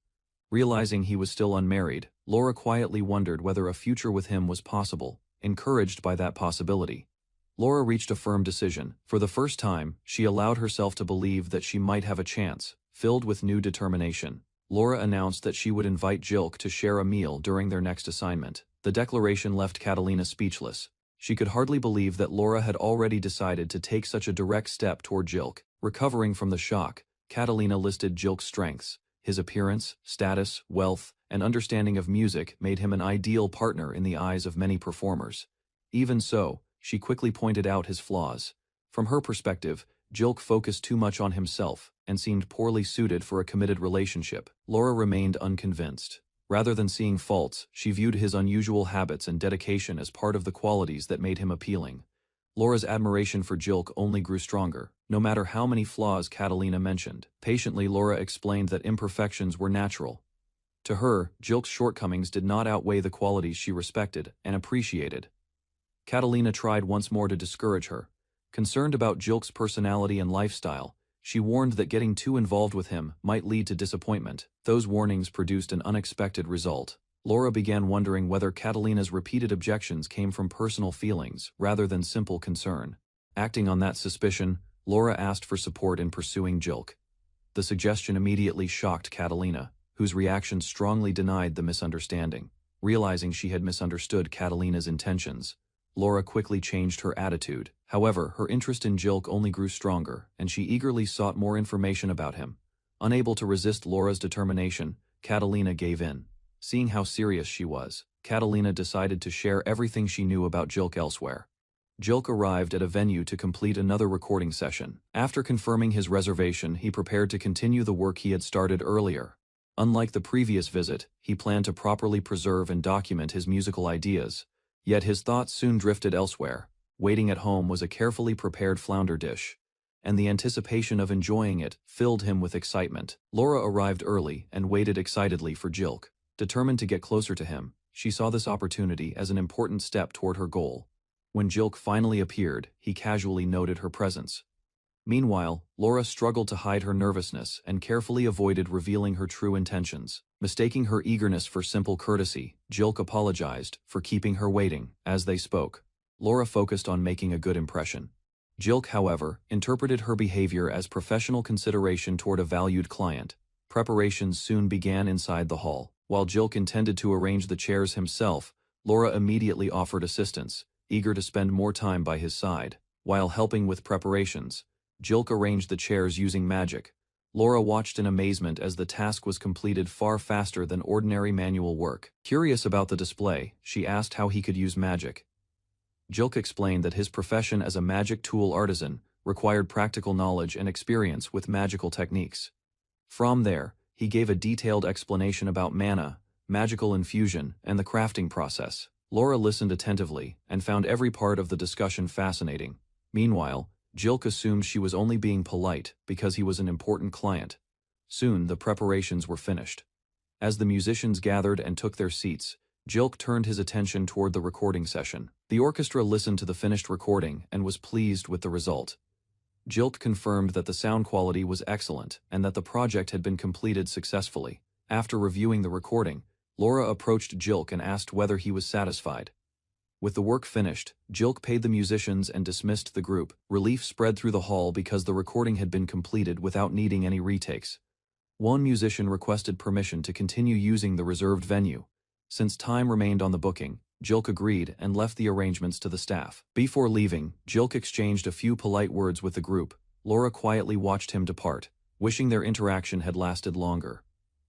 Realizing he was still unmarried, Laura quietly wondered whether a future with him was possible. Encouraged by that possibility, Laura reached a firm decision. For the first time, she allowed herself to believe that she might have a chance. Filled with new determination, Laura announced that she would invite Jilk to share a meal during their next assignment. The declaration left Catalina speechless. She could hardly believe that Laura had already decided to take such a direct step toward Jilk. Recovering from the shock, Catalina listed Jilk's strengths. His appearance, status, wealth, and understanding of music made him an ideal partner in the eyes of many performers. Even so, she quickly pointed out his flaws. From her perspective, Jilk focused too much on himself and seemed poorly suited for a committed relationship. Laura remained unconvinced. Rather than seeing faults, she viewed his unusual habits and dedication as part of the qualities that made him appealing. Laura's admiration for Jilk only grew stronger, no matter how many flaws Catalina mentioned. Patiently, Laura explained that imperfections were natural. To her, Jilk's shortcomings did not outweigh the qualities she respected and appreciated. Catalina tried once more to discourage her. Concerned about Jilk's personality and lifestyle, she warned that getting too involved with him might lead to disappointment. Those warnings produced an unexpected result. Laura began wondering whether Catalina's repeated objections came from personal feelings rather than simple concern. Acting on that suspicion, Laura asked for support in pursuing Jilk. The suggestion immediately shocked Catalina, whose reaction strongly denied the misunderstanding. Realizing she had misunderstood Catalina's intentions, Laura quickly changed her attitude. However, her interest in Jilk only grew stronger, and she eagerly sought more information about him. Unable to resist Laura's determination, Catalina gave in. Seeing how serious she was, Catalina decided to share everything she knew about Jilk elsewhere. Jilk arrived at a venue to complete another recording session. After confirming his reservation, he prepared to continue the work he had started earlier. Unlike the previous visit, he planned to properly preserve and document his musical ideas. Yet his thoughts soon drifted elsewhere. Waiting at home was a carefully prepared flounder dish, and the anticipation of enjoying it filled him with excitement. Laura arrived early and waited excitedly for Jilk. Determined to get closer to him, she saw this opportunity as an important step toward her goal. When Jilk finally appeared, he casually noted her presence. Meanwhile, Laura struggled to hide her nervousness and carefully avoided revealing her true intentions. Mistaking her eagerness for simple courtesy, Jilk apologized for keeping her waiting. As they spoke, Laura focused on making a good impression. Jilk, however, interpreted her behavior as professional consideration toward a valued client. Preparations soon began inside the hall. While Jilk intended to arrange the chairs himself, Laura immediately offered assistance, eager to spend more time by his side. While helping with preparations, Jilk arranged the chairs using magic. Laura watched in amazement as the task was completed far faster than ordinary manual work. Curious about the display, she asked how he could use magic. Jilk explained that his profession as a magic tool artisan required practical knowledge and experience with magical techniques. From there, he gave a detailed explanation about mana, magical infusion, and the crafting process. Laura listened attentively and found every part of the discussion fascinating. Meanwhile, Jilk assumed she was only being polite because he was an important client. Soon, the preparations were finished. As the musicians gathered and took their seats, Jilk turned his attention toward the recording session. The orchestra listened to the finished recording and was pleased with the result. Jilk confirmed that the sound quality was excellent and that the project had been completed successfully. After reviewing the recording, Laura approached Jilk and asked whether he was satisfied. With the work finished, Jilk paid the musicians and dismissed the group. Relief spread through the hall because the recording had been completed without needing any retakes. One musician requested permission to continue using the reserved venue. Since time remained on the booking, Jilk agreed and left the arrangements to the staff. Before leaving, Jilk exchanged a few polite words with the group. Laura quietly watched him depart, wishing their interaction had lasted longer.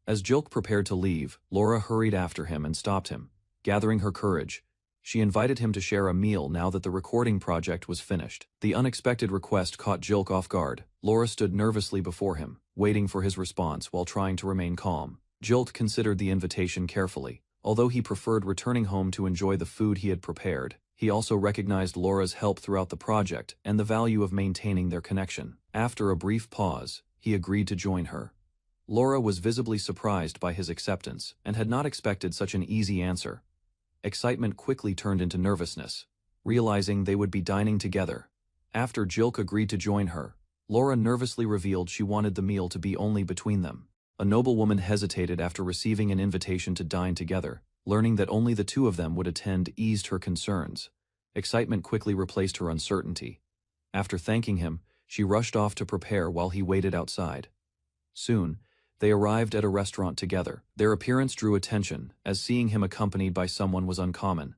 As Jilk prepared to leave, Laura hurried after him and stopped him. Gathering her courage, she invited him to share a meal now that the recording project was finished. The unexpected request caught Jilk off guard. Laura stood nervously before him, waiting for his response while trying to remain calm. Jilk considered the invitation carefully. Although he preferred returning home to enjoy the food he had prepared, he also recognized Laura's help throughout the project and the value of maintaining their connection. After a brief pause, he agreed to join her. Laura was visibly surprised by his acceptance and had not expected such an easy answer. Excitement quickly turned into nervousness, realizing they would be dining together. After Jilk agreed to join her, Laura nervously revealed she wanted the meal to be only between them. A noblewoman hesitated after receiving an invitation to dine together. Learning that only the two of them would attend eased her concerns. Excitement quickly replaced her uncertainty. After thanking him, she rushed off to prepare while he waited outside. Soon, they arrived at a restaurant together. Their appearance drew attention, as seeing him accompanied by someone was uncommon.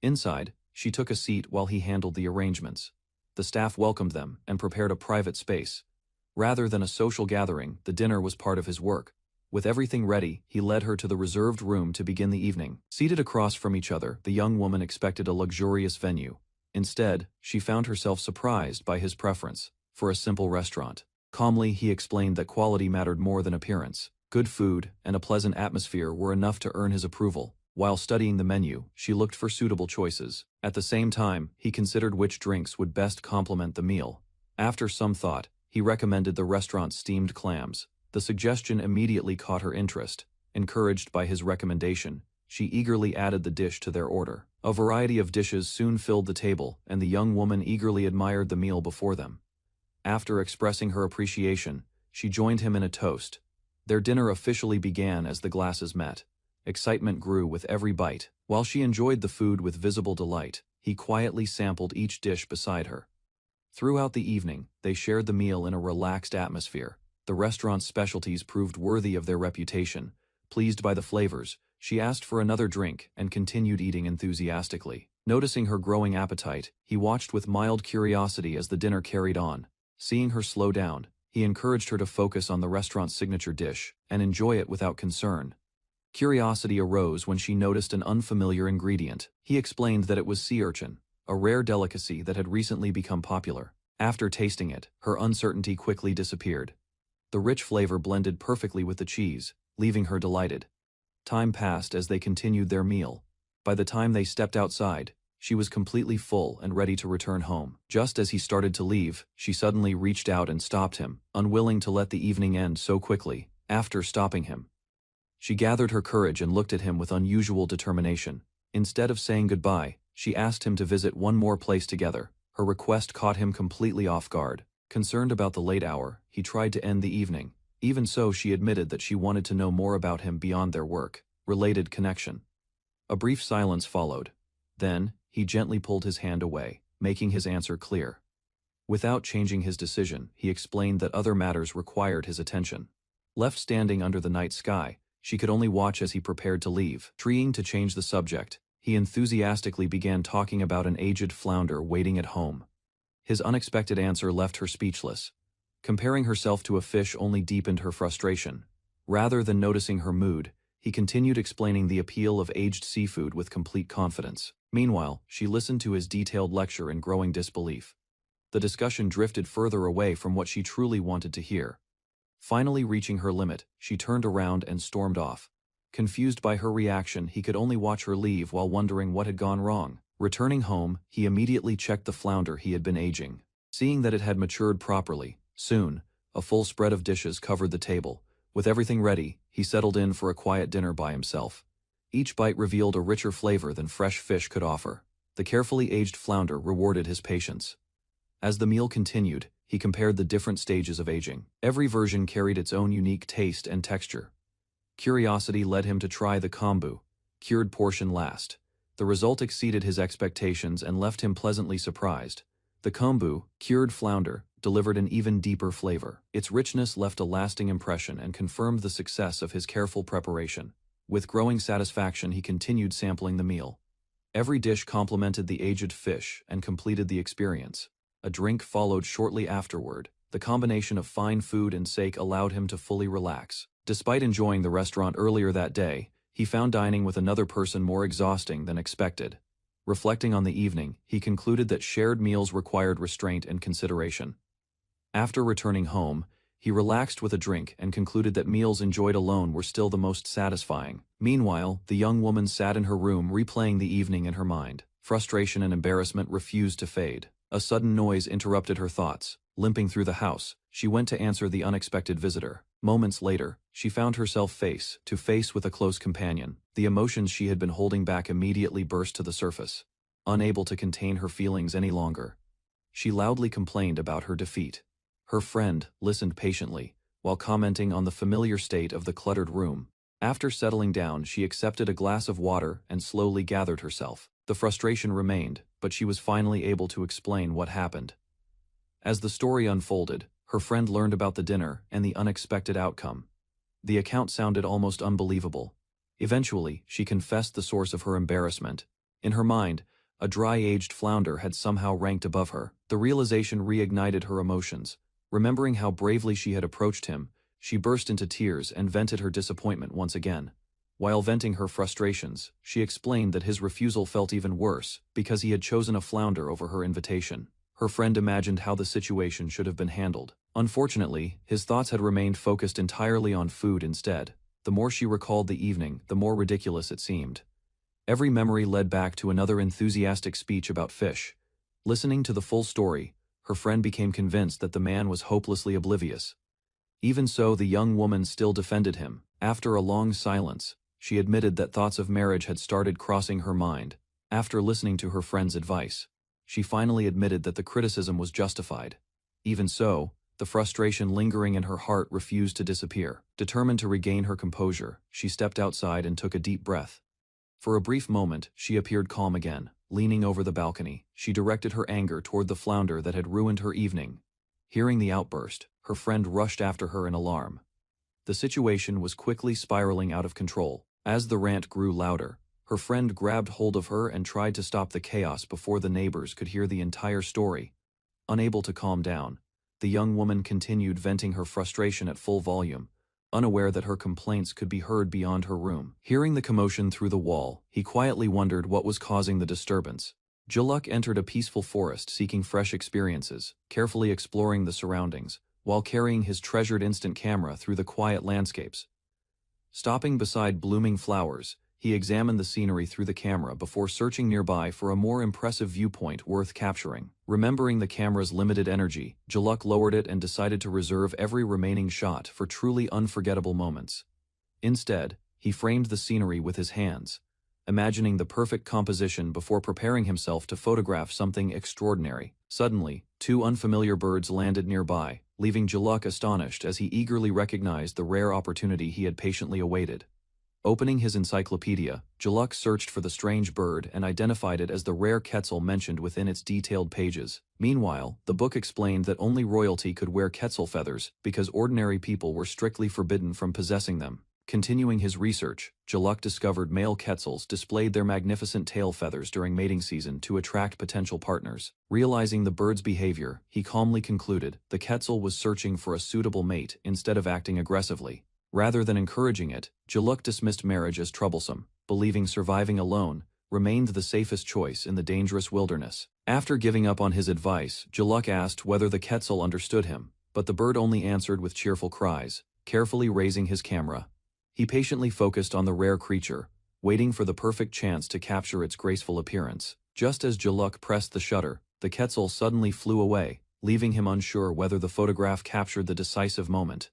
Inside, she took a seat while he handled the arrangements. The staff welcomed them and prepared a private space. Rather than a social gathering, the dinner was part of his work. With everything ready, he led her to the reserved room to begin the evening. Seated across from each other, the young woman expected a luxurious venue. Instead, she found herself surprised by his preference for a simple restaurant. Calmly, he explained that quality mattered more than appearance. Good food and a pleasant atmosphere were enough to earn his approval. While studying the menu, she looked for suitable choices. At the same time, he considered which drinks would best complement the meal. After some thought, he recommended the restaurant's steamed clams. The suggestion immediately caught her interest. Encouraged by his recommendation, she eagerly added the dish to their order. A variety of dishes soon filled the table, and the young woman eagerly admired the meal before them. After expressing her appreciation, she joined him in a toast. Their dinner officially began as the glasses met. Excitement grew with every bite. While she enjoyed the food with visible delight, he quietly sampled each dish beside her. Throughout the evening, they shared the meal in a relaxed atmosphere. The restaurant's specialties proved worthy of their reputation. Pleased by the flavors, she asked for another drink and continued eating enthusiastically. Noticing her growing appetite, he watched with mild curiosity as the dinner carried on. Seeing her slow down, he encouraged her to focus on the restaurant's signature dish and enjoy it without concern. Curiosity arose when she noticed an unfamiliar ingredient. He explained that it was sea urchin, a rare delicacy that had recently become popular. After tasting it, her uncertainty quickly disappeared. The rich flavor blended perfectly with the cheese, leaving her delighted. Time passed as they continued their meal. By the time they stepped outside, she was completely full and ready to return home. Just as he started to leave, she suddenly reached out and stopped him, unwilling to let the evening end so quickly. After stopping him, she gathered her courage and looked at him with unusual determination. Instead of saying goodbye, she asked him to visit one more place together. Her request caught him completely off guard. Concerned about the late hour, he tried to end the evening. Even so, she admitted that she wanted to know more about him beyond their work-related connection. A brief silence followed. Then, he gently pulled his hand away, making his answer clear. Without changing his decision, he explained that other matters required his attention. Left standing under the night sky, she could only watch as he prepared to leave. Trying to change the subject, he enthusiastically began talking about an aged flounder waiting at home. His unexpected answer left her speechless. Comparing herself to a fish only deepened her frustration. Rather than noticing her mood, he continued explaining the appeal of aged seafood with complete confidence. Meanwhile, she listened to his detailed lecture in growing disbelief. The discussion drifted further away from what she truly wanted to hear. Finally reaching her limit, she turned around and stormed off. Confused by her reaction, he could only watch her leave while wondering what had gone wrong. Returning home, he immediately checked the flounder he had been aging. Seeing that it had matured properly, soon, a full spread of dishes covered the table. With everything ready, he settled in for a quiet dinner by himself. Each bite revealed a richer flavor than fresh fish could offer. The carefully aged flounder rewarded his patience. As the meal continued, he compared the different stages of aging. Every version carried its own unique taste and texture. Curiosity led him to try the kombu, cured portion last. The result exceeded his expectations and left him pleasantly surprised. The kombu, cured flounder, delivered an even deeper flavor. Its richness left a lasting impression and confirmed the success of his careful preparation. With growing satisfaction, he continued sampling the meal. Every dish complemented the aged fish and completed the experience. A drink followed shortly afterward. The combination of fine food and sake allowed him to fully relax. Despite enjoying the restaurant earlier that day, he found dining with another person more exhausting than expected. Reflecting on the evening, he concluded that shared meals required restraint and consideration. After returning home, he relaxed with a drink and concluded that meals enjoyed alone were still the most satisfying. Meanwhile, the young woman sat in her room replaying the evening in her mind. Frustration and embarrassment refused to fade. A sudden noise interrupted her thoughts. Limping through the house, she went to answer the unexpected visitor. Moments later, she found herself face to face with a close companion. The emotions she had been holding back immediately burst to the surface. Unable to contain her feelings any longer, she loudly complained about her defeat. Her friend listened patiently, while commenting on the familiar state of the cluttered room. After settling down, she accepted a glass of water and slowly gathered herself. The frustration remained, but she was finally able to explain what happened. As the story unfolded, her friend learned about the dinner and the unexpected outcome. The account sounded almost unbelievable. Eventually, she confessed the source of her embarrassment. In her mind, a dry-aged flounder had somehow ranked above her. The realization reignited her emotions. Remembering how bravely she had approached him, she burst into tears and vented her disappointment once again. While venting her frustrations, she explained that his refusal felt even worse because he had chosen a flounder over her invitation. Her friend imagined how the situation should have been handled. Unfortunately, his thoughts had remained focused entirely on food instead. The more she recalled the evening, the more ridiculous it seemed. Every memory led back to another enthusiastic speech about fish. Listening to the full story, her friend became convinced that the man was hopelessly oblivious. Even so, the young woman still defended him. After a long silence, she admitted that thoughts of marriage had started crossing her mind. After listening to her friend's advice, she finally admitted that the criticism was justified. Even so, the frustration lingering in her heart refused to disappear. Determined to regain her composure, she stepped outside and took a deep breath. For a brief moment, she appeared calm again. Leaning over the balcony, she directed her anger toward the flounder that had ruined her evening. Hearing the outburst, her friend rushed after her in alarm. The situation was quickly spiraling out of control. As the rant grew louder, her friend grabbed hold of her and tried to stop the chaos before the neighbors could hear the entire story. Unable to calm down, the young woman continued venting her frustration at full volume, unaware that her complaints could be heard beyond her room. Hearing the commotion through the wall, he quietly wondered what was causing the disturbance. Juluk entered a peaceful forest seeking fresh experiences, carefully exploring the surroundings, while carrying his treasured instant camera through the quiet landscapes. Stopping beside blooming flowers, he examined the scenery through the camera before searching nearby for a more impressive viewpoint worth capturing. Remembering the camera's limited energy, Juluk lowered it and decided to reserve every remaining shot for truly unforgettable moments. Instead, he framed the scenery with his hands, imagining the perfect composition before preparing himself to photograph something extraordinary. Suddenly, two unfamiliar birds landed nearby, leaving Juluk astonished as he eagerly recognized the rare opportunity he had patiently awaited. Opening his encyclopedia, Juluk searched for the strange bird and identified it as the rare quetzal mentioned within its detailed pages. Meanwhile, the book explained that only royalty could wear quetzal feathers because ordinary people were strictly forbidden from possessing them. Continuing his research, Juluk discovered male quetzals displayed their magnificent tail feathers during mating season to attract potential partners. Realizing the bird's behavior, he calmly concluded the quetzal was searching for a suitable mate instead of acting aggressively. Rather than encouraging it, Juluk dismissed marriage as troublesome, believing surviving alone remained the safest choice in the dangerous wilderness. After giving up on his advice, Juluk asked whether the quetzal understood him, but the bird only answered with cheerful cries. Carefully raising his camera, he patiently focused on the rare creature, waiting for the perfect chance to capture its graceful appearance. Just as Juluk pressed the shutter, the quetzal suddenly flew away, leaving him unsure whether the photograph captured the decisive moment.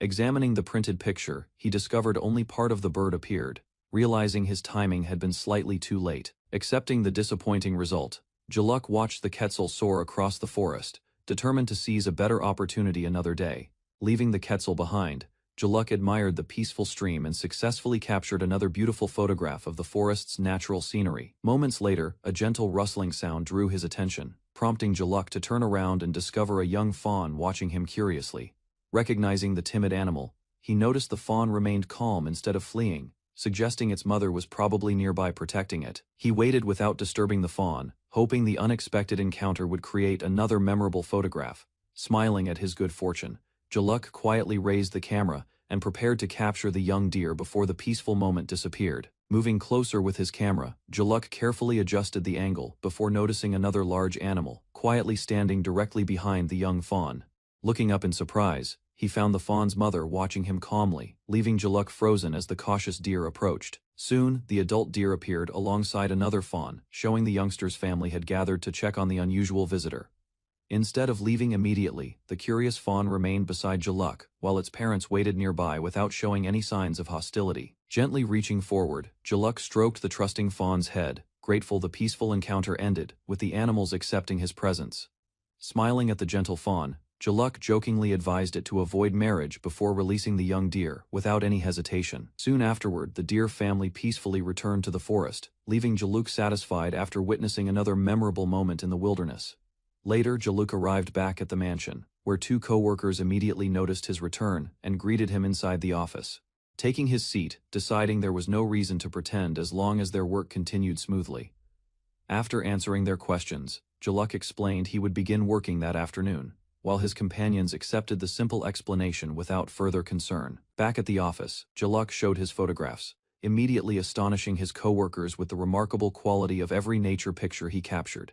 Examining the printed picture, he discovered only part of the bird appeared, realizing his timing had been slightly too late. Accepting the disappointing result, Jaluk watched the Quetzal soar across the forest, determined to seize a better opportunity another day. Leaving the Quetzal behind, Jaluk admired the peaceful stream and successfully captured another beautiful photograph of the forest's natural scenery. Moments later, a gentle rustling sound drew his attention, prompting Jaluk to turn around and discover a young fawn watching him curiously. Recognizing the timid animal, he noticed the fawn remained calm instead of fleeing, suggesting its mother was probably nearby protecting it. He waited without disturbing the fawn, hoping the unexpected encounter would create another memorable photograph. Smiling at his good fortune, Jaluk quietly raised the camera and prepared to capture the young deer before the peaceful moment disappeared. Moving closer with his camera, Jaluk carefully adjusted the angle before noticing another large animal, quietly standing directly behind the young fawn. Looking up in surprise, he found the fawn's mother watching him calmly, leaving Jaluk frozen as the cautious deer approached. Soon, the adult deer appeared alongside another fawn, showing the youngster's family had gathered to check on the unusual visitor. Instead of leaving immediately, the curious fawn remained beside Jaluk, while its parents waited nearby without showing any signs of hostility. Gently reaching forward, Jaluk stroked the trusting fawn's head, grateful the peaceful encounter ended, with the animals accepting his presence. Smiling at the gentle fawn, Jaluk jokingly advised it to avoid marriage before releasing the young deer, without any hesitation. Soon afterward, the deer family peacefully returned to the forest, leaving Jaluk satisfied after witnessing another memorable moment in the wilderness. Later, Jaluk arrived back at the mansion, where two co-workers immediately noticed his return and greeted him inside the office. Taking his seat, deciding there was no reason to pretend as long as their work continued smoothly. After answering their questions, Jaluk explained he would begin working that afternoon, while his companions accepted the simple explanation without further concern. Back at the office, Jaluk showed his photographs, immediately astonishing his co-workers with the remarkable quality of every nature picture he captured.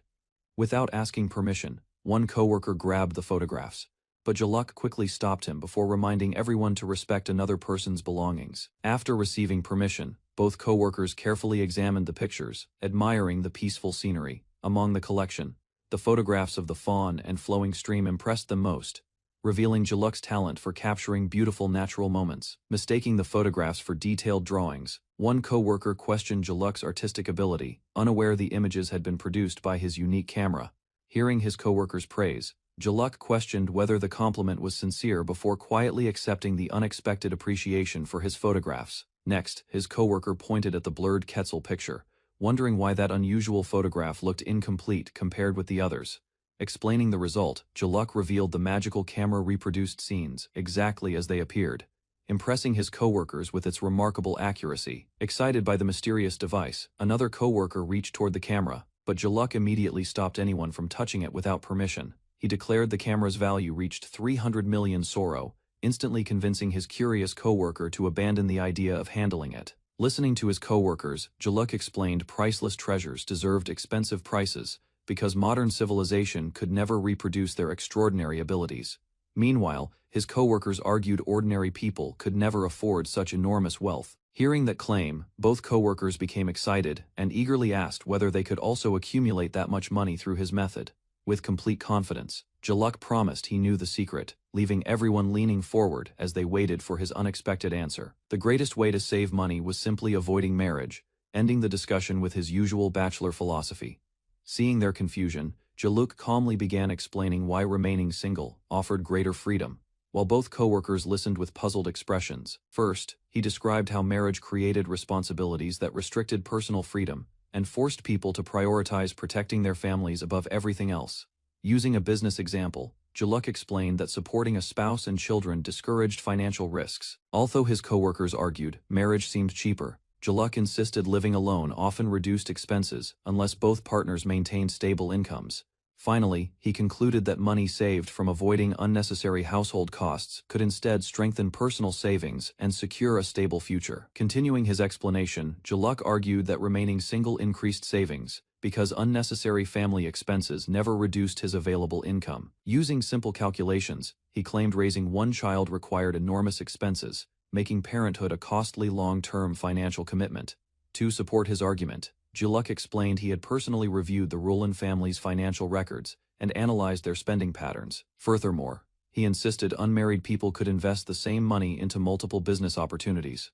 Without asking permission, one co-worker grabbed the photographs, but Jaluk quickly stopped him before reminding everyone to respect another person's belongings. After receiving permission, both co-workers carefully examined the pictures, admiring the peaceful scenery. Among the collection, the photographs of the fawn and flowing stream impressed them most, revealing Jaluk's talent for capturing beautiful natural moments. Mistaking the photographs for detailed drawings, one co-worker questioned Jaluk's artistic ability, unaware the images had been produced by his unique camera. Hearing his co-worker's praise, Jaluk questioned whether the compliment was sincere before quietly accepting the unexpected appreciation for his photographs. Next, his co-worker pointed at the blurred Quetzal picture, wondering why that unusual photograph looked incomplete compared with the others. Explaining the result, Jaluk revealed the magical camera reproduced scenes exactly as they appeared, impressing his co-workers with its remarkable accuracy. Excited by the mysterious device, another co-worker reached toward the camera, but Jaluk immediately stopped anyone from touching it without permission. He declared the camera's value reached 300 million Soro, instantly convincing his curious co-worker to abandon the idea of handling it. Listening to his co-workers, Jaluk explained priceless treasures deserved expensive prices because modern civilization could never reproduce their extraordinary abilities. Meanwhile, his co-workers argued ordinary people could never afford such enormous wealth. Hearing that claim, both co-workers became excited and eagerly asked whether they could also accumulate that much money through his method. With complete confidence, Jaluk promised he knew the secret, leaving everyone leaning forward as they waited for his unexpected answer. The greatest way to save money was simply avoiding marriage, ending the discussion with his usual bachelor philosophy. Seeing their confusion, Jaluk calmly began explaining why remaining single offered greater freedom, while both co-workers listened with puzzled expressions. First, he described how marriage created responsibilities that restricted personal freedom and forced people to prioritize protecting their families above everything else. Using a business example, Jaluk explained that supporting a spouse and children discouraged financial risks. Although his co-workers argued marriage seemed cheaper, Jaluk insisted living alone often reduced expenses unless both partners maintained stable incomes. Finally, he concluded that money saved from avoiding unnecessary household costs could instead strengthen personal savings and secure a stable future. Continuing his explanation, Jaluk argued that remaining single increased savings because unnecessary family expenses never reduced his available income. Using simple calculations, he claimed raising one child required enormous expenses, making parenthood a costly long-term financial commitment. To support his argument, Jaluk explained he had personally reviewed the Roland family's financial records and analyzed their spending patterns. Furthermore, He insisted unmarried people could invest the same money into multiple business opportunities.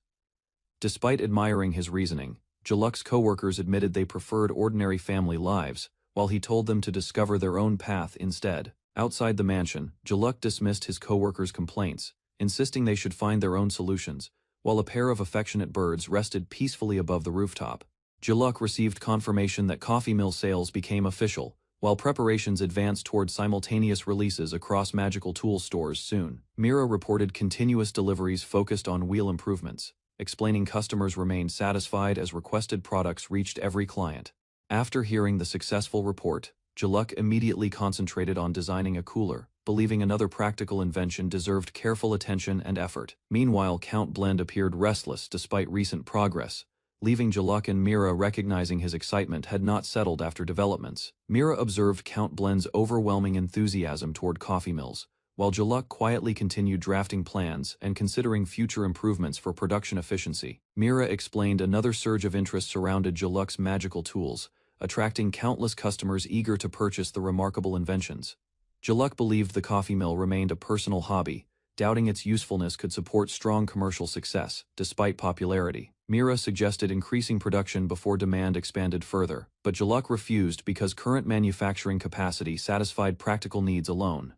Despite admiring his reasoning, Jaluk's coworkers admitted they preferred ordinary family lives, while he told them to discover their own path instead. Outside the mansion, Jaluk dismissed his coworkers' complaints, insisting they should find their own solutions, while a pair of affectionate birds rested peacefully above the rooftop. Jaluk received confirmation that coffee mill sales became official, while preparations advanced toward simultaneous releases across magical tool stores soon. Mira reported continuous deliveries focused on wheel improvements, explaining customers remained satisfied as requested products reached every client. After hearing the successful report, Jaluk immediately concentrated on designing a cooler, believing another practical invention deserved careful attention and effort. Meanwhile, Count Blend appeared restless despite recent progress, leaving Jaluk and Mira recognizing his excitement had not settled after developments. Mira observed Count Blend's overwhelming enthusiasm toward coffee mills, while Jaluk quietly continued drafting plans and considering future improvements for production efficiency. Mira explained another surge of interest surrounded Jaluk's magical tools, attracting countless customers eager to purchase the remarkable inventions. Jaluk believed the coffee mill remained a personal hobby, doubting its usefulness could support strong commercial success, despite popularity. Mira suggested increasing production before demand expanded further, but Jaluk refused because current manufacturing capacity satisfied practical needs alone.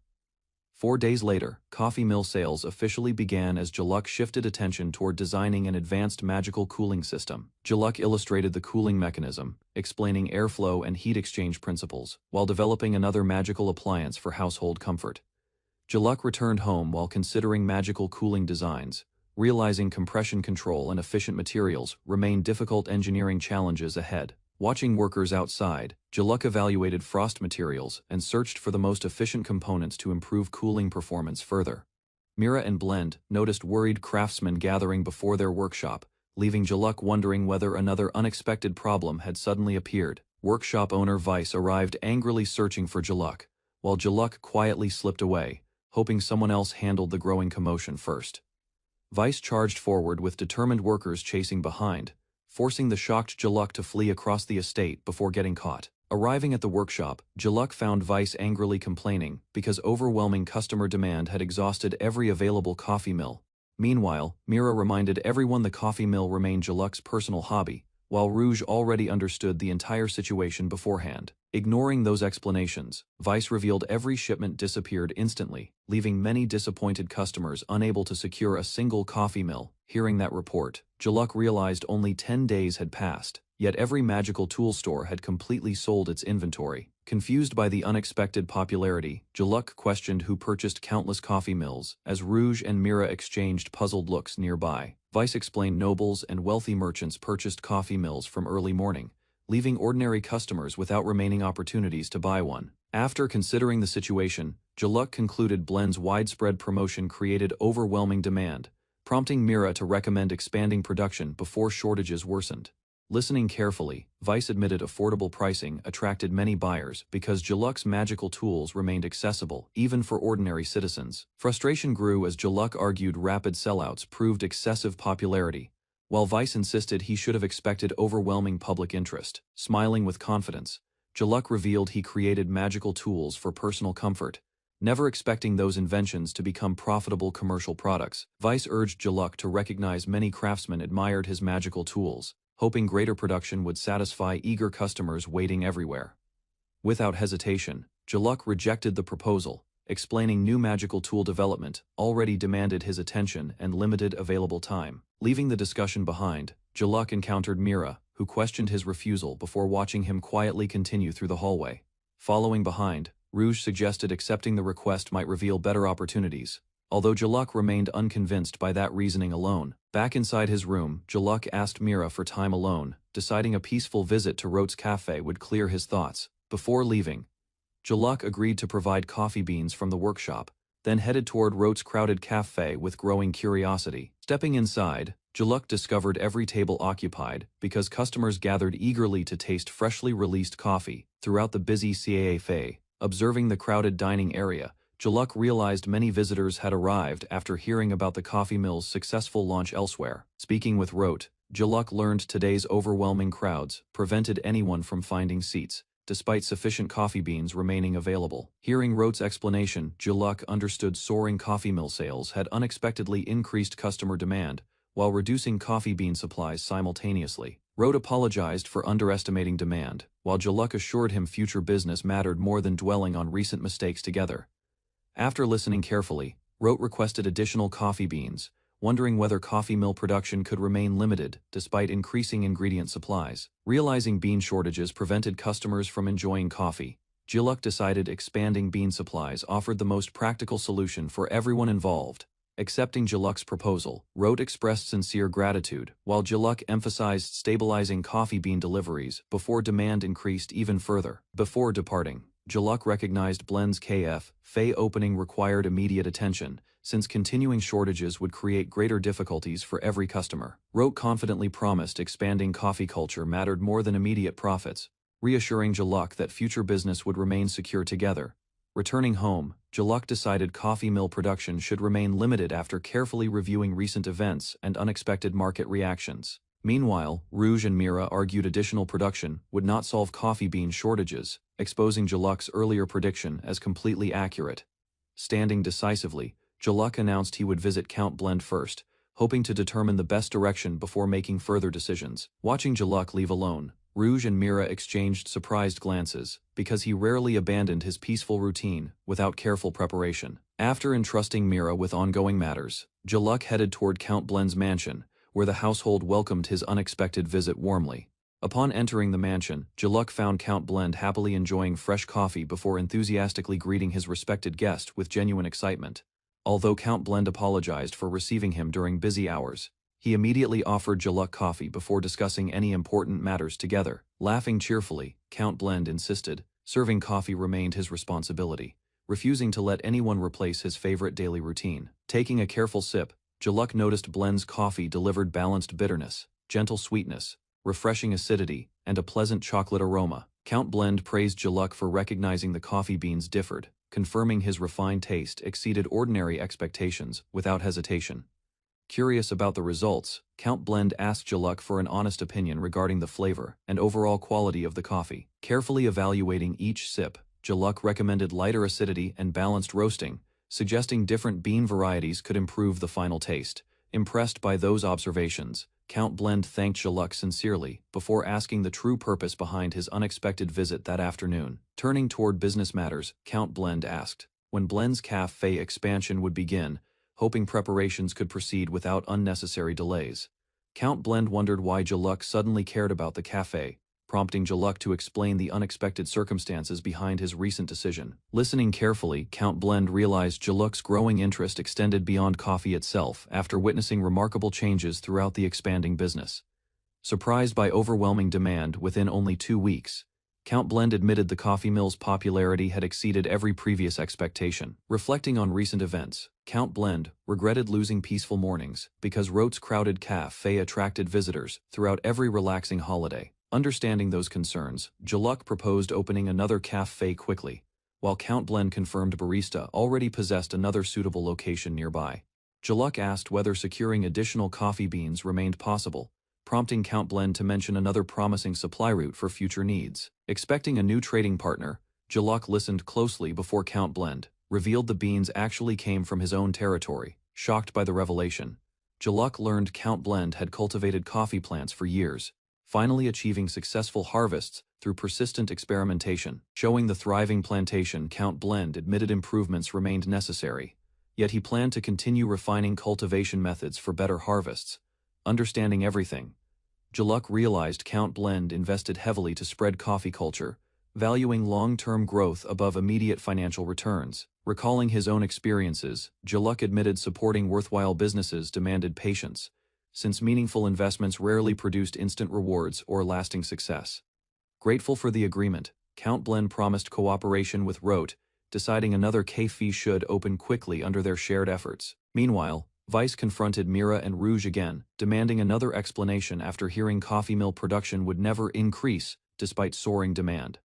4 days later, coffee mill sales officially began as Jaluk shifted attention toward designing an advanced magical cooling system. Jaluk illustrated the cooling mechanism, explaining airflow and heat exchange principles, while developing another magical appliance for household comfort. Jaluk returned home while considering magical cooling designs, realizing compression control and efficient materials remained difficult engineering challenges ahead. Watching workers outside, Jaluk evaluated frost materials and searched for the most efficient components to improve cooling performance further. Mira and Blend noticed worried craftsmen gathering before their workshop, leaving Jaluk wondering whether another unexpected problem had suddenly appeared. Workshop owner Vice arrived angrily searching for Jaluk, while Jaluk quietly slipped away, hoping someone else handled the growing commotion first. Vice charged forward with determined workers chasing behind, forcing the shocked Jaluk to flee across the estate before getting caught. Arriving at the workshop, Jaluk found Vice angrily complaining because overwhelming customer demand had exhausted every available coffee mill. Meanwhile, Mira reminded everyone the coffee mill remained Jaluk's personal hobby, while Rouge already understood the entire situation beforehand. Ignoring those explanations, Vice revealed every shipment disappeared instantly, leaving many disappointed customers unable to secure a single coffee mill. Hearing that report, Jaluk realized only 10 days had passed, yet every magical tool store had completely sold its inventory. Confused by the unexpected popularity, Jaluk questioned who purchased countless coffee mills, as Rouge and Mira exchanged puzzled looks nearby. Vice explained nobles and wealthy merchants purchased coffee mills from early morning, leaving ordinary customers without remaining opportunities to buy one. After considering the situation, Jaluk concluded Blend's widespread promotion created overwhelming demand, prompting Mira to recommend expanding production before shortages worsened. Listening carefully, Vice admitted affordable pricing attracted many buyers because Jaluk's magical tools remained accessible even for ordinary citizens. Frustration grew as Jaluk argued rapid sellouts proved excessive popularity, while Vice insisted he should have expected overwhelming public interest. Smiling with confidence, Jaluk revealed he created magical tools for personal comfort, never expecting those inventions to become profitable commercial products. Vice urged Jaluk to recognize many craftsmen admired his magical tools, hoping greater production would satisfy eager customers waiting everywhere. Without hesitation, Jaluk rejected the proposal, explaining new magical tool development already demanded his attention and limited available time. Leaving the discussion behind, Jaluk encountered Mira, who questioned his refusal before watching him quietly continue through the hallway. Following behind, Rouge suggested accepting the request might reveal better opportunities, although Jaluk remained unconvinced by that reasoning alone. Back inside his room, Jaluk asked Mira for time alone, deciding a peaceful visit to Rote's cafe would clear his thoughts. Before leaving, Jaluk agreed to provide coffee beans from the workshop, then headed toward Rote's crowded cafe with growing curiosity. Stepping inside, Jaluk discovered every table occupied because customers gathered eagerly to taste freshly released coffee throughout the busy cafe. Observing the crowded dining area, Jaluk realized many visitors had arrived after hearing about the coffee mill's successful launch elsewhere. Speaking with Rote, Jaluk learned today's overwhelming crowds prevented anyone from finding seats, despite sufficient coffee beans remaining available. Hearing Rote's explanation, Juluk understood soaring coffee mill sales had unexpectedly increased customer demand, while reducing coffee bean supplies simultaneously. Rote apologized for underestimating demand, while Juluk assured him future business mattered more than dwelling on recent mistakes together. After listening carefully, Rote requested additional coffee beans, wondering whether coffee mill production could remain limited despite increasing ingredient supplies. Realizing bean shortages prevented customers from enjoying coffee, Juluk decided expanding bean supplies offered the most practical solution for everyone involved. Accepting Juluk's proposal, Rote expressed sincere gratitude, while Juluk emphasized stabilizing coffee bean deliveries before demand increased even further. Before departing, Juluk recognized Blend's cafe opening required immediate attention, since continuing shortages would create greater difficulties for every customer. Rote confidently promised expanding coffee culture mattered more than immediate profits, reassuring Juluk that future business would remain secure together. Returning home, Juluk decided coffee mill production should remain limited after carefully reviewing recent events and unexpected market reactions. Meanwhile, Rouge and Mira argued additional production would not solve coffee bean shortages, exposing Juluk's earlier prediction as completely accurate. Standing decisively, Juluk announced he would visit Count Blend first, hoping to determine the best direction before making further decisions. Watching Juluk leave alone, Rouge and Mira exchanged surprised glances, because he rarely abandoned his peaceful routine without careful preparation. After entrusting Mira with ongoing matters, Juluk headed toward Count Blend's mansion, where the household welcomed his unexpected visit warmly. Upon entering the mansion, Juluk found Count Blend happily enjoying fresh coffee before enthusiastically greeting his respected guest with genuine excitement. Although Count Blend apologized for receiving him during busy hours, he immediately offered Juluk coffee before discussing any important matters together. Laughing cheerfully, Count Blend insisted serving coffee remained his responsibility, refusing to let anyone replace his favorite daily routine. Taking a careful sip, Juluk noticed Blend's coffee delivered balanced bitterness, gentle sweetness, refreshing acidity, and a pleasant chocolate aroma. Count Blend praised Juluk for recognizing the coffee beans differed, confirming his refined taste exceeded ordinary expectations without hesitation. Curious about the results, Count Blend asked Juluk for an honest opinion regarding the flavor and overall quality of the coffee. Carefully evaluating each sip, Juluk recommended lighter acidity and balanced roasting, suggesting different bean varieties could improve the final taste. Impressed by those observations, Count Blend thanked Juluk sincerely before asking the true purpose behind his unexpected visit that afternoon. Turning toward business matters, Count Blend asked when Blend's cafe expansion would begin, hoping preparations could proceed without unnecessary delays. Count Blend wondered why Juluk suddenly cared about the cafe, prompting Juluk to explain the unexpected circumstances behind his recent decision. Listening carefully, Count Blend realized Juluk's growing interest extended beyond coffee itself after witnessing remarkable changes throughout the expanding business. Surprised by overwhelming demand within only 2 weeks, Count Blend admitted the coffee mill's popularity had exceeded every previous expectation. Reflecting on recent events, Count Blend regretted losing peaceful mornings because Rote's crowded cafe attracted visitors throughout every relaxing holiday. Understanding those concerns, Juluk proposed opening another cafe quickly, while Count Blend confirmed barista already possessed another suitable location nearby. Juluk asked whether securing additional coffee beans remained possible, prompting Count Blend to mention another promising supply route for future needs. Expecting a new trading partner, Juluk listened closely before Count Blend revealed the beans actually came from his own territory. Shocked by the revelation, Juluk learned Count Blend had cultivated coffee plants for years, finally achieving successful harvests through persistent experimentation. Showing the thriving plantation, Count Blend admitted improvements remained necessary, yet he planned to continue refining cultivation methods for better harvests. Understanding everything, Juluk realized Count Blend invested heavily to spread coffee culture, valuing long-term growth above immediate financial returns. Recalling his own experiences, Juluk admitted supporting worthwhile businesses demanded patience, since meaningful investments rarely produced instant rewards or lasting success. Grateful for the agreement, Count Blend promised cooperation with Rote, deciding another cafe should open quickly under their shared efforts. Meanwhile, Vice confronted Mira and Rouge again, demanding another explanation after hearing coffee mill production would never increase despite soaring demand.